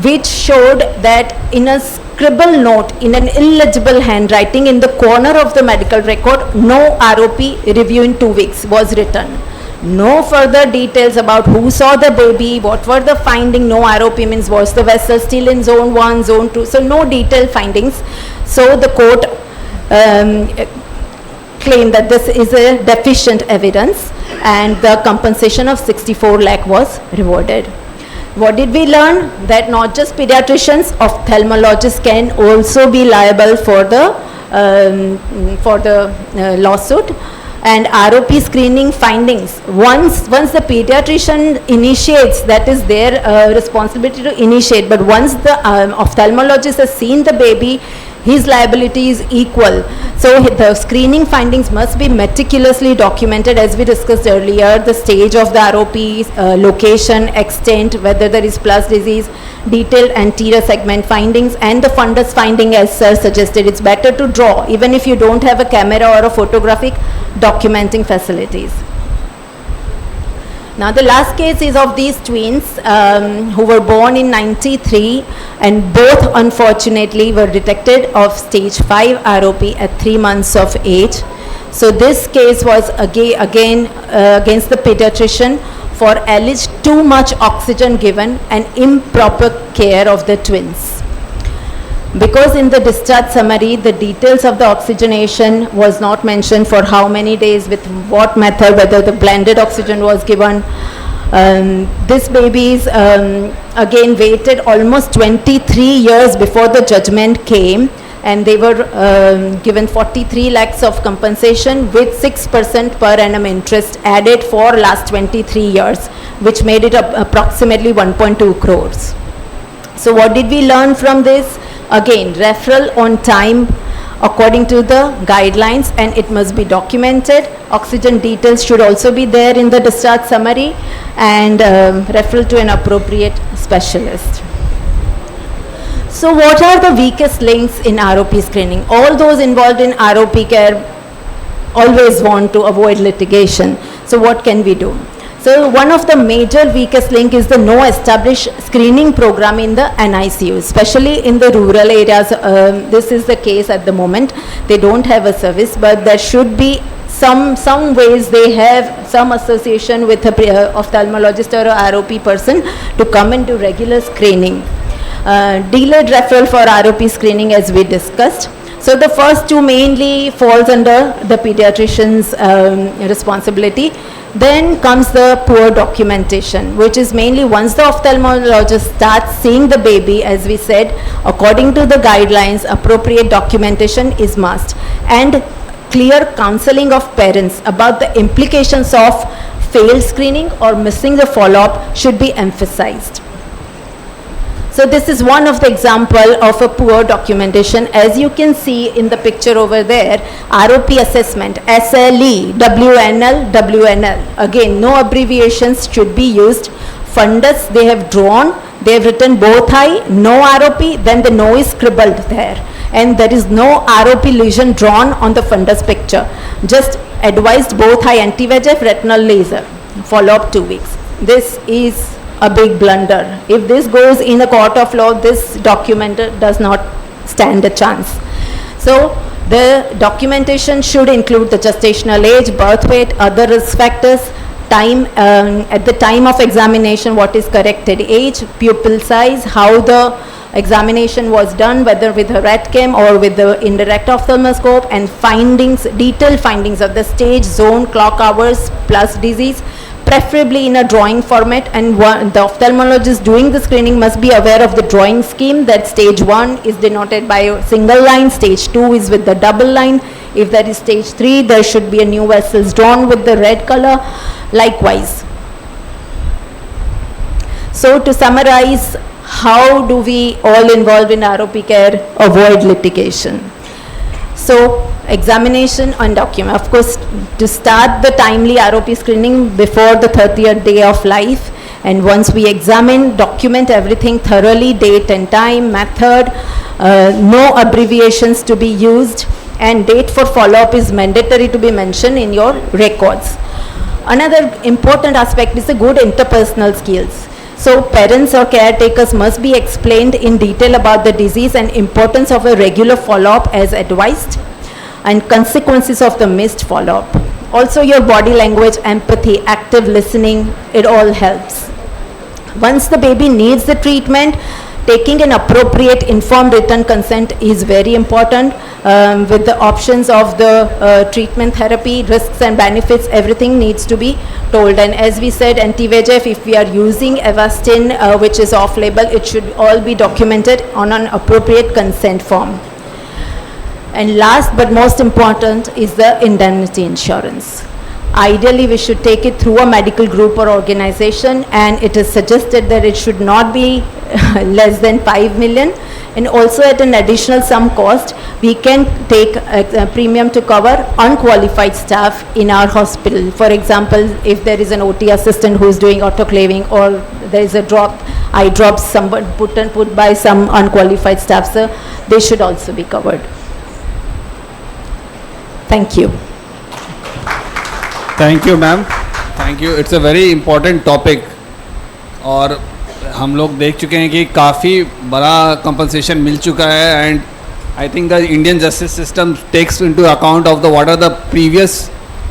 which showed that in a scribble note in an illegible handwriting in the corner of the medical record, no ROP review in 2 weeks was written. No further details about who saw the baby, what were the findings, no ROP means was the vessel still in zone 1, zone 2, so no detailed findings. So the court claimed that this is a deficient evidence and the compensation of 64 lakh was rewarded. What did we learn? That not just pediatricians, ophthalmologists can also be liable for the lawsuit. And ROP screening findings, once the pediatrician initiates, that is their responsibility to initiate, but once the ophthalmologist has seen the baby, his liability is equal. So the screening findings must be meticulously documented, as we discussed earlier, the stage of the ROP, location, extent, whether there is plus disease, detailed anterior segment findings, and the fundus finding, as sir suggested. It's better to draw, even if you don't have a camera or a photographic documenting facilities. Now the last case is of these twins who were born in 93 and both unfortunately were detected of stage 5 ROP at 3 months of age. So this case was again against the pediatrician for alleged too much oxygen given and improper care of the twins. Because in the discharge summary, the details of the oxygenation was not mentioned, for how many days, with what method, whether the blended oxygen was given. This babies again waited almost 23 years before the judgment came, and they were given 43 lakhs of compensation with 6% per annum interest added for last 23 years, which made it approximately 1.2 crores. So what did we learn from this? Again, referral on time, according to the guidelines, and it must be documented. Oxygen details should also be there in the discharge summary, and referral to an appropriate specialist. So what are the weakest links in ROP screening? All those involved in ROP care always want to avoid litigation. So what can we do? So one of the major weakest link is the no established screening program in the NICU, especially in the rural areas. This is the case at the moment. They don't have a service, but there should be some ways they have some association with a ophthalmologist or a ROP person to come and do regular screening. Delayed referral for ROP screening, as we discussed. So the first two mainly falls under the pediatrician's responsibility. Then comes the poor documentation, which is mainly once the ophthalmologist starts seeing the baby, as we said, according to the guidelines, appropriate documentation is must. And clear counseling of parents about the implications of failed screening or missing the follow-up should be emphasized. So this is one of the example of a poor documentation. As you can see in the picture over there, ROP assessment, SLE, WNL, WNL. Again, no abbreviations should be used. Fundus they have drawn, they have written both eye, no ROP, then the no is scribbled there. And there is no ROP lesion drawn on the fundus picture. Just advised both eye anti-VEGF retinal laser. Follow up 2 weeks. This is a big blunder. If this goes in the court of law, this document does not stand a chance. So the documentation should include the gestational age, birth weight, other risk factors, time, at the time of examination, what is corrected age, pupil size, how the examination was done, whether with a ret chem or with the indirect ophthalmoscope, and findings, detailed findings of the stage, zone, clock hours plus disease, preferably in a drawing format. And the ophthalmologist doing the screening must be aware of the drawing scheme, that stage 1 is denoted by a single line, stage 2 is with the double line. If there is stage 3, there should be a new vessels drawn with the red color, likewise. So to summarize, how do we all involved in ROP care avoid litigation? So examination and document. Of course, to start the timely ROP screening before the 30th day of life, and once we examine, document everything thoroughly, date and time, method, no abbreviations to be used, and date for follow-up is mandatory to be mentioned in your records. Another important aspect is the good interpersonal skills. So parents or caretakers must be explained in detail about the disease and importance of a regular follow-up as advised, and consequences of the missed follow-up. Also your body language, empathy, active listening, it all helps. Once the baby needs the treatment, taking an appropriate informed written consent is very important, with the options of the treatment therapy, risks and benefits, everything needs to be told. And as we said, anti-VEGF, if we are using Avastin, which is off-label, it should all be documented on an appropriate consent form. And last but most important is the indemnity insurance. Ideally, we should take it through a medical group or organization, and it is suggested that it should not be less than 5 million. And also at an additional sum cost, we can take a premium to cover unqualified staff in our hospital. For example, if there is an OT assistant who is doing autoclaving, or there is a eye drops somebody put by some unqualified staff, so they should also be covered. Thank you. Thank you ma'am, thank you. It's a very important topic, और हम लोग देख चुके हैं कि काफ़ी बड़ा compensation मिल चुका है. And I think the Indian justice system takes into account of the what are the previous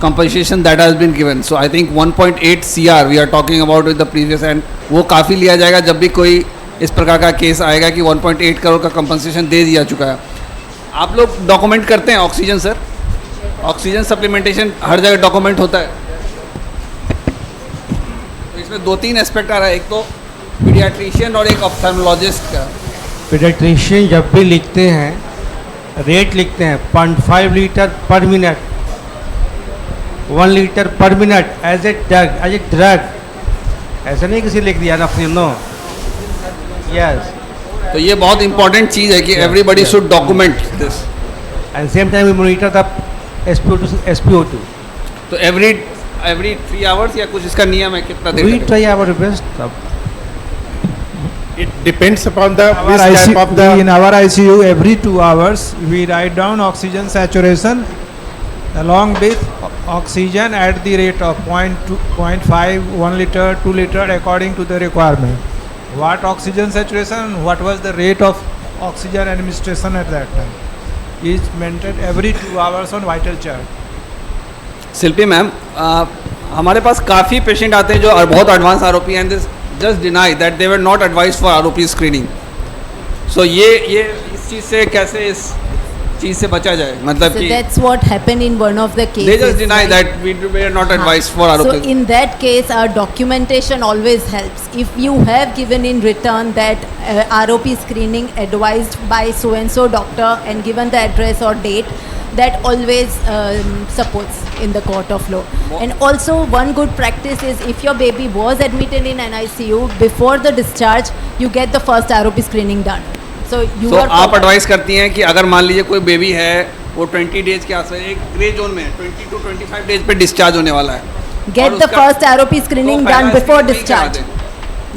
compensation that has been given. So I think 1.8 CR we are talking about with the previous, and वो काफ़ी लिया जाएगा जब भी कोई इस प्रकार का केस आएगा कि 1.8 करोड़ का कंपनसेशन दे दिया चुका है. आप लोग डॉक्यूमेंट करते हैं ऑक्सीजन सर? ऑक्सीजन सप्लीमेंटेशन हर जगह डॉक्यूमेंट होता है. तो इसमें 2-3 एस्पेक्ट आ रहा है, एक तो पीडियाट्रिशियन और एक ऑप्थेल्मोलॉजिस्ट का. पीडियाट्रिशियन जब भी लिखते हैं, रेट लिखते हैं 0.5 litre per minute, 1 litre per minute as a drug, ऐसा नहीं किसी लिख दिया ना, नो. यस. तो ये बहुत इंपॉर्टेंट चीज़ है कि everybody should document this. and same time we monitor the SpO2. तो every 3 hours या कुछ इसका नियम है कितना देर We करें? try our best. It depends upon the Our which type ICU, of the in our ICU, every 2 hours, we write down oxygen saturation along with oxygen at the rate of 0.5, 1 liter, 2 liter according to the requirement. What oxygen saturation, what was the rate of oxygen administration at that time is maintained every 2 hours on vital chart. Shilpi ma'am, हमारे पास काफ़ी patient आते हैं जो बहुत advance ROP and this just deny that they were not advise for ROP screening. So ये इस चीज़ से कैसे इस चीज़ से बचा जाए, मतलब So कि that's what happened in one of the cases. they just deny right? that we are not advised for So ROP. in that case, our documentation always helps. If you have given in return that ROP screening advised by so and so doctor and given the address or date, that always supports in the court of law. And also one good practice is if your baby was admitted in an ICU, before the discharge, you get the first ROP screening done. So you So are आप covered. Advice करती हैं कि अगर मान लीजिए कोई baby है वो 20 डेज के आसपास एक ग्रे जोन में 20 to 25 डेज पे डिस्चार्ज होने वाला है, Get और the उसका first ROP screening तो done पहला before screening करा discharge. दें.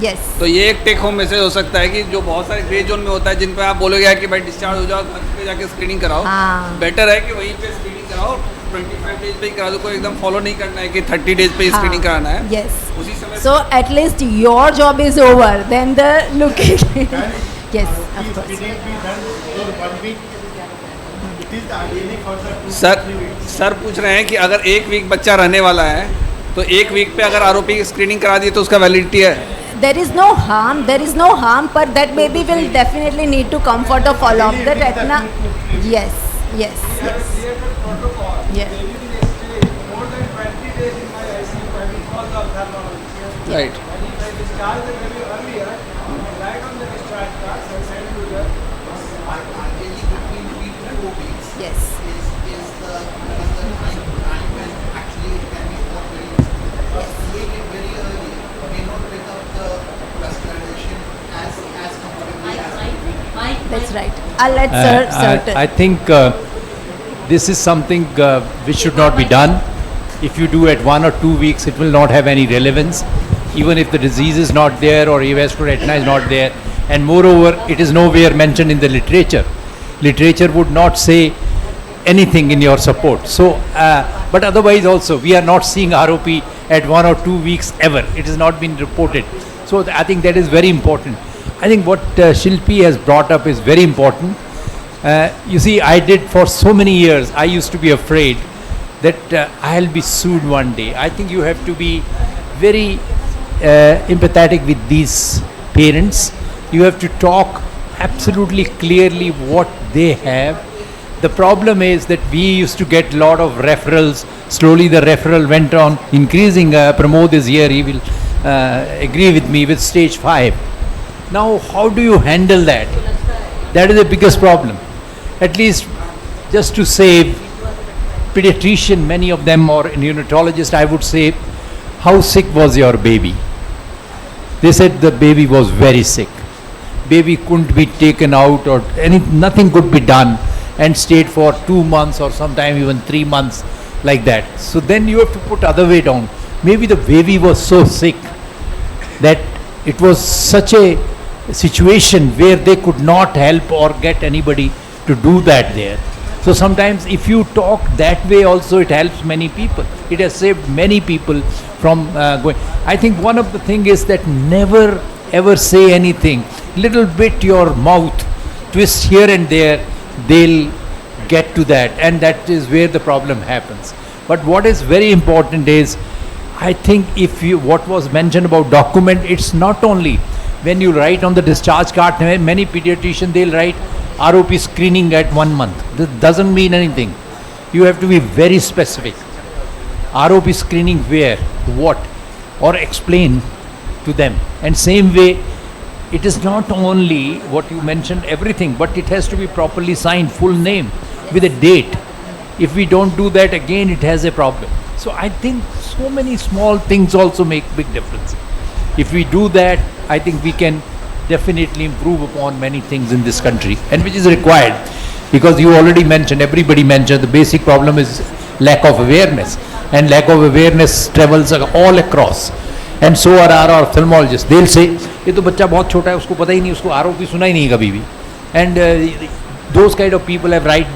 Yes. तो ये एक टेक होम मैसेज हो सकता है कि जो बहुत सारे ग्रे जोन में होता है जिन पे आप बोलोगे कि भाई डिस्चार्ज हो जाओ, घर पे जाके स्क्रीनिंग कराओ, हाँ. बेटर है कि वहीं पे स्क्रीनिंग कराओ. 25 डेज पे ही करा दो, कोई एकदम फॉलो नहीं करना है कि 30 डेज पे ही हाँ. स्क्रीनिंग कराना है. Yes. उसी समय So at least your job is over. Then the looking. Yes, of course. Sir पूछ रहे हैं कि अगर एक वीक बच्चा रहने वाला है तो एक वीक पे अगर आरओपी स्क्रीनिंग करा दी तो उसका वैलिडिटी है. There is no harm. There is no harm, but that baby will definitely need to come for the follow-up. The retina. Yes. Yes. Yes. Yeah. Right. Yes. That's right. I'll let sir tell. I think this is something which should not be done. If you do at 1 or 2 weeks, it will not have any relevance, even if the disease is not there or avascular retina is not there. And moreover, it is nowhere mentioned in the literature. Literature would not say anything in your support. So, but otherwise also, we are not seeing ROP at 1 or 2 weeks ever. It has not been reported. So, I think that is very important. I think what Shilpi has brought up is very important. You see, I did for so many years, I used to be afraid that I'll be sued one day. I think you have to be very empathetic with these parents. You have to talk absolutely clearly what they have. The problem is that we used to get a lot of referrals. Slowly the referral went on increasing. Pramod is here, he will agree with me with stage 5. Now how do you handle that? That is the biggest problem. At least just to save pediatrician, many of them, or neonatologist, I would say, how sick was your baby? They said the baby was very sick. Baby couldn't be taken out or nothing could be done, and stayed for 2 months or sometime even 3 months like that. So then you have to put other way down. Maybe the baby was so sick that it was such a situation where they could not help or get anybody to do that there. So sometimes if you talk that way also, it helps many people. It has saved many people from going. I think one of the thing is that never ever say anything. Little bit your mouth twist here and there, they'll get to that, and that is where the problem happens. But what is very important is, I think if you, what was mentioned about document, it's not only when you write on the discharge card, many pediatricians, they'll write ROP screening at 1 month. This doesn't mean anything. You have to be very specific. ROP screening where, what, or explain to them. And same way, it is not only what you mentioned, everything, but it has to be properly signed, full name, with a date. If we don't do that, again it has a problem. So I think so many small things also make big difference. If we do that, I think we can definitely improve upon many things in this country, and which is required. Because you already mentioned, everybody mentioned, the basic problem is lack of awareness. And lack of awareness travels all across. And so are our ophthalmologists. They'll say, ये तो बच्चा बहुत छोटा है, उसको पता ही नहीं, उसको आरोपी सुना ही नहीं कभी भी. And those kind of people have right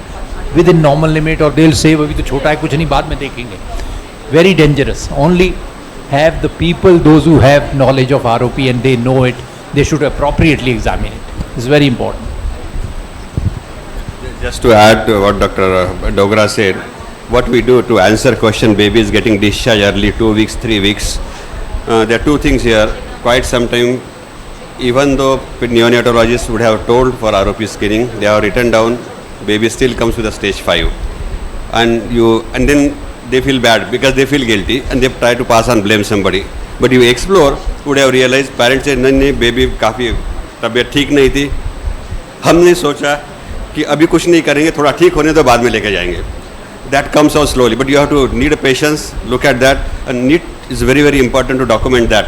within normal limit, or they'll say, अभी तो छोटा है, कुछ नहीं, बाद में देखेंगे. Very dangerous. Only have the people, those who have knowledge of ROP and they know it, they should appropriately examine it. It's very important. Just to add to what Dr. Dogra said, what we do to answer question, baby is getting discharged early, 2 weeks, 3 weeks. There are two things here. Quite some time, even though neonatologists would have told for ROP screening, they have written down, baby still comes with a stage 5. And then they feel bad because they feel guilty and they try to pass on, blame somebody. But you explore, would have realized, parents said, नहीं baby काफ़ी तबीयत ठीक नहीं थी, हमने सोचा कि अभी कुछ नहीं करेंगे, थोड़ा ठीक होने तो बाद में लेके जाएंगे. That comes out slowly, but you have to need a patience, look at that, and need is very, very important to document that.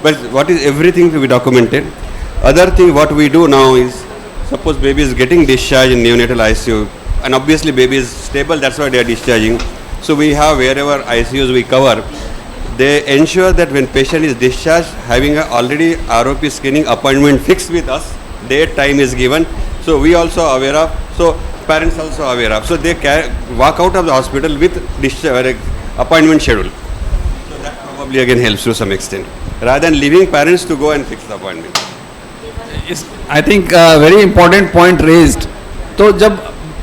But what is everything to be documented? Other thing what we do now is, suppose baby is getting discharged in neonatal ICU, and obviously baby is stable, that's why they are discharging. So we have wherever ICUs we cover, they ensure that when patient is discharged, having a already ROP screening appointment fixed with us, date, time is given. So we also aware of, so parents also aware of. So they walk out of the hospital with discharge appointment schedule. So that probably again helps to some extent, rather than leaving parents to go and fix the appointment. I think very important point raised. तो जब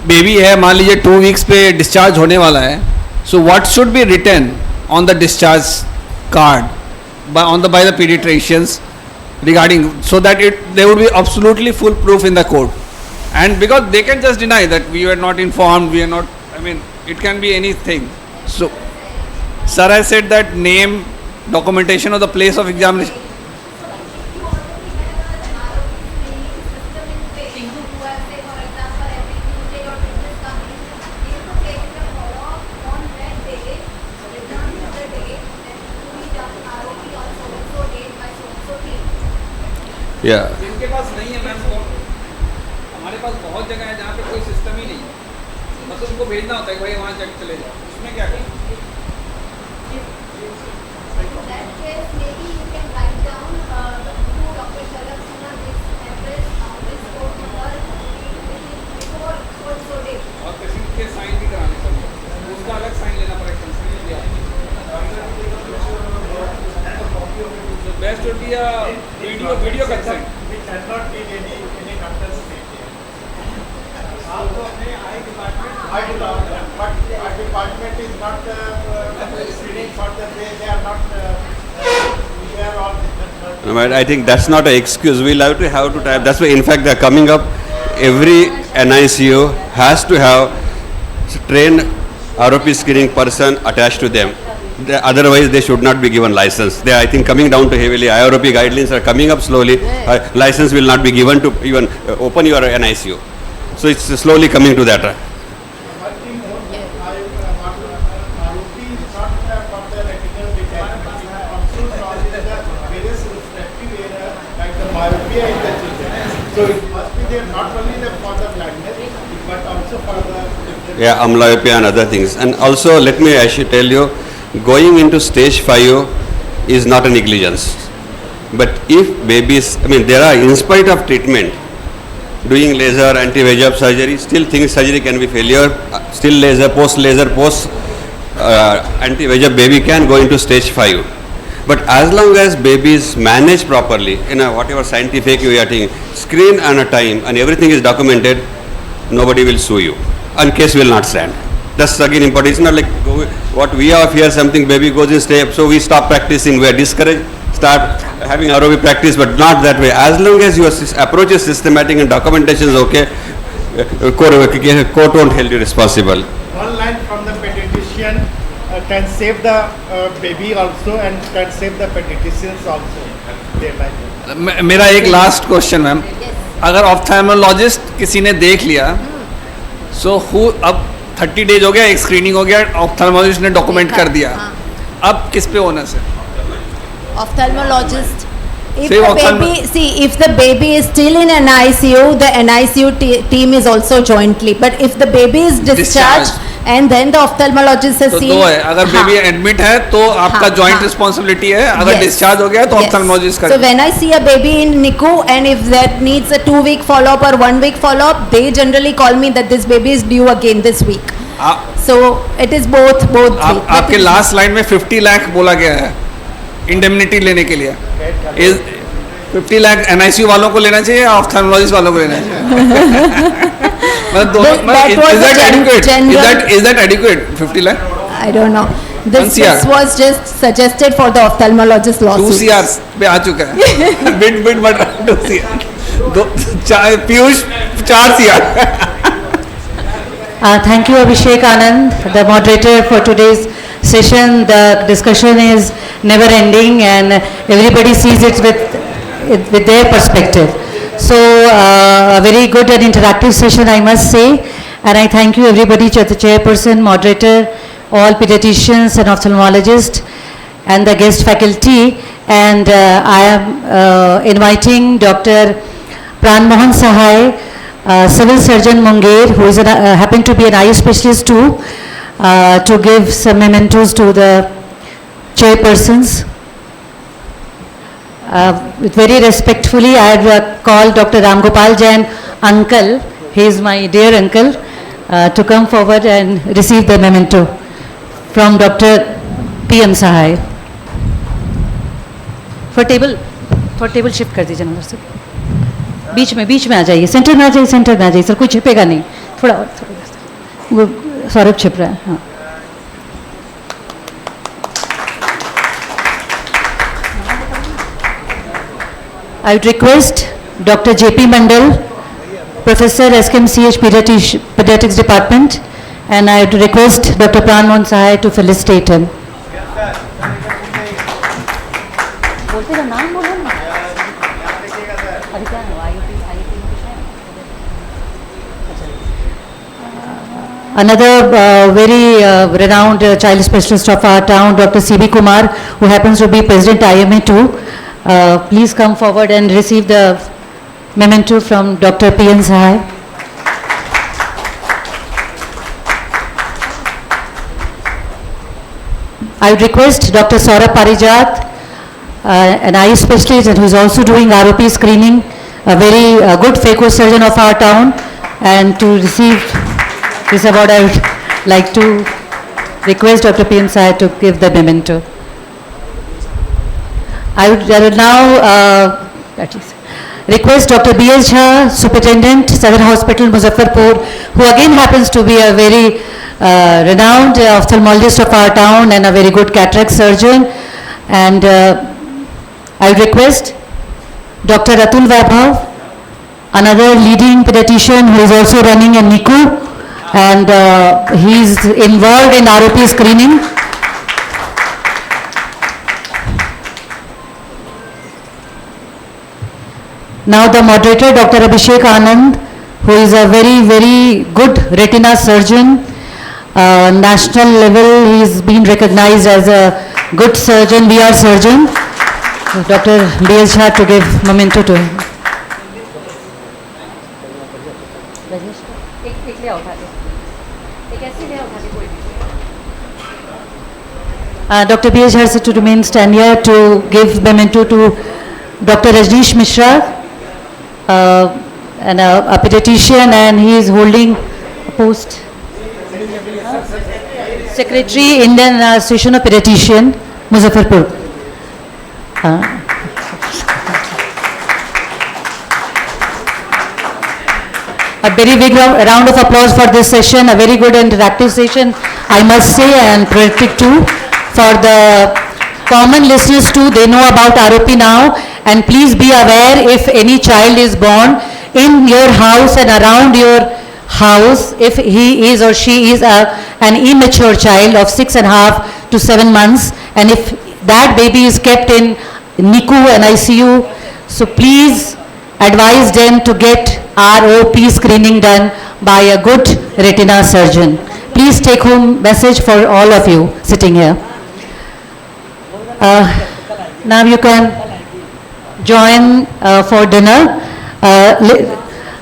baby है, मान लीजिए 2 weeks पे discharge होने वाला है, so what should be written on the discharge card by the pediatricians regarding, so that there would be absolutely full proof in the court. And because they can just deny that we were not informed, we are not, I mean, it can be anything. So, sir has said that name, documentation of the place of examination. Yeah. जिनके पास नहीं है ma'am, हमारे पास बहुत जगह है जहाँ पे कोई सिस्टम ही नहीं है, बस उनको भेजना होता है कि भाई वहाँ चेक चले जाओ, उसमें क्या करें? और पेशेंट के साइन भी कराने पड़ेंगे, उसका अलग साइन लेना पड़ेगा. So best would be a video consent. We cannot need any doctor's name here. Also, eye department, but eye department is not screening for the way they are not. We are all different. No, but I think that's not an excuse. We'll have to type. That's why, in fact, they're coming up. Every NICU has to have trained ROP screening person attached to them. Otherwise, they should not be given license. They are, I think, coming down to heavily. IROP guidelines are coming up slowly. License will not be given to even open your NICU. So it's slowly coming to that. So it must be there not only for the blindness, but also for the... Yeah, amblyopia and other things. And also, let me actually tell you, going into stage 5 is not a negligence. But if babies, I mean, there are, in spite of treatment, doing laser, anti-VEGF surgery, still things surgery can be failure, still laser, post anti-VEGF baby can go into stage 5. But as long as baby is managed properly, in a whatever scientific you are taking, screen and a time, and everything is documented, nobody will sue you, and case will not stand. That's again important. It's not like what we have here, something baby goes in step, so we stop practicing, we are discouraged, start having ROV practice, but not that way. As long as your approach is systematic and documentation is okay, court won't hold you responsible. One line from the pediatrician can save the baby also and can save the pediatricians also. Their life. मेरा एक last question ma'am, अगर ophthalmologist किसी ने देख लिया, सो अब 30 days हो गया, एक स्क्रीनिंग हो गया, ऑप्थेल्मोलॉजिस्ट ने डॉक्यूमेंट कर दिया, अब किस पे ओनस है? Ophthalmologist If Same the baby, see, if the baby is still in an ICU, the NICU team is also jointly. But if the baby is discharged and then the ophthalmologist has तो seen. दो है, अगर baby admit है तो आपका joint responsibility है, अगर discharge हो गया तो ऑप्थेल्मोलॉजिस्ट का. So when I see a baby in NICU and if that needs a 2-week follow-up or 1-week follow-up, they generally call me that this baby is due again this week. So it is both. आपके last line में 50 लाख बोला गया है indemnity लेने के लिए. Is 50 lakh NICU वालों को लेना चाहिए या ऑप्थेल्मोलॉजिस्ट वालों को लेना चाहिए? Is that adequate 50 lakh? I don't know. This was just suggested for the ophthalmologist lawsuit. 2 CR पे आ चुका है. बिड बढ़ रहा है 2 CR. Piyush 4 CR. Thank you, Abhishek Anand, the moderator for today's session. The discussion is never ending and everybody sees it with their perspective. So a very good and interactive session, I must say. And I thank you everybody, the chairperson, moderator, all pediatricians and ophthalmologists and the guest faculty. And I am inviting Dr. Pran Mohan Sahai, civil surgeon Munger, who is happen to be an eye specialist too, to give some mementos to the chairpersons. Very respectfully, I have called Dr. Ram Gopal Jain uncle. He is my dear uncle, to come forward and receive the memento from Dr. P.M. Sahai. For table shift कर दीजिए number से. बीच में आ जाइए, centre में आ जाइए sir, कोई छिपेगा नहीं. थोड़ा वो सौरभ छिप रहा है. हाँ. I would request Dr. J.P. Mandal, Professor SKMCH Pediatrics Department, and I would request Dr. Pran Mohan Sahai to felicitate him. Another very renowned child specialist of our town, Dr. C.B. Kumar, who happens to be President IMA too. Please come forward and receive the memento from Dr. P.N. Sahai. I would request Dr. Saurabh Parijat, an eye specialist and who is also doing ROP screening, a very good phaco surgeon of our town, and to receive this award I would like to request Dr. P.N. Sahai to give the memento. I would now request Dr. B.S. Jha, Superintendent, Southern Hospital, Muzaffarpur, who again happens to be a very renowned ophthalmologist of our town and a very good cataract surgeon. And I would request Dr. Atul Vaibhav, another leading pediatrician who is also running a NICU, and he is involved in ROP screening. Now the moderator, Dr. Abhishek Anand, who is a very, very good retina surgeon. National level, he is being recognized as a good surgeon, VR surgeon. Dr. B.S. Jha to give memento to him. Dr. B.S. Jha to remain stand here to give memento to Dr. Rajneesh Mishra, and a pediatrician, and he is holding a post. Secretary, Indian Association of Pediatrician, Muzaffarpur. A very big round of applause for this session, a very good interactive session, I must say, and productive too. For the common listeners too, they know about ROP now, and please be aware if any child is born in your house and around your house, if he is or she is an immature child of 6.5 to 7 months, and if that baby is kept in NICU and ICU, so please advise them to get ROP screening done by a good retina surgeon. Please take home message for all of you sitting here. Now you can join for dinner.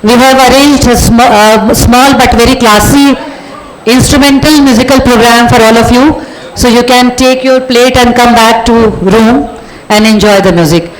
We have arranged a small but very classy instrumental musical program for all of you. So you can take your plate and come back to room and enjoy the music.